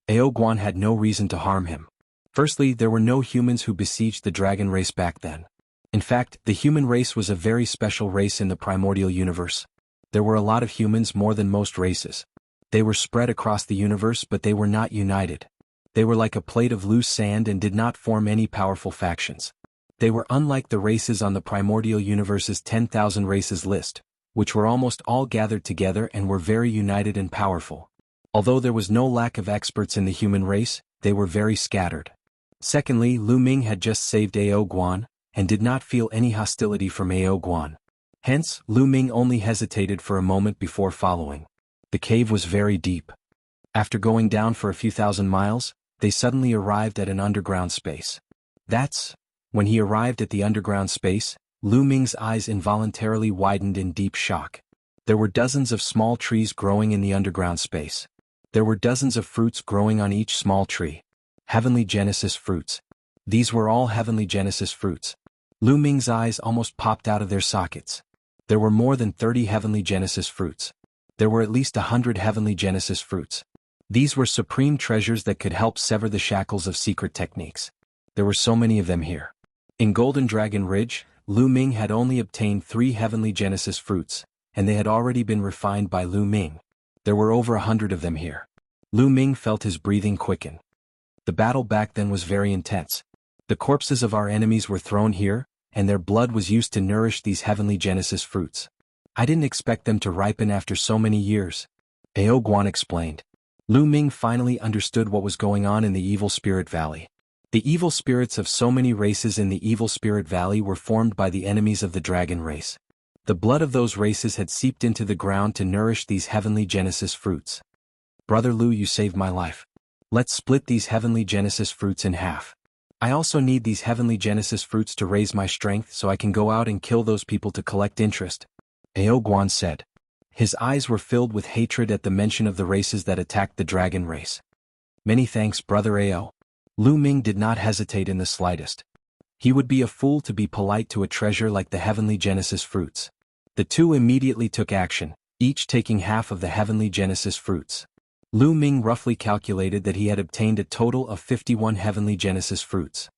Ao Guan had no reason to harm him. Firstly, there were no humans who besieged the dragon race back then. In fact, the human race was a very special race in the primordial universe. There were a lot of humans, more than most races. They were spread across the universe, but they were not united. They were like a plate of loose sand and did not form any powerful factions. They were unlike the races on the primordial universe's 10,000 races list, which were almost all gathered together and were very united and powerful. Although there was no lack of experts in the human race, they were very scattered. Secondly, Lu Ming had just saved Ao Guan, and did not feel any hostility from Ao Guan. Hence, Lu Ming only hesitated for a moment before following. The cave was very deep. After going down for a few thousand miles, they suddenly arrived at an underground space. When he arrived at the underground space, Lu Ming's eyes involuntarily widened in deep shock. There were dozens of small trees growing in the underground space. There were dozens of fruits growing on each small tree. Heavenly Genesis fruits. These were all Heavenly Genesis fruits. Lu Ming's eyes almost popped out of their sockets. There were more than 30 Heavenly Genesis fruits. There were at least 100 Heavenly Genesis fruits. These were supreme treasures that could help sever the shackles of secret techniques. There were so many of them here. In Golden Dragon Ridge, Lu Ming had only obtained 3 Heavenly Genesis fruits, and they had already been refined by Lu Ming. There were over 100 of them here. Lu Ming felt his breathing quicken. The battle back then was very intense. The corpses of our enemies were thrown here, and their blood was used to nourish these Heavenly Genesis fruits. I didn't expect them to ripen after so many years. Ao Guan explained. Lu Ming finally understood what was going on in the Evil Spirit Valley. The evil spirits of so many races in the Evil Spirit Valley were formed by the enemies of the dragon race. The blood of those races had seeped into the ground to nourish these Heavenly Genesis fruits. Brother Lu, you saved my life. Let's split these Heavenly Genesis fruits in half. I also need these Heavenly Genesis fruits to raise my strength so I can go out and kill those people to collect interest. Ao Guan said. His eyes were filled with hatred at the mention of the races that attacked the dragon race. Many thanks, Brother Ao. Lu Ming did not hesitate in the slightest. He would be a fool to be polite to a treasure like the Heavenly Genesis fruits. The two immediately took action, each taking half of the Heavenly Genesis fruits. Lu Ming roughly calculated that he had obtained a total of 51 Heavenly Genesis fruits.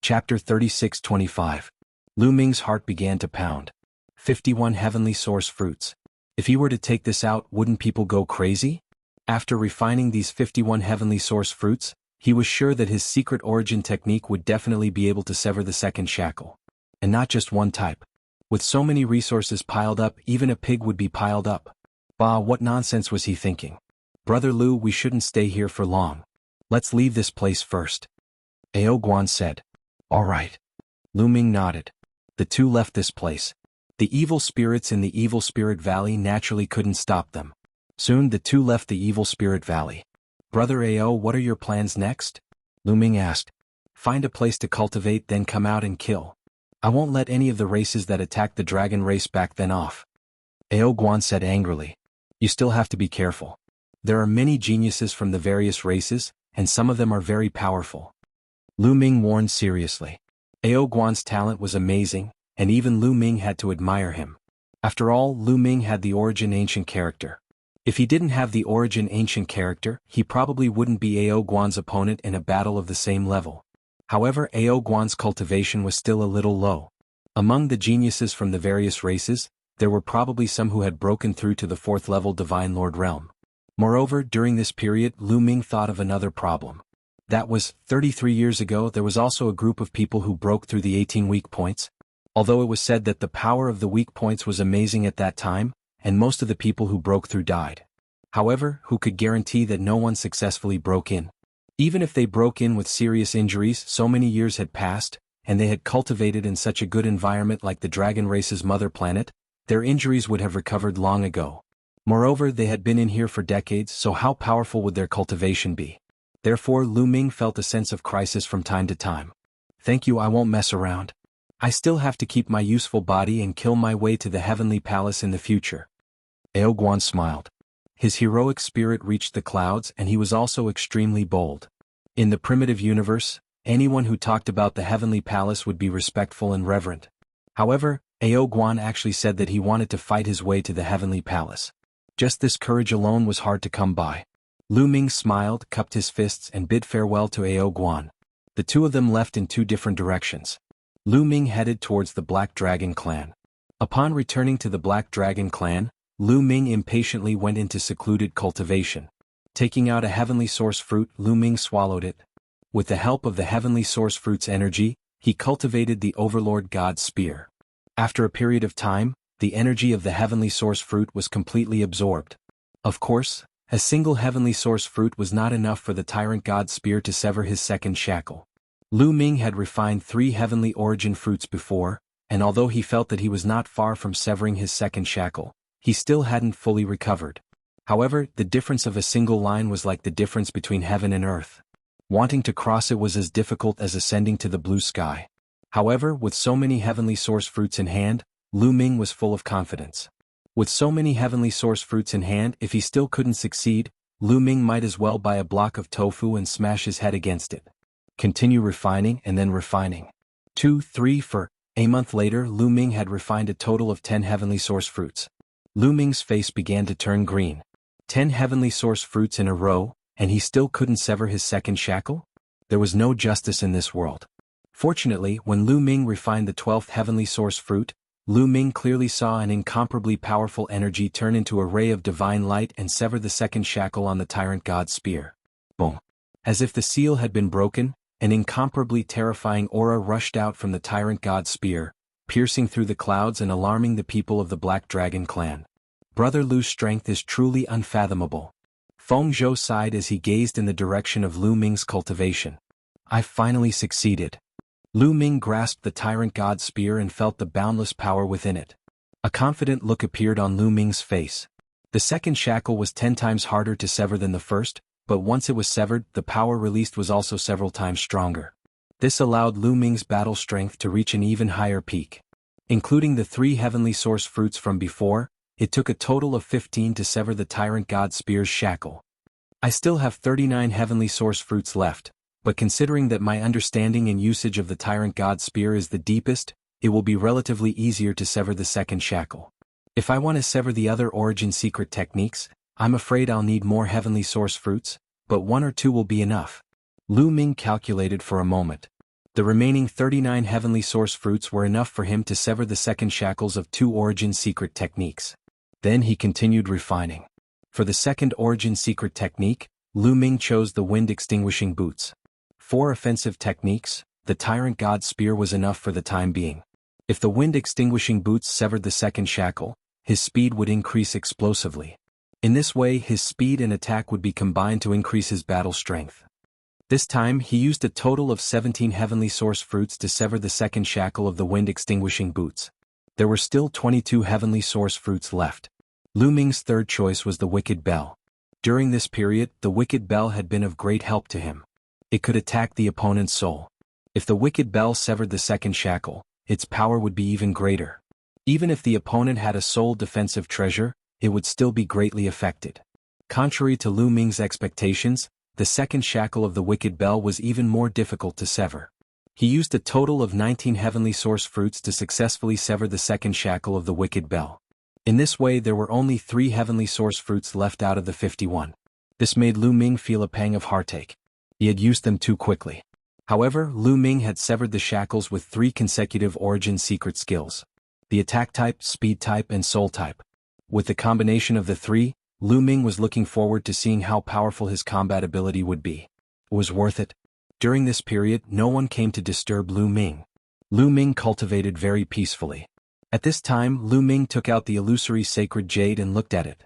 Chapter 36-25. Lu Ming's heart began to pound. 51 Heavenly Source fruits. If he were to take this out, wouldn't people go crazy? After refining these 51 Heavenly Source fruits, he was sure that his secret origin technique would definitely be able to sever the second shackle. And not just one type. With so many resources piled up, even a pig would be piled up. Bah, what nonsense was he thinking? Brother Lu, we shouldn't stay here for long. Let's leave this place first. Ao Guan said. All right. Lu Ming nodded. The two left this place. The evil spirits in the Evil Spirit Valley naturally couldn't stop them. Soon the two left the Evil Spirit Valley. Brother Ao, what are your plans next? Lu Ming asked. Find a place to cultivate, then come out and kill. I won't let any of the races that attacked the dragon race back then off. Ao Guan said angrily. You still have to be careful. There are many geniuses from the various races, and some of them are very powerful. Lu Ming warned seriously. Ao Guan's talent was amazing, and even Lu Ming had to admire him. After all, Lu Ming had the origin ancient character. If he didn't have the origin ancient character, he probably wouldn't be Ao Guan's opponent in a battle of the same level. However, Ao Guan's cultivation was still a little low. Among the geniuses from the various races, there were probably some who had broken through to the 4th level Divine Lord realm. Moreover, during this period, Lu Ming thought of another problem. That was, 33 years ago there was also a group of people who broke through the 18 weak points. Although it was said that the power of the weak points was amazing at that time, and most of the people who broke through died. However, who could guarantee that no one successfully broke in? Even if they broke in with serious injuries, so many years had passed, and they had cultivated in such a good environment like the dragon race's mother planet, their injuries would have recovered long ago. Moreover, they had been in here for decades, so how powerful would their cultivation be? Therefore, Lu Ming felt a sense of crisis from time to time. Thank you, I won't mess around. I still have to keep my useful body and kill my way to the heavenly palace in the future. Ao Guan smiled. His heroic spirit reached the clouds and he was also extremely bold. In the primitive universe, anyone who talked about the heavenly palace would be respectful and reverent. However, Ao Guan actually said that he wanted to fight his way to the heavenly palace. Just this courage alone was hard to come by. Lu Ming smiled, cupped his fists and bid farewell to Ao Guan. The two of them left in two different directions. Lu Ming headed towards the Black Dragon clan. Upon returning to the Black Dragon clan, Lu Ming impatiently went into secluded cultivation. Taking out a heavenly source fruit, Lu Ming swallowed it. With the help of the heavenly source fruit's energy, he cultivated the Overlord God's spear. After a period of time, the energy of the heavenly source fruit was completely absorbed. Of course, a single heavenly source fruit was not enough for the tyrant God's spear to sever his second shackle. Lu Ming had refined 3 heavenly origin fruits before, and although he felt that he was not far from severing his second shackle, he still hadn't fully recovered. However, the difference of a single line was like the difference between heaven and earth. Wanting to cross it was as difficult as ascending to the blue sky. However, with so many heavenly source fruits in hand, Lu Ming was full of confidence. With so many heavenly source fruits in hand, if he still couldn't succeed, Lu Ming might as well buy a block of tofu and smash his head against it. Continue refining and then refining. 2, 3, 4. A month later, Lu Ming had refined a total of 10 heavenly source fruits. Lu Ming's face began to turn green. 10 heavenly source fruits in a row, and he still couldn't sever his second shackle? There was no justice in this world. Fortunately, when Lu Ming refined the 12th heavenly source fruit, Lu Ming clearly saw an incomparably powerful energy turn into a ray of divine light and sever the second shackle on the tyrant God's spear. Boom. As if the seal had been broken, an incomparably terrifying aura rushed out from the tyrant God's spear, piercing through the clouds and alarming the people of the Black Dragon clan. Brother Lu's strength is truly unfathomable. Feng Zhou sighed as he gazed in the direction of Lu Ming's cultivation. I finally succeeded. Lu Ming grasped the tyrant God's spear and felt the boundless power within it. A confident look appeared on Lu Ming's face. The second shackle was 10 times harder to sever than the first, but once it was severed, the power released was also several times stronger. This allowed Lu Ming's battle strength to reach an even higher peak. Including the 3 heavenly source fruits from before, it took a total of 15 to sever the tyrant God's spear's shackle. I still have 39 heavenly source fruits left, but considering that my understanding and usage of the tyrant God's spear is the deepest, it will be relatively easier to sever the second shackle. If I want to sever the other origin secret techniques, I'm afraid I'll need more heavenly source fruits, but 1 or 2 will be enough. Lu Ming calculated for a moment. The remaining 39 heavenly source fruits were enough for him to sever the second shackles of 2 origin secret techniques. Then he continued refining. For the second origin secret technique, Lu Ming chose the wind extinguishing boots. 4 offensive techniques, the tyrant God's spear was enough for the time being. If the wind extinguishing boots severed the second shackle, his speed would increase explosively. In this way, his speed and attack would be combined to increase his battle strength. This time, he used a total of 17 heavenly source fruits to sever the second shackle of the wind extinguishing boots. There were still 22 heavenly source fruits left. Lu Ming's third choice was the Wicked Bell. During this period, the Wicked Bell had been of great help to him. It could attack the opponent's soul. If the Wicked Bell severed the second shackle, its power would be even greater. Even if the opponent had a soul defensive treasure, it would still be greatly affected. Contrary to Lu Ming's expectations, the second shackle of the wicked bell was even more difficult to sever. He used a total of 19 heavenly source fruits to successfully sever the second shackle of the wicked bell. In this way there were only 3 heavenly source fruits left out of the 51. This made Lu Ming feel a pang of heartache. He had used them too quickly. However, Lu Ming had severed the shackles with 3 consecutive origin secret skills: the attack type, speed type, and soul type. With the combination of the 3, Lu Ming was looking forward to seeing how powerful his combat ability would be. It was worth it. During this period, no one came to disturb Lu Ming. Lu Ming cultivated very peacefully. At this time, Lu Ming took out the illusory sacred jade and looked at it.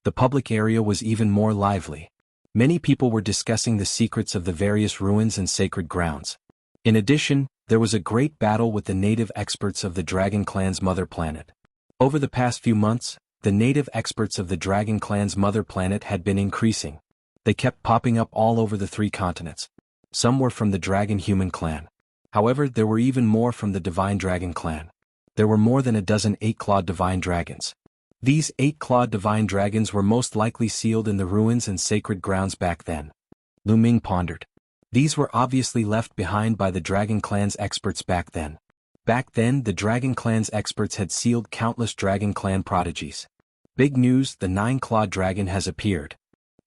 The public area was even more lively. Many people were discussing the secrets of the various ruins and sacred grounds. In addition, there was a great battle with the native experts of the Dragon Clan's mother planet. Over the past few months, the native experts of the Dragon Clan's mother planet had been increasing. They kept popping up all over the 3 continents. Some were from the Dragon Human Clan. However, there were even more from the Divine Dragon Clan. There were more than a dozen 8-clawed divine dragons. These 8-clawed divine dragons were most likely sealed in the ruins and sacred grounds back then. Lu Ming pondered. These were obviously left behind by the Dragon Clan's experts back then. Back then, the Dragon Clan's experts had sealed countless Dragon Clan prodigies. Big news, the 9-clawed dragon has appeared.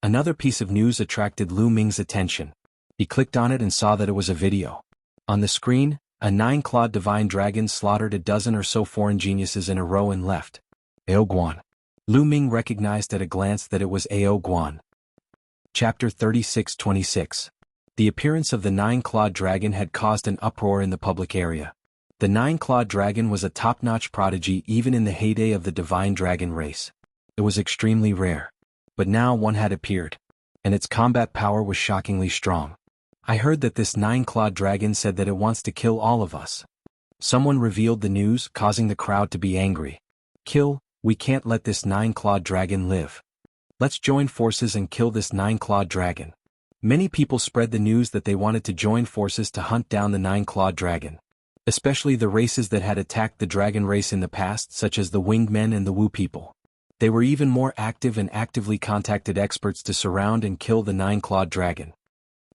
Another piece of news attracted Lu Ming's attention. He clicked on it and saw that it was a video. On the screen, a 9-clawed divine dragon slaughtered a dozen or so foreign geniuses in a row and left. Ao Guan. Lu Ming recognized at a glance that it was Ao Guan. Chapter 36-26. The appearance of the 9-clawed dragon had caused an uproar in the public area. The 9-clawed dragon was a top-notch prodigy even in the heyday of the divine dragon race. It was extremely rare. But now one had appeared. And its combat power was shockingly strong. I heard that this 9-clawed dragon said that it wants to kill all of us. Someone revealed the news, causing the crowd to be angry. Kill, we can't let this 9-clawed dragon live. Let's join forces and kill this 9-clawed dragon. Many people spread the news that they wanted to join forces to hunt down the 9-clawed dragon. Especially the races that had attacked the dragon race in the past, such as the Winged Men and the Wu people. They were even more active and actively contacted experts to surround and kill the 9-clawed dragon.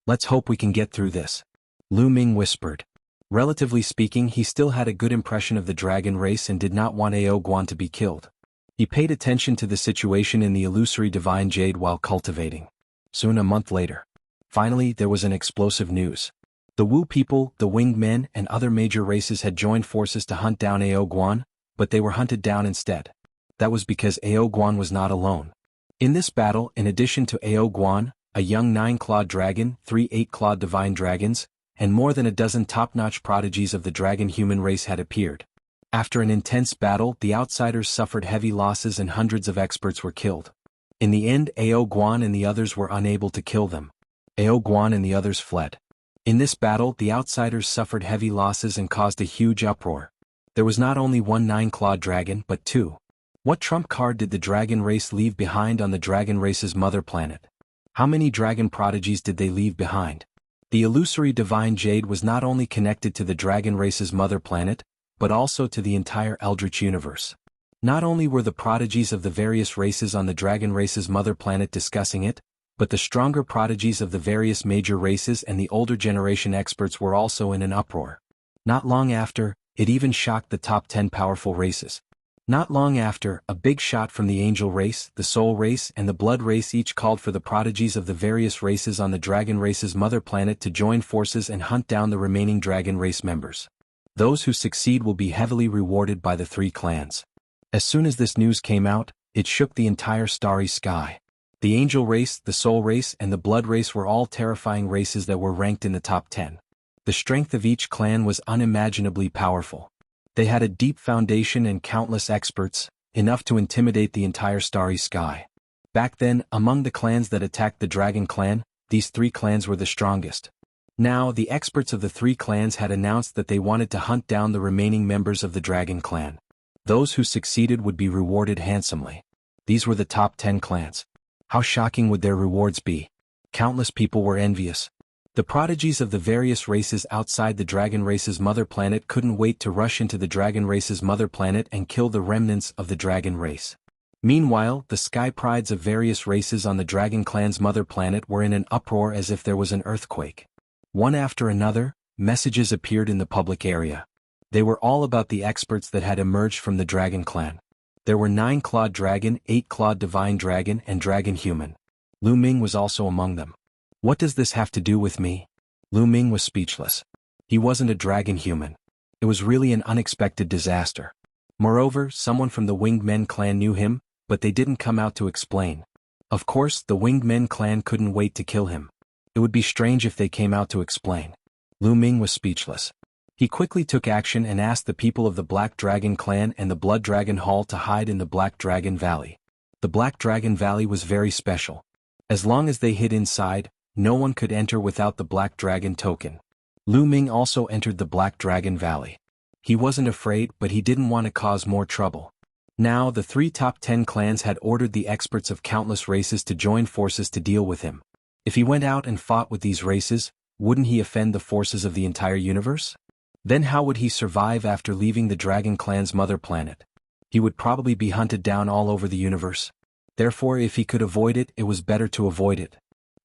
Let's hope we can get through this. Lu Ming whispered. Relatively speaking, he still had a good impression of the dragon race and did not want Ao Guan to be killed. He paid attention to the situation in the illusory divine jade while cultivating. Soon, a month later. Finally, there was an explosive news. The Wu people, the Winged Men, and other major races had joined forces to hunt down Ao Guan, but they were hunted down instead. That was because Ao Guan was not alone. In this battle, in addition to Ao Guan, a young 9-clawed dragon, 3 8-clawed divine dragons, and more than a dozen top-notch prodigies of the dragon human race had appeared. After an intense battle, the outsiders suffered heavy losses and hundreds of experts were killed. In the end, Ao Guan and the others were unable to kill them. Ao Guan and the others fled. In this battle, the outsiders suffered heavy losses and caused a huge uproar. There was not only one 9-clawed dragon, but 2. What trump card did the dragon race leave behind on the dragon race's mother planet? How many dragon prodigies did they leave behind? The illusory divine jade was not only connected to the dragon race's mother planet, but also to the entire Eldritch universe. Not only were the prodigies of the various races on the dragon race's mother planet discussing it, but the stronger prodigies of the various major races and the older generation experts were also in an uproar. Not long after, it even shocked the top 10 powerful races. Not long after, a big shot from the angel race, the soul race, and the blood race each called for the prodigies of the various races on the dragon race's mother planet to join forces and hunt down the remaining dragon race members. Those who succeed will be heavily rewarded by the 3 clans. As soon as this news came out, it shook the entire starry sky. The angel race, the soul race, and the blood race were all terrifying races that were ranked in the top 10. The strength of each clan was unimaginably powerful. They had a deep foundation and countless experts, enough to intimidate the entire starry sky. Back then, among the clans that attacked the Dragon Clan, these 3 clans were the strongest. Now, the experts of the 3 clans had announced that they wanted to hunt down the remaining members of the Dragon Clan. Those who succeeded would be rewarded handsomely. These were the top 10 clans. How shocking would their rewards be? Countless people were envious. The prodigies of the various races outside the dragon race's mother planet couldn't wait to rush into the dragon race's mother planet and kill the remnants of the dragon race. Meanwhile, the sky prides of various races on the Dragon Clan's mother planet were in an uproar as if there was an earthquake. One after another, messages appeared in the public area. They were all about the experts that had emerged from the Dragon Clan. There were 9-clawed dragon, 8-clawed divine dragon, and dragon human. Lu Ming was also among them. What does this have to do with me? Lu Ming was speechless. He wasn't a dragon human. It was really an unexpected disaster. Moreover, someone from the Winged Men clan knew him, but they didn't come out to explain. Of course, the Winged Men clan couldn't wait to kill him. It would be strange if they came out to explain. Lu Ming was speechless. He quickly took action and asked the people of the Black Dragon clan and the Blood Dragon Hall to hide in the Black Dragon Valley. The Black Dragon Valley was very special. As long as they hid inside, no one could enter without the Black Dragon token. Lu Ming also entered the Black Dragon Valley. He wasn't afraid, but he didn't want to cause more trouble. Now, the 3 top 10 clans had ordered the experts of countless races to join forces to deal with him. If he went out and fought with these races, wouldn't he offend the forces of the entire universe? Then how would he survive after leaving the Dragon Clan's mother planet? He would probably be hunted down all over the universe. Therefore, if he could avoid it, it was better to avoid it.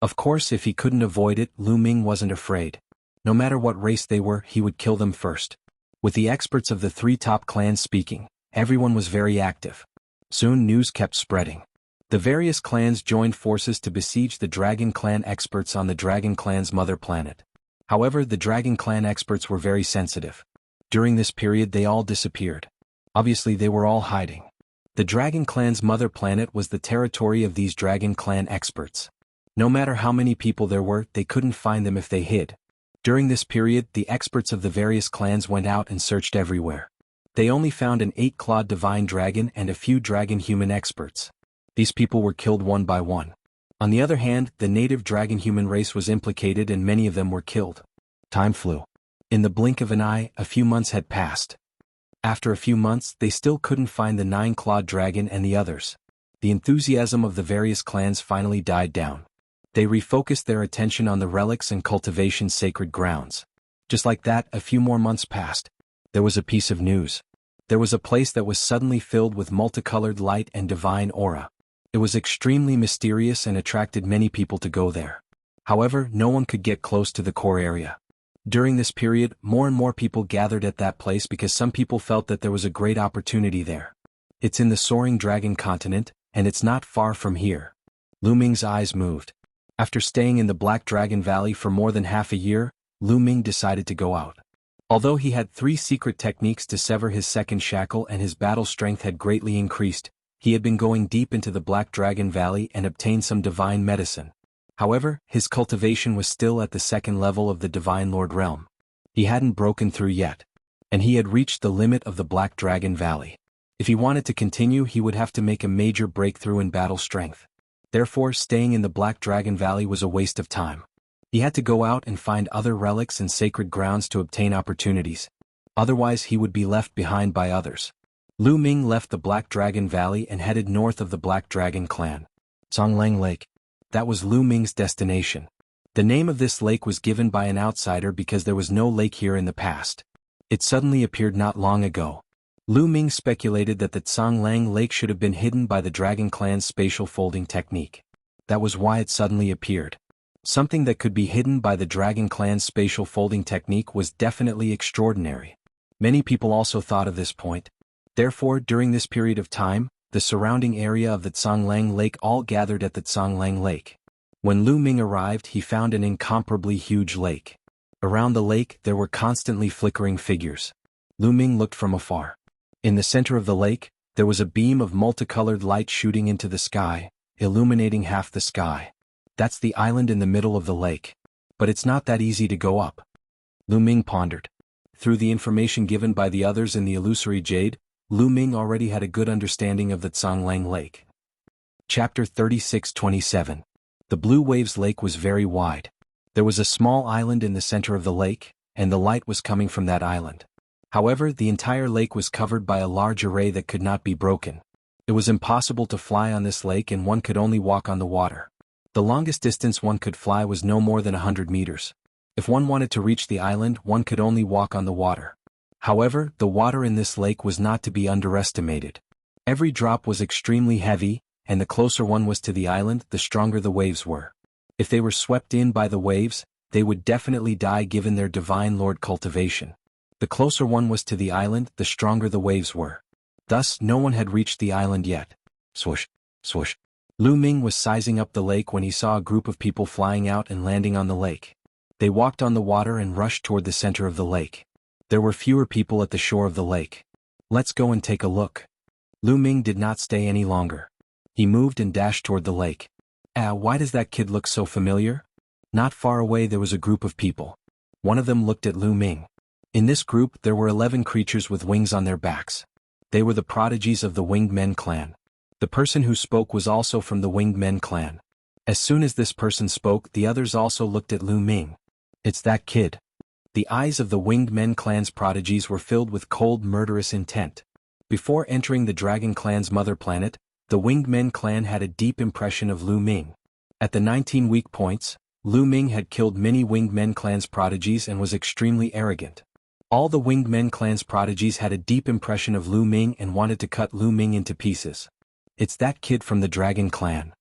Of course, if he couldn't avoid it, Lu Ming wasn't afraid. No matter what race they were, he would kill them first. With the experts of the 3 top clans speaking, everyone was very active. Soon news kept spreading. The various clans joined forces to besiege the Dragon Clan experts on the Dragon Clan's mother planet. However, the Dragon Clan experts were very sensitive. During this period they all disappeared. Obviously they were all hiding. The Dragon Clan's mother planet was the territory of these Dragon Clan experts. No matter how many people there were, they couldn't find them if they hid. During this period, the experts of the various clans went out and searched everywhere. They only found an 8-clawed divine dragon and a few dragon human experts. These people were killed one by one. On the other hand, the native dragon human race was implicated and many of them were killed. Time flew. In the blink of an eye, a few months had passed. After a few months, they still couldn't find the 9-clawed dragon and the others. The enthusiasm of the various clans finally died down. They refocused their attention on the relics and cultivation sacred grounds. Just like that, a few more months passed. There was a piece of news. There was a place that was suddenly filled with multicolored light and divine aura. It was extremely mysterious and attracted many people to go there. However, no one could get close to the core area. During this period, more and more people gathered at that place because some people felt that there was a great opportunity there. It's in the Soaring Dragon continent, and it's not far from here. Lu Ming's eyes moved. After staying in the Black Dragon Valley for more than half a year, Lu Ming decided to go out. Although he had 3 secret techniques to sever his second shackle and his battle strength had greatly increased, he had been going deep into the Black Dragon Valley and obtained some divine medicine. However, his cultivation was still at the 2nd level of the Divine Lord realm. He hadn't broken through yet. And he had reached the limit of the Black Dragon Valley. If he wanted to continue, he would have to make a major breakthrough in battle strength. Therefore, staying in the Black Dragon Valley was a waste of time. He had to go out and find other relics and sacred grounds to obtain opportunities. Otherwise, he would be left behind by others. Lu Ming left the Black Dragon Valley and headed north of the Black Dragon clan. Songlang Lake. That was Lu Ming's destination. The name of this lake was given by an outsider because there was no lake here in the past. It suddenly appeared not long ago. Lu Ming speculated that the Songlang Lake should have been hidden by the Dragon Clan's spatial folding technique. That was why it suddenly appeared. Something that could be hidden by the Dragon Clan's spatial folding technique was definitely extraordinary. Many people also thought of this point. Therefore, during this period of time, the surrounding area of the Songlang Lake all gathered at the Songlang Lake. When Lu Ming arrived, he found an incomparably huge lake. Around the lake, there were constantly flickering figures. Lu Ming looked from afar. In the center of the lake, there was a beam of multicolored light shooting into the sky, illuminating half the sky. That's the island in the middle of the lake. But it's not that easy to go up. Lu Ming pondered. Through the information given by the others in the illusory jade, Lu Ming already had a good understanding of the Songlang Lake. Chapter 36-27. The Blue Waves Lake was very wide. There was a small island in the center of the lake, and the light was coming from that island. However, the entire lake was covered by a large array that could not be broken. It was impossible to fly on this lake and one could only walk on the water. The longest distance one could fly was no more than 100 meters. If one wanted to reach the island, one could only walk on the water. However, the water in this lake was not to be underestimated. Every drop was extremely heavy, and the closer one was to the island, the stronger the waves were. If they were swept in by the waves, they would definitely die given their divine lord cultivation. The closer one was to the island, the stronger the waves were. Thus, no one had reached the island yet. Swoosh, swoosh. Lu Ming was sizing up the lake when he saw a group of people flying out and landing on the lake. They walked on the water and rushed toward the center of the lake. There were fewer people at the shore of the lake. Let's go and take a look. Lu Ming did not stay any longer. He moved and dashed toward the lake. Why does that kid look so familiar? Not far away there was a group of people. One of them looked at Lu Ming. In this group there were 11 creatures with wings on their backs. They were the prodigies of the Winged Men clan. The person who spoke was also from the Winged Men clan. As soon as this person spoke, the others also looked at Lu Ming. It's that kid. The eyes of the Winged Men clan's prodigies were filled with cold, murderous intent. Before entering the Dragon clan's mother planet, the Winged Men clan had a deep impression of Lu Ming. At the 19 weak points, Lu Ming had killed many Winged Men clan's prodigies and was extremely arrogant. All the Winged Men clan's prodigies had a deep impression of Lu Ming and wanted to cut Lu Ming into pieces. It's that kid from the Dragon clan.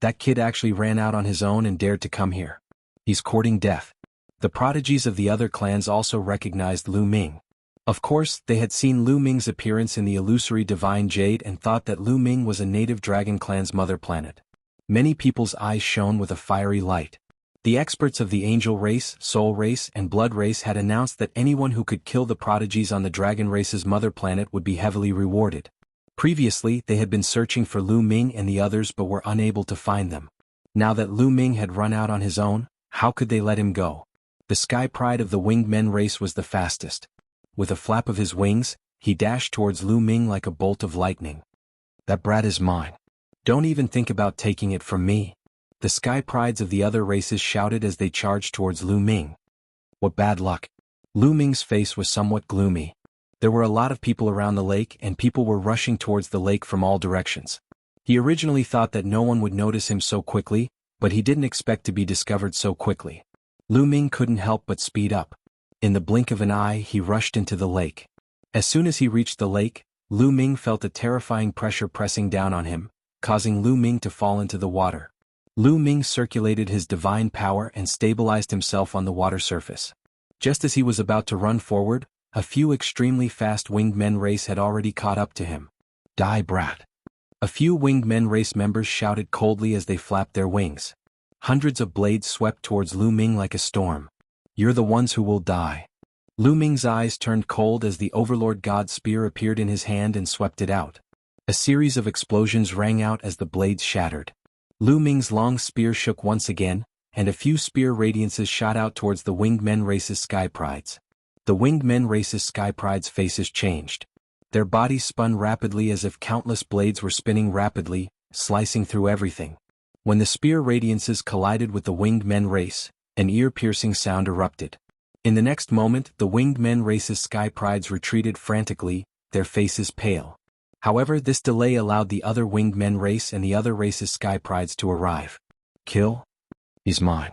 That kid actually ran out on his own and dared to come here. He's courting death. The prodigies of the other clans also recognized Lu Ming. Of course, they had seen Lu Ming's appearance in the illusory divine jade and thought that Lu Ming was a native Dragon clan's mother planet. Many people's eyes shone with a fiery light. The experts of the angel race, soul race, and blood race had announced that anyone who could kill the prodigies on the dragon race's mother planet would be heavily rewarded. Previously, they had been searching for Lu Ming and the others but were unable to find them. Now that Lu Ming had run out on his own, how could they let him go? The sky pride of the Winged Men race was the fastest. With a flap of his wings, he dashed towards Lu Ming like a bolt of lightning. That brat is mine. Don't even think about taking it from me. The sky prides of the other races shouted as they charged towards Lu Ming. What bad luck. Lu Ming's face was somewhat gloomy. There were a lot of people around the lake and people were rushing towards the lake from all directions. He originally thought that no one would notice him so quickly, but he didn't expect to be discovered so quickly. Lu Ming couldn't help but speed up. In the blink of an eye, he rushed into the lake. As soon as he reached the lake, Lu Ming felt a terrifying pressure pressing down on him, causing Lu Ming to fall into the water. Lu Ming circulated his divine power and stabilized himself on the water surface. Just as he was about to run forward, a few extremely fast Winged Men race had already caught up to him. Die, brat. A few Winged Men race members shouted coldly as they flapped their wings. Hundreds of blades swept towards Lu Ming like a storm. You're the ones who will die. Lu Ming's eyes turned cold as the Overlord God's spear appeared in his hand and swept it out. A series of explosions rang out as the blades shattered. Lu Ming's long spear shook once again, and a few spear radiances shot out towards the Winged Men race's sky prides. The Winged Men race's sky prides' faces changed. Their bodies spun rapidly as if countless blades were spinning rapidly, slicing through everything. When the spear radiances collided with the Winged Men race, an ear-piercing sound erupted. In the next moment, the Winged Men race's sky prides retreated frantically, their faces pale. However, this delay allowed the other Winged Men race and the other race's sky prides to arrive. Kill? He's mine.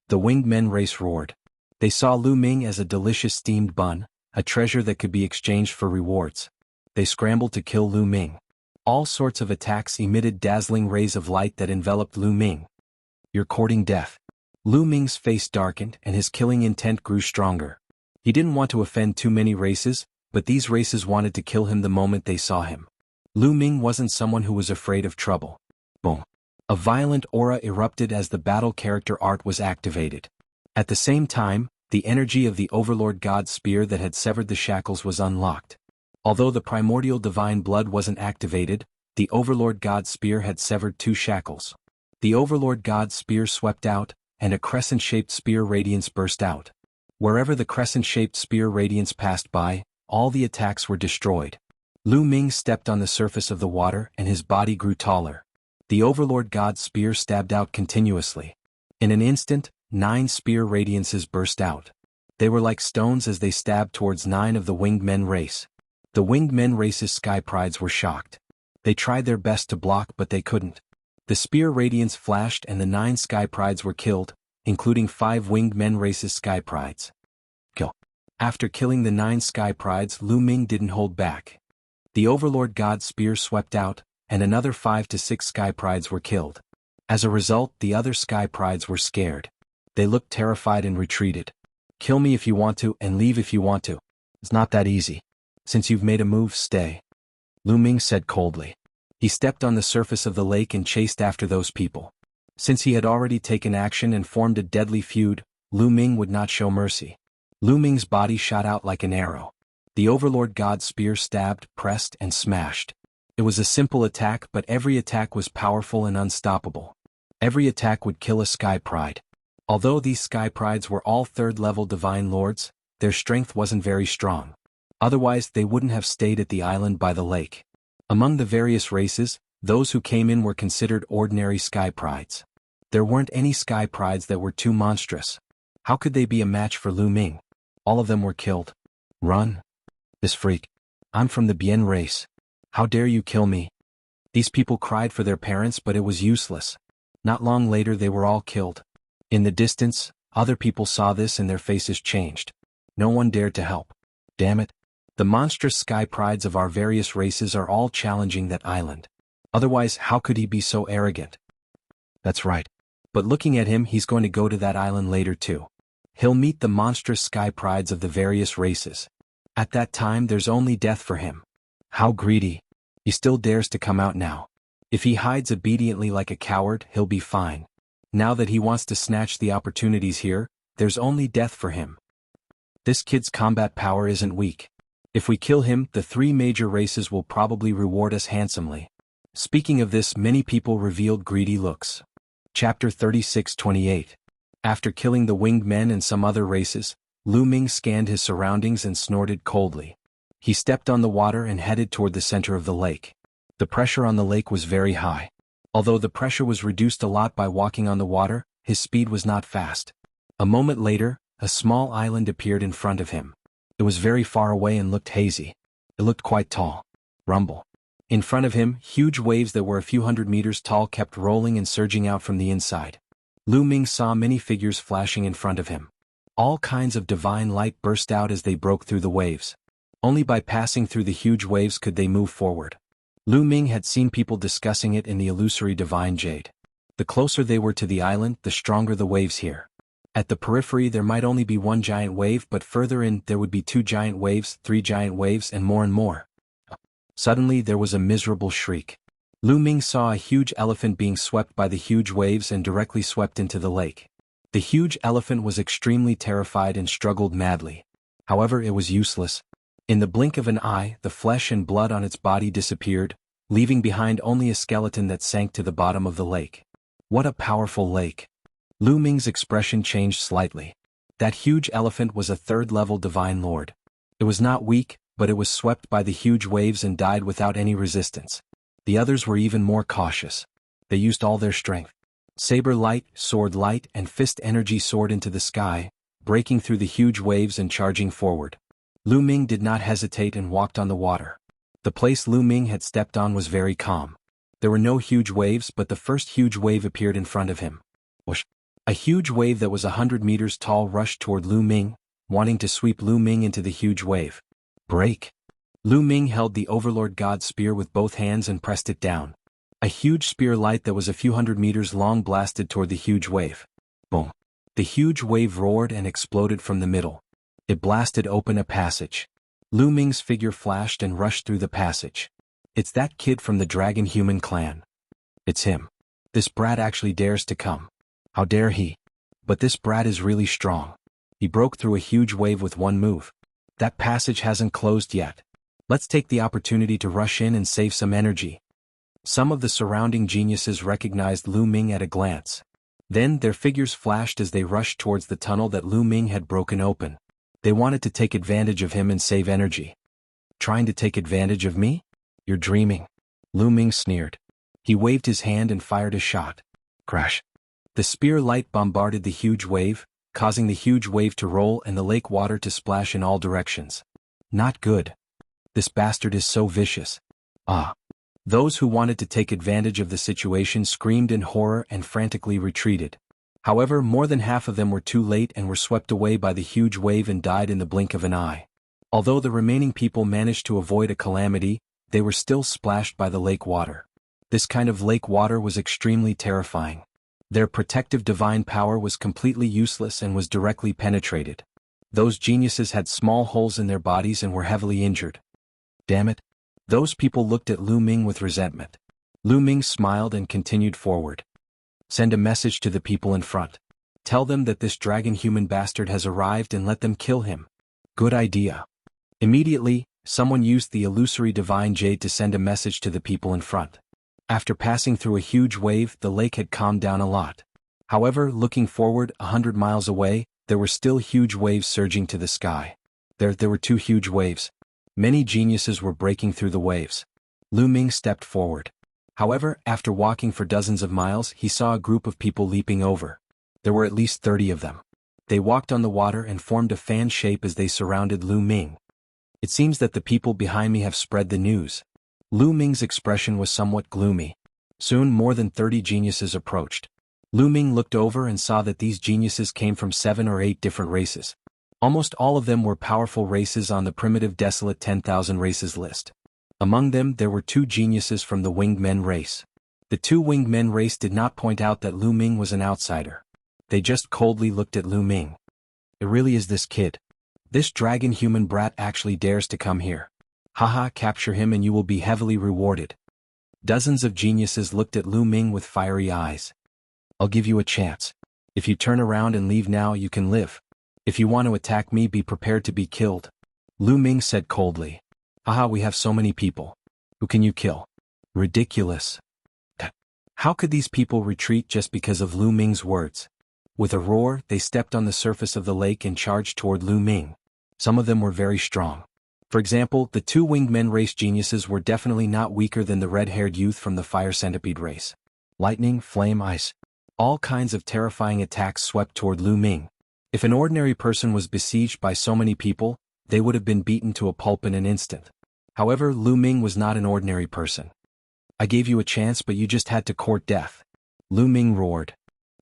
The Winged Men race roared. They saw Lu Ming as a delicious steamed bun, a treasure that could be exchanged for rewards. They scrambled to kill Lu Ming. All sorts of attacks emitted dazzling rays of light that enveloped Lu Ming. You're courting death. Lu Ming's face darkened and his killing intent grew stronger. He didn't want to offend too many races, but these races wanted to kill him the moment they saw him. Lu Ming wasn't someone who was afraid of trouble. Boom. A violent aura erupted as the battle character art was activated. At the same time, the energy of the Overlord God's spear that had severed the shackles was unlocked. Although the primordial divine blood wasn't activated, the Overlord God's spear had severed 2 shackles. The Overlord God's spear swept out, and a crescent-shaped spear radiance burst out. Wherever the crescent-shaped spear radiance passed by, all the attacks were destroyed. Lu Ming stepped on the surface of the water and his body grew taller. The Overlord God's spear stabbed out continuously. In an instant, 9 spear radiances burst out. They were like stones as they stabbed towards 9 of the Winged Men race. The Winged Men race's sky prides were shocked. They tried their best to block but they couldn't. The spear radiance flashed and the 9 sky prides were killed, including 5 Winged Men race's sky prides. Kill. After killing the 9 sky prides, Lu Ming didn't hold back. The Overlord God's spear swept out, and another 5 to 6 Sky Prides were killed. As a result, the other Sky Prides were scared. They looked terrified and retreated. Kill me if you want to and leave if you want to. It's not that easy. Since you've made a move, stay. Lu Ming said coldly. He stepped on the surface of the lake and chased after those people. Since he had already taken action and formed a deadly feud, Lu Ming would not show mercy. Lu Ming's body shot out like an arrow. The Overlord God's spear stabbed, pressed, and smashed. It was a simple attack, but every attack was powerful and unstoppable. Every attack would kill a Sky Pride. Although these Sky Prides were all third-level Divine Lords, their strength wasn't very strong. Otherwise, they wouldn't have stayed at the island by the lake. Among the various races, those who came in were considered ordinary Sky Prides. There weren't any Sky Prides that were too monstrous. How could they be a match for Lu Ming? All of them were killed. Run. This freak. I'm from the Bien race. How dare you kill me? These people cried for their parents, but it was useless. Not long later they were all killed. In the distance, other people saw this and their faces changed. No one dared to help. Damn it. The monstrous Sky Prides of our various races are all challenging that island. Otherwise, how could he be so arrogant? That's right. But looking at him, he's going to go to that island later too. He'll meet the monstrous Sky Prides of the various races. At that time, there's only death for him. How greedy. He still dares to come out now. If he hides obediently like a coward, he'll be fine. Now that he wants to snatch the opportunities here, there's only death for him. This kid's combat power isn't weak. If we kill him, the 3 major races will probably reward us handsomely. Speaking of this, many people revealed greedy looks. Chapter 36:28. After killing the winged men and some other races, Lu Ming scanned his surroundings and snorted coldly. He stepped on the water and headed toward the center of the lake. The pressure on the lake was very high. Although the pressure was reduced a lot by walking on the water, his speed was not fast. A moment later, a small island appeared in front of him. It was very far away and looked hazy. It looked quite tall. Rumble. In front of him, huge waves that were a few hundred meters tall kept rolling and surging out from the inside. Lu Ming saw many figures flashing in front of him. All kinds of divine light burst out as they broke through the waves. Only by passing through the huge waves could they move forward. Lu Ming had seen people discussing it in the illusory divine jade. The closer they were to the island, the stronger the waves here. At the periphery there might only be 1 giant wave, but further in there would be 2 giant waves, 3 giant waves, and more and more. Suddenly there was a miserable shriek. Lu Ming saw a huge elephant being swept by the huge waves and directly swept into the lake. The huge elephant was extremely terrified and struggled madly. However, it was useless. In the blink of an eye, the flesh and blood on its body disappeared, leaving behind only a skeleton that sank to the bottom of the lake. What a powerful lake. Lu Ming's expression changed slightly. That huge elephant was a 3rd-level Divine Lord. It was not weak, but it was swept by the huge waves and died without any resistance. The others were even more cautious. They used all their strength. Saber light, sword light, and fist energy soared into the sky, breaking through the huge waves and charging forward. Lu Ming did not hesitate and walked on the water. The place Lu Ming had stepped on was very calm. There were no huge waves, but the first huge wave appeared in front of him. Whoosh! A huge wave that was 100 meters tall rushed toward Lu Ming, wanting to sweep Lu Ming into the huge wave. Break! Lu Ming held the Overlord God's spear with both hands and pressed it down. A huge spear light that was a few hundred meters long blasted toward the huge wave. Boom! The huge wave roared and exploded from the middle. It blasted open a passage. Lu Ming's figure flashed and rushed through the passage. It's that kid from the Dragon Human clan. It's him. This brat actually dares to come. How dare he? But this brat is really strong. He broke through a huge wave with one move. That passage hasn't closed yet. Let's take the opportunity to rush in and save some energy. Some of the surrounding geniuses recognized Lu Ming at a glance. Then their figures flashed as they rushed towards the tunnel that Lu Ming had broken open. They wanted to take advantage of him and save energy. Trying to take advantage of me? You're dreaming. Lu Ming sneered. He waved his hand and fired a shot. Crash. The spear light bombarded the huge wave, causing the huge wave to roll and the lake water to splash in all directions. Not good. This bastard is so vicious. Ah. Those who wanted to take advantage of the situation screamed in horror and frantically retreated. However, more than half of them were too late and were swept away by the huge wave and died in the blink of an eye. Although the remaining people managed to avoid a calamity, they were still splashed by the lake water. This kind of lake water was extremely terrifying. Their protective divine power was completely useless and was directly penetrated. Those geniuses had small holes in their bodies and were heavily injured. Damn it. Those people looked at Lu Ming with resentment. Lu Ming smiled and continued forward. Send a message to the people in front. Tell them that this dragon human bastard has arrived and let them kill him. Good idea. Immediately, someone used the illusory divine jade to send a message to the people in front. After passing through a huge wave, the lake had calmed down a lot. However, looking forward 100 miles away, there were still huge waves surging to the sky. There were 2 huge waves. Many geniuses were breaking through the waves. Lu Ming stepped forward. However, after walking for dozens of miles, he saw a group of people leaping over. There were at least 30 of them. They walked on the water and formed a fan shape as they surrounded Lu Ming. It seems that the people behind me have spread the news. Lu Ming's expression was somewhat gloomy. Soon more than 30 geniuses approached. Lu Ming looked over and saw that these geniuses came from 7 or 8 different races. Almost all of them were powerful races on the primitive desolate 10,000 races list. Among them there were 2 geniuses from the winged men race. The 2 winged men race did not point out that Lu Ming was an outsider. They just coldly looked at Lu Ming. It really is this kid. This dragon human brat actually dares to come here. Haha, capture him and you will be heavily rewarded. Dozens of geniuses looked at Lu Ming with fiery eyes. I'll give you a chance. If you turn around and leave now, you can live. If you want to attack me, be prepared to be killed. Lu Ming said coldly. Haha, we have so many people. Who can you kill? Ridiculous. How could these people retreat just because of Lu Ming's words? With a roar, they stepped on the surface of the lake and charged toward Lu Ming. Some of them were very strong. For example, the 2 winged men race geniuses were definitely not weaker than the red-haired youth from the fire centipede race. Lightning, flame, ice. All kinds of terrifying attacks swept toward Lu Ming. If an ordinary person was besieged by so many people, they would have been beaten to a pulp in an instant. However, Lu Ming was not an ordinary person. I gave you a chance, but you just had to court death. Lu Ming roared.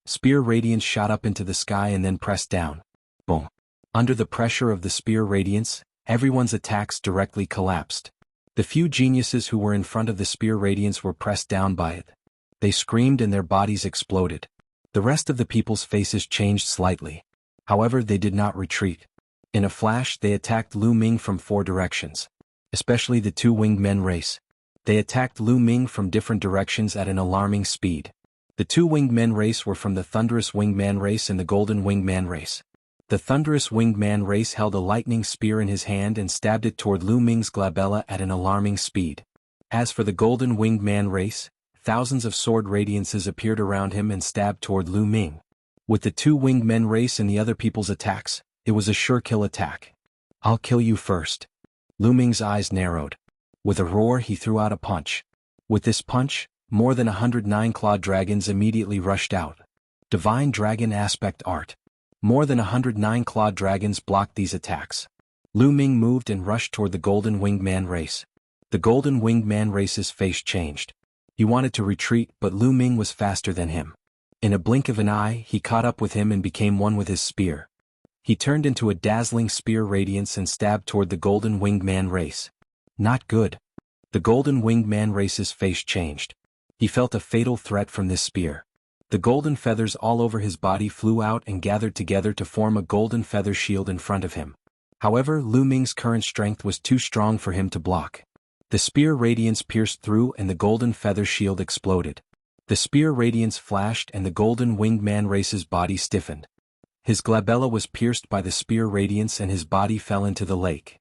Spear radiance shot up into the sky and then pressed down. Boom. Under the pressure of the spear radiance, everyone's attacks directly collapsed. The few geniuses who were in front of the spear radiance were pressed down by it. They screamed and their bodies exploded. The rest of the people's faces changed slightly. However, they did not retreat. In a flash, they attacked Lu Ming from 4 directions. Especially the 2 winged men race. They attacked Lu Ming from different directions at an alarming speed. The 2 winged men race were from the thunderous winged man race and the golden winged man race. The thunderous winged man race held a lightning spear in his hand and stabbed it toward Lu Ming's glabella at an alarming speed. As for the golden winged man race, thousands of sword radiances appeared around him and stabbed toward Lu Ming. With the 2 winged men race and the other people's attacks, it was a sure kill attack. I'll kill you first. Lu Ming's eyes narrowed. With a roar, he threw out a punch. With this punch, more than 109 clawed dragons immediately rushed out. Divine Dragon Aspect Art. More than 109 clawed dragons blocked these attacks. Lu Ming moved and rushed toward the golden winged man race. The golden winged man race's face changed. He wanted to retreat, but Lu Ming was faster than him. In a blink of an eye, he caught up with him and became one with his spear. He turned into a dazzling spear radiance and stabbed toward the golden winged man race. Not good. The golden winged man race's face changed. He felt a fatal threat from this spear. The golden feathers all over his body flew out and gathered together to form a golden feather shield in front of him. However, Lu Ming's current strength was too strong for him to block. The spear radiance pierced through and the golden feather shield exploded. The spear radiance flashed and the golden winged man race's body stiffened. His glabella was pierced by the spear radiance and his body fell into the lake.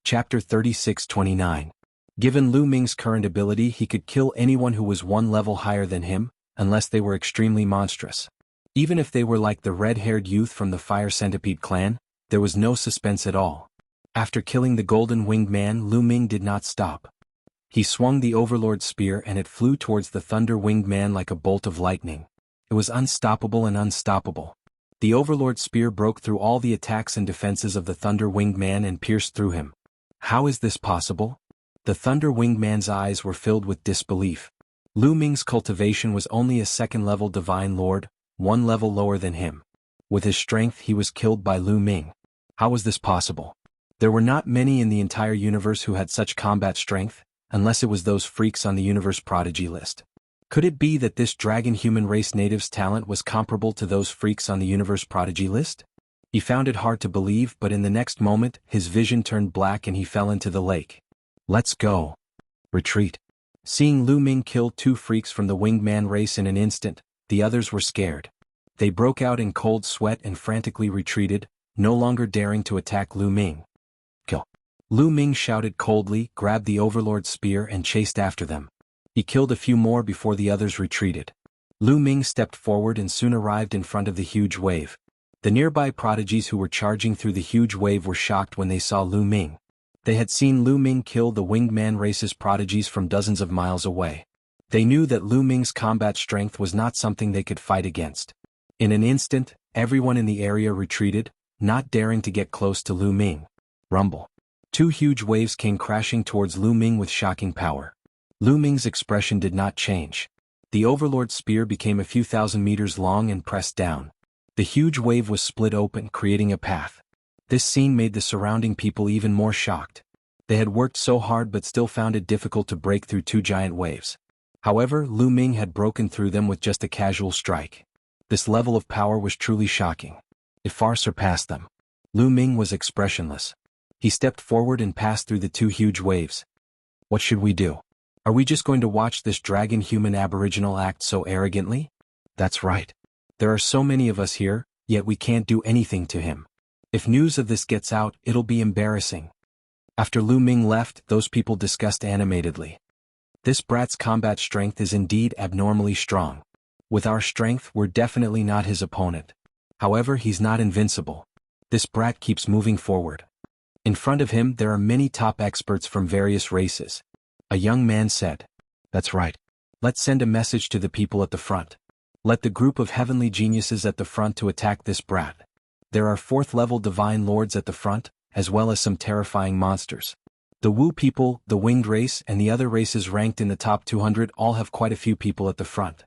Chapter 36-29. Given Lu Ming's current ability, he could kill anyone who was 1 level higher than him, unless they were extremely monstrous. Even if they were like the red-haired youth from the Fire Centipede clan, there was no suspense at all. After killing the golden winged man, Lu Ming did not stop. He swung the Overlord spear and it flew towards the thunder winged man like a bolt of lightning. It was unstoppable and unstoppable. The Overlord spear broke through all the attacks and defenses of the thunder winged man and pierced through him. How is this possible? The thunder winged man's eyes were filled with disbelief. Lu Ming's cultivation was only a 2nd-level divine lord, 1 level lower than him. With his strength he was killed by Lu Ming. How was this possible? There were not many in the entire universe who had such combat strength, unless it was those freaks on the universe prodigy list. Could it be that this dragon human race native's talent was comparable to those freaks on the universe prodigy list? He found it hard to believe, but in the next moment, his vision turned black and he fell into the lake. Let's go. Retreat. Seeing Lu Ming kill 2 freaks from the winged man race in an instant, the others were scared. They broke out in cold sweat and frantically retreated, no longer daring to attack Lu Ming. Kill. Lu Ming shouted coldly, grabbed the Overlord's spear and chased after them. He killed a few more before the others retreated. Lu Ming stepped forward and soon arrived in front of the huge wave. The nearby prodigies who were charging through the huge wave were shocked when they saw Lu Ming. They had seen Lu Ming kill the winged man race's prodigies from dozens of miles away. They knew that Lu Ming's combat strength was not something they could fight against. In an instant, everyone in the area retreated, not daring to get close to Lu Ming. Rumble. 2 huge waves came crashing towards Lu Ming with shocking power. Lu Ming's expression did not change. The Overlord's spear became a few thousand meters long and pressed down. The huge wave was split open, creating a path. This scene made the surrounding people even more shocked. They had worked so hard but still found it difficult to break through 2 giant waves. However, Lu Ming had broken through them with just a casual strike. This level of power was truly shocking. It far surpassed them. Lu Ming was expressionless. He stepped forward and passed through the 2 huge waves. What should we do? Are we just going to watch this dragon-human aboriginal act so arrogantly? That's right. There are so many of us here, yet we can't do anything to him. If news of this gets out, it'll be embarrassing. After Lu Ming left, those people discussed animatedly. This brat's combat strength is indeed abnormally strong. With our strength, we're definitely not his opponent. However, he's not invincible. This brat keeps moving forward. In front of him, there are many top experts from various races. A young man said, "That's right. Let's send a message to the people at the front. Let the group of heavenly geniuses at the front to attack this brat. There are 4th-level divine lords at the front, as well as some terrifying monsters. The Wu people, the winged race, and the other races ranked in the top 200 all have quite a few people at the front.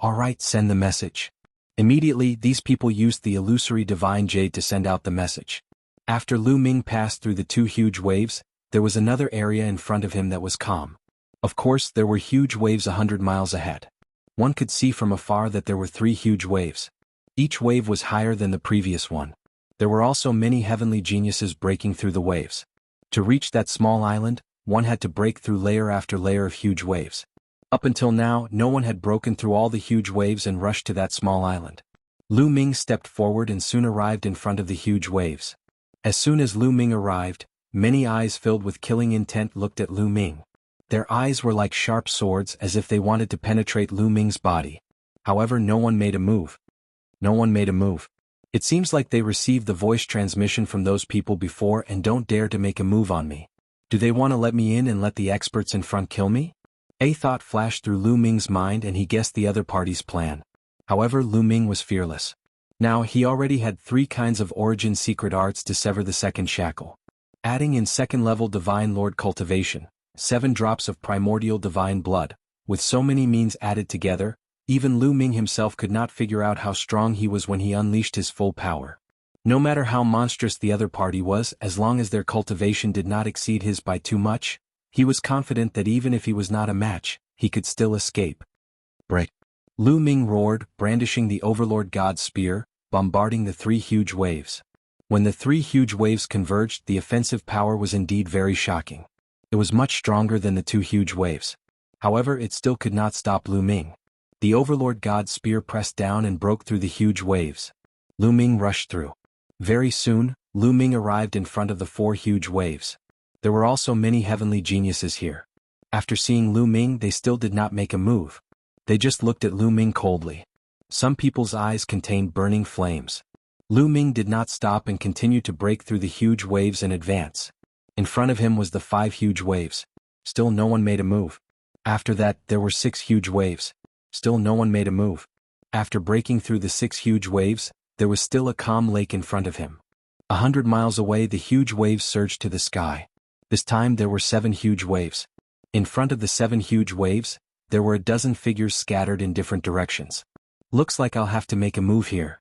Alright, send the message." Immediately, these people used the illusory divine jade to send out the message. After Lu Ming passed through the 2 huge waves, there was another area in front of him that was calm. Of course, there were huge waves 100 miles ahead. One could see from afar that there were 3 huge waves. Each wave was higher than the previous one. There were also many heavenly geniuses breaking through the waves. To reach that small island, one had to break through layer after layer of huge waves. Up until now, no one had broken through all the huge waves and rushed to that small island. Lu Ming stepped forward and soon arrived in front of the huge waves. As soon as Lu Ming arrived, many eyes filled with killing intent looked at Lu Ming. Their eyes were like sharp swords, as if they wanted to penetrate Lu Ming's body. However, no one made a move. No one made a move. It seems like they received the voice transmission from those people before and don't dare to make a move on me. Do they want to let me in and let the experts in front kill me? A thought flashed through Lu Ming's mind and he guessed the other party's plan. However, Lu Ming was fearless. Now, he already had 3 kinds of origin secret arts to sever the second shackle. Adding in 2nd-level divine lord cultivation, 7 drops of primordial divine blood, with so many means added together, even Lu Ming himself could not figure out how strong he was when he unleashed his full power. No matter how monstrous the other party was, as long as their cultivation did not exceed his by too much, he was confident that even if he was not a match, he could still escape. Break. Lu Ming roared, brandishing the Overlord God's spear, bombarding the 3 huge waves. When the 3 huge waves converged, the offensive power was indeed very shocking. It was much stronger than the 2 huge waves. However, it still could not stop Lu Ming. The Overlord God's spear pressed down and broke through the huge waves. Lu Ming rushed through. Very soon, Lu Ming arrived in front of the 4 huge waves. There were also many heavenly geniuses here. After seeing Lu Ming, they still did not make a move. They just looked at Lu Ming coldly. Some people's eyes contained burning flames. Lu Ming did not stop and continued to break through the huge waves and advance. In front of him was the 5 huge waves. Still no one made a move. After that, there were 6 huge waves. Still no one made a move. After breaking through the 6 huge waves, there was still a calm lake in front of him. 100 miles away, the huge waves surged to the sky. This time there were 7 huge waves. In front of the 7 huge waves, there were a dozen figures scattered in different directions. Looks like I'll have to make a move here.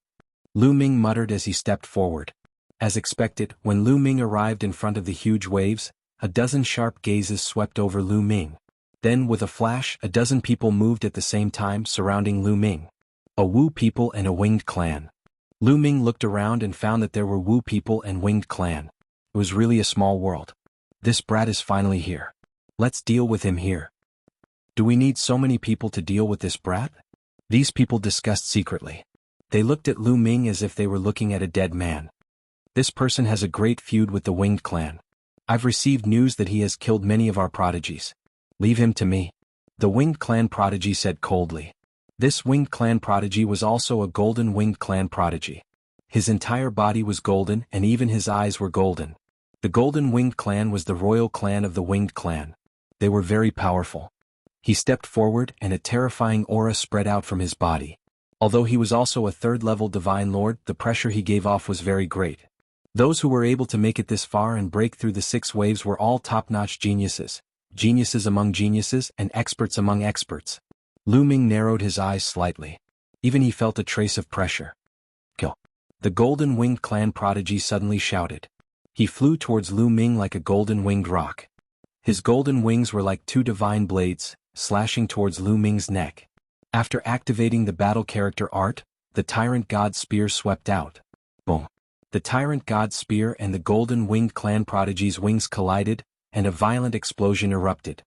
Lu Ming muttered as he stepped forward. As expected, when Lu Ming arrived in front of the huge waves, a dozen sharp gazes swept over Lu Ming. Then with a flash, a dozen people moved at the same time surrounding Lu Ming. A Wu people and a winged clan. Lu Ming looked around and found that there were Wu people and winged clan. It was really a small world. This brat is finally here. Let's deal with him here. Do we need so many people to deal with this brat? These people discussed secretly. They looked at Lu Ming as if they were looking at a dead man. This person has a great feud with the winged clan. I've received news that he has killed many of our prodigies. Leave him to me. The winged clan prodigy said coldly. This winged clan prodigy was also a golden winged clan prodigy. His entire body was golden and even his eyes were golden. The golden winged clan was the royal clan of the winged clan. They were very powerful. He stepped forward and a terrifying aura spread out from his body. Although he was also a third-level divine lord, the pressure he gave off was very great. Those who were able to make it this far and break through the 6 waves were all top-notch geniuses. Geniuses among geniuses and experts among experts. Lu Ming narrowed his eyes slightly. Even he felt a trace of pressure. Kill. The golden winged clan prodigy suddenly shouted. He flew towards Lu Ming like a golden winged rock. His golden wings were like 2 divine blades, slashing towards Lu Ming's neck. After activating the battle character art, the Tyrant God Spear swept out. Boom. The Tyrant God Spear and the golden winged clan prodigy's wings collided, and a violent explosion erupted.